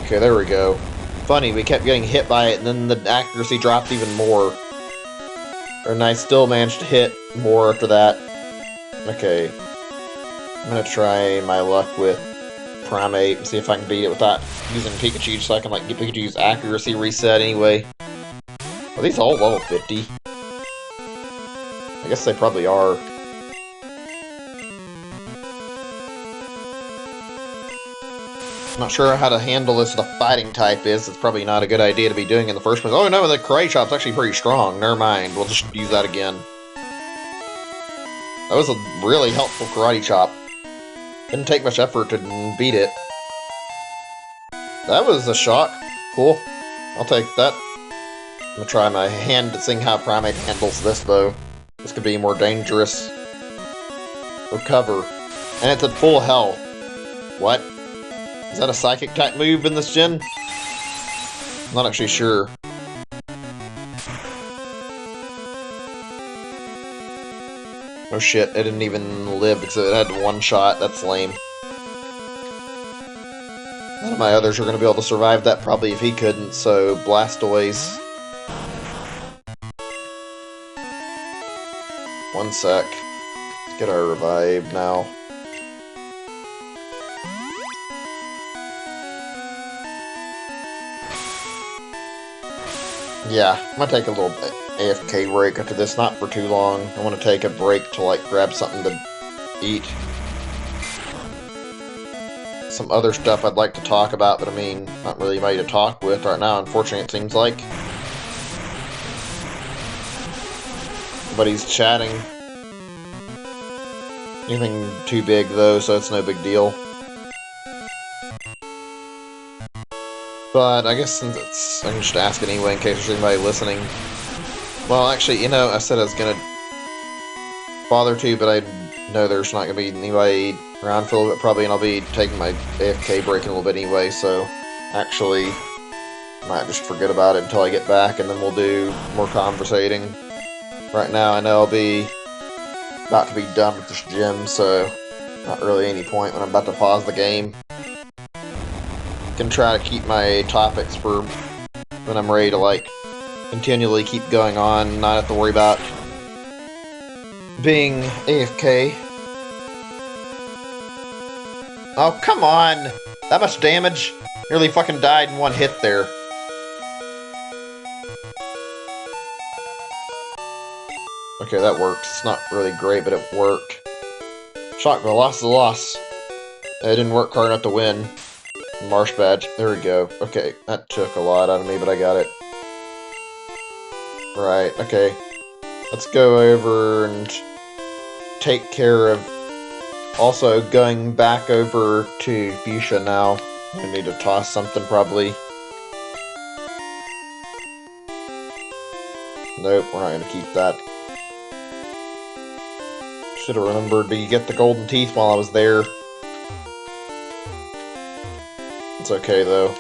Okay, there we go. Funny, we kept getting hit by it, and then the accuracy dropped even more. And I still managed to hit more after that. Okay. I'm gonna try my luck with Primate and see if I can beat it without using Pikachu, so I can, like, get Pikachu's accuracy reset anyway. Are these all level 50? I guess they probably are. Not sure how to handle this with a fighting type is. It's probably not a good idea to be doing in the first place. Oh no, the Karate Chop's actually pretty strong. Never mind. We'll just use that again. That was a really helpful Karate Chop. Didn't take much effort to beat it. That was a shock. Cool. I'll take that. I'm gonna try my hand at seeing how Primate handles this, though. This could be more dangerous. Recover. And it's at full health. What? Is that a Psychic type move in this gen? I'm not actually sure. Oh shit, it didn't even live because it had one shot. That's lame. None of my others are going to be able to survive that, probably, if he couldn't, so Blastoise. One sec. Let's get our revive now. Yeah, I'm gonna take a little AFK break after this, not for too long. I want to take a break to, like, grab something to eat. Some other stuff I'd like to talk about, but I mean, not really anybody to talk with right now, unfortunately, it seems like. Everybody's chatting. Anything too big, though, so it's no big deal. But I guess since it's, I can just ask it anyway in case there's anybody listening. Well, actually, you know, I said I was gonna bother to, but I know there's not gonna be anybody around for a little bit probably, and I'll be taking my AFK break in a little bit anyway, so actually, I might just forget about it until I get back, and then we'll do more conversating. Right now, I know I'll be about to be done with this gym, so not really any point when I'm about to pause the game. Can try to keep my topics for when I'm ready to, like, continually keep going on, not have to worry about being AFK. Oh, come on! That much damage? Nearly fucking died in one hit there. Okay, that worked. It's not really great, but it worked. Shock, the loss is a loss. It didn't work hard enough to win. Marsh badge. There we go. Okay, that took a lot out of me, but I got it. Right, okay. Let's go over and take care of... Also, going back over to Fuchsia now. I need to toss something, probably. Nope, we're not going to keep that. Should have remembered to get the golden teeth while I was there. It's okay, though.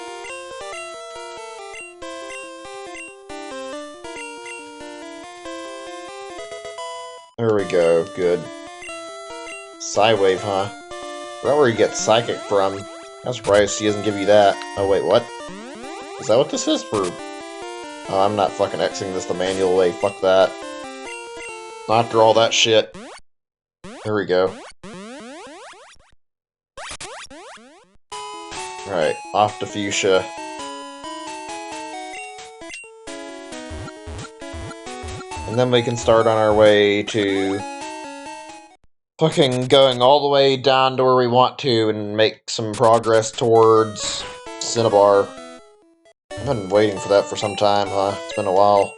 There we go, good. Psywave, huh? Right where you get Psychic from. I'm surprised he doesn't give you that. Oh, wait, what? Is that what this is for? Oh, I'm not fucking Xing this the manual way. Fuck that. Not after all that shit. There we go. Alright, off to Fuchsia. And then we can start on our way to fucking going all the way down to where we want to and make some progress towards Cinnabar. I've been waiting for that for some time, huh? It's been a while.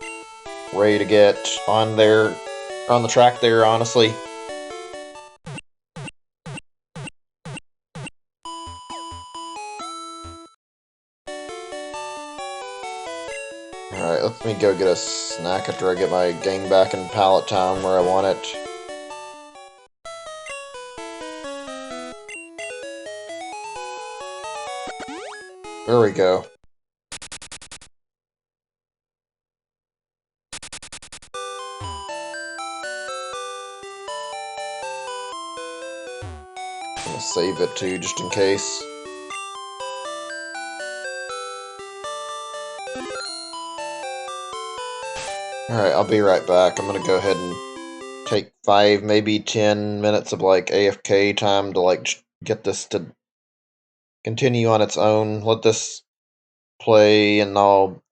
Ready to get on there, on the track there, honestly. Alright, let me go get a snack after I get my gang back in Pallet Town where I want it. There we go. I'm gonna save it too, just in case. Alright, I'll be right back. I'm gonna go ahead and take 5, maybe 10 minutes of like AFK time to like get this to continue on its own. Let this play and I'll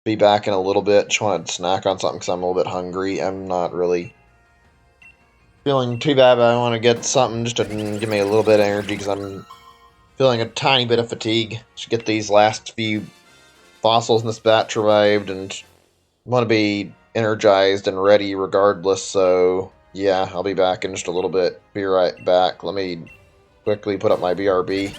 be back in a little bit. Just wanted to snack on something because I'm a little bit hungry. I'm not really feeling too bad, but I want to get something just to give me a little bit of energy because I'm feeling a tiny bit of fatigue. Should get these last few fossils in this batch revived and want to be energized and ready regardless, so yeah, I'll be back in just a little bit. Be right back. Let me quickly put up my BRB.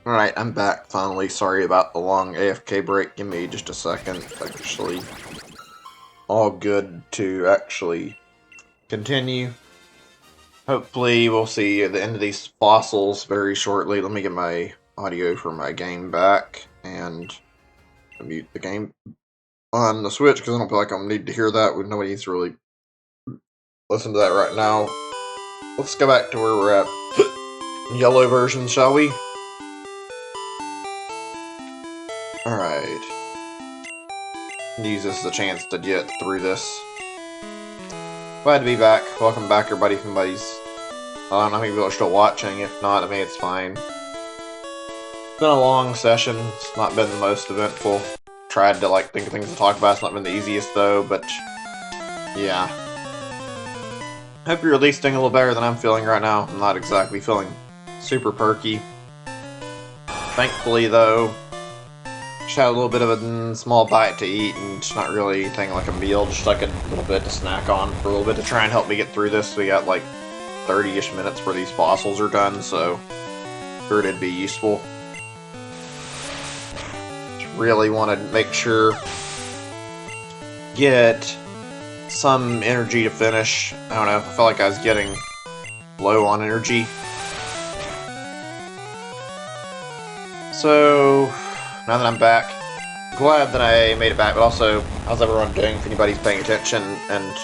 Alright, I'm back finally. Sorry about the long AFK break. Give me just a second. Actually, all good to actually continue. Hopefully, we'll see the end of these fossils very shortly. Let me get my audio for my game back and mute the game on the Switch because I don't feel like I'll need to hear that. Nobody needs to really listen to that right now. Let's go back to where we're at. Yellow version, shall we? Alright. Use this as a chance to get through this. Glad to be back. Welcome back, everybody. If anybody's... I don't know how many people are still watching. If not, I mean, it's fine. It's been a long session. It's not been the most eventful. Tried to, like, think of things to talk about. It's not been the easiest, though, but... yeah. Hope you're at least doing a little better than I'm feeling right now. I'm not exactly feeling super perky. Thankfully, though... just had a little bit of a small bite to eat, and it's not really anything like a meal, just like a little bit to snack on for a little bit to try and help me get through this. We got like 30-ish minutes where these fossils are done, so sure it'd be useful. Just really want to make sure get some energy to finish. I don't know, I felt like I was getting low on energy. So now that I'm back, glad that I made it back, but also, how's everyone doing if anybody's paying attention, and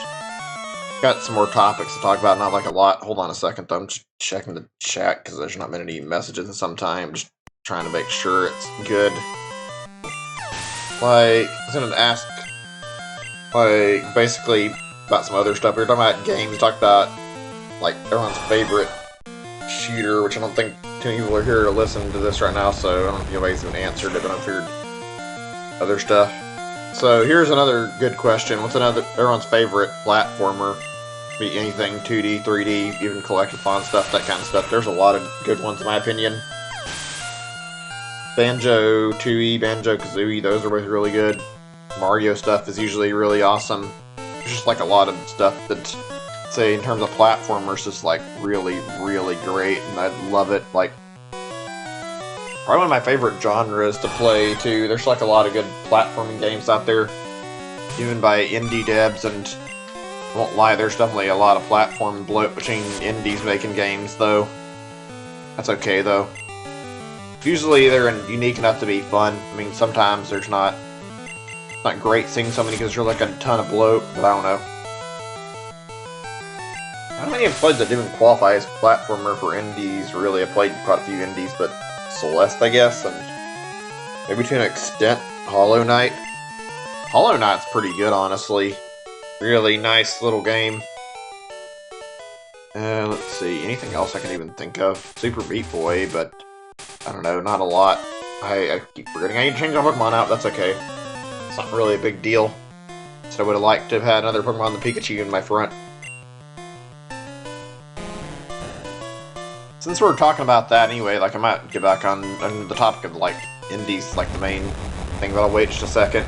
got some more topics to talk about, not like a lot. Hold on a second though, I'm just checking the chat because there's not been any messages in some time, just trying to make sure it's good. Like, I was going to ask, like, basically about some other stuff. We were talking about games, talked about, like, everyone's favorite shooter, which I don't think too many people are here to listen to this right now, so I don't know if anybody's even answered it, but I've heard other stuff. So here's another good question. What's everyone's favorite platformer? Be anything 2D, 3D, even collectathon stuff, that kind of stuff. There's a lot of good ones in my opinion. Banjo-Tooie, Banjo-Kazooie, those are both really good. Mario stuff is usually really awesome. There's just like a lot of stuff that's, say, in terms of platformers, is like really, really great, and I love it. Like, probably one of my favorite genres to play too. There's like a lot of good platforming games out there, even by indie devs, and I won't lie, there's definitely a lot of platform bloat between indies making games, though. That's okay though. Usually they're unique enough to be fun. I mean, sometimes there's not great seeing so many because there's like a ton of bloat, but I don't know. I don't know many I've played that didn't qualify as platformer for indies, really. I played quite a few indies, but Celeste, I guess, and maybe to an extent, Hollow Knight. Hollow Knight's pretty good, honestly. Really nice little game. Let's see, anything else I can even think of? Super Meat Boy, but I don't know, not a lot. I keep forgetting I need to change my Pokemon out, that's okay. It's not really a big deal. So I would have liked to have had another Pokemon the Pikachu in my front. Since we're talking about that anyway, like, I might get back on the topic of, like, indies, like the main thing, but I'll wait just a second.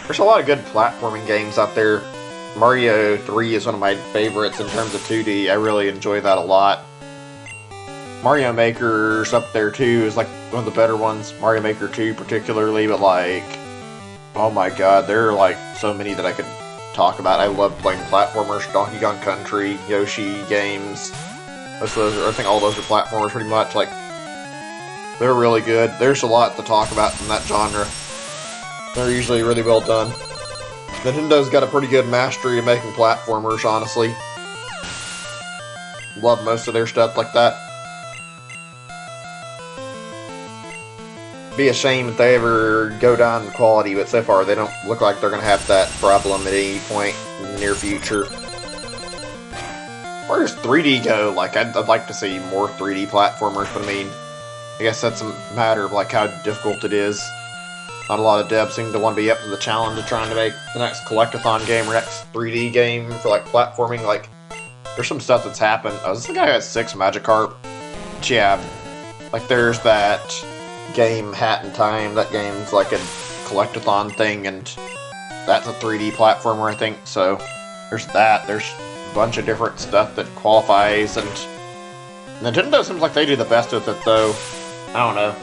There's a lot of good platforming games out there. Mario 3 is one of my favorites in terms of 2D. I really enjoy that a lot. Mario Maker's up there too, is like one of the better ones. Mario Maker 2 particularly, but like, oh my god, there are like so many that I could talk about. I love playing platformers, Donkey Kong Country, Yoshi games. Most of those are, I think all those are platformers pretty much. Like, they're really good. There's a lot to talk about in that genre. They're usually really well done. Nintendo's got a pretty good mastery of making platformers, honestly. Love most of their stuff like that. Be a shame if they ever go down in quality, but so far they don't look like they're going to have that problem at any point in the near future. Where does 3D go? Like, I'd like to see more 3D platformers, but I mean, I guess that's a matter of like how difficult it is. Not a lot of devs seem to want to be up to the challenge of trying to make the next collectathon game or next 3D game for like platforming. Like, there's some stuff that's happened. Oh, is this the guy who has 6 Magikarp? Yeah. Like, there's that game Hat in Time. That game's like a collectathon thing, and that's a 3D platformer, I think. So there's that. There's a bunch of different stuff that qualifies, and Nintendo seems like they do the best with it, though. I don't know.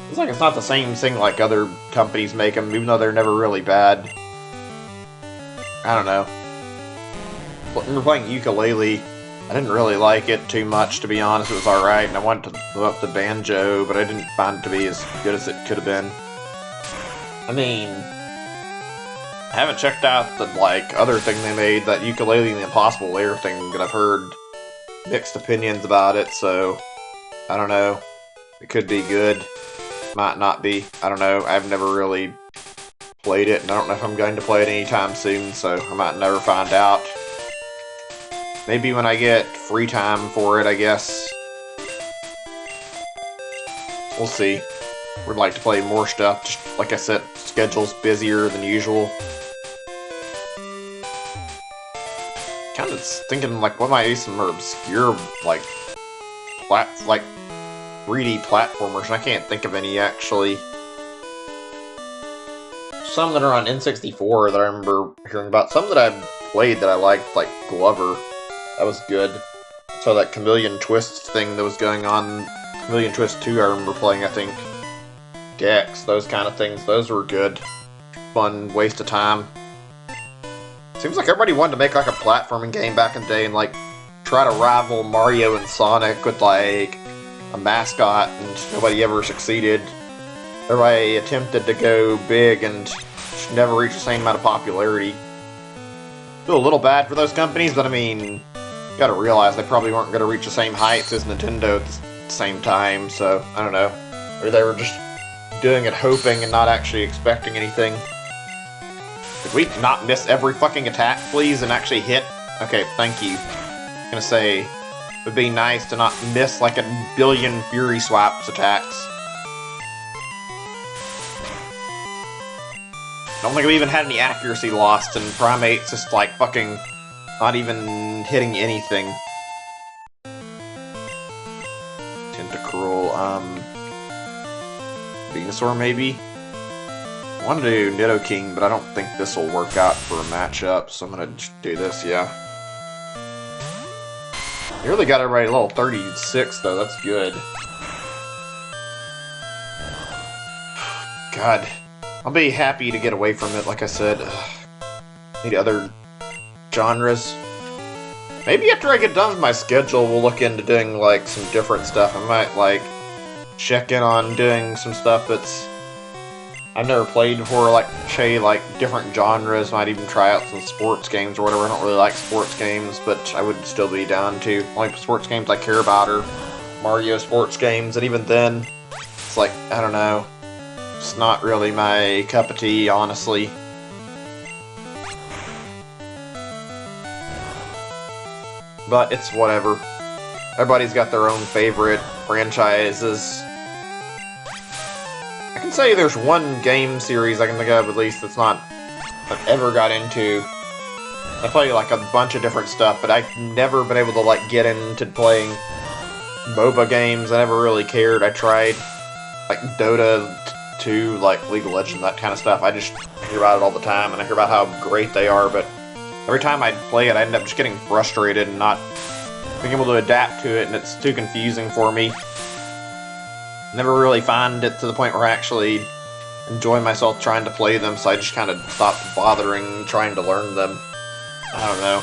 It's like it's not the same thing like other companies make them, even though they're never really bad. I don't know. When we were playing Ukulele, I didn't really like it too much, to be honest. It was alright, and I wanted to blow up the Banjo, but I didn't find it to be as good as it could have been. I mean, I haven't checked out the, like, other thing they made, that Ukulele and the Impossible Lair thing, that I've heard mixed opinions about it, so I don't know. It could be good. Might not be. I don't know. I've never really played it, and I don't know if I'm going to play it anytime soon, so I might never find out. Maybe when I get free time for it, I guess. We'll see. Would like to play more stuff. Just like I said, schedule's busier than usual. Kind of thinking like what might be some more obscure like 3D platformers, and I can't think of any actually. Some that are on N64 that I remember hearing about. Some that I've played that I liked, like Glover. That was good. So that Chameleon Twist thing that was going on, Chameleon Twist 2 I remember playing, I think. Gex, those kind of things, those were good. Fun, waste of time. Seems like everybody wanted to make like a platforming game back in the day and like try to rival Mario and Sonic with like a mascot, and nobody ever succeeded. Everybody attempted to go big and never reached the same amount of popularity. Feel a little bad for those companies, but I mean, you gotta realize they probably weren't gonna reach the same heights as Nintendo at the same time, so I don't know. Or they were just doing it hoping and not actually expecting anything. Could we not miss every fucking attack, please, and actually hit? Okay, thank you. I'm gonna say, it would be nice to not miss like a billion Fury Swaps attacks. I don't think I've even had any accuracy lost, and Primate's just like fucking not even hitting anything. Tentacruel, Venusaur maybe? I want to do Nidoking, but I don't think this will work out for a matchup, so I'm gonna just do this, yeah. You really got everybody at level 36 though, that's good. God. I'll be happy to get away from it, like I said. Need other genres. Maybe after I get done with my schedule, we'll look into doing, like, some different stuff. I might, like, check in on doing some stuff that's I've never played before, like, say, like, different genres. Might even try out some sports games or whatever. I don't really like sports games, but I would still be down to. Only sports games I care about are Mario sports games, and even then, it's like, I don't know. It's not really my cup of tea, honestly. But it's whatever. Everybody's got their own favorite franchises. I can say there's one game series I can think of, at least, that's not I've ever got into. I play like a bunch of different stuff, but I've never been able to like get into playing MOBA games. I never really cared. I tried like Dota 2, like League of Legends, that kind of stuff. I just hear about it all the time, and I hear about how great they are, but every time I play it, I end up just getting frustrated and not being able to adapt to it, and it's too confusing for me. Never really find it to the point where I actually enjoy myself trying to play them, so I just kind of stopped bothering trying to learn them. I don't know.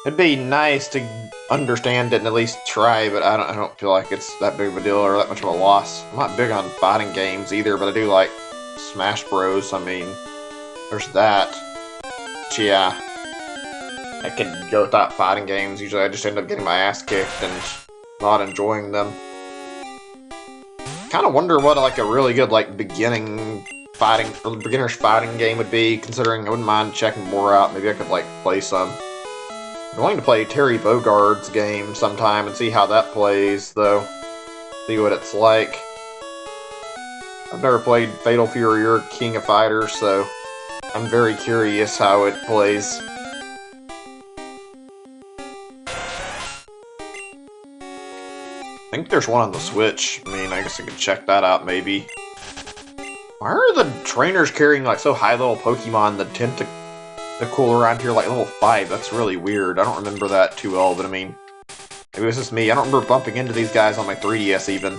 It'd be nice to understand it and at least try, but I don't feel like it's that big of a deal or that much of a loss. I'm not big on fighting games either, but I do like Smash Bros. I mean, there's that. But yeah, I can go without fighting games. Usually I just end up getting my ass kicked and not enjoying them. Kind of wonder what like a really good like beginner's fighting game would be, considering I wouldn't mind checking more out. Maybe I could like play some. I'm going to play Terry Bogard's game sometime and see how that plays, though. See what it's like. I've never played Fatal Fury or King of Fighters, so I'm very curious how it plays. I think there's one on the Switch. I mean, I guess I could check that out, maybe. Why are the trainers carrying, like, so high-level Pokemon that tend to cool around here, like, level 5? That's really weird. I don't remember that too well, but I mean, Maybe it was just me. I don't remember bumping into these guys on my 3DS even.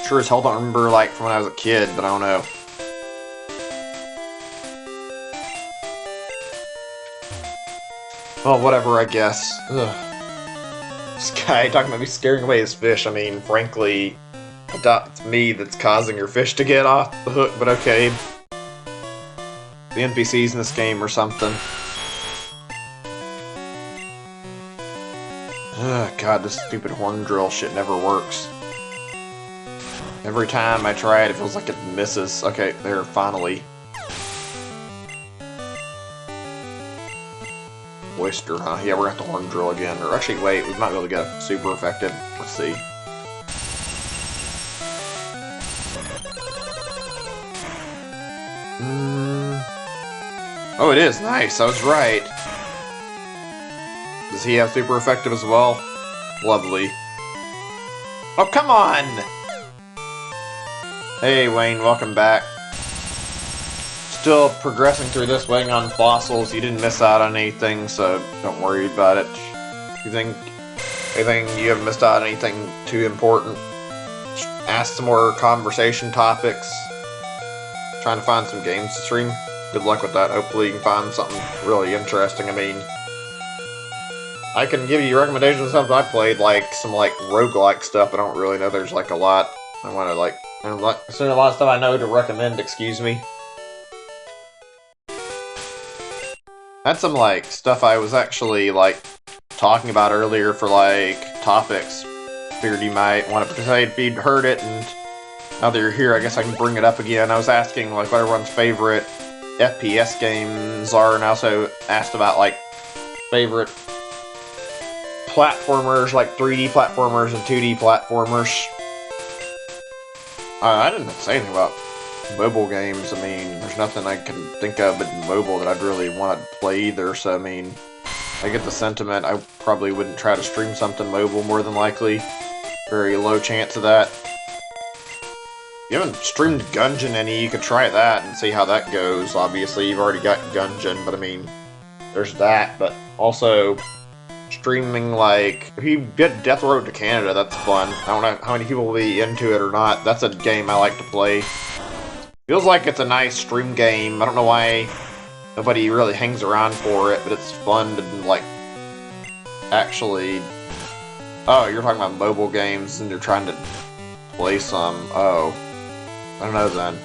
Sure as hell don't remember, like, from when I was a kid, but I don't know. Well, whatever, I guess. Ugh. This guy talking about me scaring away his fish. I mean, frankly, it's me that's causing your fish to get off the hook, but okay. The NPCs in this game or something. Ugh, God, this stupid horn drill shit never works. Every time I try it, it feels like it misses. Okay, there, finally. Oyster, huh? Yeah, we're at the horn drill again. Or actually, wait, we might be able to get a super effective. Let's see. Oh, it is. Nice. I was right. Does he have super effective as well? Lovely. Oh, come on! Hey, Wayne, welcome back. Still progressing through this, waiting on fossils. You didn't miss out on anything, so don't worry about it. You think you haven't missed out on anything too important? Ask some more conversation topics. Trying to find some games to stream. Good luck with that. Hopefully you can find something really interesting. I mean, I can give you recommendations of something I played, like some roguelike stuff. I don't really know there's like a lot. I want to there's a lot of stuff I know to recommend, excuse me. Had some stuff I was actually talking about earlier for topics. Figured you might want to participate if you'd heard it, and now that you're here, I guess I can bring it up again. I was asking what everyone's favorite FPS games are, and I also asked about favorite platformers, 3D platformers and 2D platformers. I didn't say anything about mobile games. I mean, there's nothing I can think of in mobile that I'd really want to play either, so I mean, I get the sentiment. I probably wouldn't try to stream something mobile, more than likely. Very low chance of that. If you haven't streamed Gungeon any, you could try that and see how that goes. Obviously, you've already got Gungeon, but I mean, there's that, but also streaming, if you get Death Road to Canada, that's fun. I don't know how many people will be into it or not. That's a game I like to play. Feels like it's a nice stream game. I don't know why nobody really hangs around for it, but it's fun to, actually... Oh, you're talking about mobile games, and you're trying to play some. Oh. I don't know then.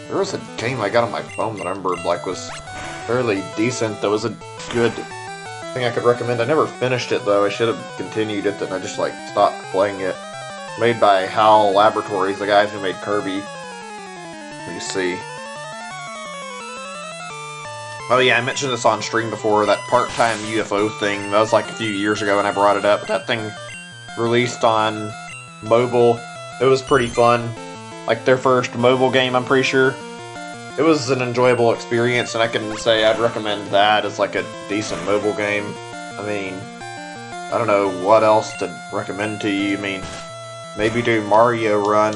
There was a game I got on my phone that I remember, was fairly decent. That was a good thing I could recommend. I never finished it, though. I should have continued it, and I just, stopped playing it. Made by HAL Laboratories, the guys who made Kirby. Let me see. Oh yeah, I mentioned this on stream before, that part-time UFO thing. That was a few years ago when I brought it up. That thing released on mobile. It was pretty fun. Their first mobile game, I'm pretty sure. It was an enjoyable experience, and I can say I'd recommend that as a decent mobile game. I mean, I don't know what else to recommend to you. I mean, maybe do Mario Run.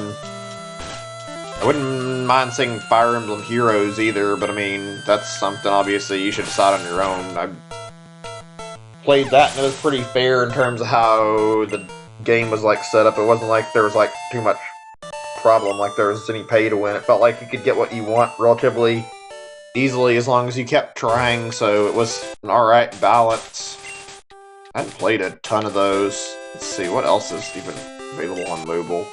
I wouldn't mind seeing Fire Emblem Heroes either, but I mean, that's something obviously you should decide on your own. I played that and it was pretty fair in terms of how the game was set up. It wasn't there was too much problem, there was any pay to win. It felt like you could get what you want relatively easily as long as you kept trying, so it was an alright balance. I haven't played a ton of those. Let's see, what else is even available on mobile?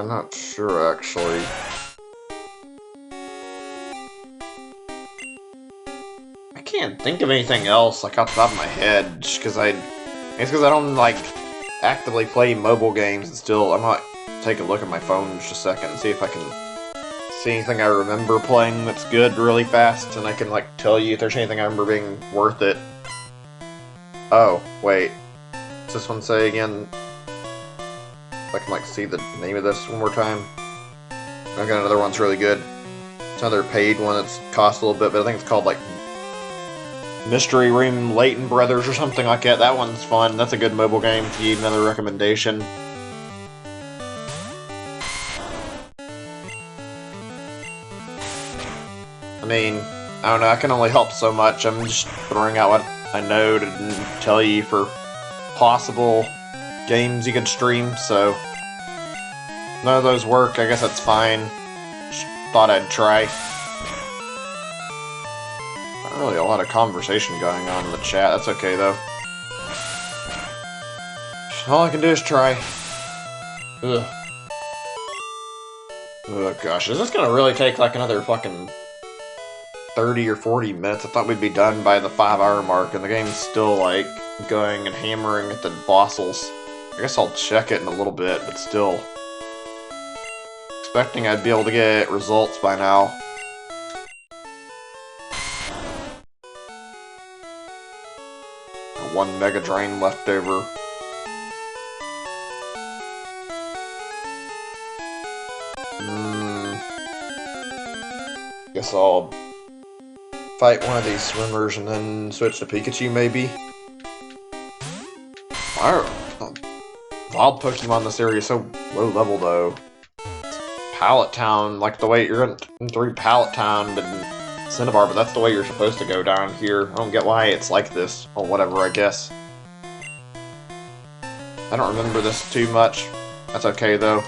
Not sure, actually. I can't think of anything else, off the top of my head, just because it's because I don't, actively play mobile games, and still, I might take a look at my phone in just a second and see if I can see anything I remember playing that's good really fast, and I can, tell you if there's anything I remember being worth it. Oh, wait. What's this one say again? I can see the name of this one more time. I got another one's really good. It's another paid one that's cost a little bit, but I think it's called Mystery Room Layton Brothers or something like that. That one's fun. That's a good mobile game if you need another recommendation. I mean, I don't know, I can only help so much. I'm just throwing out what I know to tell you for possible games you could stream, so none of those work. I guess that's fine. Just thought I'd try. Not really a lot of conversation going on in the chat. That's okay, though. All I can do is try. Ugh. Oh gosh, is this gonna really take like another fucking 30 or 40 minutes? I thought we'd be done by the 5-hour mark, and the game's still like going and hammering at the fossils. I guess I'll check it in a little bit, but still. Expecting I'd be able to get results by now. One Mega Drain left over. Guess I'll fight one of these swimmers and then switch to Pikachu, maybe. Wild Pokemon in this area is so low level, though. Pallet Town, like the way you're in through Pallet Town and Cinnabar, but that's the way you're supposed to go down here. I don't get why it's like this, or whatever, I guess. I don't remember this too much. That's okay, though.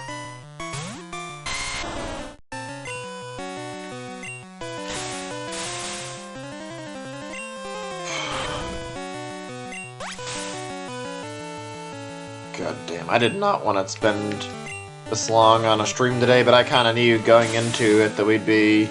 God damn, I did not want to spend this long on a stream today, but I kind of knew going into it that we'd be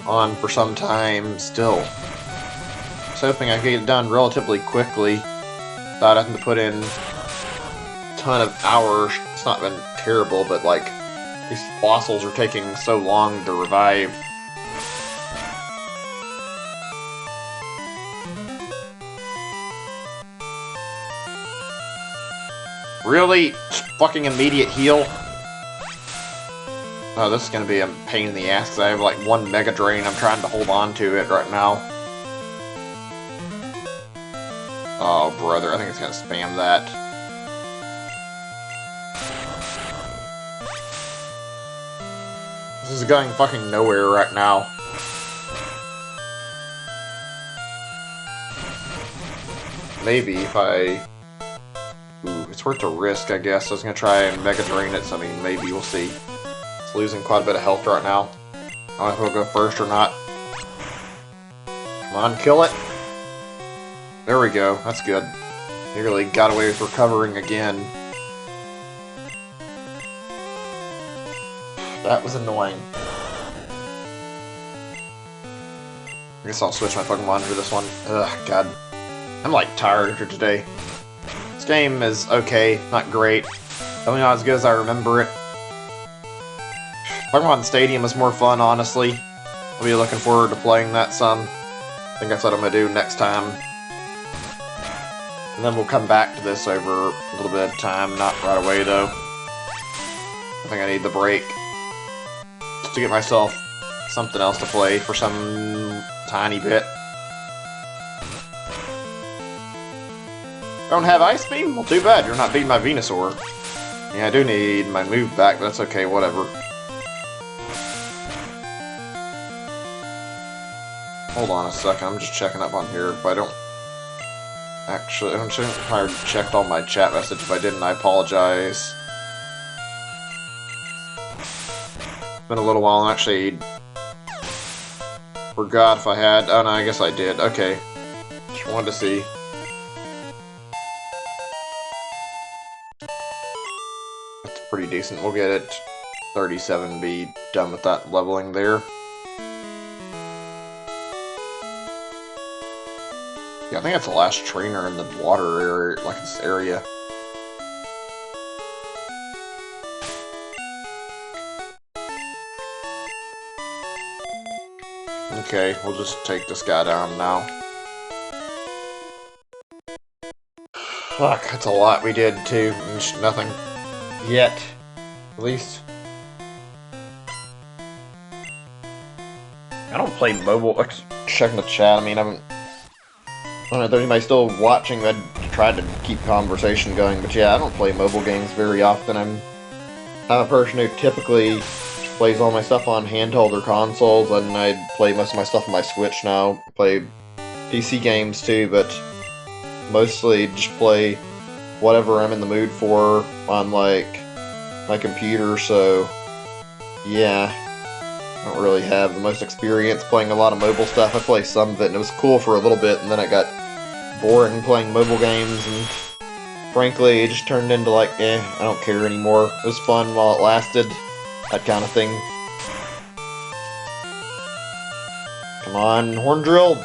on for some time still. I was hoping I could get it done relatively quickly without having to put in a ton of hours. It's not been terrible, but like, these fossils are taking so long to revive. Really? Fucking immediate heal? Oh, this is gonna be a pain in the ass because I have like one Mega Drain. I'm trying to hold on to it right now. Oh, brother, I think it's gonna spam that. This is going fucking nowhere right now. Maybe if I... Ooh, it's worth the risk, I guess. I was gonna try and Mega Drain it, so I mean, maybe we'll see. It's losing quite a bit of health right now. I don't know if it'll go first or not. Come on, kill it! There we go, that's good. Nearly got away with recovering again. That was annoying. I guess I'll switch my Pokemon for this one. Ugh, God. I'm like tired after today. This game is okay, not great. Definitely not as good as I remember it. Pokemon Stadium is more fun, honestly. I'll be looking forward to playing that some. I think that's what I'm gonna do next time. And then we'll come back to this over a little bit of time, not right away though. I think I need the break. Just to get myself something else to play for some tiny bit. Don't have Ice Beam? Well, too bad, you're not beating my Venusaur. Yeah, I do need my move back, but that's okay, whatever. Hold on a second, I'm just checking up on here. If I don't... Actually, I'm sure if I checked all my chat message. If I didn't, I apologize. It's been a little while, and actually... Forgot if I had... Oh no, I guess I did. Okay. Just wanted to see. That's pretty decent. We'll get it 37, be done with that leveling there. Yeah, I think that's the last trainer in the water area, like this area. Okay, we'll just take this guy down now. Fuck, that's a lot we did too, and just nothing yet, at least. I don't play mobile. Checking the chat. I mean, I don't know if there's anybody still watching that tried to keep conversation going, but yeah, I don't play mobile games very often. I'm a person who typically plays all my stuff on handheld or consoles, and I play most of my stuff on my Switch now. Play PC games too, but mostly just play whatever I'm in the mood for on, like, my computer, so yeah. I don't really have the most experience playing a lot of mobile stuff. I play some of it, and it was cool for a little bit, and then it got boring playing mobile games, and frankly, it just turned into like, I don't care anymore. It was fun while it lasted, that kind of thing. Come on, horn drill!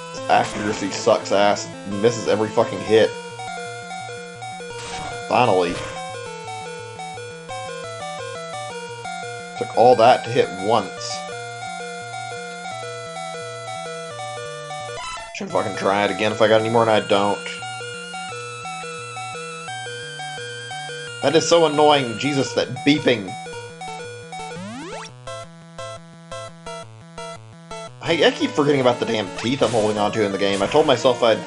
This accuracy sucks ass. It misses every fucking hit. Finally. Took all that to hit once. Should fucking try it again if I got any more, and I don't. That is so annoying. Jesus, that beeping. I keep forgetting about the damn teeth I'm holding onto in the game. I told myself I'd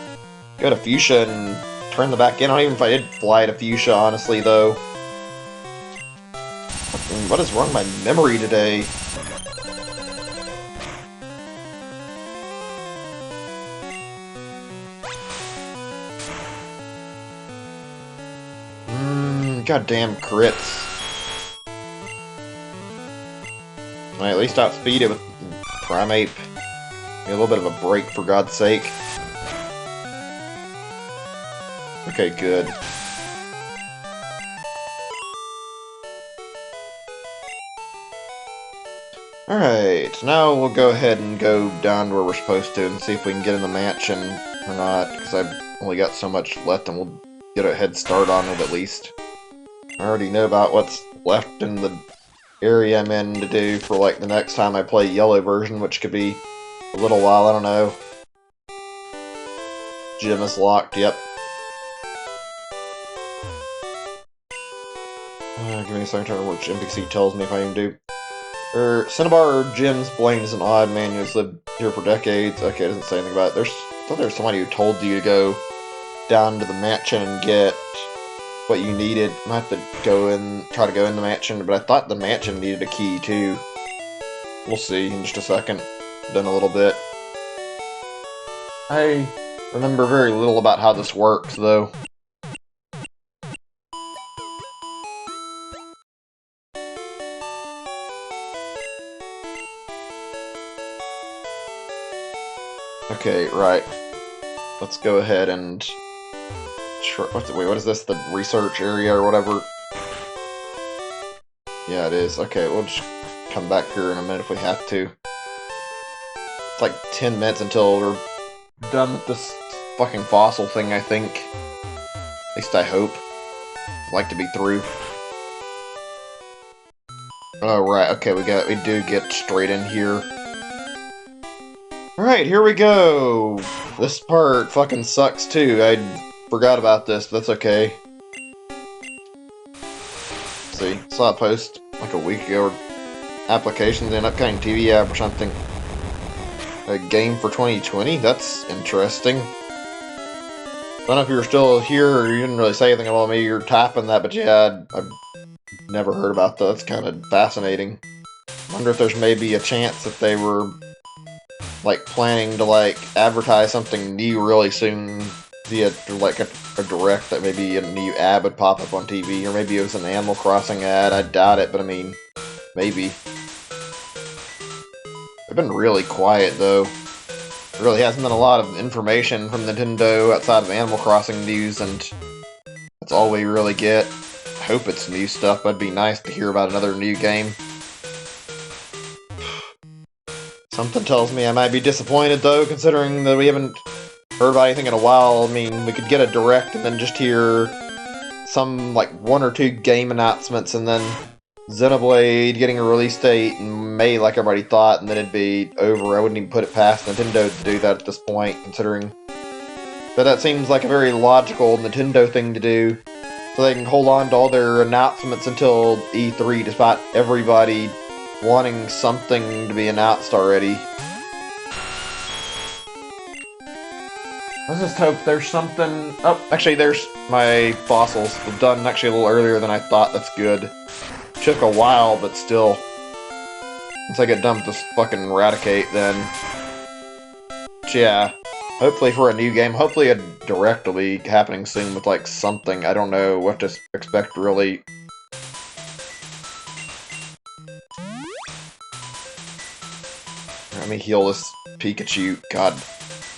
go to Fuchsia and turn the back in. I don't even know if I did fly to Fuchsia, honestly, though. What is wrong with my memory today? Goddamn crits. I at least outspeed it with Primeape. Give me a little bit of a break, for God's sake. Okay, good. Alright, now we'll go ahead and go down to where we're supposed to and see if we can get in the mansion or not, because I've only got so much left and we'll get a head start on it at least. I already know about what's left in the area I'm in to do for, like, the next time I play yellow version, which could be a little while, I don't know. Gym is locked, yep. Give me a second to remember which NPC tells me if I even do. Cinnabar Jim's blamed as an odd man who's lived here for decades. Okay, it doesn't say anything about it. I thought there was somebody who told you to go down to the mansion and get what you needed. I might have to try to go in the mansion, but I thought the mansion needed a key too. We'll see in just a second. Done a little bit. I remember very little about how this works, though. Okay, right. Let's go ahead and... Wait, what is this? The research area or whatever? Yeah, it is. Okay, we'll just come back here in a minute if we have to. It's like 10 minutes until we're done with this fucking fossil thing, I think. At least I hope. I'd like to be through. Oh, right. Okay, we do get straight in here. Alright, here we go! This part fucking sucks too. I forgot about this, but that's okay. Let's see, saw a post like a week ago. Applications in upcoming TV app or something. A game for 2020? That's interesting. I don't know if you were still here or you didn't really say anything about me. You're tapping that, but yeah, I've never heard about that. That's kind of fascinating. Wonder if there's maybe a chance that they were like planning to like advertise something new really soon via like a direct, that maybe a new ad would pop up on TV, or maybe it was an Animal Crossing ad. I doubt it, but I mean, maybe. They've been really quiet though. There really hasn't been a lot of information from Nintendo outside of Animal Crossing news, and that's all we really get. I hope it's new stuff, but it'd be nice to hear about another new game. Something tells me I might be disappointed, though, considering that we haven't heard about anything in a while. I mean, we could get a direct and then just hear some, like, 1 or 2 game announcements, and then Xenoblade getting a release date in May like everybody thought, and then it'd be over. I wouldn't even put it past Nintendo to do that at this point, considering that seems like a very logical Nintendo thing to do, so they can hold on to all their announcements until E3, despite everybody wanting something to be announced already. Let's just hope there's something... Oh, actually, there's my fossils. We've done actually a little earlier than I thought. That's good. took a while, but still. Once I get done with this fucking Eradicate, then... Yeah. Hopefully for a new game. Hopefully a direct will be happening soon with, like, something. I don't know what to expect, really. Let me heal this Pikachu. God,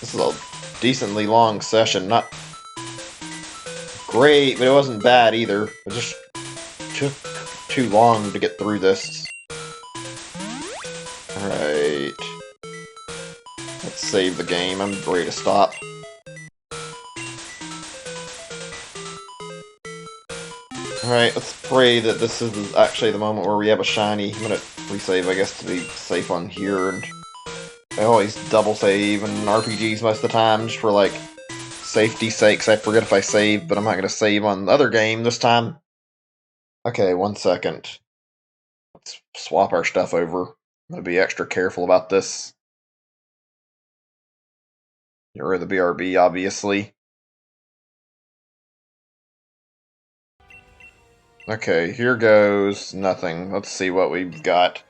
this is a decently long session. Not great, but it wasn't bad either. It just took too long to get through this. Alright. Let's save the game. I'm ready to stop. Alright, let's pray that this is actually the moment where we have a shiny. I'm gonna resave, I guess, to be safe on here. And I always double save in RPGs most of the time, just for, like, safety's sake, 'cause I forget if I save, but I'm not gonna save on the other game this time. Okay, 1 second. Let's swap our stuff over. I'm gonna be extra careful about this. Get rid of the BRB, obviously. Okay, here goes nothing. Let's see what we've got.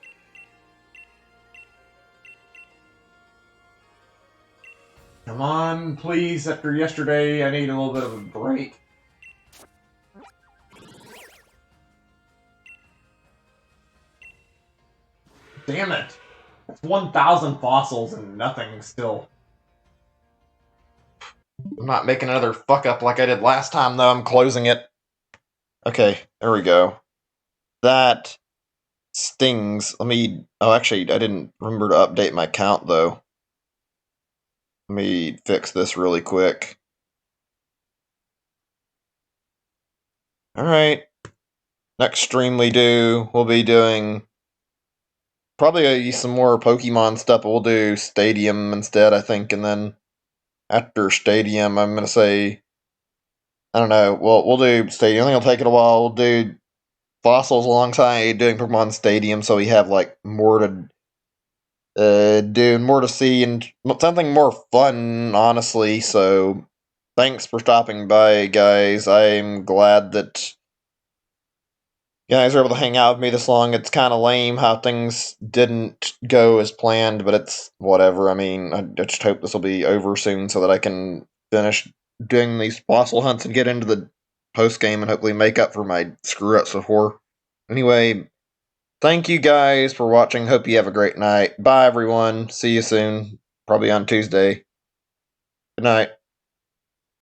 Come on, please, after yesterday, I need a little bit of a break. Damn it! It's 1,000 fossils and nothing still. I'm not making another fuck up like I did last time, though. I'm closing it. Okay, there we go. That stings. Let me... Oh, actually, I didn't remember to update my count, though. Let me fix this really quick. Alright. Next stream we'll be doing... Probably some more Pokemon stuff, but we'll do Stadium instead, I think, and then after Stadium, I'm gonna say... I don't know, we'll do Stadium. I think it'll take it a while. We'll do Fossils alongside doing Pokemon Stadium, so we have, like, more to... do, more to see, and something more fun, honestly, so... Thanks for stopping by, guys. I'm glad that you guys were able to hang out with me this long. It's kind of lame how things didn't go as planned, but it's whatever. I mean, I just hope this will be over soon so that I can finish doing these fossil hunts and get into the post-game and hopefully make up for my screw-ups before. Anyway, thank you guys for watching. Hope you have a great night. Bye, everyone. See you soon. Probably on Tuesday. Good night.